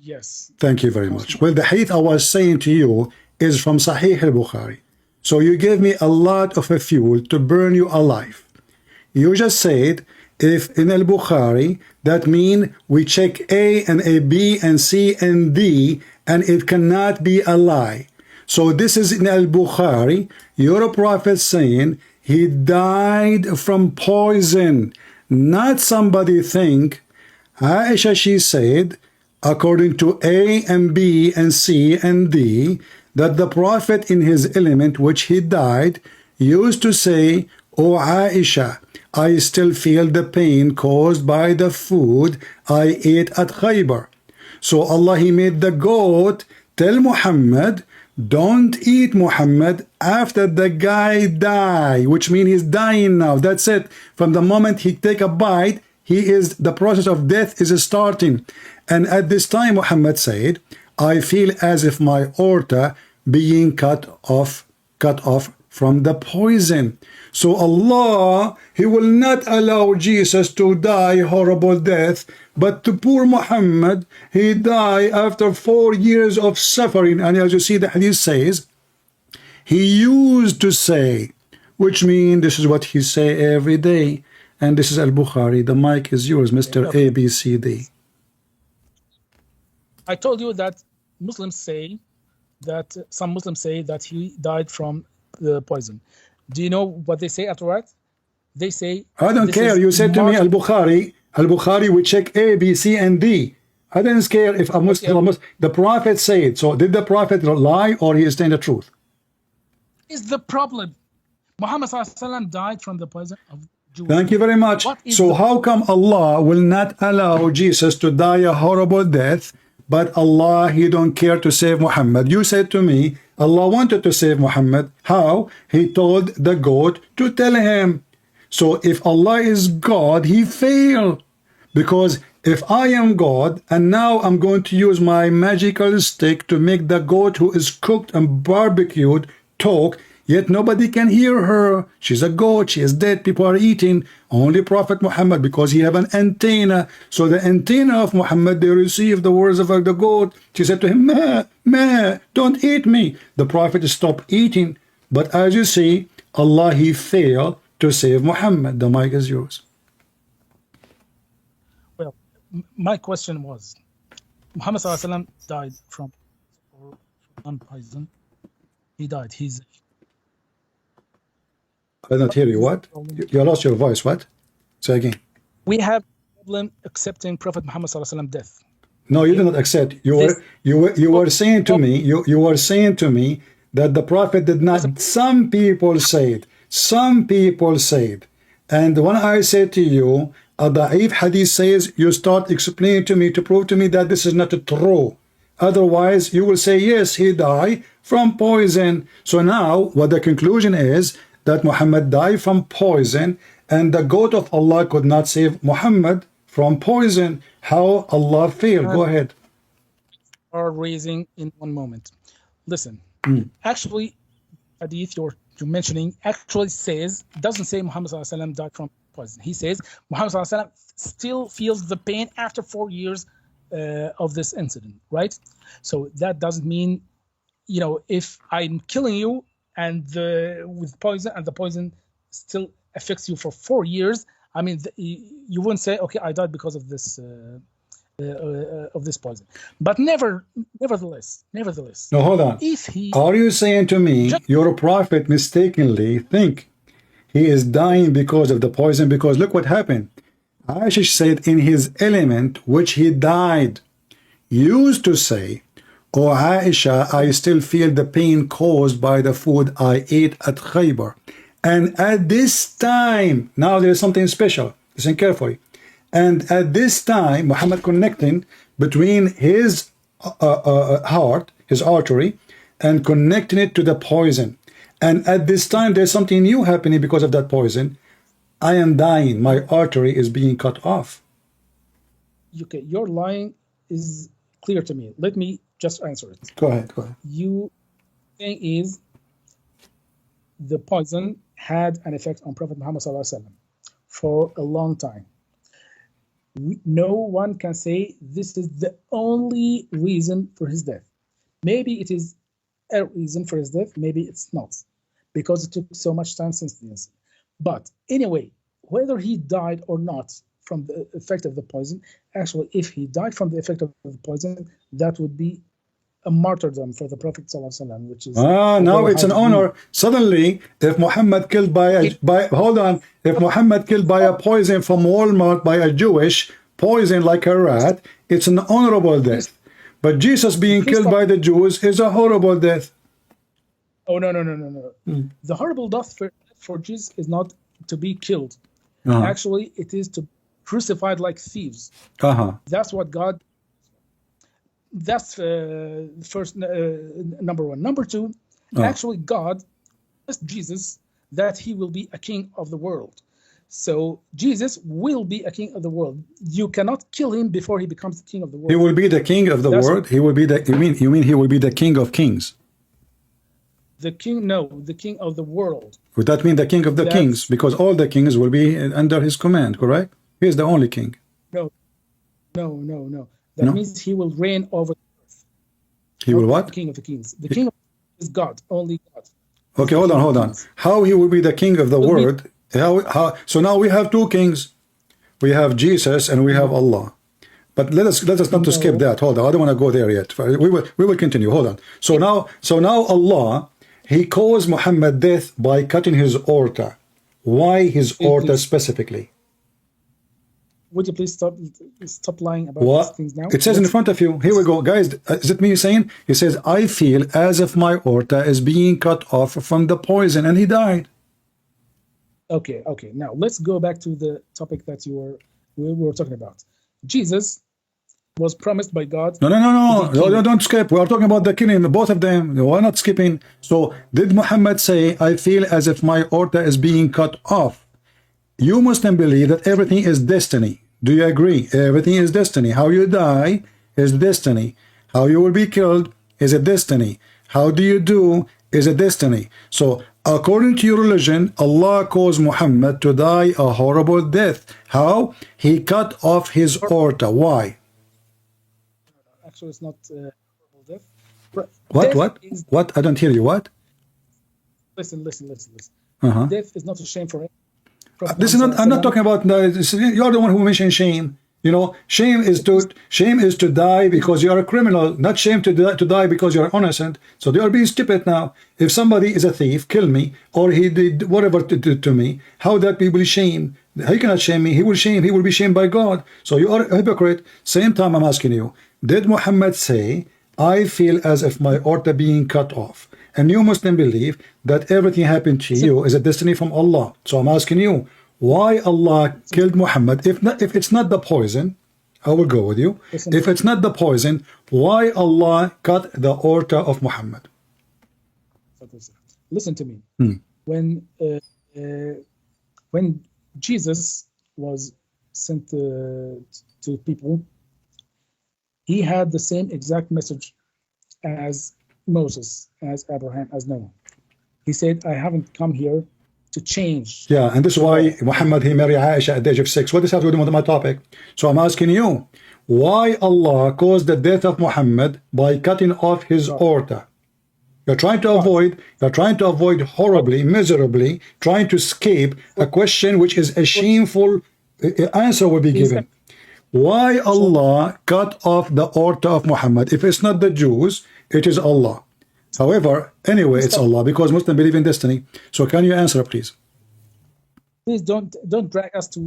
Yes. Thank you very much. Well, the hadith I was saying to you is from Sahih al-Bukhari. So you gave me a lot of a fuel to burn you alive. You just said, if in al-Bukhari, that mean we check A and A, B, and C, and D, and it cannot be a lie. So this is in al-Bukhari, your prophet saying he died from poison, not somebody think. Aisha, she said, according to A and B and C and D, that the prophet in his element, which he died, used to say, "O Aisha, I still feel the pain caused by the food I ate at Khaybar." So Allah, he made the goat tell Muhammad, don't eat Muhammad after the guy die, which means he's dying now. That's it. From the moment he take a bite, the process of death is starting. And at this time, Muhammad said, I feel as if my aorta being cut off from the poison. So Allah, he will not allow Jesus to die horrible death, but to poor Muhammad, he died after 4 years of suffering. And as you see, the hadith says, he used to say, which means this is what he say every day. And this is Al-Bukhari. The mic is yours, Mr. ABCD. I told you that Muslims say that some Muslims say that he died from the poison. Do you know what they say afterwards? They say, I don't care. You said to me, Al-Bukhari, we check A, B, C, and D. I didn't care if a Muslim, the Prophet said. So did the Prophet lie or he is saying the truth? Is the problem. Muhammad ﷺ died from the poison of Jews. Thank you very much. So how come Allah will not allow Jesus to die a horrible death, but Allah, he don't care to save Muhammad? You said to me, Allah wanted to save Muhammad. How? He told the goat to tell him. So if Allah is God, he failed. Because if I am God, and now I'm going to use my magical stick to make the goat who is cooked and barbecued talk, Yet nobody can hear her. She's a goat. She is dead. People are eating. Only Prophet Muhammad, because he have an antenna. So the antenna of Muhammad, they receive the words of the goat. She said to him, "Meh, meh, don't eat me." The Prophet stopped eating. But as you see, Allah, he failed to save Muhammad. The mic is yours. Well, my question was, Muhammad ﷺ died from poison. He died. He's. I did not hear you. What? You lost your voice. What? Say again. We have a problem accepting Prophet Muhammad ﷺ death. No, you did not accept. You were saying to me. You were saying to me that the Prophet did not. Some people said. Some people said. And when I said to you, a da'if hadith says, you start explaining to me to prove to me that this is not true. Otherwise, you will say, yes, he died from poison. So now, what the conclusion is, that Muhammad died from poison, and the goat of Allah could not save Muhammad from poison. How Allah failed? Go ahead. Are raising in one moment. Listen, actually, hadith you're mentioning actually doesn't say Muhammad ﷺ died from poison. He says Muhammad ﷺ still feels the pain after 4 years of this incident, right? So that doesn't mean, if I'm killing you and with poison, and the poison still affects you for 4 years, I mean, you wouldn't say, okay, I died because of this poison. But nevertheless. No, hold on. Are you saying to me your prophet mistakenly think he is dying because of the poison? Because look what happened. Aisha said in his element, which he died, used to say, "Oh Aisha, I still feel the pain caused by the food I ate at Khaybar." And at this time, now there is something special. Listen carefully. And at this time, Muhammad connecting between his heart, his artery, and connecting it to the poison. And at this time, there's something new happening because of that poison. I am dying. My artery is being cut off. Okay, your line is clear to me. Let me just answer it. Go ahead. You thing is, the poison had an effect on Prophet Muhammad ﷺ for a long time. No one can say this is the only reason for his death. Maybe it is a reason for his death, maybe it's not, because it took so much time since the incident. But anyway, whether he died or not from the effect of the poison, actually, if he died from the effect of the poison, that would be a martyrdom for the Prophet ﷺ, which is now it's an honor. Suddenly, if Muhammad killed if Muhammad killed by a poison from Walmart by a Jewish poison like a rat, it's an honorable death. But Jesus being killed by the Jews is a horrible death. Oh no. The horrible death for Jesus is not to be killed. Actually, it is to be crucified like thieves. That's what God. That's first number one. Number two, actually God asked Jesus that he will be a king of the world. So Jesus will be a king of the world. You cannot kill him before he becomes the king of the world. He will be the king of the world. He will be the. You mean he will be the king of kings? The king, no, the king of the world. Would that mean the king of the kings? Because all the kings will be under his command, correct? He is the only king. No. That means he will reign over the earth. He will what? The king of the kings. The king of is God, only God. Okay, hold on. How he will be the king of the world? How? So now we have two kings. We have Jesus and we have Allah. But let us not to skip that. Hold on, I don't want to go there yet. We will continue. Hold on. So now Allah, he caused Muhammad death by cutting his aorta. Why his aorta specifically? Would you please stop lying about these things now? It says in front of you. Here we go, guys. Is it me saying? He says, I feel as if my aorta is being cut off from the poison, and he died. Okay. Now let's go back to the topic that we were talking about. Jesus was promised by God. No, don't skip. We are talking about the killing, both of them. We're not skipping. So did Muhammad say, I feel as if my aorta is being cut off? You Muslims believe that everything is destiny. Do you agree? Everything is destiny. How you die is destiny. How you will be killed is a destiny. How do you do is a destiny. So According to your religion, Allah caused Muhammad to die a horrible death. How? He cut off his aorta. Why? Actually, it's not death. What? Death What? is- What? I don't hear you. What? Listen. Uh-huh. Death is not a shame for him. This is not. I'm not talking about. You're the one who mentioned shame. You know, shame is to die because you are a criminal, not shame to die because you are innocent. So they are being stupid now. If somebody is a thief, kill me, or he did whatever to me, how that be will shame? He cannot shame me. He will be shamed by God. So you are a hypocrite. Same time, I'm asking you: did Muhammad say, "I feel as if my aorta being cut off"? And you Muslim believe that everything happened to you is a destiny from Allah. So I'm asking you, why Allah killed Muhammad? If it's not the poison, I will go with you. If it's not the poison, why Allah cut the aorta of Muhammad? Listen to me. When Jesus was sent to people, he had the same exact message as Moses, as Abraham, as Noah. He said, "I haven't come here to change." Yeah, and this is why Muhammad, he married Aisha at the age of 6. What does that have to do with my topic? So I'm asking you, why Allah caused the death of Muhammad by cutting off his aorta? You're trying to avoid horribly, miserably, trying to escape a question which is a shameful answer will be given. Why Allah cut off the aorta of Muhammad? If it's not the Jews, it is Allah. However, anyway, it's Allah because Muslims believe in destiny. So can you answer, please? Please don't drag us to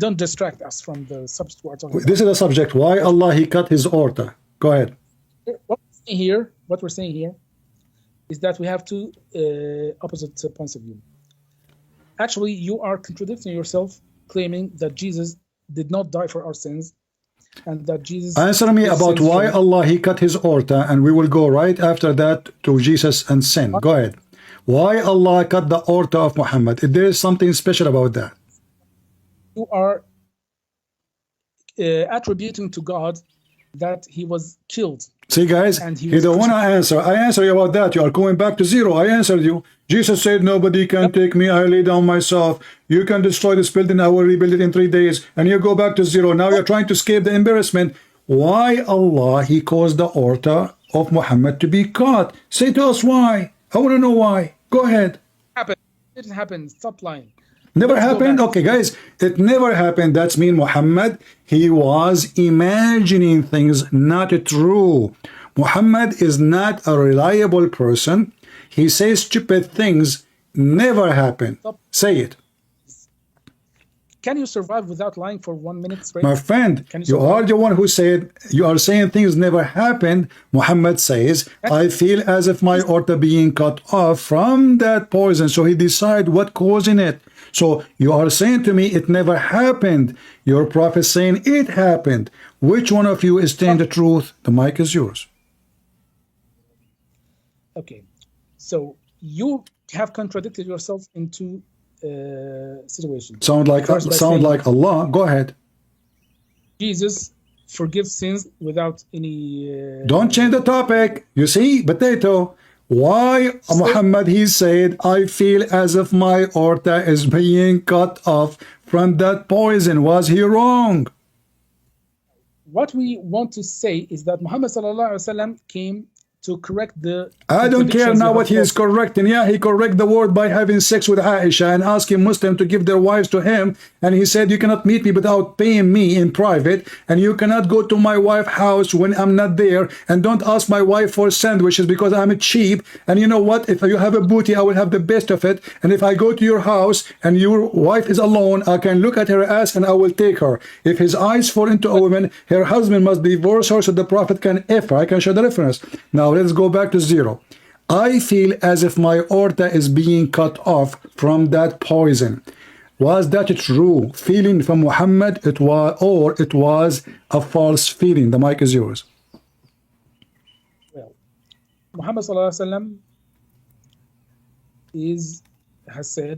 don't distract us from the subject we're talking about. This is the subject. Why Allah he cut his aorta? Go ahead. What we're saying here is that we have two opposite points of view. Actually, you are contradicting yourself, claiming that Jesus did not die for our sins, and that Jesus... Answer me about why Allah he cut his aorta, and we will go right after that to Jesus and sin. Go ahead. Why Allah cut the aorta of Muhammad? There is something special about that. You are attributing to God that he was killed. See, guys, you don't want to answer. I answer you about that. You are going back to zero. I answered you. Jesus said, "Nobody can take me. I lay down myself. You can destroy this building. I will rebuild it in 3 days." And you go back to zero. Now you're trying to escape the embarrassment. Why Allah he caused the aorta of Muhammad to be cut? Say to us why. I want to know why. Go ahead. It didn't happen. Stop lying. Never happened? Okay, guys, it never happened. That's mean Muhammad, he was imagining things not true. Muhammad is not a reliable person. He says stupid things. Never happened. Say it. Can you survive without lying for 1 minute straight? My friend, you are the one who said, you are saying things never happened. Muhammad says, "I feel as if my aorta being cut off from that poison." So he decide what causing it. So you are saying to me it never happened. Your prophet saying it happened. Which one of you is saying the truth? The mic is yours. Okay, so you have contradicted yourself in two situations. Sound like Allah. Go ahead. Jesus forgives sins without any... Don't change the topic. You see, potato. Why Muhammad he said, "I feel as if my aorta is being cut off from that poison"? Was he wrong? What we want to say is that Muhammad sallallahu alaihi wasallam came to correct the... I don't care now what he is correcting. Yeah, he correct the word by having sex with Aisha and asking Muslims to give their wives to him. And he said, "You cannot meet me without paying me in private. And you cannot go to my wife's house when I'm not there. And don't ask my wife for sandwiches because I'm cheap. And you know what? If you have a booty, I will have the best of it. And if I go to your house and your wife is alone, I can look at her ass and I will take her. If his eyes fall into a woman, her husband must divorce her so the prophet can F her." I can show the reference. Now let's go back to zero. "I feel as if my aorta is being cut off from that poison." Was that true feeling from Muhammad? It was a false feeling? The mic is yours. Well, Muhammad sallallahu alaihi wasallam has said,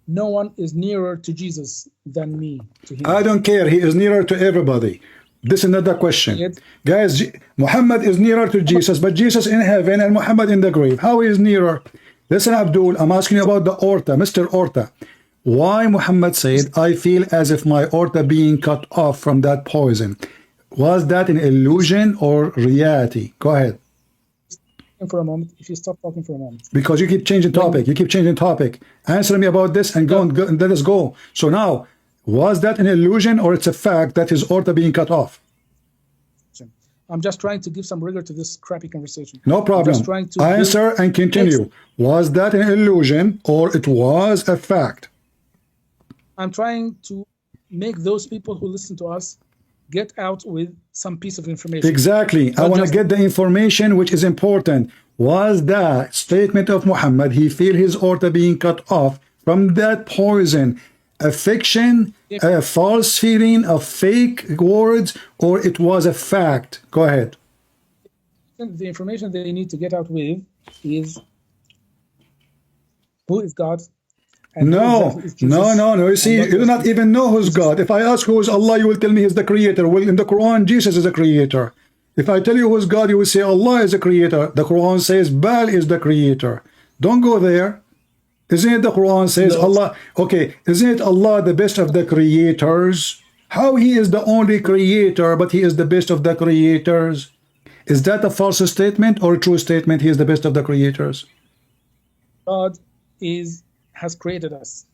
"No one is nearer to Jesus than me to him." I don't care. He is nearer to everybody. This is not the question. Guys, Muhammad is nearer to Jesus, but Jesus in heaven and Muhammad in the grave. How is nearer? Listen, Abdul, I'm asking you about the aorta, Mr. Aorta. Why Muhammad said, I feel as if my aorta being cut off from that poison. Was that an illusion or reality? Go ahead. For a moment, if you stop talking for a moment. Because you keep changing topic. You keep changing topic. Answer me about this and go and let us go. So now, was that an illusion or it's a fact that his aorta being cut off? I'm just trying to give some rigor to this crappy conversation. No problem. Answer and continue. Was that an illusion or it was a fact? I'm trying to make those people who listen to us get out with some piece of information. Exactly. I want to get the information which is important. Was that statement of Muhammad, he feel his aorta being cut off from that poison, a fiction, a false feeling, a fake words, or it was a fact? Go ahead. The information they need to get out with is who is God. No. You see, you do not even know who's God. If I ask who is Allah, you will tell me He's the creator. Well, in the Quran, Jesus is the creator. If I tell you who's God, you will say Allah is the creator. The Quran says Baal is the creator. Don't go there. Isn't it the Quran says Allah? Okay, isn't it Allah the best of the creators? How He is the only creator, but He is the best of the creators? Is that a false statement or a true statement? He is the best of the creators. God has created us.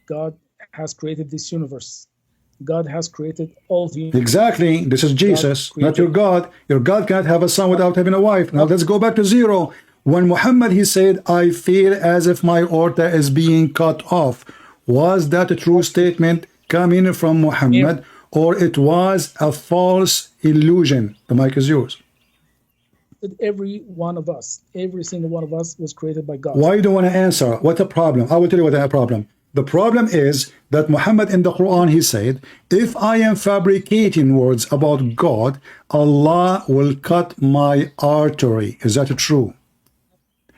God has created this universe. God has created all the universe. Exactly. This is Jesus, not your God. Your God can't have a son without having a wife. Now let's go back to zero. When Muhammad, he said, I feel as if my aorta is being cut off. Was that a true statement coming from Muhammad, or it was a false illusion? The mic is yours. Every one of us, every single one of us was created by God. Why you don't want to answer? What's the problem? I will tell you what the problem. The problem is that Muhammad in the Quran, he said, if I am fabricating words about God, Allah will cut my artery. Is that true?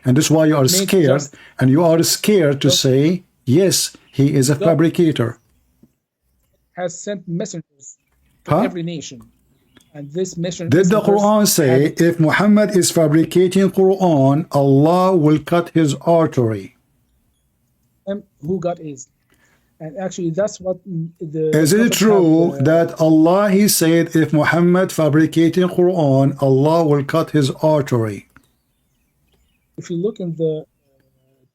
And this is why you are scared, and you are scared to say, yes, he is a fabricator. Has sent messengers to every nation. And this mission. Did the Quran say if Muhammad is fabricating Quran, Allah will cut his artery? Who God is. And actually that's what the... Is it true that Allah, he said, if Muhammad fabricating Quran, Allah will cut his artery? If you look in the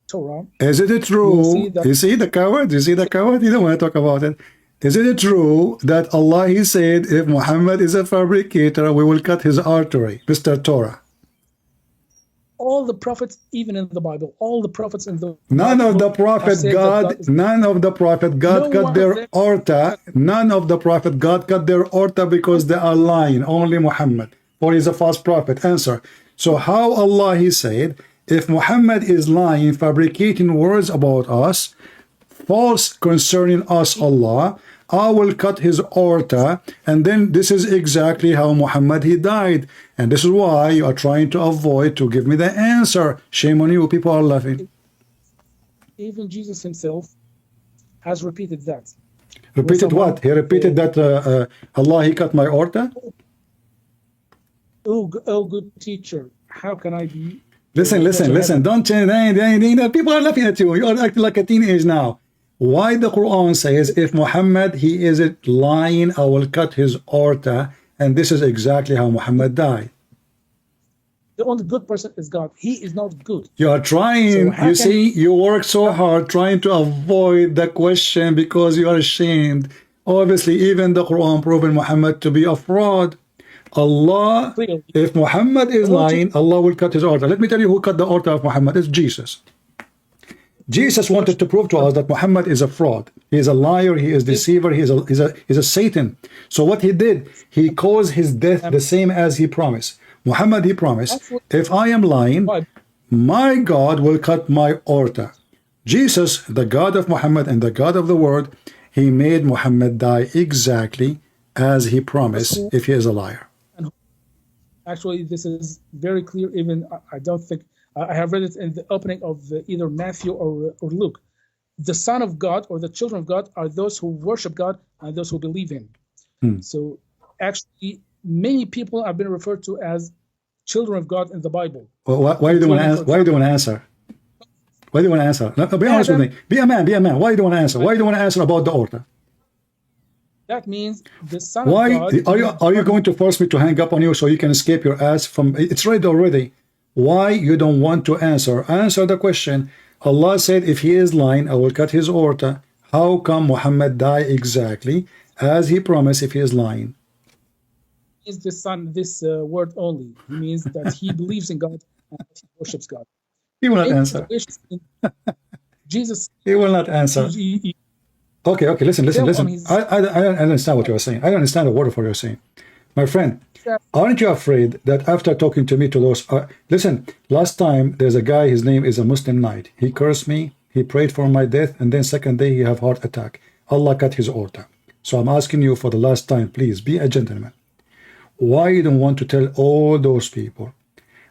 Torah... Is it true? You see the coward? You see the coward? You don't want to talk about it. Is it true that Allah, he said, if Muhammad is a fabricator, we will cut his artery? Mr. Torah. All the prophets, even in the Bible, all the prophets in the None of the prophet God cut their aorta. None of the prophet God cut their aorta because they are lying. Only Muhammad. Or he's a false prophet. Answer. So how Allah, he said, if Muhammad is lying, fabricating words about us, false concerning us, Allah, I will cut his aorta, and then this is exactly how Muhammad, he died. And this is why you are trying to avoid to give me the answer. Shame on you, people are laughing. Even Jesus himself has repeated that. Repeated what? He repeated that Allah, he cut my aorta? Oh, good teacher, how can I be... Listen, don't change. People are laughing at you. You are acting like a teenage now. Why the Quran says, if Muhammad, he is lying, I will cut his aorta, and this is exactly how Muhammad died. The only good person is God. He is not good. You are trying, so you see, you work so hard trying to avoid the question because you are ashamed. Obviously, even the Quran proven Muhammad to be a fraud. Allah, if Muhammad is lying, Allah will cut his aorta. Let me tell you who cut the aorta of Muhammad. It's Jesus. Jesus wanted to prove to us that Muhammad is a fraud. He is a liar. He is a deceiver. He is a Satan. So what he did, he caused his death the same as he promised. Muhammad, he promised, if I am lying, my God will cut my aorta. Jesus, the God of Muhammad and the God of the Word, he made Muhammad die exactly as he promised if he is a liar. Actually, this is very clear. Even I don't think I have read it in the opening of either Matthew or Luke. The Son of God or the children of God are those who worship God and those who believe Him. So actually, many people have been referred to as children of God in the Bible. Well, why do you want to answer? Why do you want to answer? No, be honest with me. Be a man. Be a man. Why do you want to answer? Why do you want to answer about the order? That means the Son Why of God. are you going to force me to hang up on you so you can escape your ass from? It's read already. Why you don't want to answer? Answer the question. Allah said, if he is lying, I will cut his aorta. How come Muhammad died exactly as he promised if he is lying? Is the Son this word only? It means that he believes in God and he worships God. He will not answer. Jesus. He will not answer. Okay, listen. I don't understand what you're saying. I don't understand a word of what you're saying. My friend, aren't you afraid that after talking to me to those... listen, last time there's a guy, his name is a Muslim knight. He cursed me, he prayed for my death, and then second day he have heart attack. Allah cut his aorta. So I'm asking you for the last time, please, be a gentleman. Why you don't want to tell all those people?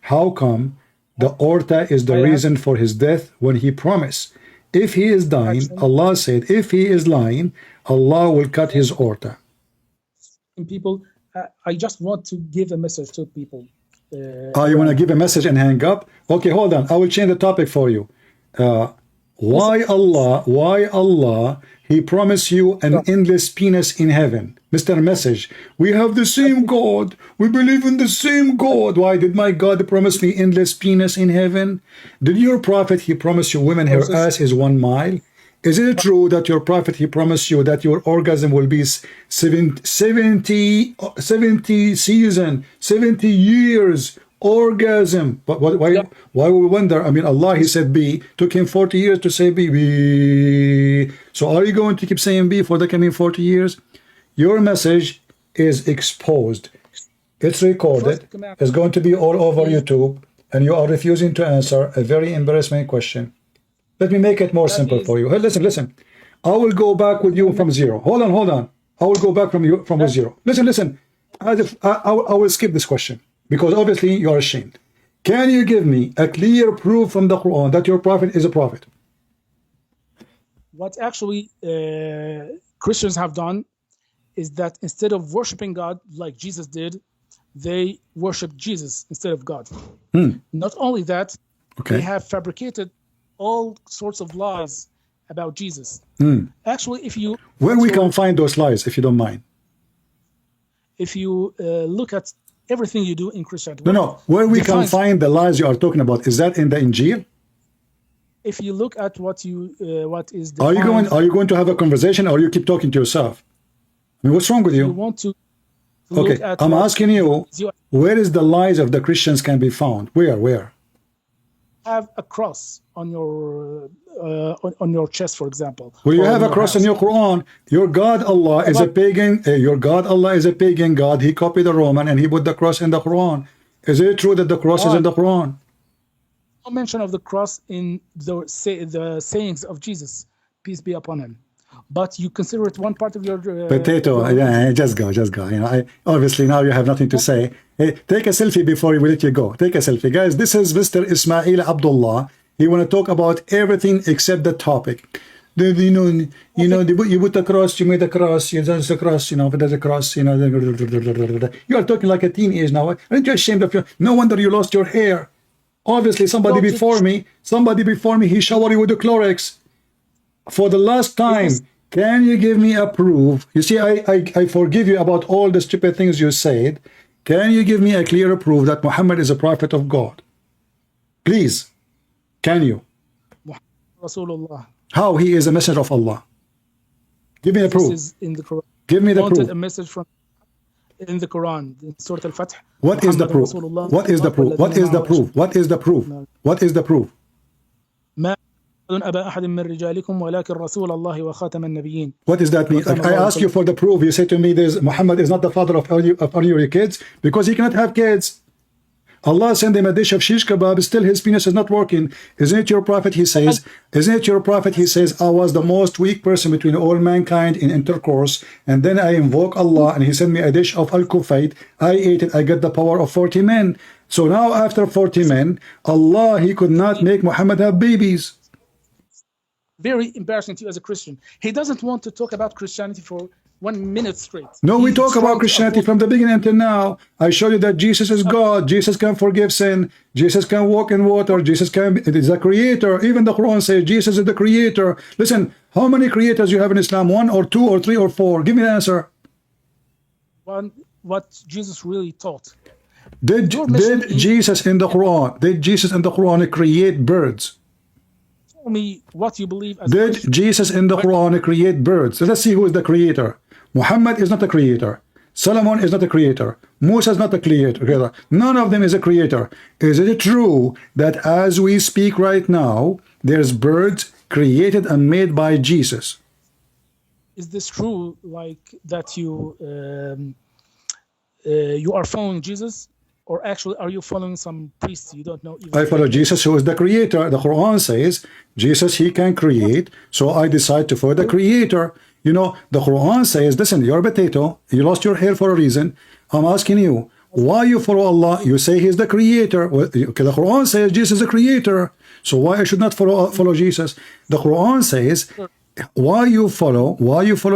How come the aorta is the reason for his death when he promised? If he is dying, Allah said, if he is lying, Allah will cut his aorta. People, I just want to give a message to people. You want to give a message and hang up? Okay, hold on. I will change the topic for you. Why Allah, he promised you an endless penis in heaven? Mr. Message, we have the same God. We believe in the same God. Why did my God promise me endless penis in heaven? Did your prophet, he promised you women, her ass is 1 mile? Is it true that your prophet, he promised you that your orgasm will be 70 season, 70 years orgasm? But why we wonder? I mean, Allah, he said B, took him 40 years to say B. So are you going to keep saying B for the coming 40 years? Your message is exposed. It's recorded. It's going to be all over YouTube, and you are refusing to answer a very embarrassing question. Let me make it more simple for you. Hey, listen. I will go back with you from zero. Hold on. I will go back from zero. Listen. I will skip this question because obviously you are ashamed. Can you give me a clear proof from the Quran that your prophet is a prophet? What actually Christians have done is that instead of worshiping God like Jesus did, they worship Jesus instead of God. Not only that, they have fabricated all sorts of lies about Jesus. Actually, if you... Where we can find those lies, if you don't mind? If you look at everything you do in Christianity... No. Where we can find the lies you are talking about, is that in the Injil? If you look at what is the... Are you going to have a conversation or you keep talking to yourself? I mean, what's wrong with you? You want to... Okay, I'm asking you, where is the lies of the Christians can be found? Where? Have a cross on your chest, for example. Well, you have a cross in your Quran. Your God Allah is a pagan. Your God Allah is a pagan God. He copied the Roman and he put the cross in the Quran. Is it true that the cross is in the Quran? No mention of the cross in the sayings of Jesus, peace be upon him. But you consider it one part of your potato. Yeah, just go. You know, obviously now you have nothing to say. Hey, take a selfie before we let you go. Take a selfie, guys. This is Mr. Ismail Abdullah. He want to talk about everything except the topic. You put the cross, you made the cross, there's the cross, there's a cross, you are talking like a teenage now. Aren't you ashamed of you? No wonder you lost your hair. Obviously, somebody before me, he showered you with the Clorox. For the last time, can you give me a proof? You see, I forgive you about all the stupid things you said. Can you give me a clear proof that Muhammad is a prophet of God? Please, can you? Rasulullah. How he is a messenger of Allah? Give me a proof. This is in the Quran. Give me the proof. A message from in the Quran, in Surah Al-Fath. What is the proof? What is the proof? What is the proof? What is the proof? What is the proof? What does that mean? I ask you for the proof. You say to me, Muhammad is not the father of all your kids because he cannot have kids. Allah sent him a dish of shish kebab, still his penis is not working. Isn't it your prophet? He says, I was the most weak person between all mankind in intercourse, and then I invoke Allah and he sent me a dish of al-kufayt. I ate it, I get the power of 40 men. So now after 40 men, Allah, he could not make Muhammad have babies. Very embarrassing to you as a Christian. He doesn't want to talk about Christianity for 1 minute straight. No, we He's talk trying about to Christianity avoid- from the beginning until now. I show you that Jesus is God. Jesus can forgive sin. Jesus can walk in water. Jesus is a creator. Even the Quran says Jesus is the creator. Listen, how many creators you have in Islam? 1 or 2 or 3 or 4? Give me the answer. what Jesus really taught. Did Jesus in the Quran create birds? Tell me what you believe as Did Christian. Jesus in the Quran create birds? So let's see who is the creator. Muhammad is not a creator. Solomon is not a creator. Musa is not a creator. None of them is a creator. Is it true that as we speak right now, there's birds created and made by Jesus? Is this true, like that you are following Jesus, or actually are you following some priest you don't know even? I follow Jesus, who is the creator. The Quran says Jesus, he can create, so I decide to follow the creator. You know, the Quran says, listen, you're a potato, you lost your hair for a reason. I'm asking you, why you follow Allah? You say he's the creator. Well, okay, the Quran says Jesus is the creator, so why I should not follow Jesus? The Quran says, why you follow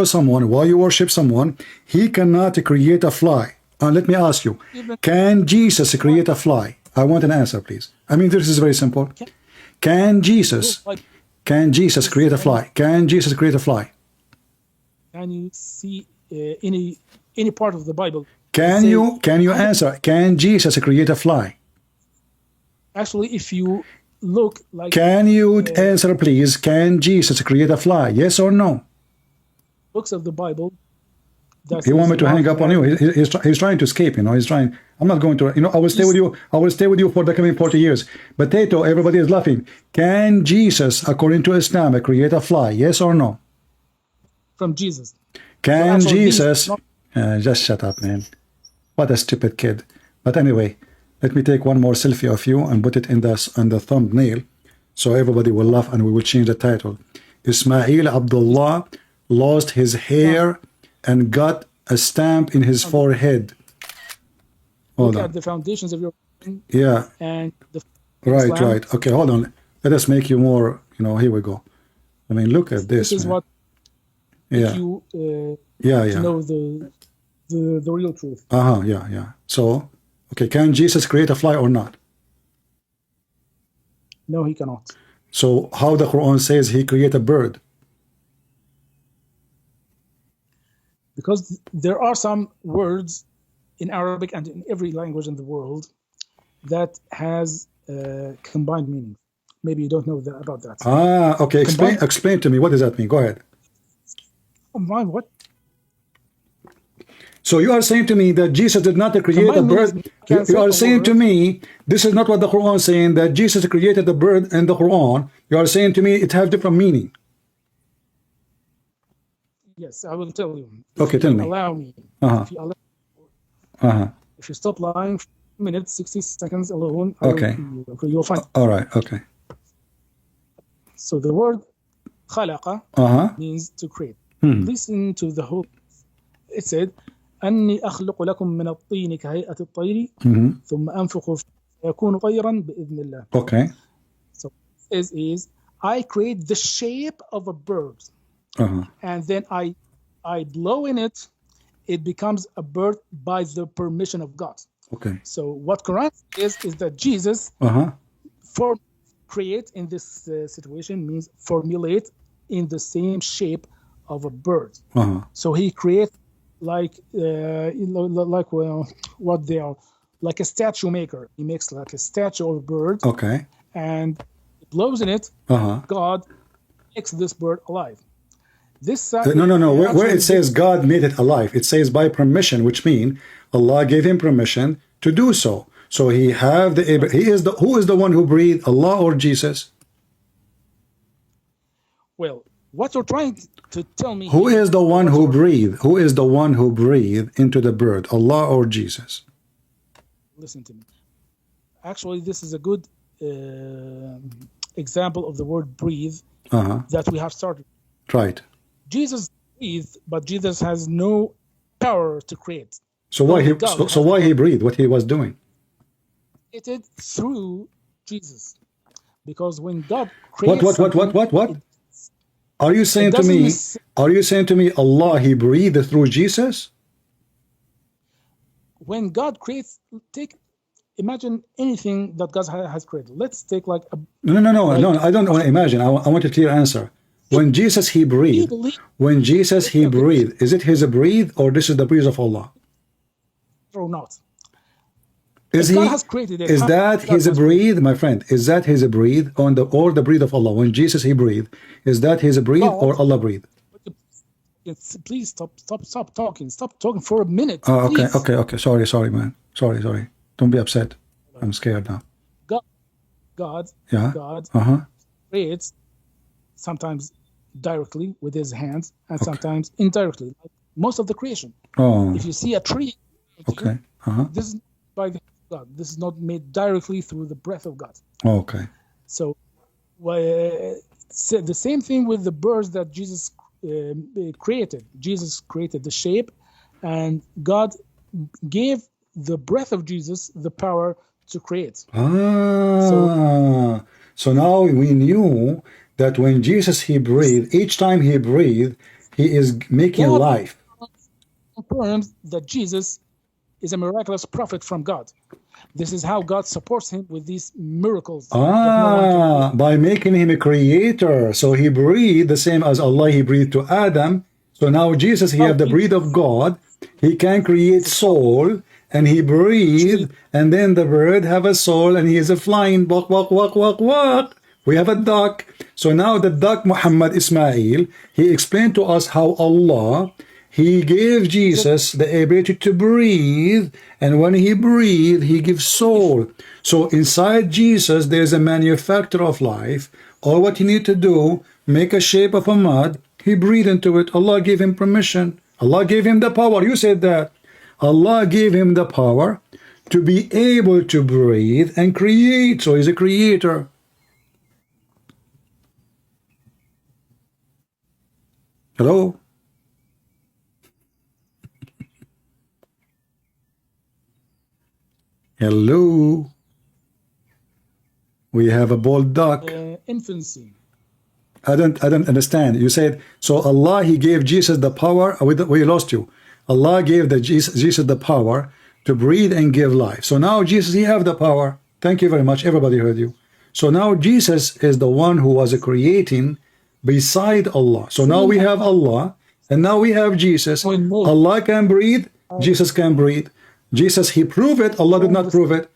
someone, why you worship someone, he cannot create a fly. Let me ask you, can Jesus create a fly? I want an answer, please. I mean, this is very simple. Can Jesus create a fly? Can Jesus create a fly? Can you see any part of the Bible? Can you answer? Can Jesus create a fly? Actually, if you look like... Can you answer, please? Can Jesus create a fly? Yes or no? Books of the Bible. He want me to hang up on you. He's trying to escape, you know. He's trying. I'm not going to, you know, I will stay with you. I will stay with you for the coming 40 years. Potato, everybody is laughing. Can Jesus, according to Islam, create a fly? Yes or no? From Jesus. Can So Jesus... just shut up, man. What a stupid kid. But anyway, let me take one more selfie of you and put it in the thumbnail so everybody will laugh and we will change the title. Ismail Abdellah lost his hair and got a stamp in his forehead. Hold Look on. at the foundations of your... Yeah. And the... Right, Islam. right. Okay, hold on. Let us make you more, you know, here we go. I mean, look at this. This is man. what Yeah. you Yeah. know the real truth. Yeah. So, okay, can Jesus create a fly or not? No, he cannot. So, how the Quran says he create a bird? Because there are some words in Arabic and in every language in the world that has combined meaning. Maybe you don't know about that. Okay. Explain to me. What does that mean? Go ahead. Combined what? So you are saying to me that Jesus did not create a bird. You are saying to me, this is not what the Quran is saying, that Jesus created the bird in the Quran. You are saying to me it has different meaning. Yes, I will tell you. Okay, tell me. Allow me. Uh-huh. If you allow, if you stop lying for a minute, 60 seconds alone, Okay. You'll find. All right. Okay. So the word khalaqa means to create. Listen to the whole. It said, أني أخلق لكم من الطين كهيئة الطير ثم أنفخ فيكون طيرا بإذن الله. Okay. So is I create the shape of a bird, and then I blow in it. It becomes a bird by the permission of God. Okay. So what Quran is that Jesus create in this situation means formulate in the same shape of a bird. So he creates like what they are, like a statue maker. He makes like a statue of a bird. Okay. And blows in it. God makes this bird alive. This no. Where it says God made it alive, it says by permission, which means Allah gave him permission to do so. So he is who is the one who breathed, Allah or Jesus? Well, what you're trying to tell me, who is the one who breathed? Who is the one who breathed into the bird, Allah or Jesus? Listen to me. Actually, this is a good example of the word breathe that we have started. Right. Jesus breathed, but Jesus has no power to create. So why he breathed? What he was doing? Created through Jesus, because when God creates what? Are you saying to me Are you saying to me Allah, he breathed through Jesus? When God creates, imagine anything that God has created. Let's take like a... No, I don't want to imagine. I want a clear answer. When Jesus, he breathed. When Jesus, he breathed. Is it his breathe or this is the breath of Allah? Or not? Is God has created it. Is that his breathe, my friend? Is that his breathe on the or the breathe of Allah? When Jesus, he breathed. Is that his breathe or Allah breathe? Please stop talking. Stop talking for a minute. Oh, please. Okay. Sorry, man. Sorry. Don't be upset. I'm scared now. God creates sometimes directly with his hands and sometimes indirectly, like most of the creation. Oh. If you see a tree, Okay. this is by the hand of God. This is not made directly through the breath of God. Okay. So, the same thing with the birds that Jesus created. Jesus created the shape, and God gave the breath of Jesus the power to create. So now we knew that when Jesus, he breathed, each time he breathed, he is making God life. Confirms that Jesus is a miraculous prophet from God. This is how God supports him with these miracles. By making him a creator. So he breathed the same as Allah, he breathed to Adam. So now Jesus, he have the breath of God. He can create soul, and he breathed, and then the bird have a soul, and he is a flying walk. We have a duck. So now the duck Muhammad Ismail, he explained to us how Allah, he gave Jesus the ability to breathe, and when he breathed, he gives soul. So inside Jesus, there's a manufacturer of life. All what you need to do, make a shape of a mud, he breathed into it. Allah gave him permission. Allah gave him the power. You said that. Allah gave him the power to be able to breathe and create. So he's a creator. Hello? Hello? We have a bold duck. Infancy. I don't understand. You said, so Allah, he gave Jesus the power. We lost you. Allah gave Jesus the power to breathe and give life. So now Jesus, he have the power. Thank you very much. Everybody heard you. So now Jesus is the one who was creating beside Allah. So now we have Allah, and now we have Jesus. Allah can breathe. Jesus can breathe. Jesus, he proved it. Allah did not prove it.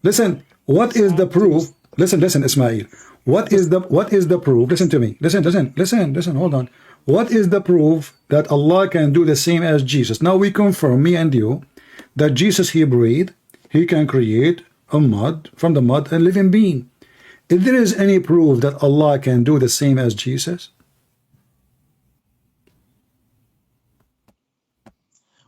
Listen, what is the proof? Listen, Ismail. What is the proof? Listen to me. Listen, hold on. What is the proof that Allah can do the same as Jesus? Now we confirm, me and you, that Jesus, he breathed, he can create a mud, from the mud, a living being. If there is any proof that Allah can do the same as Jesus?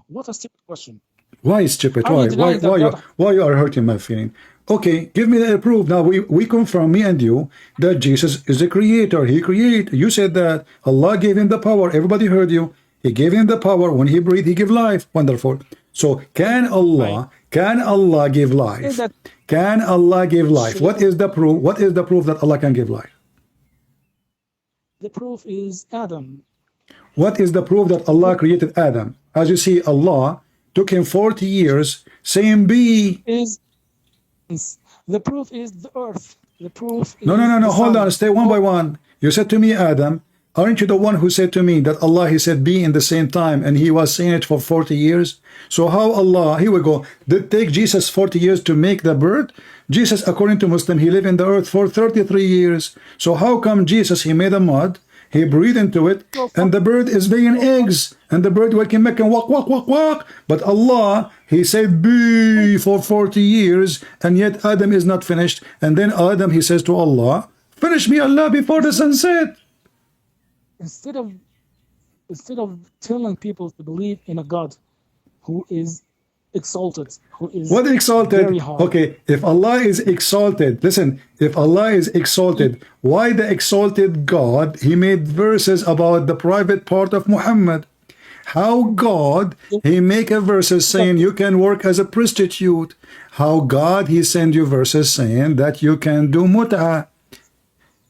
What a stupid question. Why stupid? Why you are hurting my feeling? Okay, give me the proof. Now we confirm, me and you, that Jesus is the creator. He created. You said that Allah gave him the power. Everybody heard you. He gave him the power. When he breathed, he gave life. Wonderful. So can Allah give life? Can Allah give life? What is the proof? What is the proof that Allah can give life? The proof is Adam. What is the proof that Allah created Adam? As you see, Allah took him 40 years saying be. The proof is the earth. The proof is No. Hold on. Stay one by one. You said to me, Adam, aren't you the one who said to me that Allah, he said be in the same time, and he was saying it for 40 years? So how Allah, here we go, did it take Jesus 40 years to make the bird? Jesus, according to Muslim, he lived in the earth for 33 years. So how come Jesus, he made a mud, he breathed into it, and the bird is laying eggs, and the bird can make and walk. But Allah, he said be for 40 years, and yet Adam is not finished. And then Adam, he says to Allah, finish me, Allah, before the sunset. Instead of telling people to believe in a God who is exalted, who is what exalted? Very high. Okay, if Allah is exalted, listen, if Allah is exalted, why the exalted God, he made verses about the private part of Muhammad? How God, he make a verses saying you can work as a prostitute? How God, he send you verses saying that you can do mut'ah?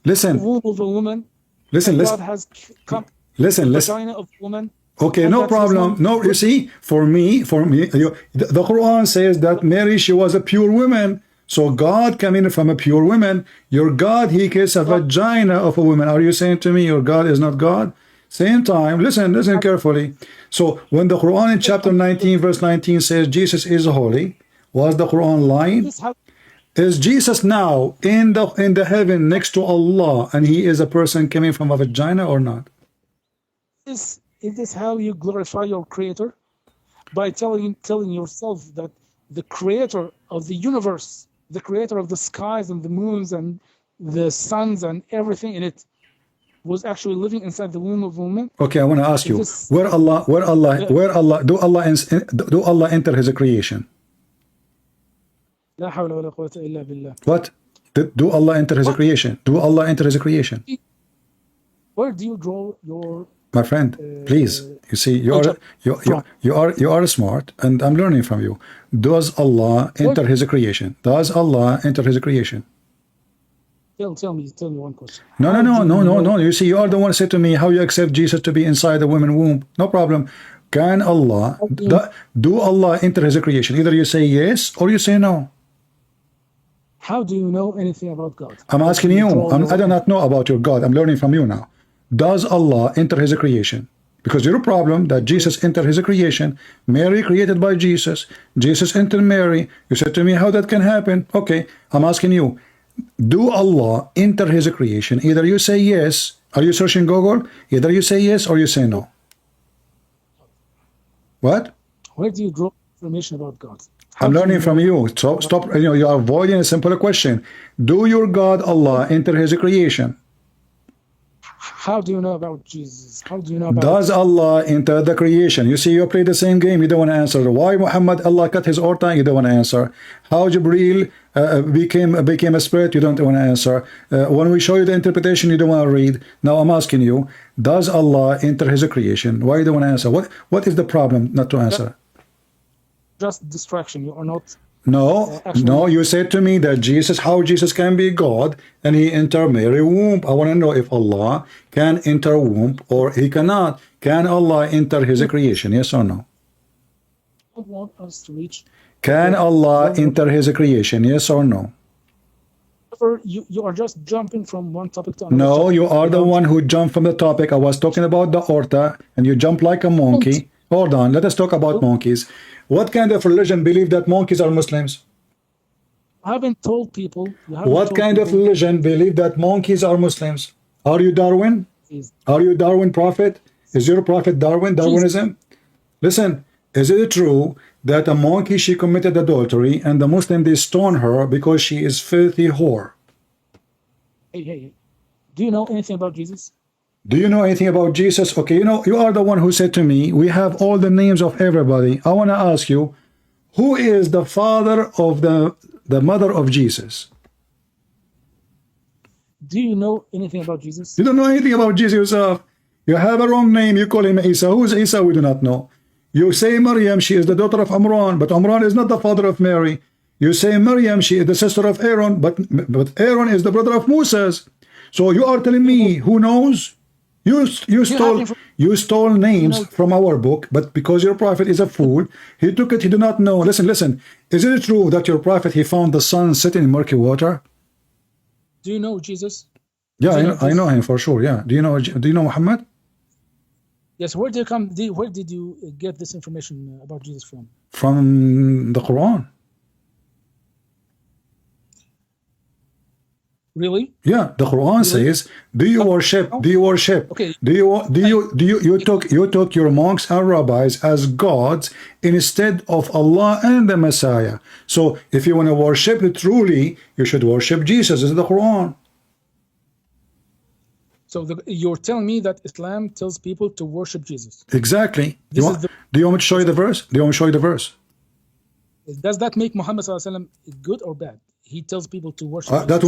Listen. The womb of a woman. Listen. God has come Listen, listen. vagina of woman. Okay, And no that's problem. Islam. No, you see, for me, the Quran says that Mary, she was a pure woman. So God coming from a pure woman. Your God, he kissed a vagina of a woman. Are you saying to me your God is not God? Same time, listen carefully. So when the Quran in chapter 19, verse 19 says Jesus is holy, was the Quran lying? This is how Is Jesus now in the heaven next to Allah, and he is a person coming from a vagina or not? is this how you glorify your creator? By telling yourself that the creator of the universe, the creator of the skies and the moons and the suns and everything in it, was actually living inside the womb of woman. Okay, I want to ask you, This- where Allah, do Allah enter his creation? لا حول ولا قوة إلا بالله. What? Do Allah enter his creation? Do Allah enter his creation? Where do you draw your My friend, please. You see, you are smart, and I'm learning from you. Does Allah enter his creation? Does Allah enter his creation? tell me one question? No. You see, you are the one who said to me how you accept Jesus to be inside the woman's womb. No problem. Can Allah, do Allah enter his creation? Either you say yes or you say no. How do you know anything about God? I'm asking you. I do not know about your God. I'm learning from you now. Does Allah enter his creation? Because your problem that Jesus entered his creation, Mary created by Jesus, Jesus entered Mary. You said to me how that can happen. Okay, I'm asking you, do Allah enter his creation? Either you say yes. Are you searching Google? Either you say yes or you say no. What? Where do you draw information about God? I'm learning from you. So stop. You are avoiding a simple question. Do your God Allah enter his creation? How do you know about Jesus? How do you know about Does Allah enter the creation? You see, you play the same game. You don't want to answer. Why Muhammad, Allah cut his aorta? You don't want to answer. How Jibreel became a spirit? You don't want to answer. When we show you the interpretation, you don't want to read. Now I'm asking you, does Allah enter his creation? Why you don't want to answer? What is the problem not to answer? just distraction? You are not. No, you said to me that how Jesus can be God, and he entered Mary's womb. I want to know if Allah can enter womb or he cannot. Can Allah enter his creation? Yes or no? I want us to reach. Can Allah enter his creation? Yes or no? You are just jumping from one topic to another. No, you are the one who jumped from the topic. I was talking about the aorta, and you jump like a monkey. Hold on, let us talk about monkeys. What kind of religion believe that monkeys are Muslims? I haven't told people. What kind of religion believe that monkeys are Muslims? Are you Darwin? Are you Darwin prophet? Is your prophet Darwin? Darwinism? Listen, is it true that a monkey, she committed adultery, and the Muslim, they stone her because she is filthy whore? Hey. Do you know anything about Jesus? Do you know anything about Jesus? Okay, you are the one who said to me, we have all the names of everybody. I want to ask you, who is the father of the mother of Jesus? Do you know anything about Jesus? You don't know anything about Jesus yourself. You have a wrong name. You call him Isa. Who is Isa? We do not know. You say Maryam, she is the daughter of Imran, but Imran is not the father of Mary. You say Maryam, she is the sister of Aaron, but Aaron is the brother of Moses. So you are telling me who knows? You stole names from our book, but because your prophet is a fool, he took it, he did not know. Listen. Is it true that your prophet, he found the sun sitting in murky water? Do you know Jesus? Yeah, I know him for sure. Yeah. Do you know Muhammad? Yes. Where did you get this information about Jesus from? From the Quran. Really? Yeah, the Quran says, do you worship? Okay. You took your monks and rabbis as gods instead of Allah and the Messiah. So if you want to worship truly, you should worship Jesus. This is the Quran. So you're telling me that Islam tells people to worship Jesus? Exactly. Do you want me to show you the verse? Does that make Muhammad ﷺ good or bad? He tells people to worship. That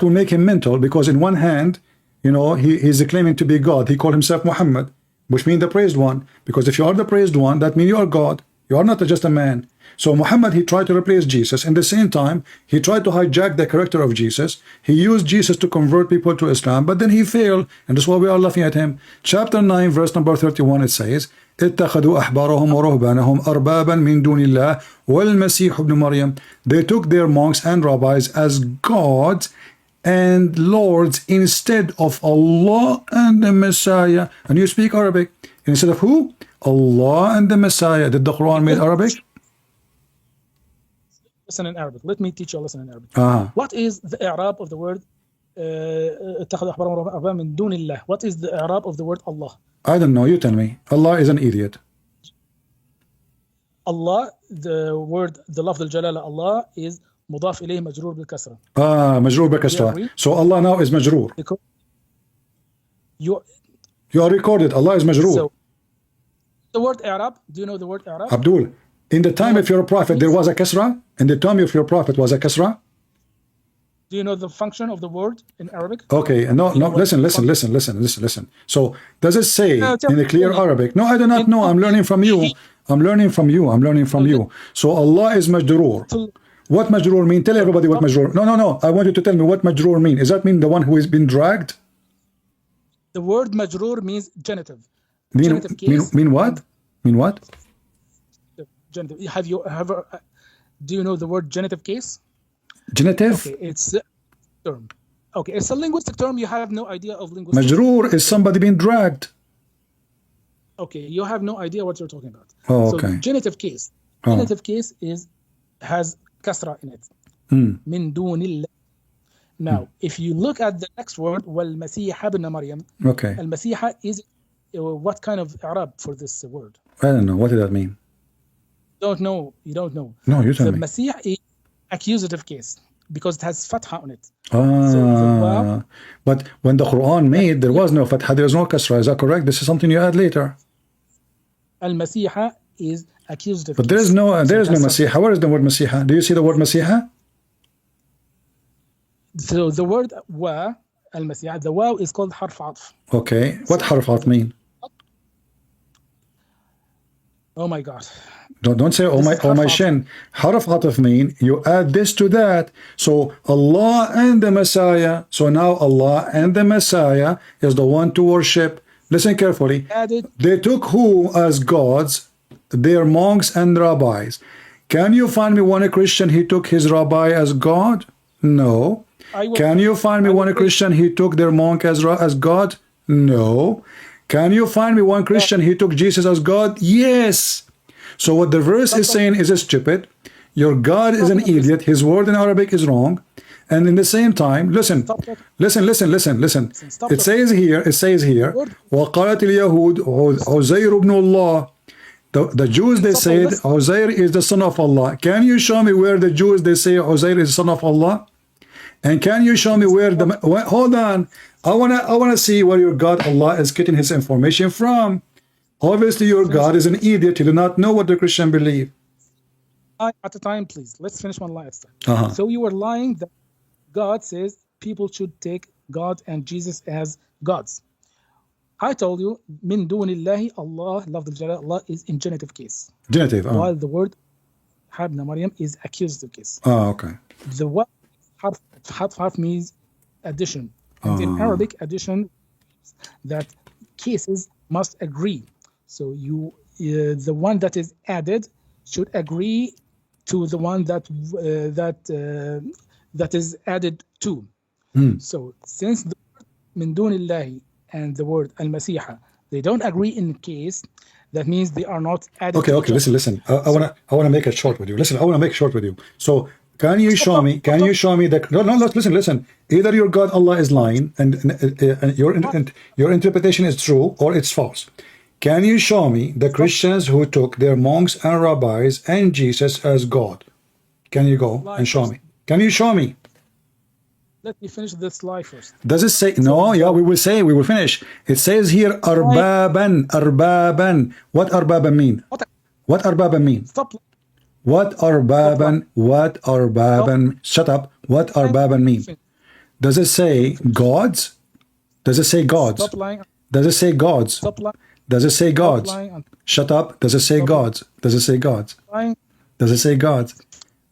will make him mental, because in one hand, he's claiming to be God. He called himself Muhammad, which means the praised one. Because if you are the praised one, that means you are God. You are not just a man. So Muhammad, he tried to replace Jesus. In the same time, he tried to hijack the character of Jesus. He used Jesus to convert people to Islam, but then he failed, and that's why we are laughing at him. Chapter 9, verse number 31, it says, اتخذوا أحبارهم ورهبانهم أربابا من دون الله والمسيح ابن مريم. They took their monks and rabbis as gods and lords instead of Allah and the Messiah. And you speak Arabic. Instead of who? Allah and the Messiah. Did the Quran made Arabic? Listen in Arabic. Let me teach you a lesson in Arabic. What is the i'rab of the word اتخذوا أحبارهم ورهبانهم من دون الله? What is the i'rab of the word Allah? I don't know. You tell me. Allah is an idiot. Allah, the word, the lafz al-jalala Allah is مضاف إليه مجرور بالكسرة. مجرور بالكسرة. So Allah now is مجرور. You are recorded. Allah is مجرور. So, the word i'rab, do you know the word i'rab? Abdul, in the time of your prophet there was a kasra? In the time of your prophet was a kasra? Do you know the function of the word in Arabic? Okay, no, listen. So does it say in the clear Arabic? No, I do not know. I'm learning from you. I'm learning from you. So Allah is majroor. What majroor mean? Tell everybody what majroor. No. I want you to tell me what majroor mean. Does that mean the one who has been dragged? The word majroor means genitive. Mean what? Mean what? Genitive. Have you ever? Do you know the word genitive case? Genitive? Okay, it's a term. Okay, it's a linguistic term. You have no idea of linguistic. Majroor is somebody being dragged. Okay, you have no idea what you're talking about. Oh, okay. So genitive case. Genitive case has kasra in it. Min dunillah. Now, if you look at the next word, wal-masih ibn Maryam. Okay. Al-masih is what kind of i'rab for this word? I don't know. What did that mean? Don't know. You don't know. No, you tell me. The masih is accusative case because it has fatha on it. But when the Quran made, there was no fatha, there was no kasra. Is that correct? This is something you add later. Al-Masiha is accusative. But there is no Masiha. Where is the word Masiha? Do you see the word Masiha? So the word wa, Al-Masiha, the waw is called harf atf. Okay. What harf atf mean? Oh my God. Don't say oh my shin. Harf atf mean you add this to that. So Allah and the Messiah. So now Allah and the Messiah is the one to worship. Listen carefully. They took who as gods? Their monks and rabbis. Can you find me one Christian he took his rabbi as God? No. Can you find me one Christian he took their monk as God? No. Can you find me one Christian he took Jesus as God? Yes. So what the verse is saying is stupid. Your God is an idiot. His word in Arabic is wrong. And in the same time, listen. It says here, وَقَالَتِ الْيَهُودُ عُزَيْرُ بْنُ اللَّهِ. The Jews, they said Uzair is the son of Allah. Can you show me where the Jews, they say Uzair is the son of Allah? And can you show me where hold on. I wanna see where your God Allah is getting his information from. Obviously your God is an idiot. He do not know what the Christian believe. At a time, please. Let's finish one line. So you were lying that God says people should take God and Jesus as gods. I told you, min dunillahi, Allah, lafz al-jalala, Allah is in genitive case. Genitive. While the word ibn Maryam is accusative case. Okay. The word harf means addition. And in Arabic, addition that cases must agree. So the one that is added should agree to the one that is added to. So since the word min dunillahi and the word al-Masiha, they don't agree in case, that means they are not added. Okay, listen. I wanna make it short with you. Listen, I wanna make it short with you. So can you show me that listen. Either your God Allah is lying and your interpretation is true or it's false. Can you show me the Christians who took their monks and rabbis and Jesus as God? Can you go and show me? Can you show me? Let me finish this slide first. Does it say no? Yeah, we will finish. It says here arbaban. What arbaban mean? What arbaban mean? Stop. What arbaban? Shut up. What arbaban mean? Does it say gods? Does it say gods? Stop lying. Does it say gods? Stop lying. Does it say gods? lying. Shut up. Does it say gods? Does it say gods? Lying. Does it say gods?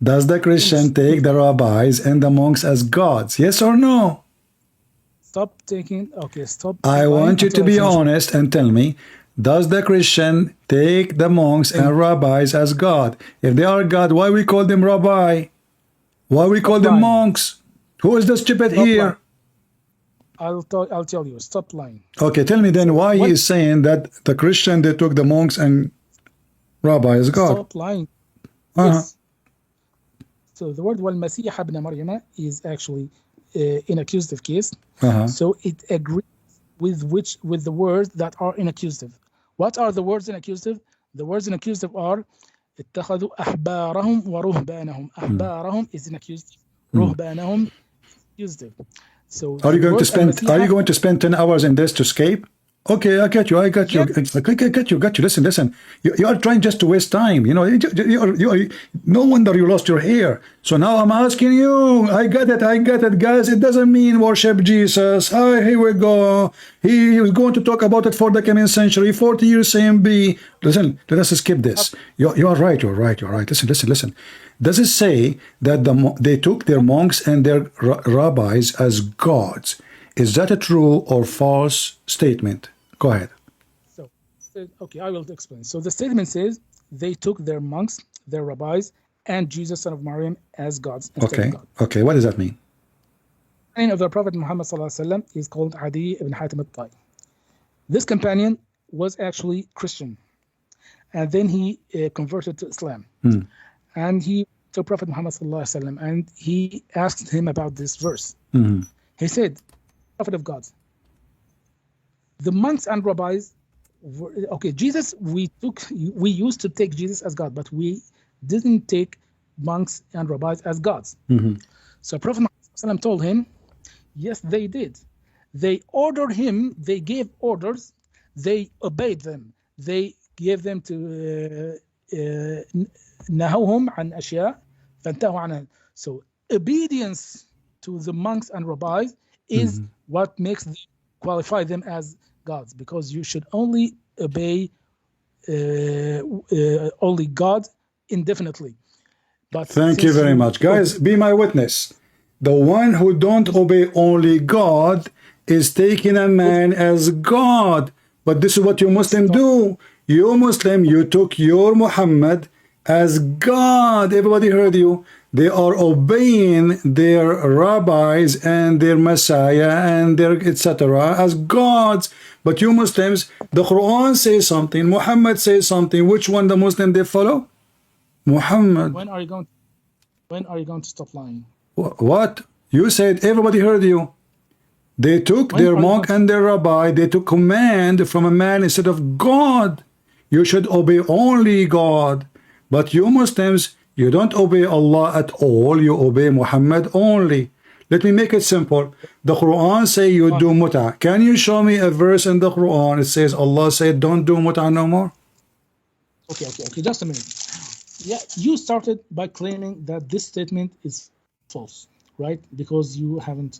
Does the Christian take the rabbis and the monks as gods? Yes or no? Stop taking. Okay, stop. I lying want you to until I be finish. honest and tell me, does the Christian take the monks and rabbis as God? If they are God, why we call them rabbi? Why we call them lying. monks? Who is the stupid Stop here? lying. I'll tell you. Stop lying. Okay, tell me then why What? he is saying that the Christian, they took the monks and rabbi as God. Stop lying. Uh-huh. Yes. So the word والمسيح ابن مريم is actually in accusative case. Uh-huh. So it agrees with the words that are in accusative. What are the words in accusative? The words in accusative are اتخذوا أحبارهم ورهبانهم. أحبارهم is in accusative. رهبانهم is accusative. So Are you the going to word spend? المسيح- Are you going to spend 10 hours in this to escape? Okay, I got you. I got you. Yes. I got you. Listen. You are trying just to waste time. You know, no wonder you lost your hair. So now I'm asking you. I got it, guys. It doesn't mean worship Jesus. Here we go. He was going to talk about it for the coming century. 40 years CMB. Listen, let us skip this. You are right. You're right. Listen. Does it say that they took their monks and their rabbis as gods? Is that a true or false statement? Go ahead. So, okay, I will explain. So the statement says they took their monks, their rabbis, and Jesus, son of Maryam, as gods instead Okay. of God. Okay. What does that mean? The name of the Prophet Muhammad ﷺ is called Adi ibn Hatim al-Tai. This companion was actually Christian, and then he converted to Islam. And he to Prophet Muhammad ﷺ, and he asked him about this verse. He said, Prophet of God, the monks and rabbis were, okay, Jesus, we used to take Jesus as God, but we didn't take monks and rabbis as gods. So Prophet Muhammad told him, yes, they did. They ordered him, they gave orders, they obeyed them. They gave them to نهوهم عن أشياء فانتهوا عنها. So obedience to the monks and rabbis is what makes them qualify them as gods, because you should only obey only God indefinitely. But Thank you very much. Guys, be my witness. The one who don't obey only God is taking a man as God. But this is what you Muslim do. You Muslim, you took your Muhammad as God. Everybody heard you. They are obeying their rabbis and their Messiah and their etc. as gods. But you Muslims, the Quran says something, Muhammad says something. Which one the Muslim they follow? Muhammad. When are you going to stop lying? What? You said everybody heard you. They took their monk and their rabbi, they took command from a man instead of God. You should obey only God. But you Muslims, you don't obey Allah at all, you obey Muhammad only. Let me make it simple. The Quran say you do mut'ah. Can you show me a verse in the Quran? It says Allah said don't do mut'ah no more? Okay, just a minute. Yeah, you started by claiming that this statement is false, right? Because you haven't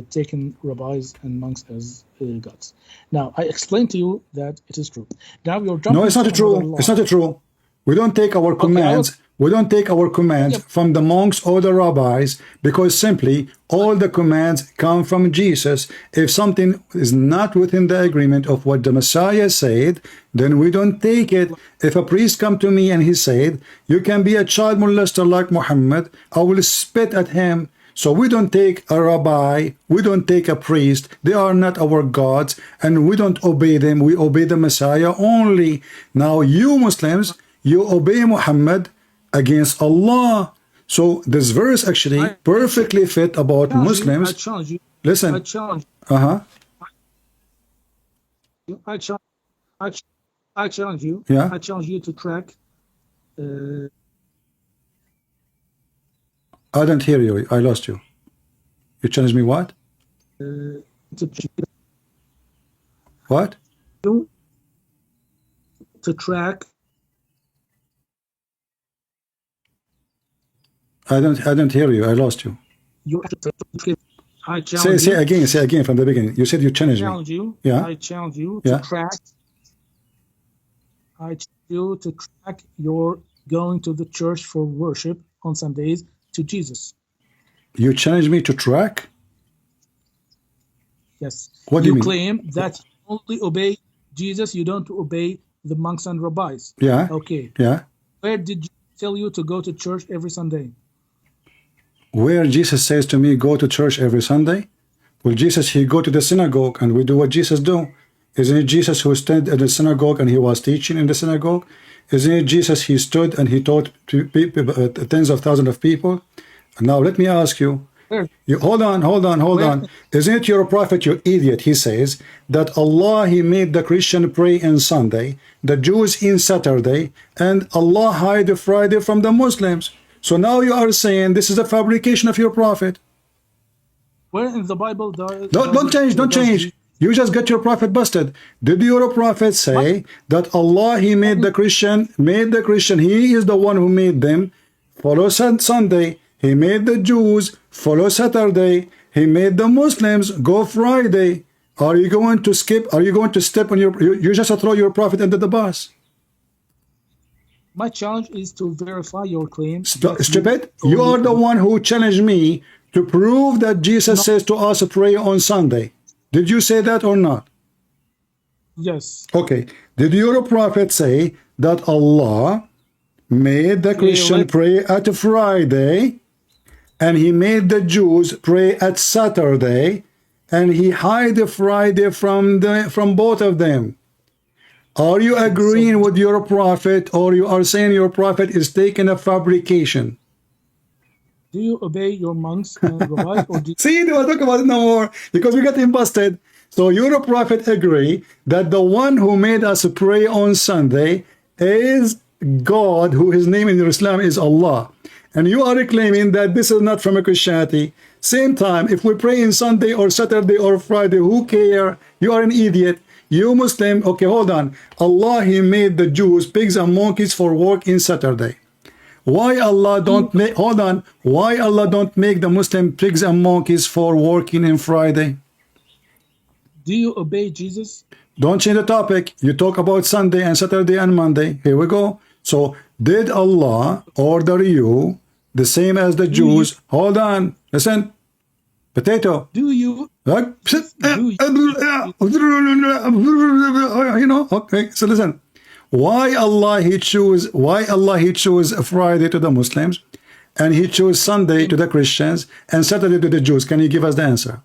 taken rabbis and monks as gods. Now, I explained to you that it is true. Now you're jumping. No, it's not true. It's not true. We don't take our commands. We don't take our commands from the monks or the rabbis, because simply all the commands come from Jesus. If something is not within the agreement of what the Messiah said, then we don't take it. If a priest come to me and he said, you can be a child molester like Muhammad, I will spit at him. So we don't take a rabbi, we don't take a priest, they are not our gods, and we don't obey them, we obey the Messiah only. Now you Muslims, you obey Muhammad against Allah. So this verse actually perfectly fit about Muslims. I challenge you. Listen. I challenge you. I challenge you. Yeah. I challenge you to track. I don't hear you. I lost you. You challenge me what? What? To track. I don't hear you. I lost you. I challenge say again from the beginning. You said you challenged me. You. Yeah. I challenge you Yeah. to track I challenge you to track your going to the church for worship on Sundays to Jesus. You challenge me to track? Yes. What do you mean? Claim that you only obey Jesus, you don't obey the monks and rabbis. Yeah. Okay. Yeah. Where did Jesus tell you to go to church every Sunday? Where Jesus says to me, go to church every Sunday? Well, Jesus, he go to the synagogue and we do what Jesus do. Isn't it Jesus who stood in the synagogue and he was teaching in the synagogue? Isn't it Jesus, he stood and he taught tens of thousands of people? Now, let me ask you, hold on. Isn't it your prophet, you idiot? He says that Allah, he made the Christian pray in Sunday, the Jews in Saturday, and Allah hide the Friday from the Muslims. So now you are saying this is a fabrication of your prophet. Where in the Bible don't change. You just got your prophet busted. Did your prophet say that Allah, he made the Christian, he is the one who made them follow Sunday. He made the Jews follow Saturday. He made the Muslims go Friday. Are you going to skip? Are you going to step on you just throw your prophet under the bus? My challenge is to verify your claim. Stupid. You are the one who challenged me to prove that Jesus says to us pray on Sunday. Did you say that or not? Yes. Okay. Did your prophet say that Allah made the Christian pray at Friday, and he made the Jews pray at Saturday, and he hide the Friday from both of them? Are you agreeing with your prophet, or you are saying your prophet is taking a fabrication? Do you obey your monks and rabbis? Or See, they will talk about it no more because we got him busted. So your prophet agree that the one who made us pray on Sunday is God, who his name in Islam is Allah. And you are claiming that this is not from a Christianity. Same time, if we pray in Sunday or Saturday or Friday, who care? You are an idiot. You Muslim, okay, hold on. Allah, he made the Jews pigs and monkeys for work in Saturday. Why Allah don't make, hold on, why Allah don't make the Muslim pigs and monkeys for working in Friday? Do you obey Jesus? Don't change the topic. You talk about Sunday and Saturday and Monday. Here we go. So, did Allah order you the same as the Jews? Hold on, listen. Potato. Do you? You know, okay, so listen. Why Allah he choose Friday to the Muslims, and he chose Sunday to the Christians and Saturday to the Jews? Can you give us the answer?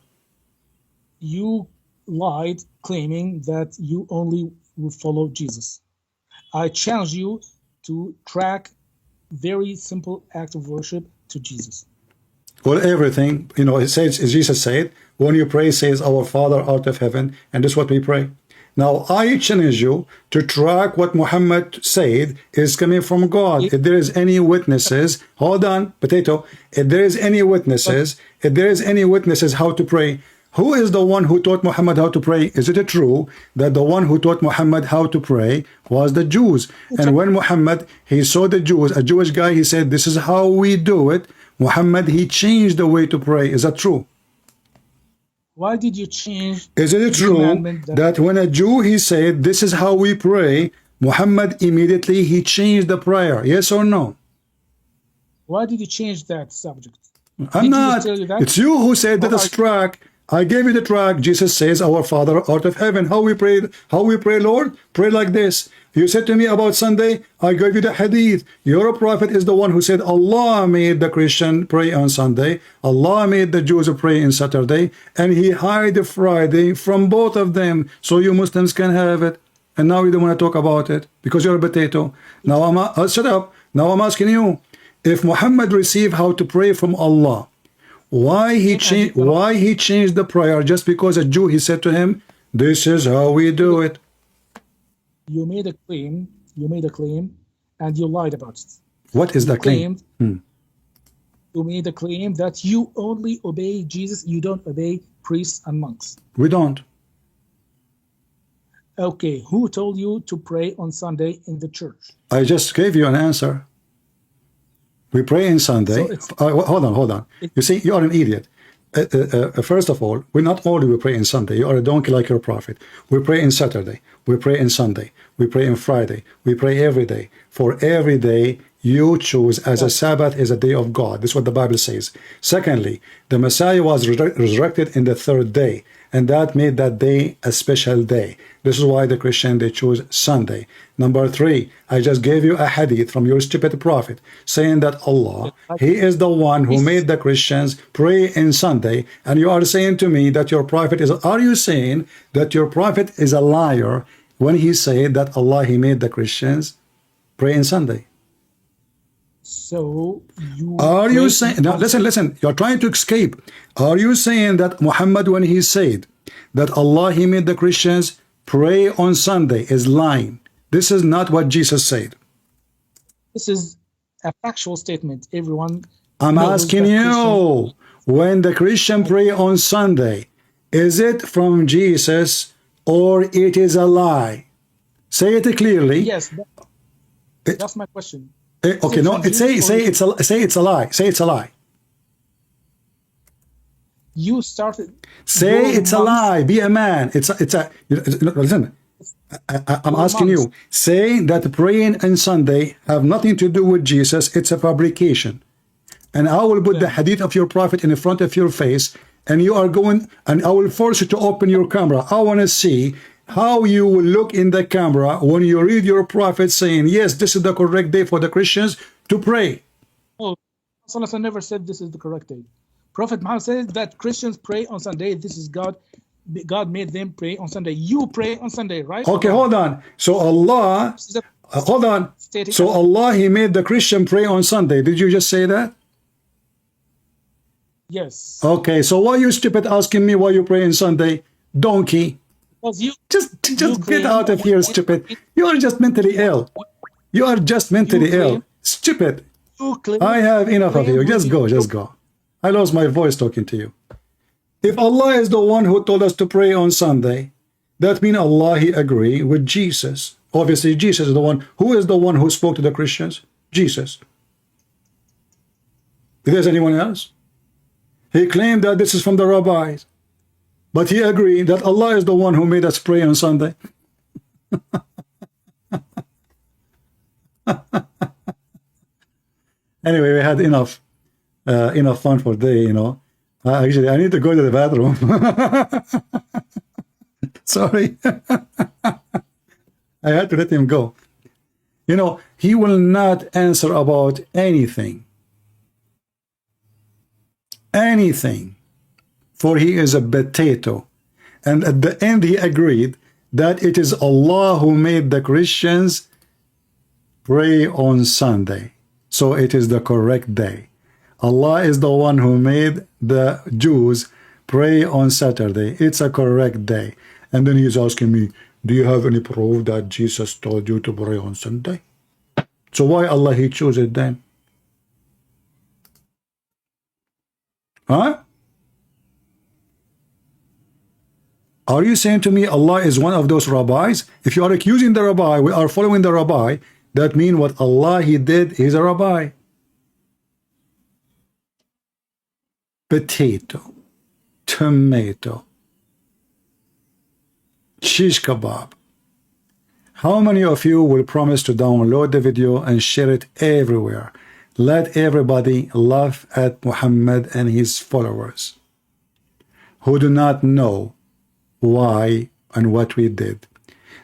You lied, claiming that you only will follow Jesus. I challenge you to track very simple act of worship to Jesus. Well, everything, you know, it says, as Jesus said, when you pray, says, our Father art of heaven, and this is what we pray. Now, I challenge you to track what Muhammad said is coming from God. If there is any witnesses, hold on, potato. If there is any witnesses how to pray, who is the one who taught Muhammad how to pray? Is it true that the one who taught Muhammad how to pray was the Jews? And when Muhammad, he saw the Jews, a Jewish guy, he said, this is how we do it. Muhammad, he changed the way to pray. Is that true? Why did you change? Is it true that when a Jew, he said, this is how we pray, Muhammad immediately, he changed the prayer? Yes or no? Why did you change that subject? I'm not. It's you who said that it's track. I gave you the track. Jesus says, our Father art of heaven. How we pray, Lord? Pray like this. You said to me about Sunday, I gave you the hadith. Your prophet is the one who said Allah made the Christian pray on Sunday. Allah made the Jews pray on Saturday. And he hid the Friday from both of them. So you Muslims can have it. And now you don't want to talk about it because you're a potato. Now shut up. Now I'm asking you, if Muhammad received how to pray from Allah, why he changed the prayer just because a Jew, he said to him, this is how we do it? You made a claim, and you lied about it. What is the claim? You made a claim that you only obey Jesus, you don't obey priests and monks. We don't. Okay, who told you to pray on Sunday in the church? I just gave you an answer. We pray on Sunday. Hold on. You see, you are an idiot. first of all, we not only we pray in Sunday. You are a donkey like your prophet. We pray in Saturday. We pray in Sunday. We pray in Friday. We pray every day. For every day you choose as a Sabbath is a day of God. This is what the Bible says. Secondly, the Messiah was resurrected in the third day, and that made that day a special day. This is why the Christian, they choose Sunday. Number three, I just gave you a hadith from your stupid prophet saying that Allah, He is the one who made the Christians pray in Sunday, and you are saying to me that your prophet is, are you saying that your prophet is a liar when he said that Allah, He made the Christians pray in Sunday? So you are you saying now? Listen. You're trying to escape. Are you saying that Muhammad, when he said that Allah, He made the Christians pray on Sunday, is lying? This is not what Jesus said. This is a factual statement. Everyone. I'm asking you, when the Christian pray on Sunday, is it from Jesus or it is a lie? Say it clearly. Yes, that's my question. Okay, no, say it's a lie. Say it's a lie. You started. Say it's a lie. Be a man. It's a. Listen, I'm asking you. Say that praying on Sunday have nothing to do with Jesus. It's a fabrication. And I will put the hadith of your prophet in front of your face, and you are going, and I will force you to open your camera. I want to see how you will look in the camera when you read your prophet saying, yes, this is the correct day for the Christians to pray. Oh, Sallallahu never said this is the correct day. Prophet Muhammad says that Christians pray on Sunday. This is God. God made them pray on Sunday. You pray on Sunday, right? Okay, hold on. So Allah, hold on. So Allah, He made the Christian pray on Sunday. Did you just say that? Yes. Okay, so why you stupid asking me why you pray on Sunday? Donkey. You just get out of here, stupid. You are just mentally ill. You are just mentally ill. Stupid. I have enough of you. Just go. I lost my voice talking to you. If Allah is the one who told us to pray on Sunday, that means Allah, He agree with Jesus. Obviously, Jesus is the one. Who is the one who spoke to the Christians? Jesus. If there's anyone else? He claimed that this is from the rabbis. But he agreed that Allah is the one who made us pray on Sunday. Anyway, we had enough fun for today, you know. Actually, I need to go to the bathroom. Sorry. I had to let him go. You know, he will not answer about anything. Anything. For he is a potato. And at the end he agreed that it is Allah who made the Christians pray on Sunday. So it is the correct day. Allah is the one who made the Jews pray on Saturday. It's a correct day. And then he's asking me, do you have any proof that Jesus told you to pray on Sunday? So why Allah He chose it then? Huh? Are you saying to me Allah is one of those rabbis? If you are accusing the rabbi, we are following the rabbi, that means what Allah He did, He's a rabbi. Potato, tomato, shish kebab. How many of you will promise to download the video and share it everywhere? Let everybody laugh at Muhammad and his followers who do not know why and what we did.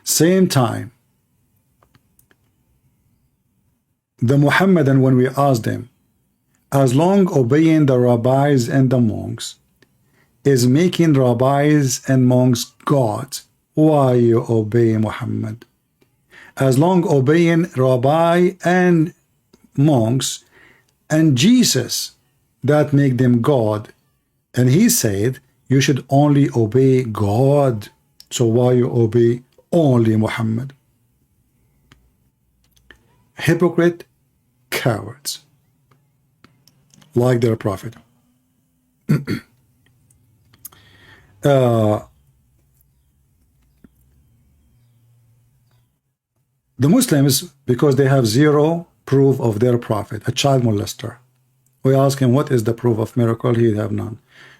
Same time, the Muhammadan, when we asked them, as long obeying the rabbis and the monks is making rabbis and monks gods, why you obey Muhammad? As long obeying rabbi and monks and Jesus, that make them God. And he said, you should only obey God. So why you obey only Muhammad? Hypocrite, cowards, like their prophet. The Muslims, because they have zero proof of their prophet, a child molester. We ask him, what is the proof of miracle? He have none.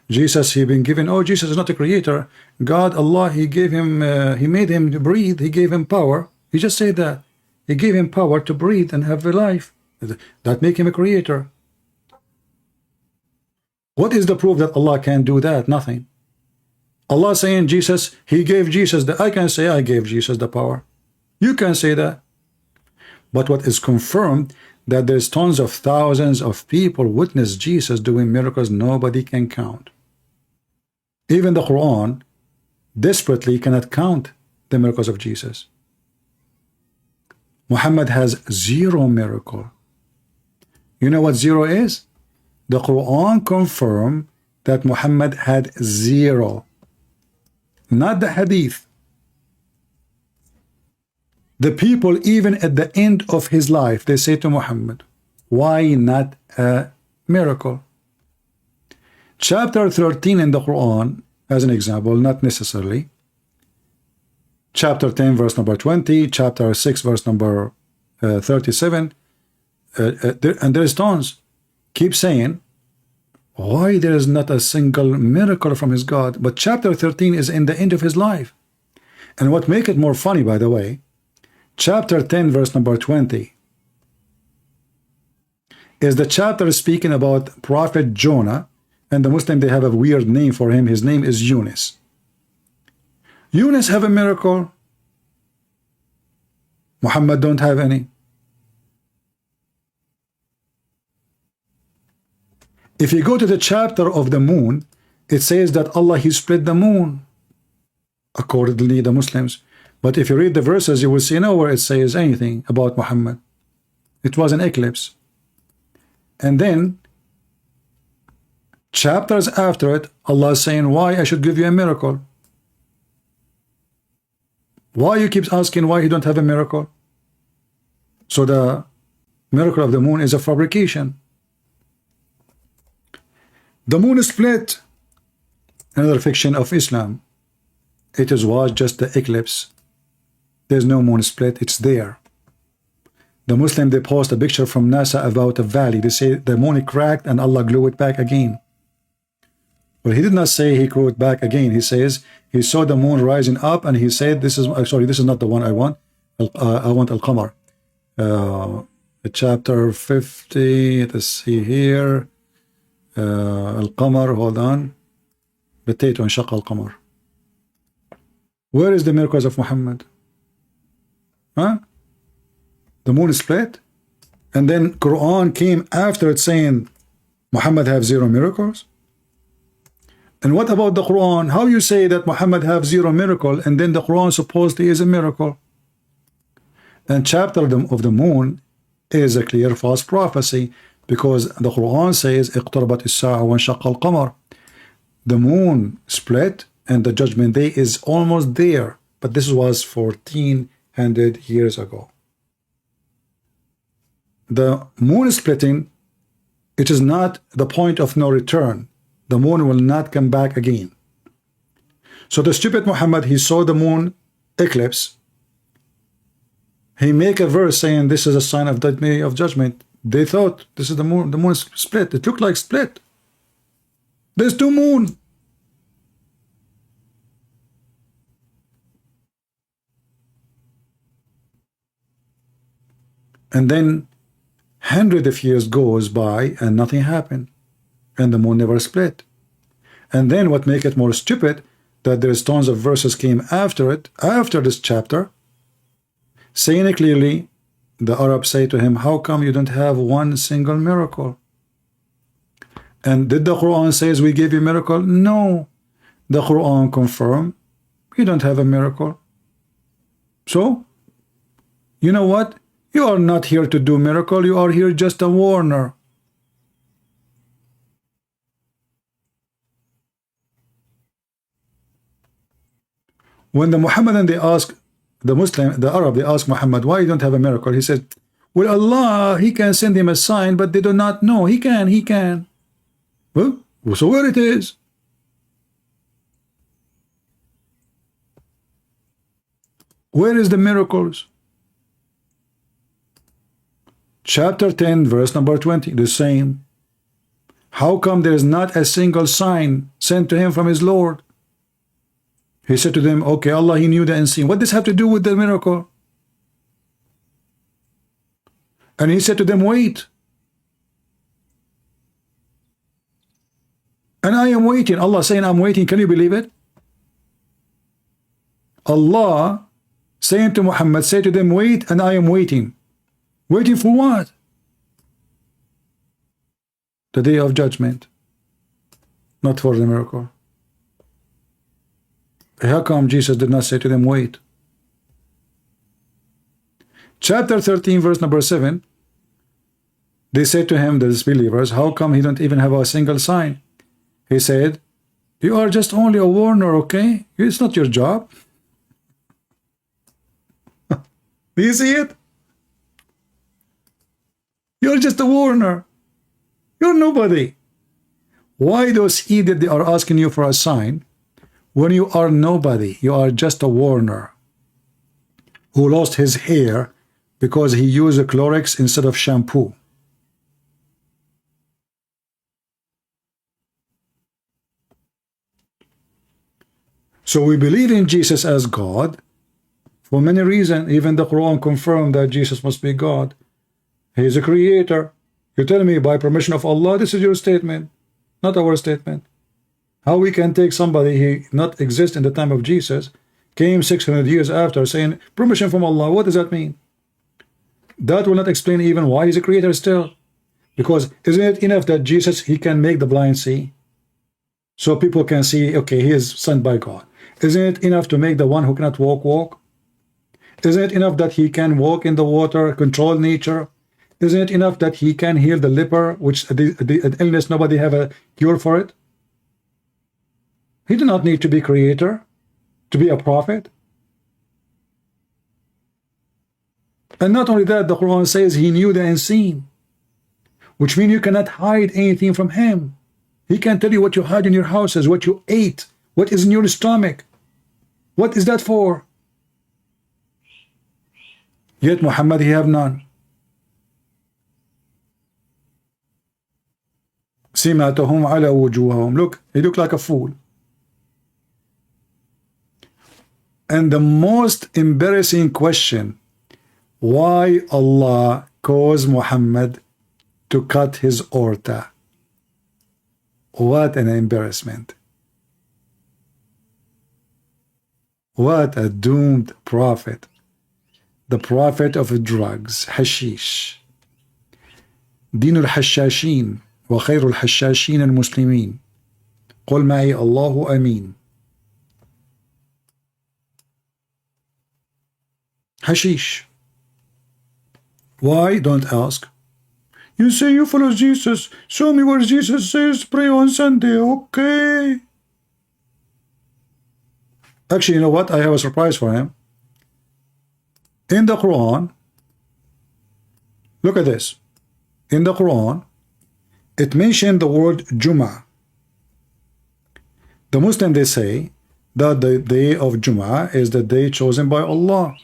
Jesus, he been given, oh, Jesus is not a creator. God, Allah, he gave him, he made him to breathe, he gave him power. He just said that. He gave him power to breathe and have a life. That make him a creator. What is the proof that Allah can do that? Nothing. Allah saying Jesus, he gave Jesus the, I can say I gave Jesus the power. You can say that. But what is confirmed, that there's tons of thousands of people witness Jesus doing miracles nobody can count. Even the Quran desperately cannot count the miracles of Jesus. Muhammad has 0 miracle. You know what 0 is? The Quran confirmed that Muhammad had 0. Not the hadith. The people, even at the end of his life, they say to Muhammad, why not a miracle? Chapter 13 in the Quran, as an example, not necessarily. Chapter 10, verse number 20, chapter 6, verse number 37, and there is tons. Keep saying, why there is not a single miracle from his God? But chapter 13 is in the end of his life. And what make it more funny, by the way, chapter 10, verse number 20, is the chapter speaking about Prophet Jonah, and the Muslim, they have a weird name for him. His name is Yunus. Yunus have a miracle. Muhammad don't have any. If you go to the chapter of the moon, it says that Allah, he split the moon, accordingly the Muslims. But if you read the verses, you will see nowhere it says anything about Muhammad. It was an eclipse. And then chapters after it, Allah is saying, why I should give you a miracle? Why you keep asking why you don't have a miracle? So the miracle of the moon is a fabrication. The moon is split. Another fiction of Islam. It was just the eclipse. There's no moon split. It's there. The Muslim, they post a picture from NASA about a valley. They say the moon cracked and Allah glued it back again. But he did not say he glued it back again. He says he saw the moon rising up and he said, this is, sorry, this is not the one I want. I want Al-Qamar. Chapter 50, let's see here. Al-Qamar, hold on. Potato and Shaq Al-Qamar. Where is the miracles of Muhammad? Huh? The moon is split, and then Quran came after it saying Muhammad have 0 miracles. And what about the Quran? How you say that Muhammad have 0 miracle, and then the Quran supposedly is a miracle? And chapter of the moon is a clear false prophecy, because the Quran says اقتربت الساعة وانشق القمر. The moon split and the judgment day is almost there, but this was 1400 years ago. The moon splitting, it is not the point of no return. The moon will not come back again. So the stupid Muhammad, he saw the moon eclipse. He make a verse saying this is a sign of day of judgment. They thought this is the moon. The moon is split. It looked like split. There's 2 moons. And then hundreds of years goes by and nothing happened, and the moon never split. And then what make it more stupid, that there's tons of verses came after it, after this chapter, saying it clearly. The Arabs say to him, how come you don't have 1 single miracle? And did the Quran says we gave you a miracle? No. The Quran confirmed you don't have a miracle. So, you know what? You are not here to do miracle. You are here just a warner. When the Muhammadan, they ask the Muslim, the Arab, they ask Muhammad, why you don't have a miracle? He said, well, Allah, he can send him a sign, but they do not know. He can. Well, so where it is? Where is the miracles? Chapter 10, verse number 20, the same. How come there is not a single sign sent to him from his Lord? He said to them, okay, Allah, he knew the unseen. What does this have to do with the miracle? And he said to them, wait. And I am waiting. Allah saying, I'm waiting. Can you believe it? Allah saying to Muhammad, say to them, wait, and I am waiting. Waiting for what? The day of judgment. Not for the miracle. How come Jesus did not say to them, wait? Chapter 13, verse number 7. They said to him, the disbelievers, how come he don't even have a single sign? He said, you are just only a warner, okay? It's not your job. Do you see it? You're just a warner. You're nobody. Why those idiots they are asking you for a sign when you are nobody? You are just a warner who lost his hair because he used a Clorox instead of shampoo. So we believe in Jesus as God for many reasons. Even the Quran confirmed that Jesus must be God. He is a creator. You tell me by permission of Allah, this is your statement, not our statement. How we can take somebody who not exist in the time of Jesus, came 600 years after, saying permission from Allah? What does that mean? That will not explain even why he's a creator still. Because isn't it enough that Jesus, he can make the blind see? So people can see, okay, he is sent by God. Isn't it enough to make the one who cannot walk? Isn't it enough that he can walk in the water, control nature? Isn't it enough that he can heal the leper, which the illness nobody have a cure for it? He did not need to be creator, to be a prophet. And not only that, the Quran says he knew the unseen, which means you cannot hide anything from him. He can tell you what you had in your houses, what you ate, what is in your stomach. What is that for? Yet Muhammad, he have none. سِمَاتُهُمْ عَلَى وُجُوهَهُمْ. Look, he looked like a fool. And the most embarrassing question, why Allah caused Muhammad to cut his aorta? What an embarrassment. What a doomed prophet. The prophet of drugs, hashish. دين الحشاشين وخير الحشاشين المسلمين. قل معي الله أمين. Hashish. Why? Don't ask. You say you follow Jesus. Show me where Jesus says pray on Sunday. Okay. Actually, you know what? I have a surprise for him. In the Quran, look at this. In the Quran, it mentioned the word Jum'ah. The Muslim, they say that the day of Jum'ah is the day chosen by Allah.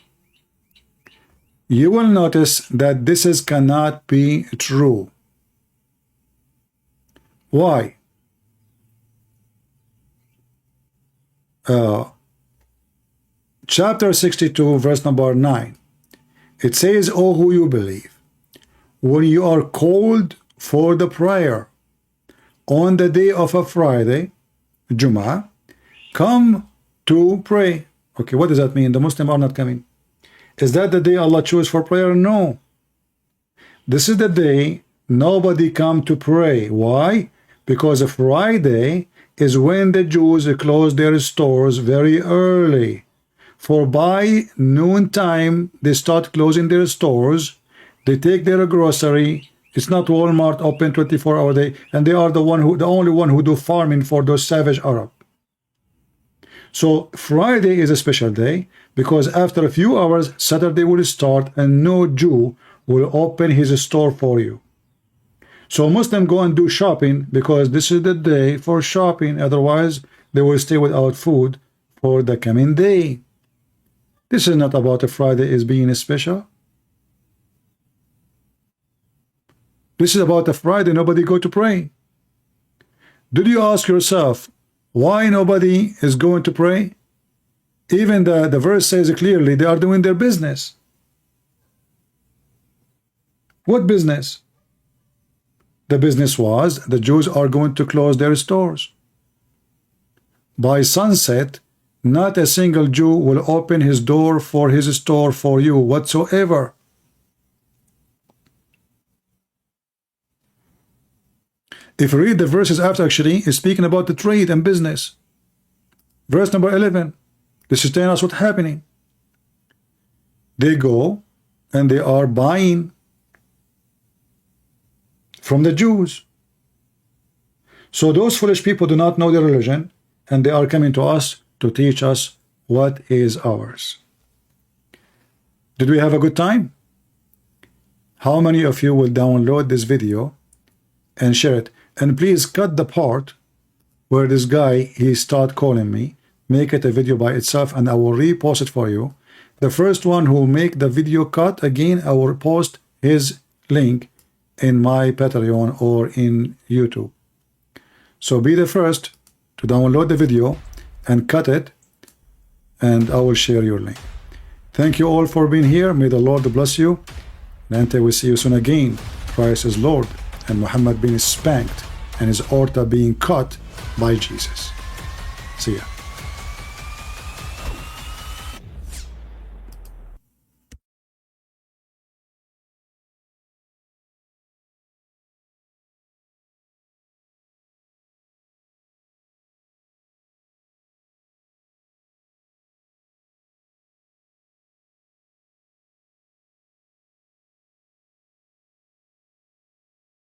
You will notice that this cannot be true. Why? Chapter 62, verse number 9. It says, "O who you believe, when you are called for the prayer on the day of a Friday, Jum'ah, come to pray." Okay, what does that mean? The Muslims are not coming. Is that the day Allah chose for prayer? No. This is the day nobody come to pray. Why? Because Friday is when the Jews close their stores very early. For by noon time, they start closing their stores. They take their grocery. It's not Walmart open 24-hour day, and they are the only one who do farming for those savage Arab. So Friday is a special day because after a few hours, Saturday will start, and no Jew will open his store for you. So Muslims go and do shopping because this is the day for shopping. Otherwise, they will stay without food for the coming day. This is not about a Friday is being special. This is about a Friday nobody go to pray. Did you ask yourself why nobody is going to pray? Even the verse says clearly they are doing their business. What business? The business was the Jews are going to close their stores. By sunset, not a single Jew will open his door for his store for you whatsoever. If you read the verses after, actually, it's speaking about the trade and business. Verse number 11, this is telling us what's happening. They go and they are buying from the Jews. So those foolish people do not know their religion, and they are coming to us to teach us what is ours. Did we have a good time? How many of you will download this video and share it? And please cut the part where this guy, he start calling me, make it a video by itself, and I will repost it for you. The first one who will make the video cut, again, I will post his link in my Patreon or in YouTube. So be the first to download the video and cut it, and I will share your link. Thank you all for being here. May the Lord bless you, and until we see you soon again, Christ is Lord, and Muhammad being spanked and his aorta being cut by Jesus. See ya.